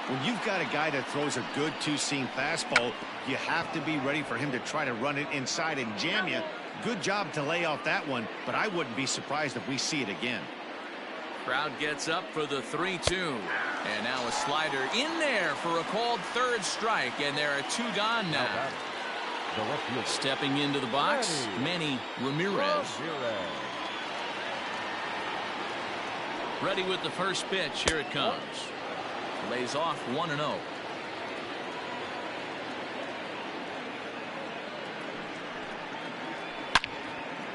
When you've got a guy that throws a good two-seam fastball, you have to be ready for him to try to run it inside and jam you. Good job to lay off that one, but I wouldn't be surprised if we see it again. Crowd gets up for the 3-2. And now a slider in there for a called third strike, and there are 2 gone now. Stepping into the box, Manny Ramirez. Ready with the first pitch. Here it comes. Lays off 1-0.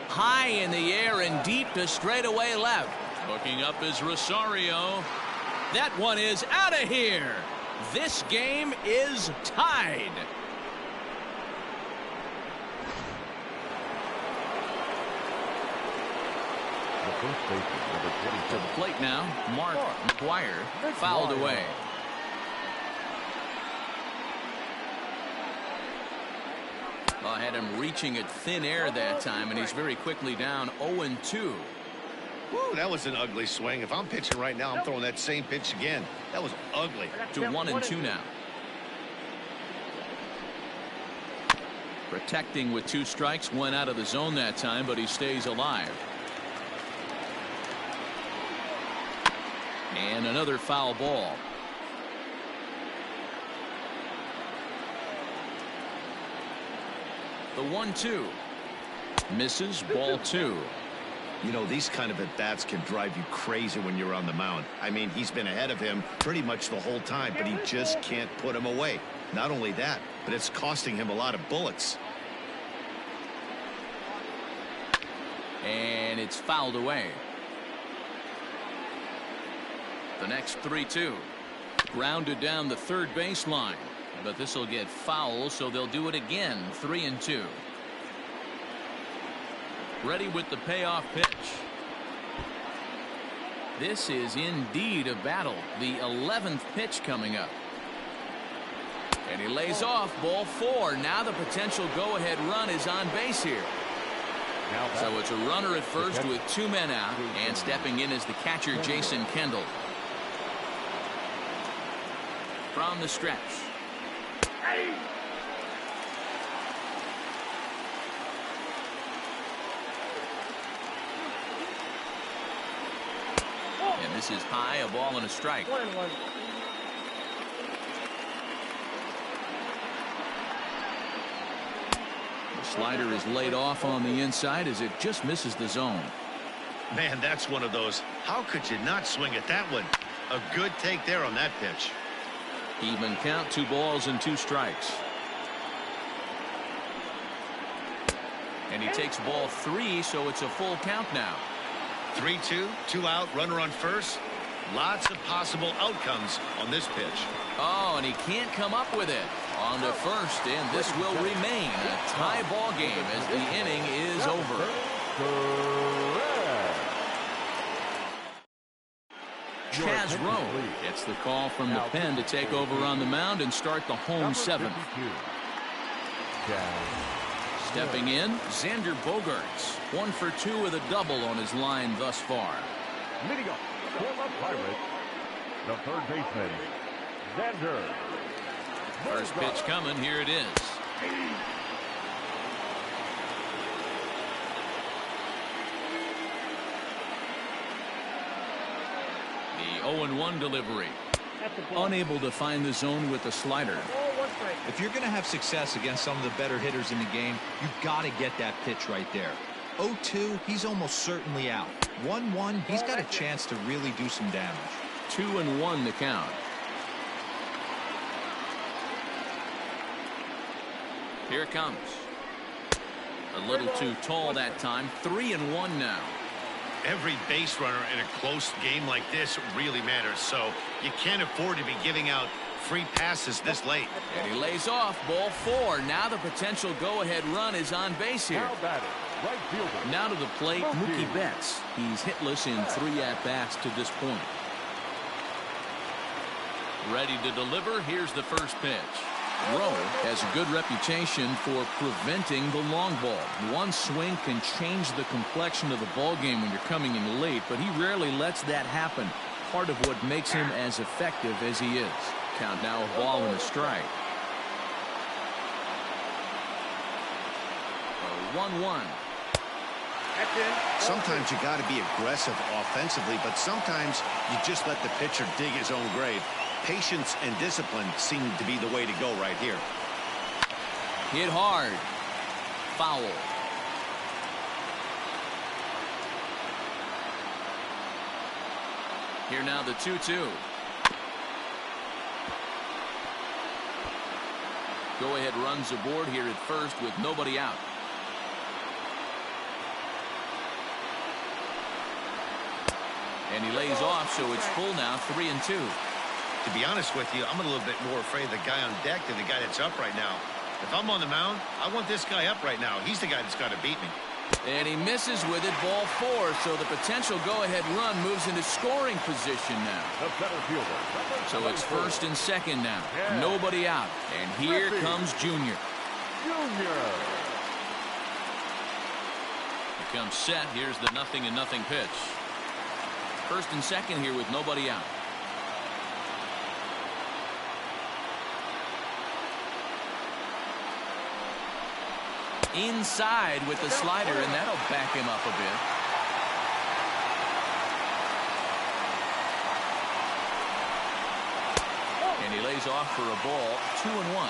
High in the air and deep to straightaway left. Looking up is Rosario. That one is out of here. This game is tied. To the plate now, Mark McGuire fouled away. I had him reaching at thin air that time, and he's very quickly down 0-2. Woo, that was an ugly swing. If I'm pitching right now, I'm throwing that same pitch again. That was ugly. To 1-2 now. Protecting with 2 strikes, went out of the zone that time, but he stays alive. And another foul ball. The 1-2 misses, ball 2. You know, these kind of at-bats can drive you crazy when you're on the mound. I mean, he's been ahead of him pretty much the whole time, but he just can't put him away. Not only that, but it's costing him a lot of bullets. And it's fouled away. The next 3-2. Grounded down the third baseline. But this will get foul, so they'll do it again. 3-2. Ready with the payoff pitch. This is indeed a battle. The 11th pitch coming up. And he lays off, ball 4. Now the potential go-ahead run is on base here. So it's a runner at first with 2 men out, and stepping in is the catcher, Jason Kendall. From the stretch. And this is high, a ball and a strike. 1-1. The slider is laid off on the inside as it just misses the zone. Man, that's one of those. How could you not swing at that one? A good take there on that pitch. Even count, 2 balls and 2 strikes. And he takes ball 3, so it's a full count now. 3-2, 2 out, runner on first. Lots of possible outcomes on this pitch. Oh, and he can't come up with it. On to first, and this will remain a tie ball game as the inning is over. Chaz Rowe gets the call from the pen to take over on the mound and start the home 7th. Stepping in, Xander Bogaerts. 1 for 2 with a double on his line thus far. Leading up for the Pirates, the third baseman, Xander. First pitch coming, here it is. The 0-1 delivery. Unable to find the zone with the slider. If you're going to have success against some of the better hitters in the game, you've got to get that pitch right there. 0-2, he's almost certainly out. 1-1, he's got a chance to really do some damage. 2-1 the count. Here it comes. A little too tall that time. 3-1 now. Every base runner in a close game like this really matters, so you can't afford to be giving out free passes this late. And he lays off, ball 4. Now the potential go-ahead run is on base here. Right fielder. Now to the plate, Mookie Betts. He's hitless in 3 at-bats to this point. Ready to deliver. Here's the first pitch. Rowe has a good reputation for preventing the long ball. One swing can change the complexion of the ball game when you're coming in late, but he rarely lets that happen. Part of what makes him as effective as he is. Count now, a ball and a strike. 1-1. Sometimes you got to be aggressive offensively, but sometimes you just let the pitcher dig his own grave. Patience and discipline seem to be the way to go right here. Hit hard. Foul. Here now the 2-2. Go ahead runs aboard here at first with nobody out. And he lays off, so it's full now, 3-2. To be honest with you, I'm a little bit more afraid of the guy on deck than the guy that's up right now. If I'm on the mound, I want this guy up right now. He's the guy that's got to beat me. And he misses with it, ball 4, so the potential go-ahead run moves into scoring position now. The center fielder. So it's first and second now. Nobody out. And here comes Junior. He comes set. Here's the 0-0 pitch. First and second here with nobody out. Inside with the slider, and that'll back him up a bit. And he lays off for a ball, 2-1.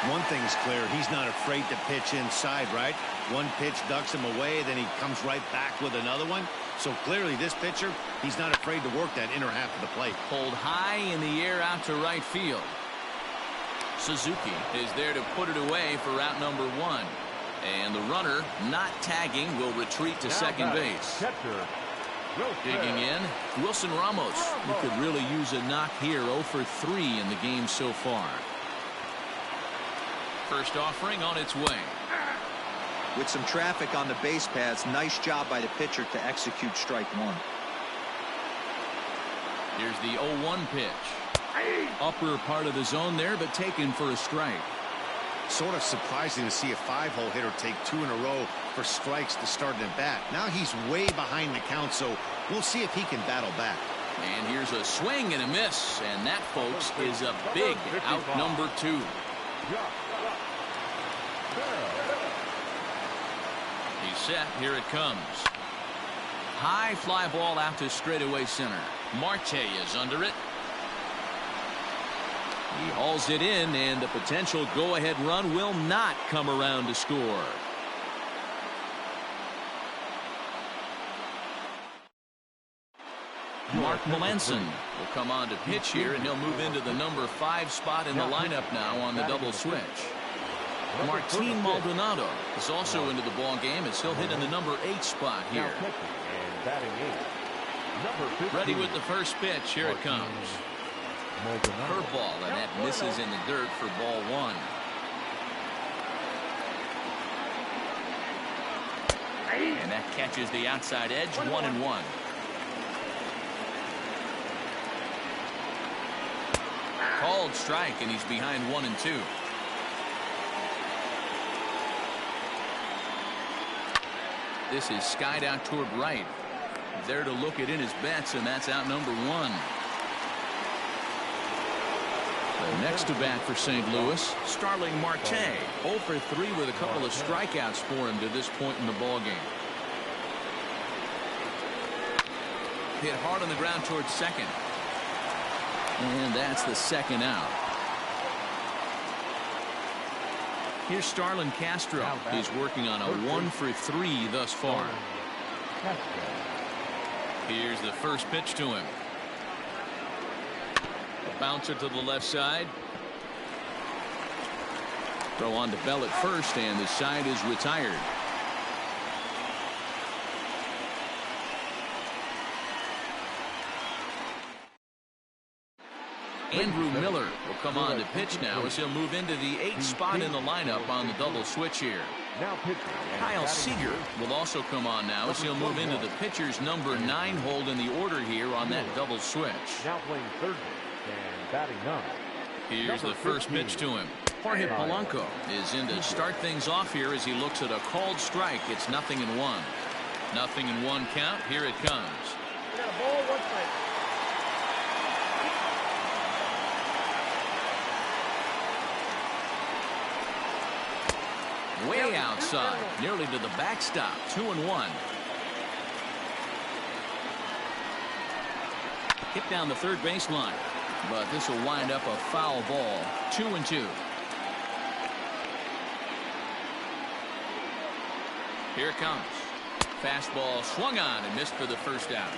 One thing's clear, he's not afraid to pitch inside, right? One pitch ducks him away, then he comes right back with another one. So clearly this pitcher, he's not afraid to work that inner half of the plate. Pulled high in the air out to right field. Suzuki is there to put it away for out number 1. And the runner, not tagging, will retreat to second base. Digging in, Wilson Ramos, who could really use a knock here. 0 for 3 in the game so far. First offering on its way. With some traffic on the base paths, nice job by the pitcher to execute strike 1. Here's the 0-1 pitch. Upper part of the zone there, but taken for a strike. Sort of surprising to see a 5-hole hitter take 2 in a row for strikes to start an at-bat. Now he's way behind the count, so we'll see if he can battle back. And here's a swing and a miss, and that, folks, is a big out number 2. He's set. Here it comes. High fly ball out to straightaway center. Marte is under it. He hauls it in, and the potential go-ahead run will not come around to score. Mark Melanson will come on to pitch here, and he'll move into the number 5 spot in the lineup now on the double switch. Martin Maldonado is also into the ball game as he'll hit in the number 8 spot here. Ready with the first pitch. Here it comes. Curveball, and that misses in the dirt for ball 1. And that catches the outside edge. 1-1. Called strike, and he's behind 1-2. This is skied out toward right. There to look it in his bets, and that's out number 1. The next to bat for St. Louis, Starling Marte. 0 for 3 with a couple of strikeouts for him to this point in the ball game. Hit hard on the ground towards second. And that's the second out. Here's Starlin Castro. He's working on a 1 for 3 thus far. Here's the first pitch to him. A bouncer to the left side. Throw on to Bell at first, and the side is retired. Andrew Miller will come on to pitch now as he'll move into the 8th spot in the lineup on the double switch here. Kyle Seager will also come on now as he'll move into the pitcher's number 9 hold in the order here on that double switch. Now playing third base and batting 9. Here's the first pitch to him. Jorge Polanco is in to start things off here as he looks at a called strike. It's 0-1. 0-1 count. Here it comes. We got a ball, 1 strike. Way outside, nearly to the backstop. 2-1. Hit down the third baseline, but this will wind up a foul ball. 2-2. Here it comes. Fastball swung on and missed for the first out.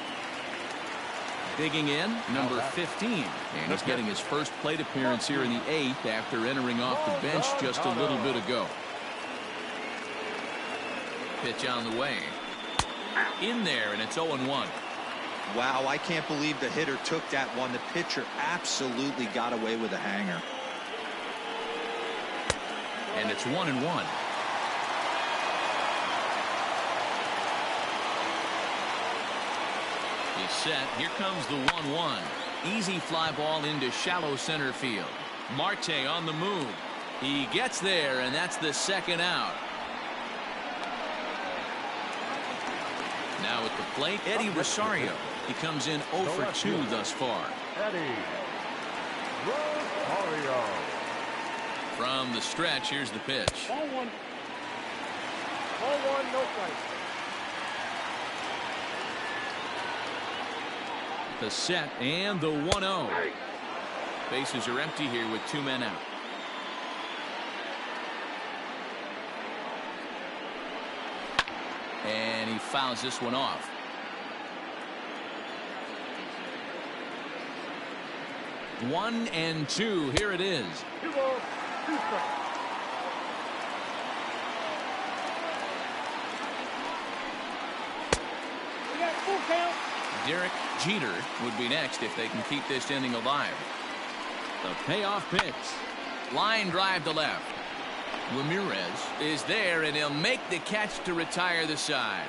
Digging in, number 15, and he's getting his first plate appearance here in the 8th after entering off the bench just a little bit ago. Pitch on the way. In there, and it's 0-1. Wow, I can't believe the hitter took that one. The pitcher absolutely got away with a hanger. And it's 1-1. He's set. Here comes the 1-1. Easy fly ball into shallow center field. Marte on the move. He gets there, and that's the second out. Now at the plate, Eddie Rosario. He comes in 0 for 2 thus far. Eddie Rosario. From the stretch, here's the pitch. Ball one. Ball one, no play. The set and the 1-0. Bases are empty here with 2 men out. And he fouls this one off. One and two. Here it is. 2 balls, 2 strikes. We got full count. Derek Jeter would be next if they can keep this inning alive. The payoff pitch. Line drive to left. Ramirez is there, and he'll make the catch to retire the side.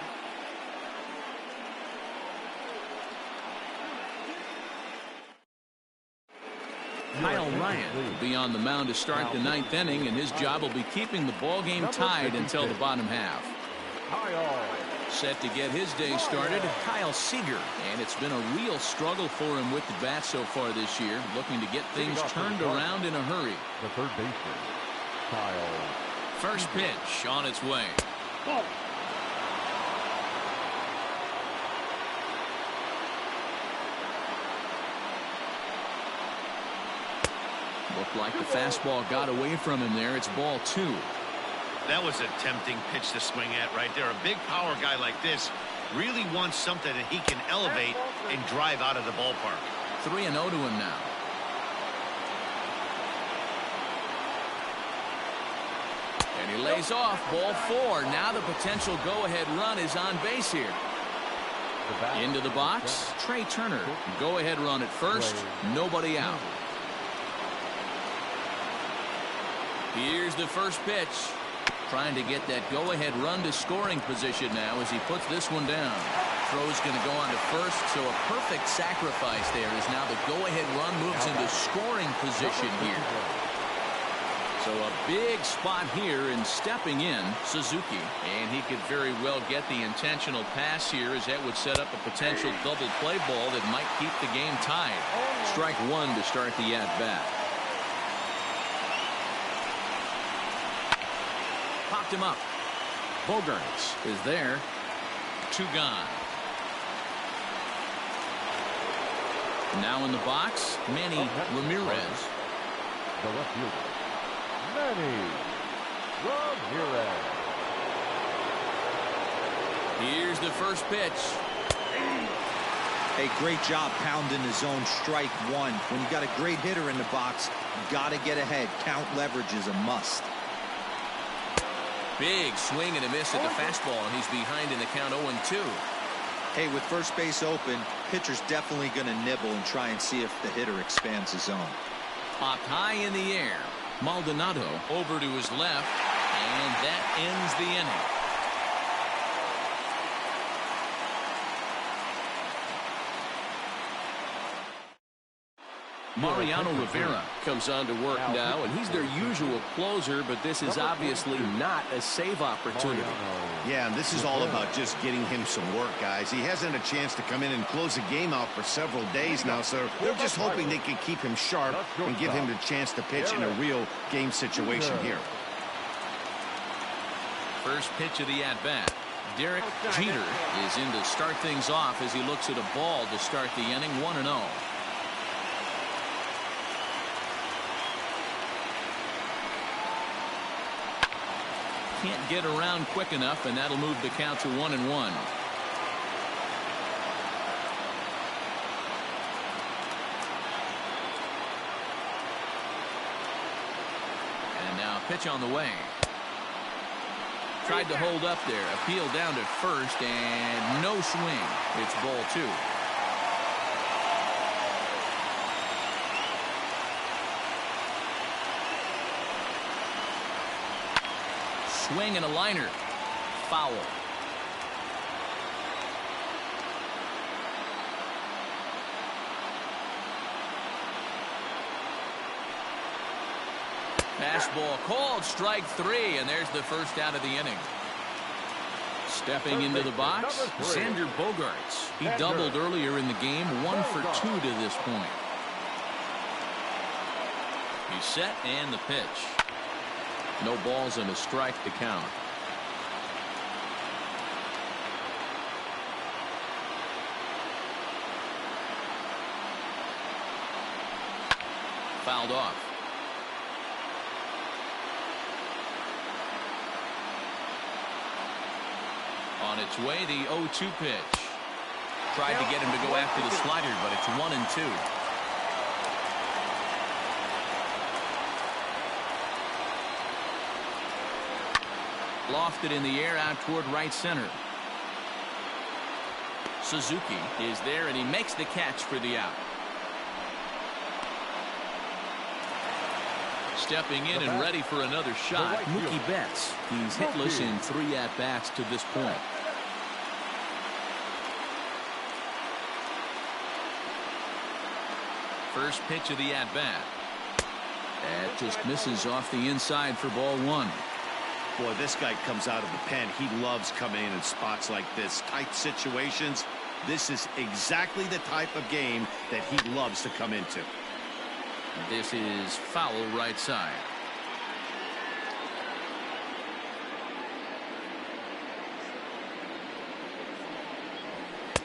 Kyle Ryan will be on the mound to start the 9th inning, and his job will be keeping the ball game tied until the bottom half. Set to get his day started, Kyle Seager, and it's been a real struggle for him with the bat so far this year, looking to get things turned around in a hurry. The third baseman, Kyle. First pitch on its way. Ball. Looked like the fastball got away from him there. It's ball 2. That was a tempting pitch to swing at right there. A big power guy like this really wants something that he can elevate and drive out of the ballpark. 3-0 to him now. And he lays off. Ball 4. Now the potential go-ahead run is on base here. Into the box, Trey Turner. Go-ahead run at first. Nobody out. Here's the first pitch. Trying to get that go-ahead run to scoring position now as he puts this one down. Throw's going to go on to first, so a perfect sacrifice there as now the go-ahead run moves into scoring position here. So a big spot here, and stepping in, Suzuki. And he could very well get the intentional pass here, as that would set up a potential double play ball that might keep the game tied. Strike 1 to start the at-bat. Popped him up. Bogarts is there. 2 gone. Now in the box, Manny Ramirez. The left fielder, Manny Ramirez. Here's the first pitch. Hey, great job pounding the zone. Strike 1. When you got a great hitter in the box, you got to get ahead. Count leverage is a must. Big swing and a miss at the fastball, and he's behind in the count 0-2. Hey, with first base open, pitcher's definitely going to nibble and try and see if the hitter expands his zone. Popped high in the air. Maldonado over to his left, and that ends the inning. Mariano Rivera comes on to work now, and he's their usual closer, but this is obviously not a save opportunity. Yeah, and this is all about just getting him some work, guys. He hasn't had a chance to come in and close a game out for several days now, so they're just hoping they can keep him sharp and give him the chance to pitch in a real game situation here. First pitch of the at-bat. Derek Jeter is in to start things off as he looks at a ball to start the inning. 1-0. Can't get around quick enough, and that'll move the count to 1-1. And now pitch on the way. Tried to hold up there. Appeal down to first, and no swing. It's ball 2. Swing and a liner. Foul. Fastball called, strike 3, and there's the first out of the inning. Stepping into the box, Xander Bogaerts. He doubled earlier in the game, 1 for 2 to this point. He's set and the pitch. No balls and a strike to count. Fouled off. On its way, the 0-2 pitch. Tried to get him to go after the slider, but it's 1-2. Lofted in the air out toward right center. Suzuki is there, and he makes the catch for the out. Stepping in and ready for another shot, Mookie Betts. He's hitless in 3 at-bats to this point. First pitch of the at-bat. That just misses off the inside for ball 1. Boy, this guy comes out of the pen. He loves coming in spots like this. Tight situations. This is exactly the type of game that he loves to come into. This is foul right side.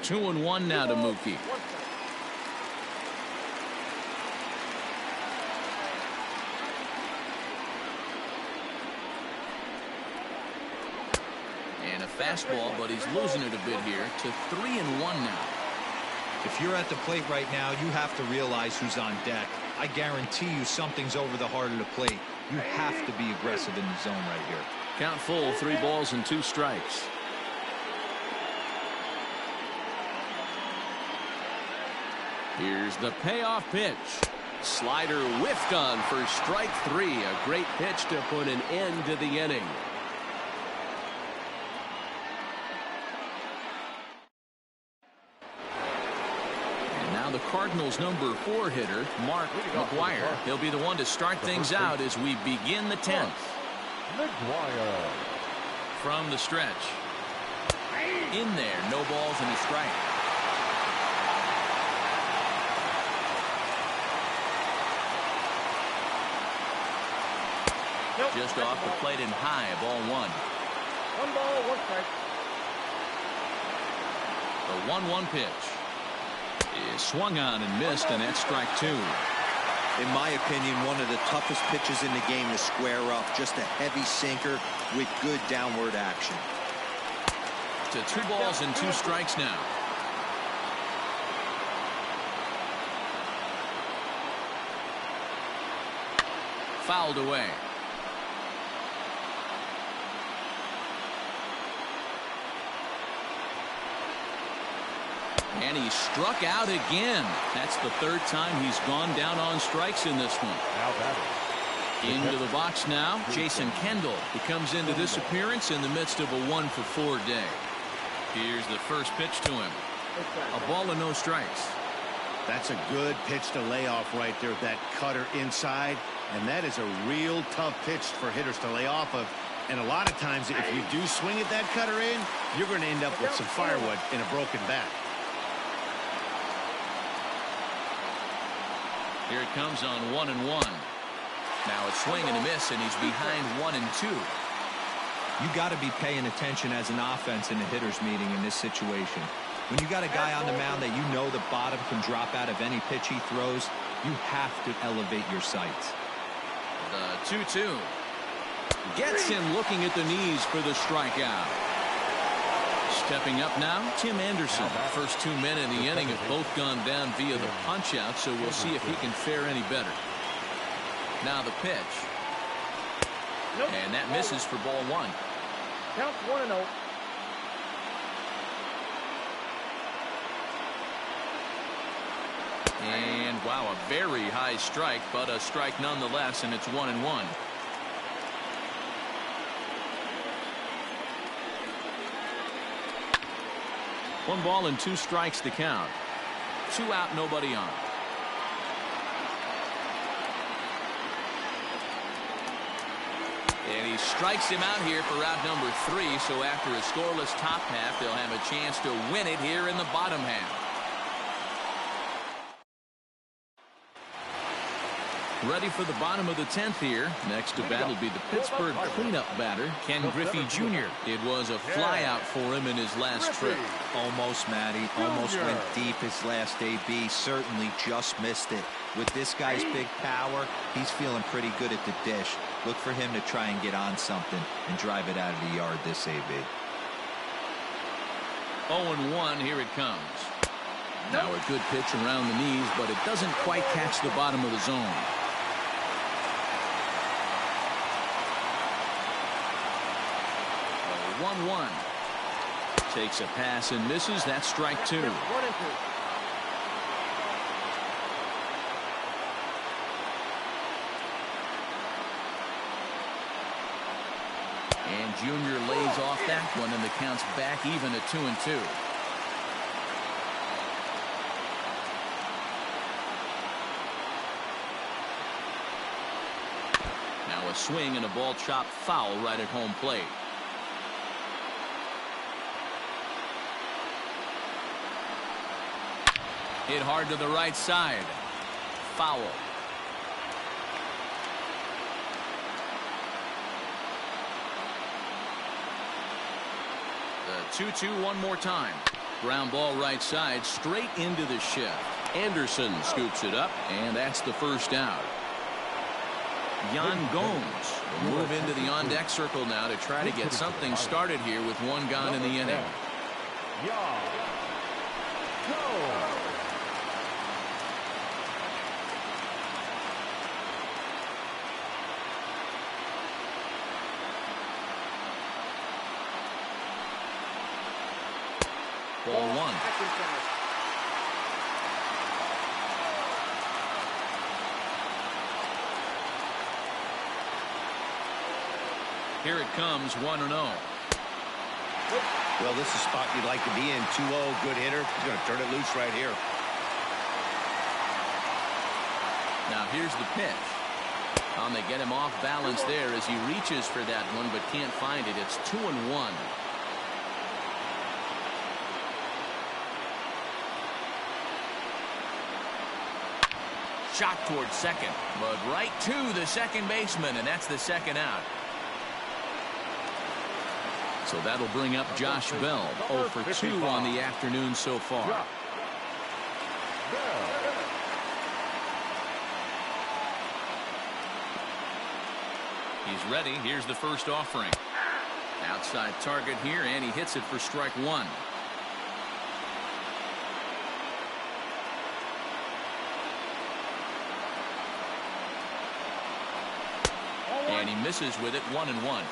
Two and one now to Mookie. And a fastball, but he's losing it a bit here to 3-1 now. If you're at the plate right now, you have to realize who's on deck. I guarantee you something's over the heart of the plate. You have to be aggressive in the zone right here. Count full, 3 balls and 2 strikes. Here's the payoff pitch. Slider whiffed on for strike 3. A great pitch to put an end to the inning. The Cardinals' number 4 hitter, Mark McGwire. He'll be the one to start things out as we begin the 10th. McGwire. From the stretch. In there, no balls and a strike. Just off the plate and high, ball 1. 1 ball, 1 strike. The 1-1 pitch is swung on and missed, and that's strike 2. In my opinion, one of the toughest pitches in the game to square up. Just a heavy sinker with good downward action. To 2 balls and 2 strikes now. Fouled away. And he struck out again. That's the 3rd time he's gone down on strikes in this one. Into the box now, Jason Kendall. He comes into this appearance in the midst of a 1-for-4 day. Here's the first pitch to him. A ball and no strikes. That's a good pitch to lay off right there. That cutter inside. And that is a real tough pitch for hitters to lay off of. And a lot of times, if you do swing at that cutter in, you're going to end up with some firewood in a broken bat. Here it comes on 1-1. Now a swing and a miss, and he's behind 1-2. You got to be paying attention as an offense in the hitter's meeting in this situation. When you got a guy on the mound that you know the bottom can drop out of any pitch he throws, you have to elevate your sights. The 2-2. Gets him looking at the knees for the strikeout. Stepping up now, Tim Anderson. First 2 men in the inning have both gone down via the punch-out, so we'll see if he can fare any better. Now the pitch. And that misses for ball 1. Counts 1-0. And wow, a very high strike, but a strike nonetheless, and it's 1-1. One ball and 2 strikes to count. 2 out, nobody on. And he strikes him out here for out number 3. So after a scoreless top half, they'll have a chance to win it here in the bottom half. Ready for the bottom of the 10th here. Next to bat will be the Pittsburgh cleanup batter, Ken Griffey Jr. It was a flyout for him in his last trip. Almost, Matty. Almost went deep his last AB. Certainly just missed it. With this guy's big power, he's feeling pretty good at the dish. Look for him to try and get on something and drive it out of the yard this AB. 0-1, here it comes. Now a good pitch around the knees, but it doesn't quite catch the bottom of the zone. 1-1. Takes a pass and misses. That's strike 2. 1-2. And Junior lays off that one, and the count's back even at 2-2. Now a swing and a ball chopped foul right at home plate. Hit hard to the right side. Foul. The 2-2 one more time. Ground ball right side straight into the shift. Anderson scoops it up, and that's the first out. Jan Gomes will move into the on-deck circle now to try to get something started here with one gone in the inning. Ball 1. Here it comes, 1-0. Well, this is a spot you'd like to be in. 2-0, good hitter. He's going to turn it loose right here. Now here's the pitch. They get him off balance there as he reaches for that one, but can't find it. It's 2-1. Shot towards second, but right to the second baseman, and that's the second out. So that'll bring up Josh Bell, 0 for 2 on the afternoon so far. He's ready. Here's the first offering. Outside target here, and he hits it for strike 1. And he misses with it, 1-1.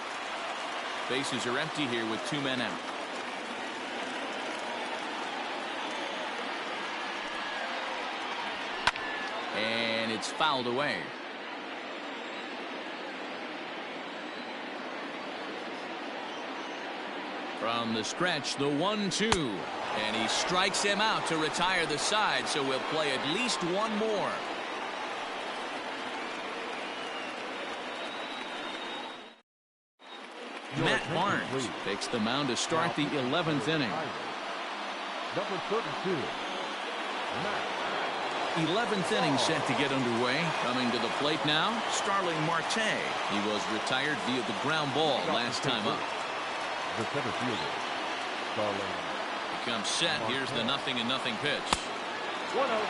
Bases are empty here with 2 men out. And it's fouled away. From the stretch, the 1-2. And he strikes him out to retire the side, so we'll play at least one more. Matt Barnes takes the mound to start the 11th inning. Number 32. 11th inning set to get underway. Coming to the plate now, Starling Marte. He was retired via the ground ball last time up. The center fielder, Starling. He comes set. Here's the 0-0 pitch. 1-0.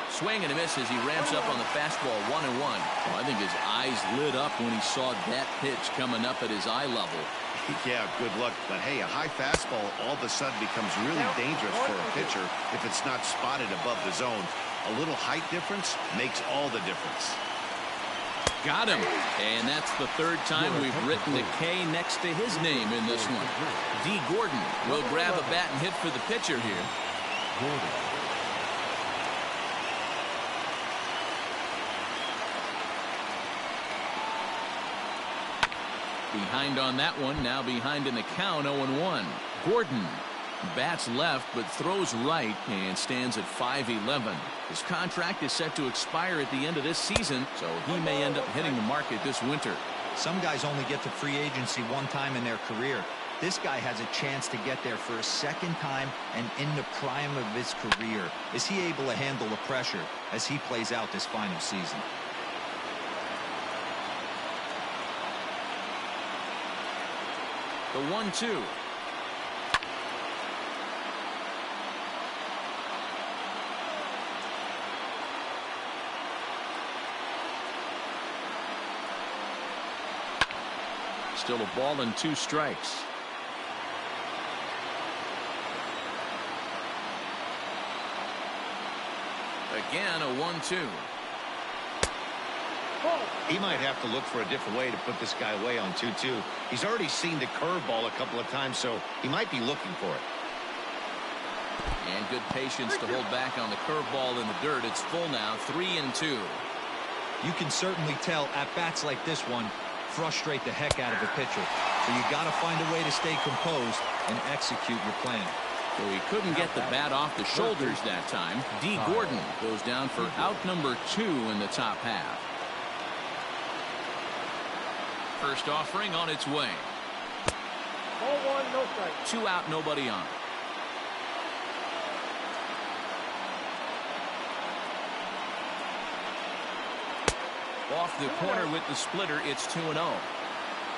Swing and a miss as he ramps up on the fastball, 1-1. Well, I think his eyes lit up when he saw that pitch coming up at his eye level. Yeah, good luck. But hey, a high fastball all of a sudden becomes really dangerous for a pitcher if it's not spotted above the zone. A little height difference makes all the difference. Got him. And that's the third time we've written a K next to his name in this one. D. Gordon will grab a bat and hit for the pitcher here. Behind on that one, now behind in the count, 0-1. Gordon Bats left, but throws right and stands at 5'11". His contract is set to expire at the end of this season, so he may end up hitting the market this winter. Some guys only get to free agency one time in their career. This guy has a chance to get there for a second time and in the prime of his career. Is he able to handle the pressure as he plays out this final season? The 1-2. Still a ball and 2 strikes. Again, a 1-2. He might have to look for a different way to put this guy away on 2-2. He's already seen the curveball a couple of times, so he might be looking for it. And good patience to hold back on the curveball in the dirt. It's full now, 3-2. You can certainly tell at bats like this one frustrate the heck out of a pitcher. So you got to find a way to stay composed and execute your plan. So he couldn't get the bat off the shoulders that time. D. Gordon goes down for out number 2 in the top half. First offering on its way. Ball 1, no strike. 2 out, nobody on. Off the corner with the splitter, it's 2-0.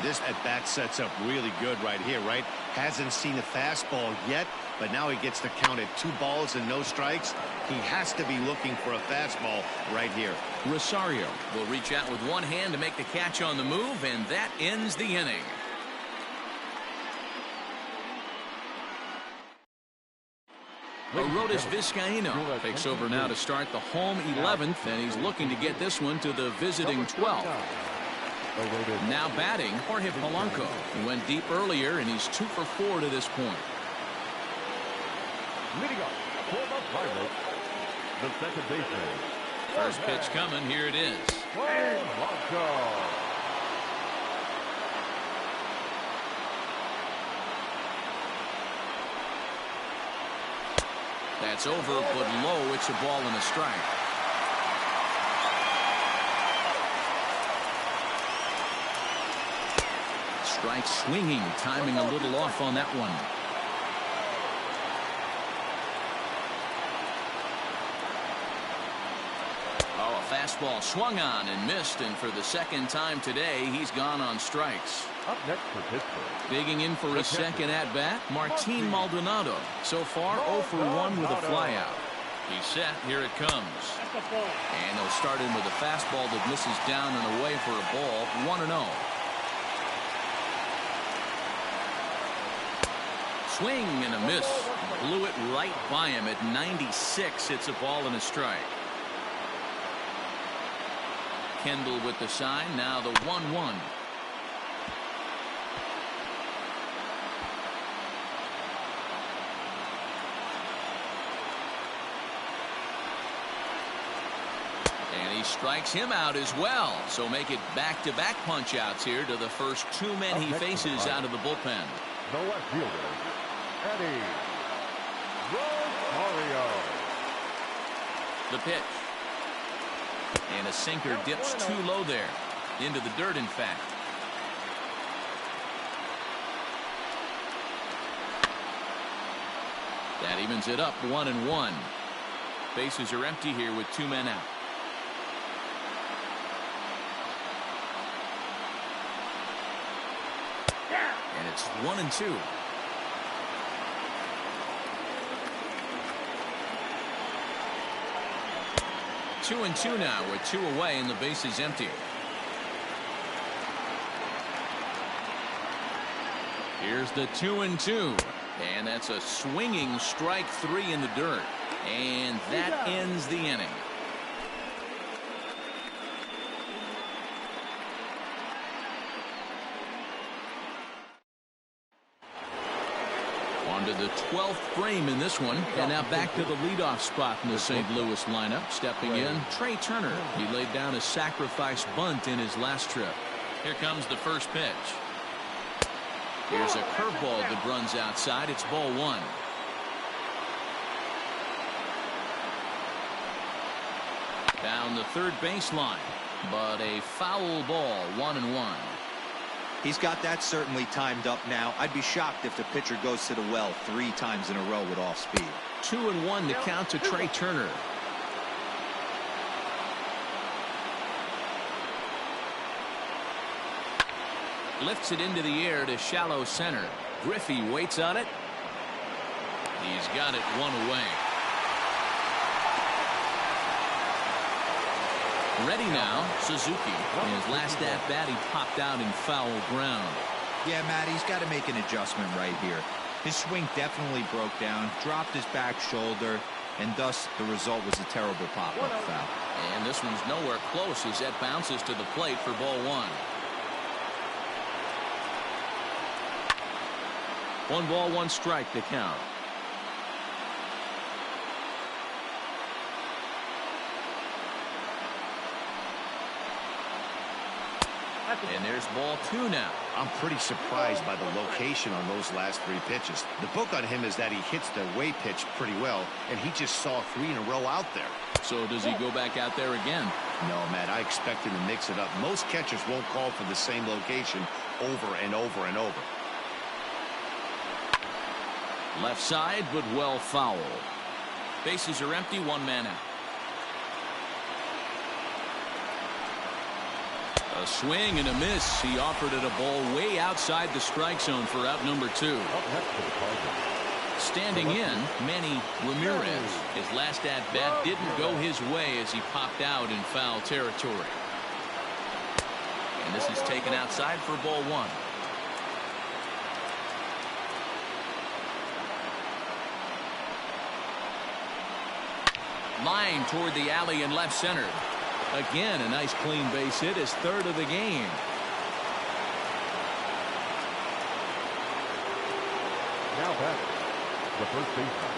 This at-bat sets up really good right here, right? Hasn't seen a fastball yet, but now he gets to count at 2 balls and no strikes. He has to be looking for a fastball right here. Rosario will reach out with one hand to make the catch on the move, and that ends the inning. Arodys Vizcaíno takes over now to start the home 11th, and he's looking to get this one to the visiting 12th. Now batting, Jorge Polanco. He went deep earlier, and he's 2 for 4 to this point. Leading up for the Pirates, the second baseman. First pitch coming. Here it is. Polanco. That's over, but low. It's a ball and a strike. Strike swinging, timing a little off on that one. Oh, a fastball swung on and missed, and for the second time today, he's gone on strikes. Up next for Pittsburgh. Digging in for his second at-bat, Martin Maldonado. So far, 0 for 1 with a flyout. He's set. Here it comes. And he'll start in with a fastball that misses down and away for a ball. 1-0. Swing and a miss. Blew it right by him at 96. It's a ball and a strike. Kendall with the sign. Now the 1-1. And he strikes him out as well. So make it back-to-back punch-outs here to the first 2 men he faces out of the bullpen. The left fielder, Eddie Rosario. The pitch. And a sinker dips too low there. Into the dirt, in fact. That evens it up, 1-1. Bases are empty here with 2 men out. And it's 1-2. Two and 2 now with 2 away and the base is empty. Here's the 2-2. And that's a swinging strike 3 in the dirt. And that ends the inning. On to the 12th frame in this one. And now back to the leadoff spot in the St. Louis lineup. Stepping in, Trey Turner. He laid down a sacrifice bunt in his last trip. Here comes the first pitch. Here's a curveball that runs outside. It's ball 1. Down the third baseline, but a foul ball, 1-1. He's got that certainly timed up now. I'd be shocked if the pitcher goes to the well 3 times in a row with off speed. 2-1 to count to Trey Turner. Lifts it into the air to shallow center. Griffey waits on it. He's got it 1 away. Ready now, Suzuki. In his last at-bat, he popped out in foul ground. Yeah, Matt, he's got to make an adjustment right here. His swing definitely broke down, dropped his back shoulder, and thus the result was a terrible pop-up foul. And this one's nowhere close as that bounces to the plate for ball 1. 1 ball, 1 strike to count. And there's ball 2 now. I'm pretty surprised by the location on those last 3 pitches. The book on him is that he hits the away pitch pretty well, and he just saw 3 in a row out there. So does he go back out there again? No, Matt, I expect him to mix it up. Most catchers won't call for the same location over and over and over. Left side, but well foul. Bases are empty, 1 man out. A swing and a miss. He offered it a ball way outside the strike zone for out number 2. Standing in, Manny Ramirez. His last at-bat didn't go his way as he popped out in foul territory. And this is taken outside for ball 1. Line toward the alley in left center. Again, a nice clean base hit, his 3rd of the game. Now back, the first baseman,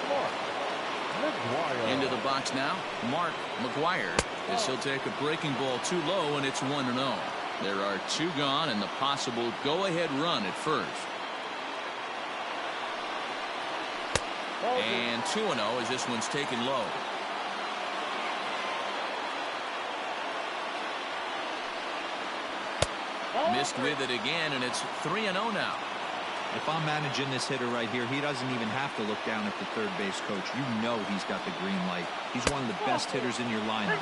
Mark McGwire. Into the box now, Mark McGwire, as he'll take a breaking ball too low, and it's 1-0. There are 2 gone and the possible go-ahead run at first. And 2-0 as this one's taken low. Missed with it again, and it's 3-0 now. If I'm managing this hitter right here, he doesn't even have to look down at the third base coach. You know he's got the green light. He's one of the best hitters in your lineup.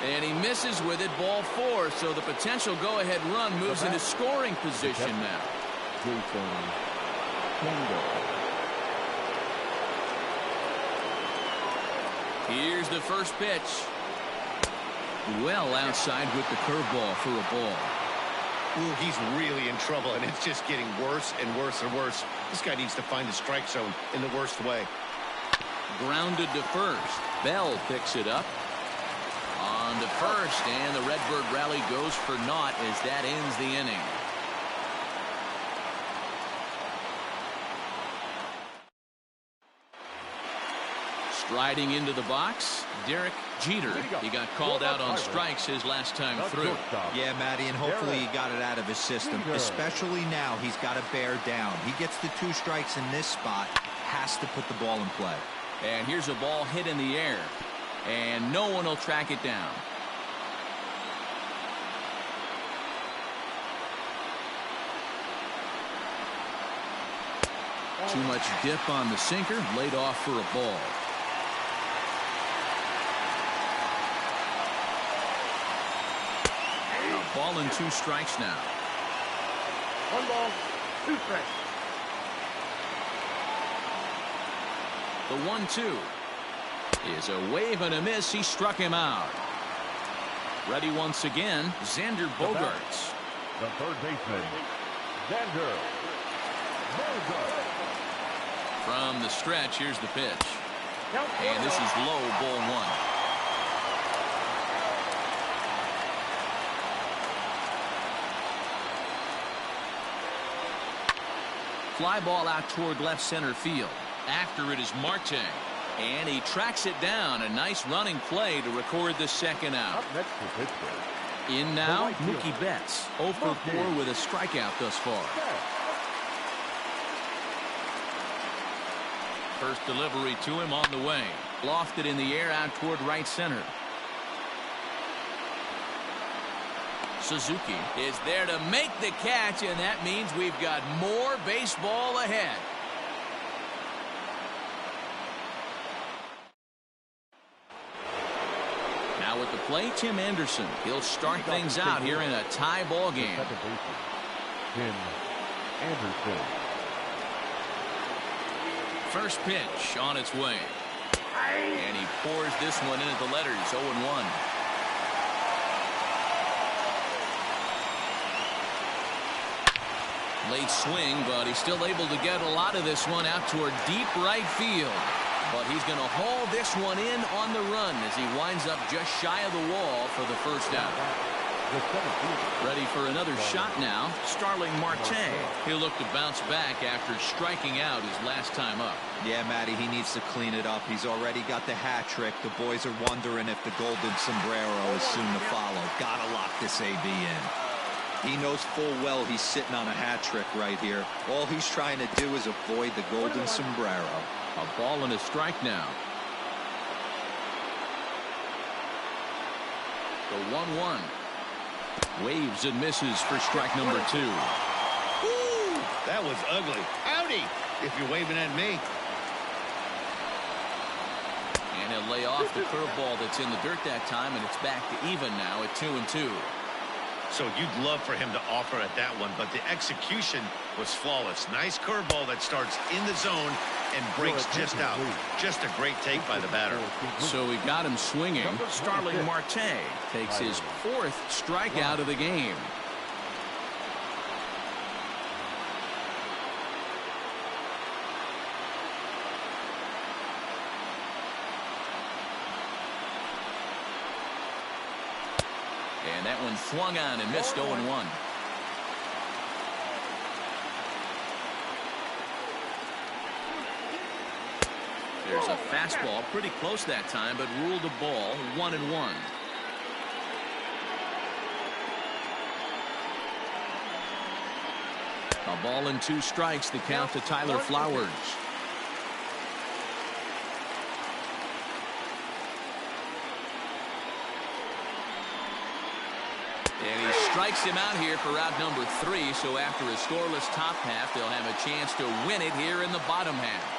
And he misses with it, ball 4, so the potential go-ahead run moves into scoring position now. Here's the first pitch. Well outside with the curveball for a ball. Ooh, he's really in trouble, and it's just getting worse and worse and worse. This guy needs to find the strike zone in the worst way. Grounded to first. Bell picks it up. On to first, and the Redbird rally goes for naught as that ends the inning. Striding into the box, Derek Jeter. He got called out on strikes his last time through. Yeah, Matty, and hopefully he got it out of his system. Especially now, he's got to bear down. He gets the 2 strikes in this spot, has to put the ball in play. And here's a ball hit in the air, and no one will track it down. Too much dip on the sinker, laid off for a ball. Ball and 2 strikes now. 1 ball, 2 strikes. The 1-2 is a wave and a miss. He struck him out. Ready once again, Xander Bogaerts. The third baseman, Xander Bogaerts. From the stretch, here's the pitch. And this is low, ball 1. Fly ball out toward left center field. After it is Marte. And he tracks it down. A nice running play to record the second out. Up next to Pittsburgh. In now, Mookie Betts. 0 for 4 with a strikeout thus far. First delivery to him on the way. Lofted in the air out toward right center. Suzuki is there to make the catch, and that means we've got more baseball ahead. Now with the play, Tim Anderson. He'll start things out here in a tie ball game. Tim Anderson. First pitch on its way. And he pours this one in at the letters, 0-1. Late swing, but he's still able to get a lot of this one out toward deep right field. But he's going to haul this one in on the run as he winds up just shy of the wall for the first out. Ready for another shot now, Starling Marte. He'll look to bounce back after striking out his last time up. Yeah, Matty, he needs to clean it up. He's already got the hat trick. The boys are wondering if the golden sombrero is soon to follow. Gotta lock this AB in. He knows full well he's sitting on a hat trick right here. All he's trying to do is avoid the golden sombrero. A ball and a strike now. The 1-1. Waves and misses for strike number 2. Woo! That was ugly. Howdy, if you're waving at me. And he'll lay off the curveball that's in the dirt that time, and it's back to even now at 2-2. So you'd love for him to offer at that one, but the execution was flawless. Nice curveball that starts in the zone and breaks just out. Just a great take by the batter. So we got him swinging. Starling Marte takes his 4th strikeout of the game. And that one swung on and missed 0-1. There's a fastball pretty close that time, but ruled a ball 1-1. A ball and 2 strikes, the count to Tyler Flowers. And he strikes him out here for out number 3. So after a scoreless top half, they'll have a chance to win it here in the bottom half.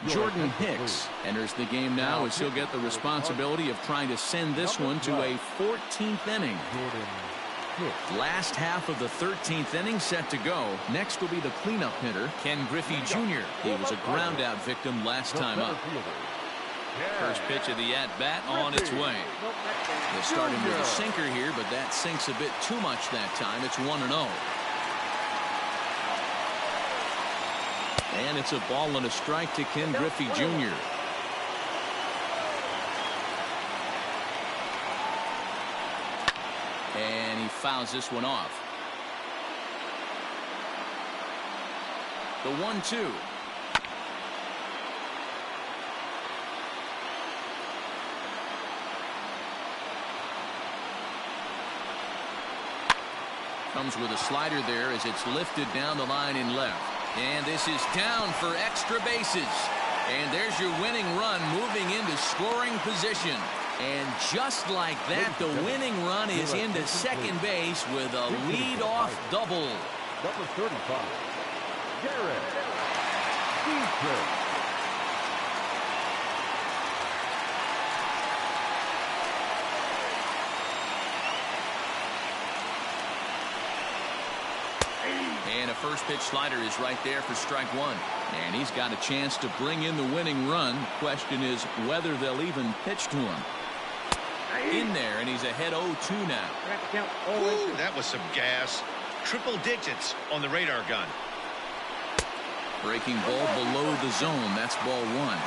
Jordan Hicks enters the game now as he'll get the responsibility of trying to send this one to a 14th inning. Last half of the 13th inning set to go. Next will be the cleanup hitter, Ken Griffey Jr. He was a ground out victim last time up. First pitch of the at-bat on its way. They started with a sinker here, but that sinks a bit too much that time. It's 1-0. And it's a ball and a strike to Ken Griffey Jr. And he fouls this one off. The 1-2. Comes with a slider there as it's lifted down the line in left. And this is down for extra bases. And there's your winning run moving into scoring position. And just like that, the winning run is into second base with a lead-off double. Number 35, Garrett Dietrich. And a first pitch slider is right there for strike 1. And he's got a chance to bring in the winning run. Question is whether they'll even pitch to him. In there, and he's ahead 0-2 now. Ooh, that was some gas. Triple digits on the radar gun. Breaking ball below the zone. That's ball 1.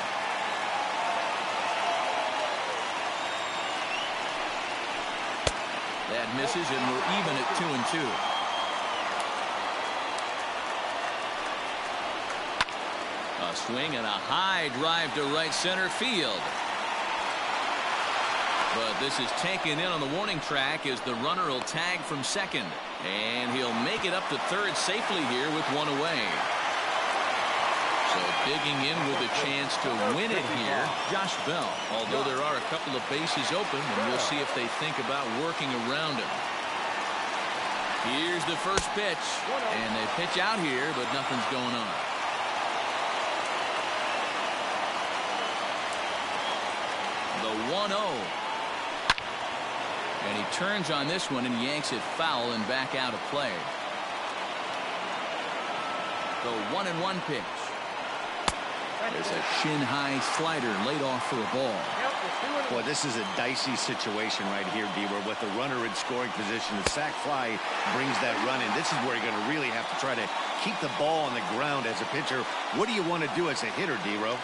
That misses, and we're even at 2-2. A swing and a high drive to right center field. But this is taken in on the warning track as the runner will tag from second. And he'll make it up to third safely here with one away. So Digging in with a chance to win it here, Josh Bell. Although there are a couple of bases open, and we'll see if they think about working around him. Here's the first pitch, and they pitch out here, but nothing's going on. The 1-0. And he turns on this one and yanks it foul and back out of play. The 1-1 pitch. There's a shin-high slider laid off for a ball. Boy, this is a dicey situation right here, D-Ware, with the runner in scoring position. The sac fly brings that run in. This is where you're going to really have to try to keep the ball on the ground as a pitcher. What do you want to do as a hitter, D-Ro?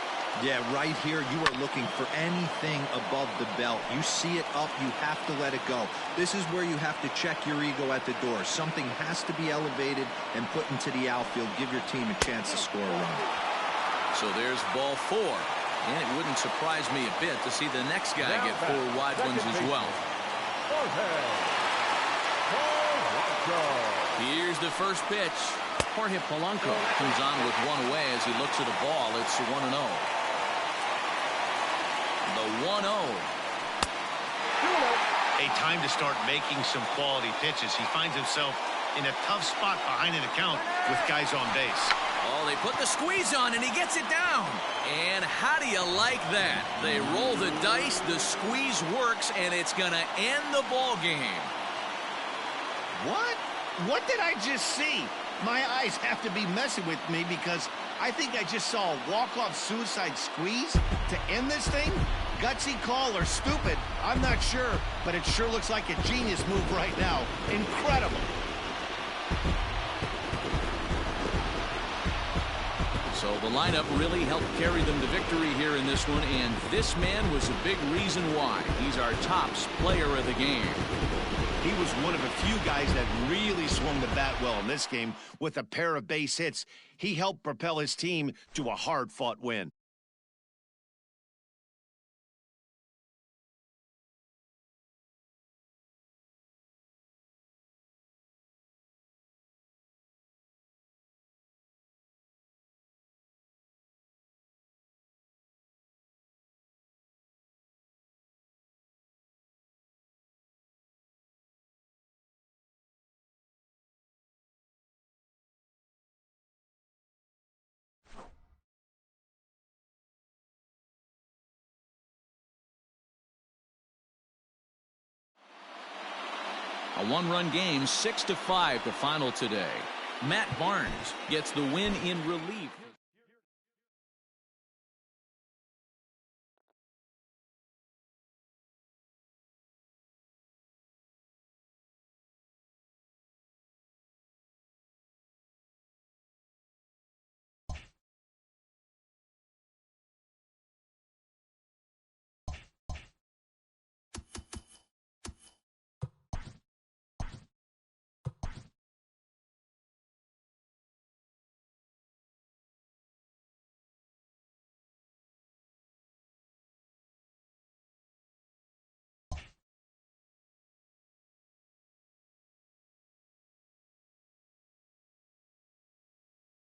Yeah, right here, you are looking for anything above the belt. You see it up, you have to let it go. This is where you have to check your ego at the door. Something has to be elevated and put into the outfield. Give your team a chance to score a run. So there's ball 4. And it wouldn't surprise me a bit to see the next guy get 4 wide ones as well. Here's the first pitch. Jorge Polanco comes on with one away as he looks at a ball. It's 1-0. The 1-0. A time to start making some quality pitches. He finds himself in a tough spot behind an account with guys on base. Oh, they put the squeeze on, and he gets it down. And how do you like that? They roll the dice, the squeeze works, and it's going to end the ball game. What? What did I just see? My eyes have to be messing with me because I think I just saw a walk-off suicide squeeze to end this thing. Gutsy call or stupid, I'm not sure, but it sure looks like a genius move right now. Incredible. So the lineup really helped carry them to victory here in this one, and this man was a big reason why. He's our tops player of the game. He was one of a few guys that really swung the bat well in this game with a pair of base hits. He helped propel his team to a hard-fought win. A one-run game, 6-5 the final today. Matt Barnes gets the win in relief.